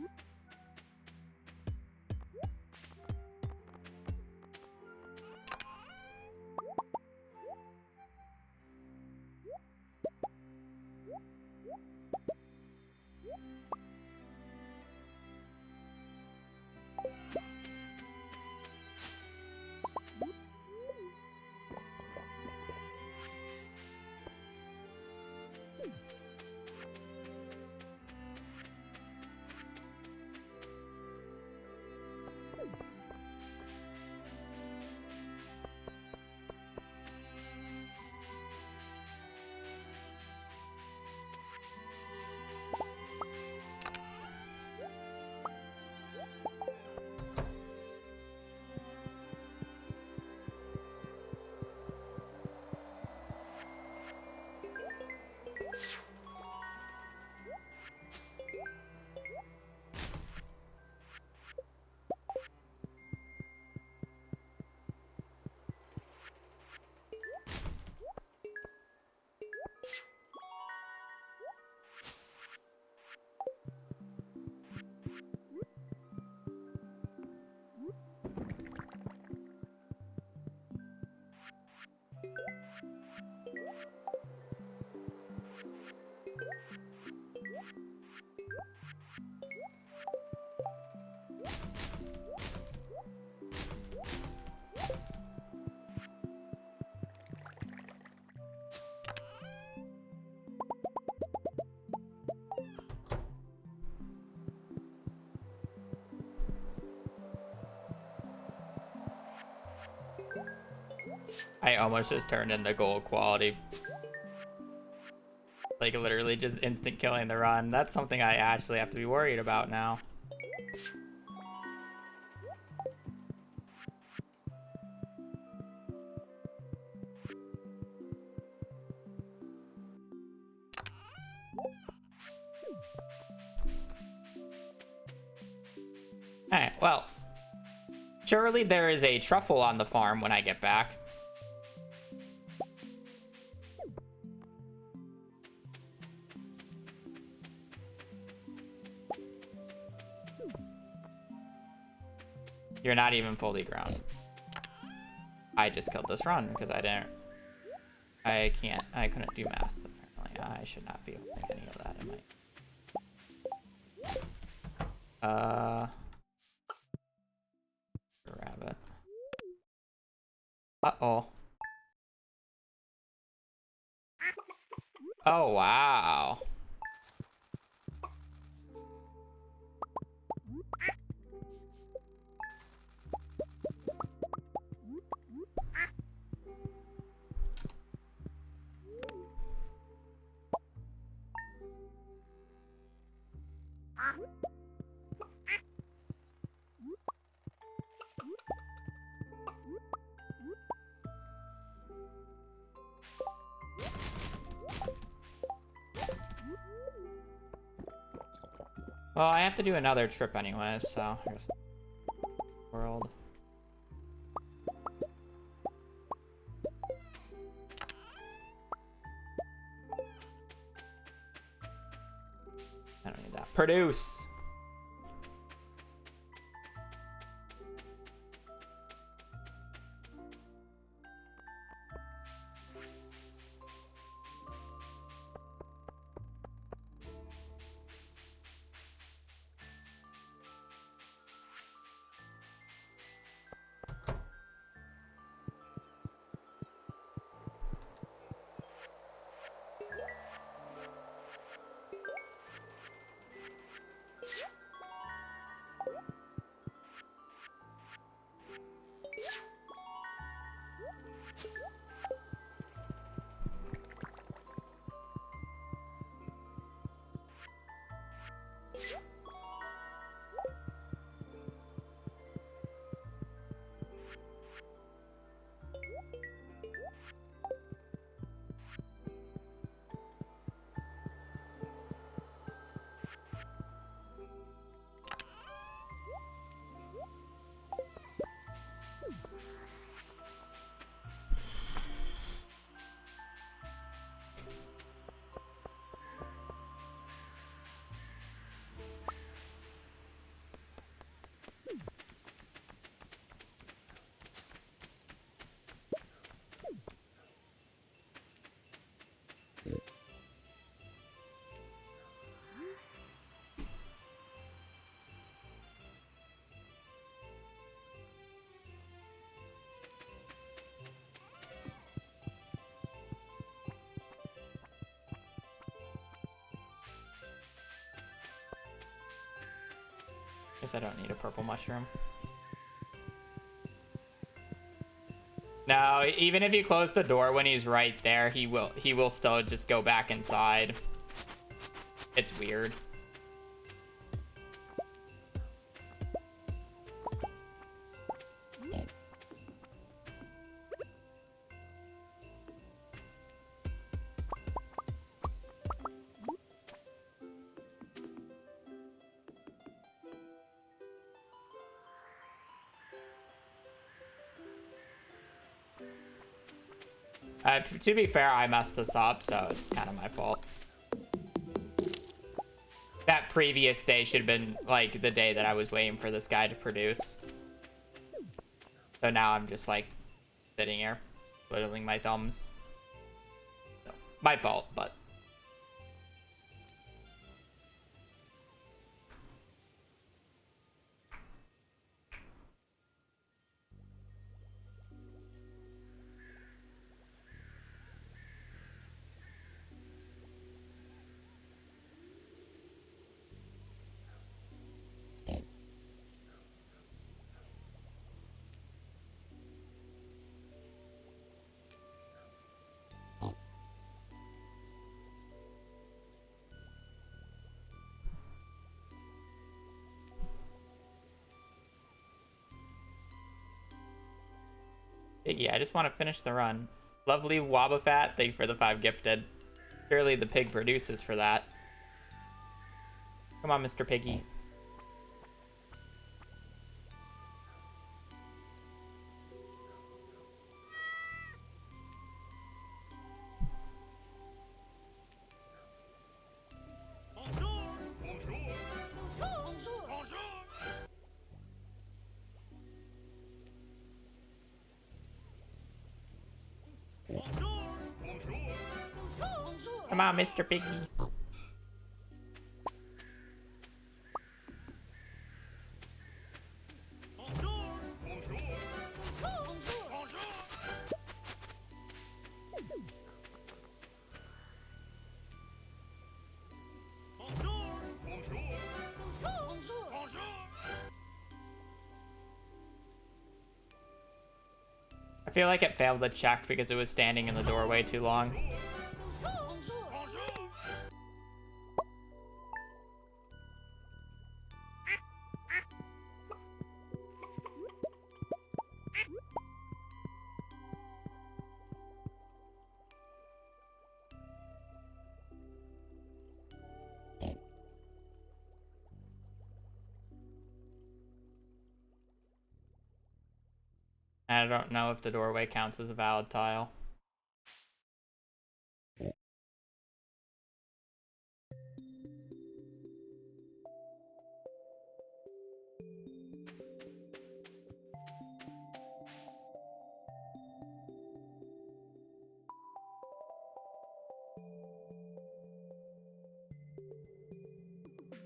I almost just turned in the gold quality. Like, literally just instant killing the run. That's something I actually have to be worried about now. Alright, well. Surely there is a truffle on the farm when I get back. You're not even fully grown. I just killed this run because I couldn't do math, apparently. I should not be holding any of that in my... Rabbit. Uh-oh. Oh, wow. Well, I have to do another trip anyway, so here's world. I don't need that. Produce! guess I don't need a purple mushroom. No, even if you close the door when he's right there, he will still just go back inside. It's weird. To be fair, I messed this up, so it's kind of my fault. That previous day should have been, like, the day that I was waiting for this guy to produce. So now I'm just, like, sitting here, twiddling my thumbs. So, my fault, but... Piggy, I just want to finish the run. Lovely Wobbuffet, thank you for the 5 gifted. Surely the pig produces for that. Come on, Mr. Piggy. Come on, Mr. Piggy. I feel like it failed to check because it was standing in the doorway too long. I don't know if the doorway counts as a valid tile.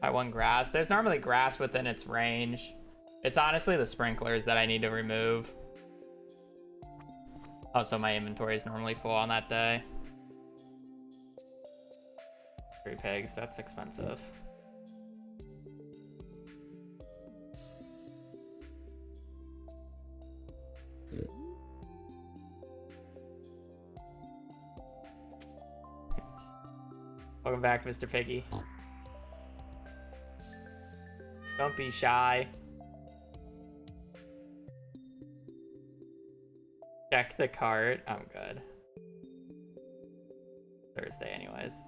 I won grass. There's normally grass within its range. It's honestly the sprinklers that I need to remove. Also, my inventory is normally full on that day. 3 pigs, that's expensive. Welcome back, Mr. Piggy. Don't be shy. Check the cart. I'm good. Thursday anyways.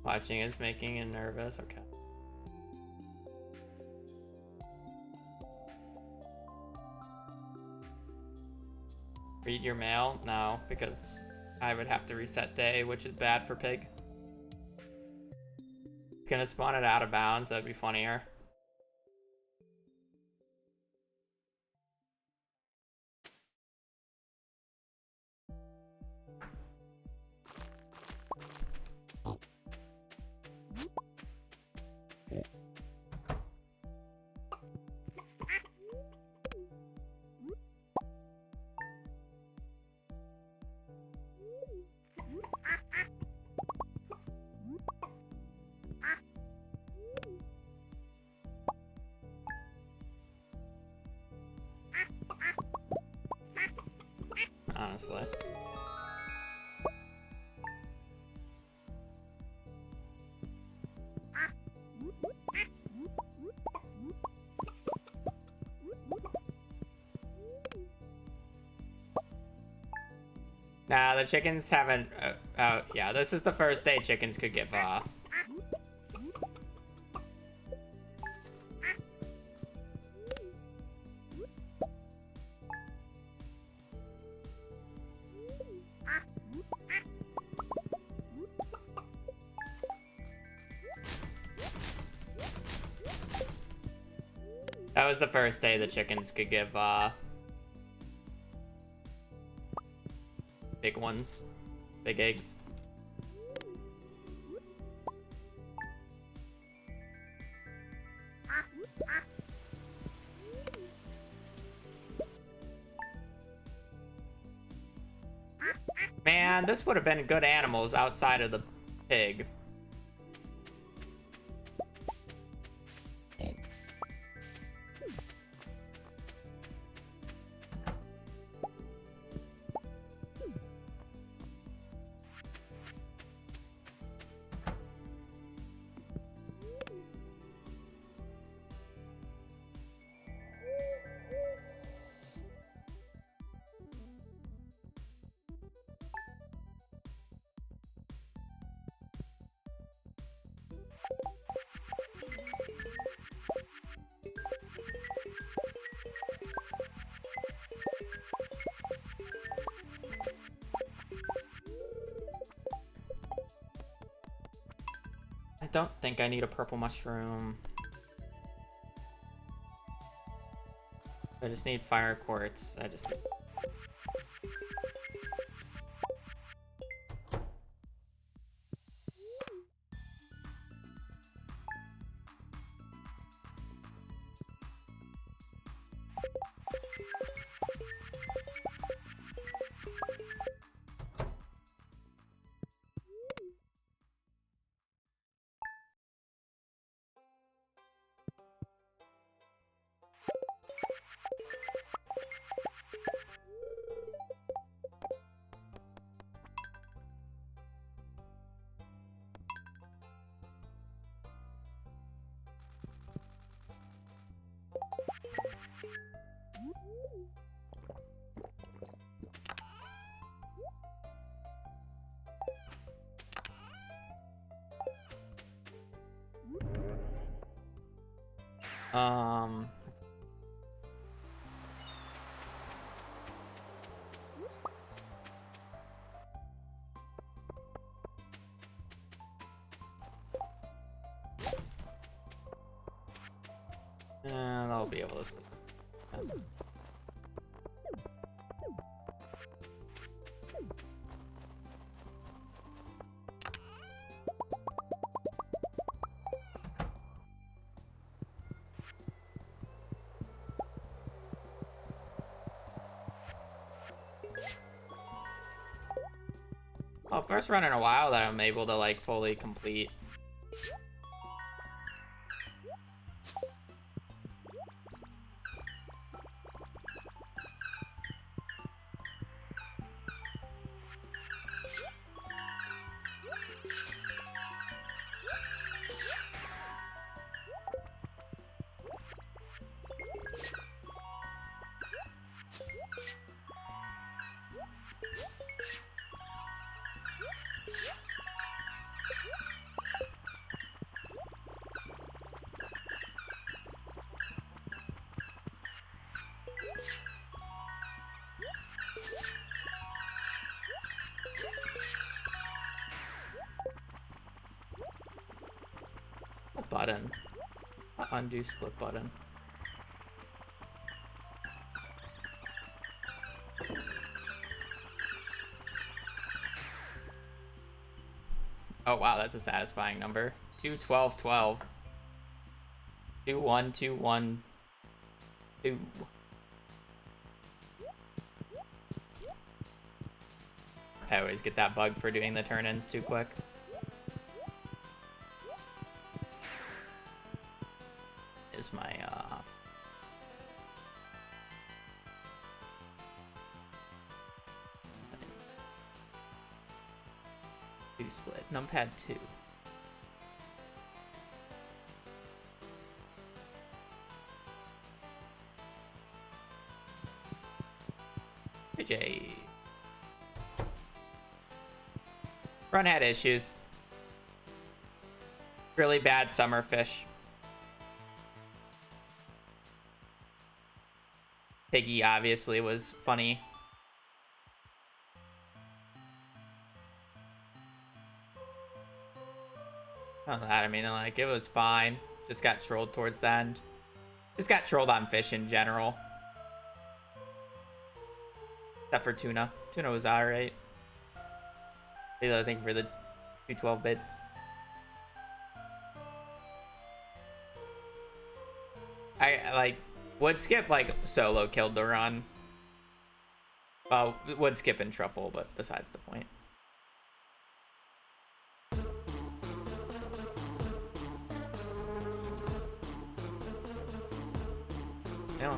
Watching is making him nervous. Okay. Read your mail? No, because I would have to reset day, which is bad for pig. It's gonna spawn it out of bounds. That'd be funnier. honestly. Nah, the chickens haven't... yeah, this is the first day chickens could give, That was the first day the chickens could give, big ones. Big eggs. Man, this would have been good animals outside of the pig. I don't think I need a purple mushroom. I just need fire quartz. I just need... And I'll be able to sleep. Oh, first run in a while that I'm able to like fully complete. Button. Undo split button. Oh wow, that's a satisfying number. 2, 12, 12. 2, 1, 2, 1, 2. I always get that bug for doing the turn-ins too quick. Is my 2 split. Numpad 2. J. Run had issues. Really bad summer fish. Piggy obviously was funny. Oh, that, I mean, like, it was fine. Just got trolled towards the end. Just got trolled on fish in general. Except for tuna. Tuna was alright. The other thing for the 212 bits. I like would skip like solo killed the run. Well, would skip and truffle, but besides the point. Yeah.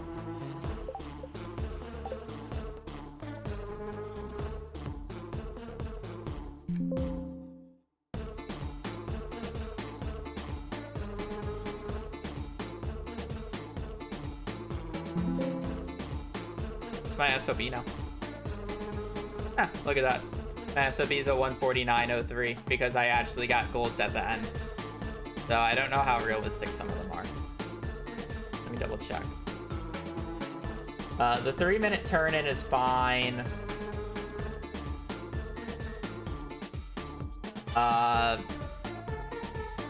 It's my SOB now. Ah, look at that. My SOB is a 149.03 because I actually got golds at the end. So I don't know how realistic some of them are. Let me double check. The 3-minute turn-in is fine. I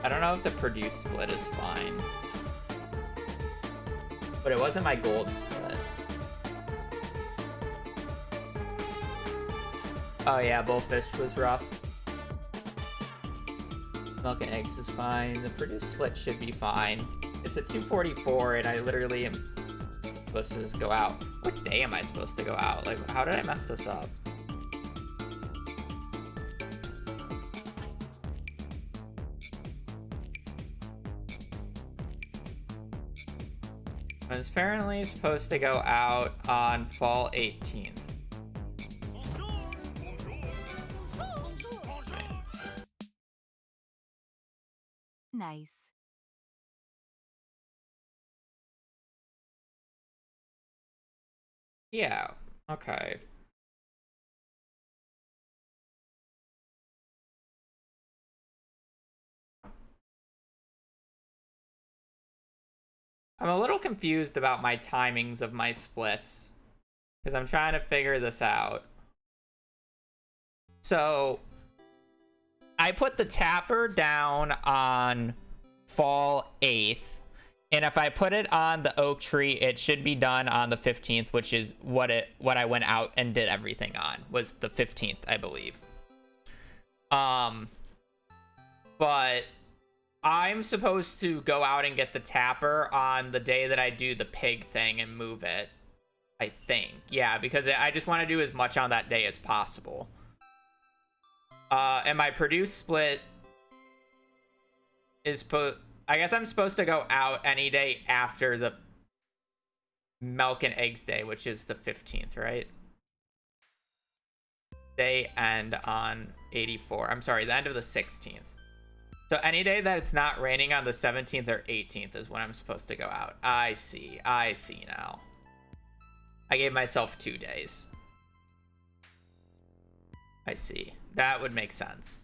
don't know if the produce split is fine. But it wasn't my gold split. Oh yeah, bullfish was rough. Milk and eggs is fine. The produce split should be fine. It's a 244 and I literally am supposed to just go out. What day am I supposed to go out? Like, how did I mess this up? I was apparently supposed to go out on fall 18th. Nice. Yeah, okay. I'm a little confused about my timings of my splits because I'm trying to figure this out. So I put the tapper down on fall 8th. And if I put it on the oak tree, it should be done on the 15th, which is what I went out and did everything on, was the 15th, I believe. But I'm supposed to go out and get the tapper on the day that I do the pig thing and move it, I think. Yeah, because I just want to do as much on that day as possible. And my produce split is I guess I'm supposed to go out any day after the milk and eggs day, which is the 15th, right? They end on 84. I'm sorry, the end of the 16th. So any day that it's not raining on the 17th or 18th is when I'm supposed to go out. I see now. I gave myself 2 days. I see. That would make sense.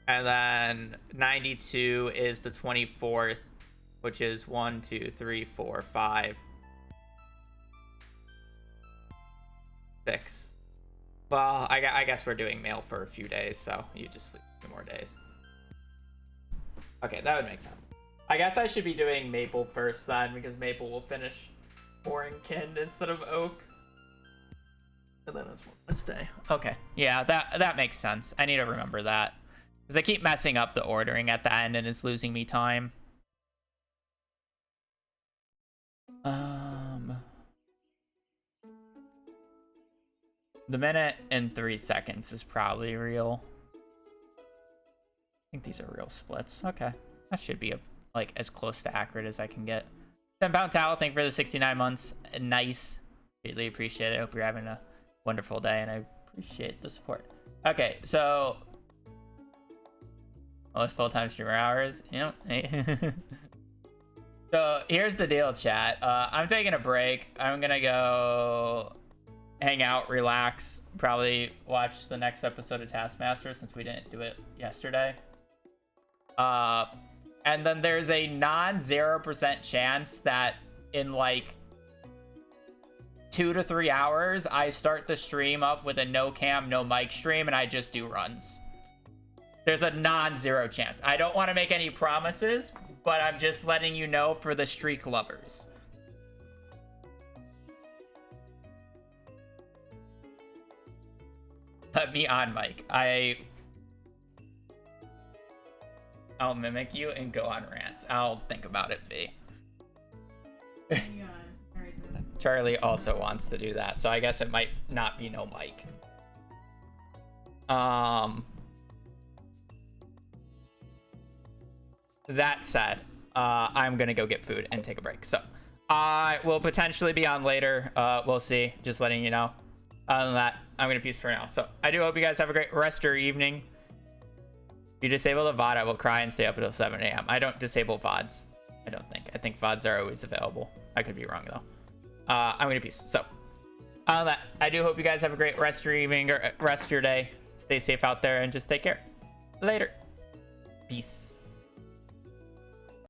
And then 92 is the 24th, which is 1, 2, 3, 4, 5, 6. Well, I guess we're doing mail for a few days, so you just sleep 2 more days. Okay, that would make sense. I guess I should be doing maple first then, because maple will finish Orankin instead of oak. And then it's this day. Okay, yeah, that makes sense. I need to remember that. Because I keep messing up the ordering at the end and it's losing me time. The minute and 3 seconds is probably real. I think these are real splits. Okay. That should be like as close to accurate as I can get. 10-pound towel, thank you for the 69 months. Nice. Really appreciate it. Hope you're having a wonderful day, and I appreciate the support. Okay, so most full-time streamer hours. You know. So here's the deal, chat. I'm taking a break. I'm gonna go hang out, relax, probably watch the next episode of Taskmaster since we didn't do it yesterday. And then there's a non-0% chance that in like 2 to 3 hours, I start the stream up with a no cam, no mic stream, and I just do runs. There's a non-zero chance. I don't want to make any promises, but I'm just letting you know for the streak lovers. Let me on, Mike. I'll mimic you and go on rants. I'll think about it, V. Charlie also wants to do that, so I guess it might not be no mic. That said, I'm gonna go get food and take a break. So I will potentially be on later. We'll see. Just letting you know. Other than that, I'm gonna peace for now. So I do hope you guys have a great rest of your evening. If you disable the VOD, I will cry and stay up until 7 a.m. I don't disable VODs. I don't think. I think VODs are always available. I could be wrong though. I'm gonna peace. So other than that, I do hope you guys have a great rest of your evening or rest of your day. Stay safe out there and just take care. Later. Peace.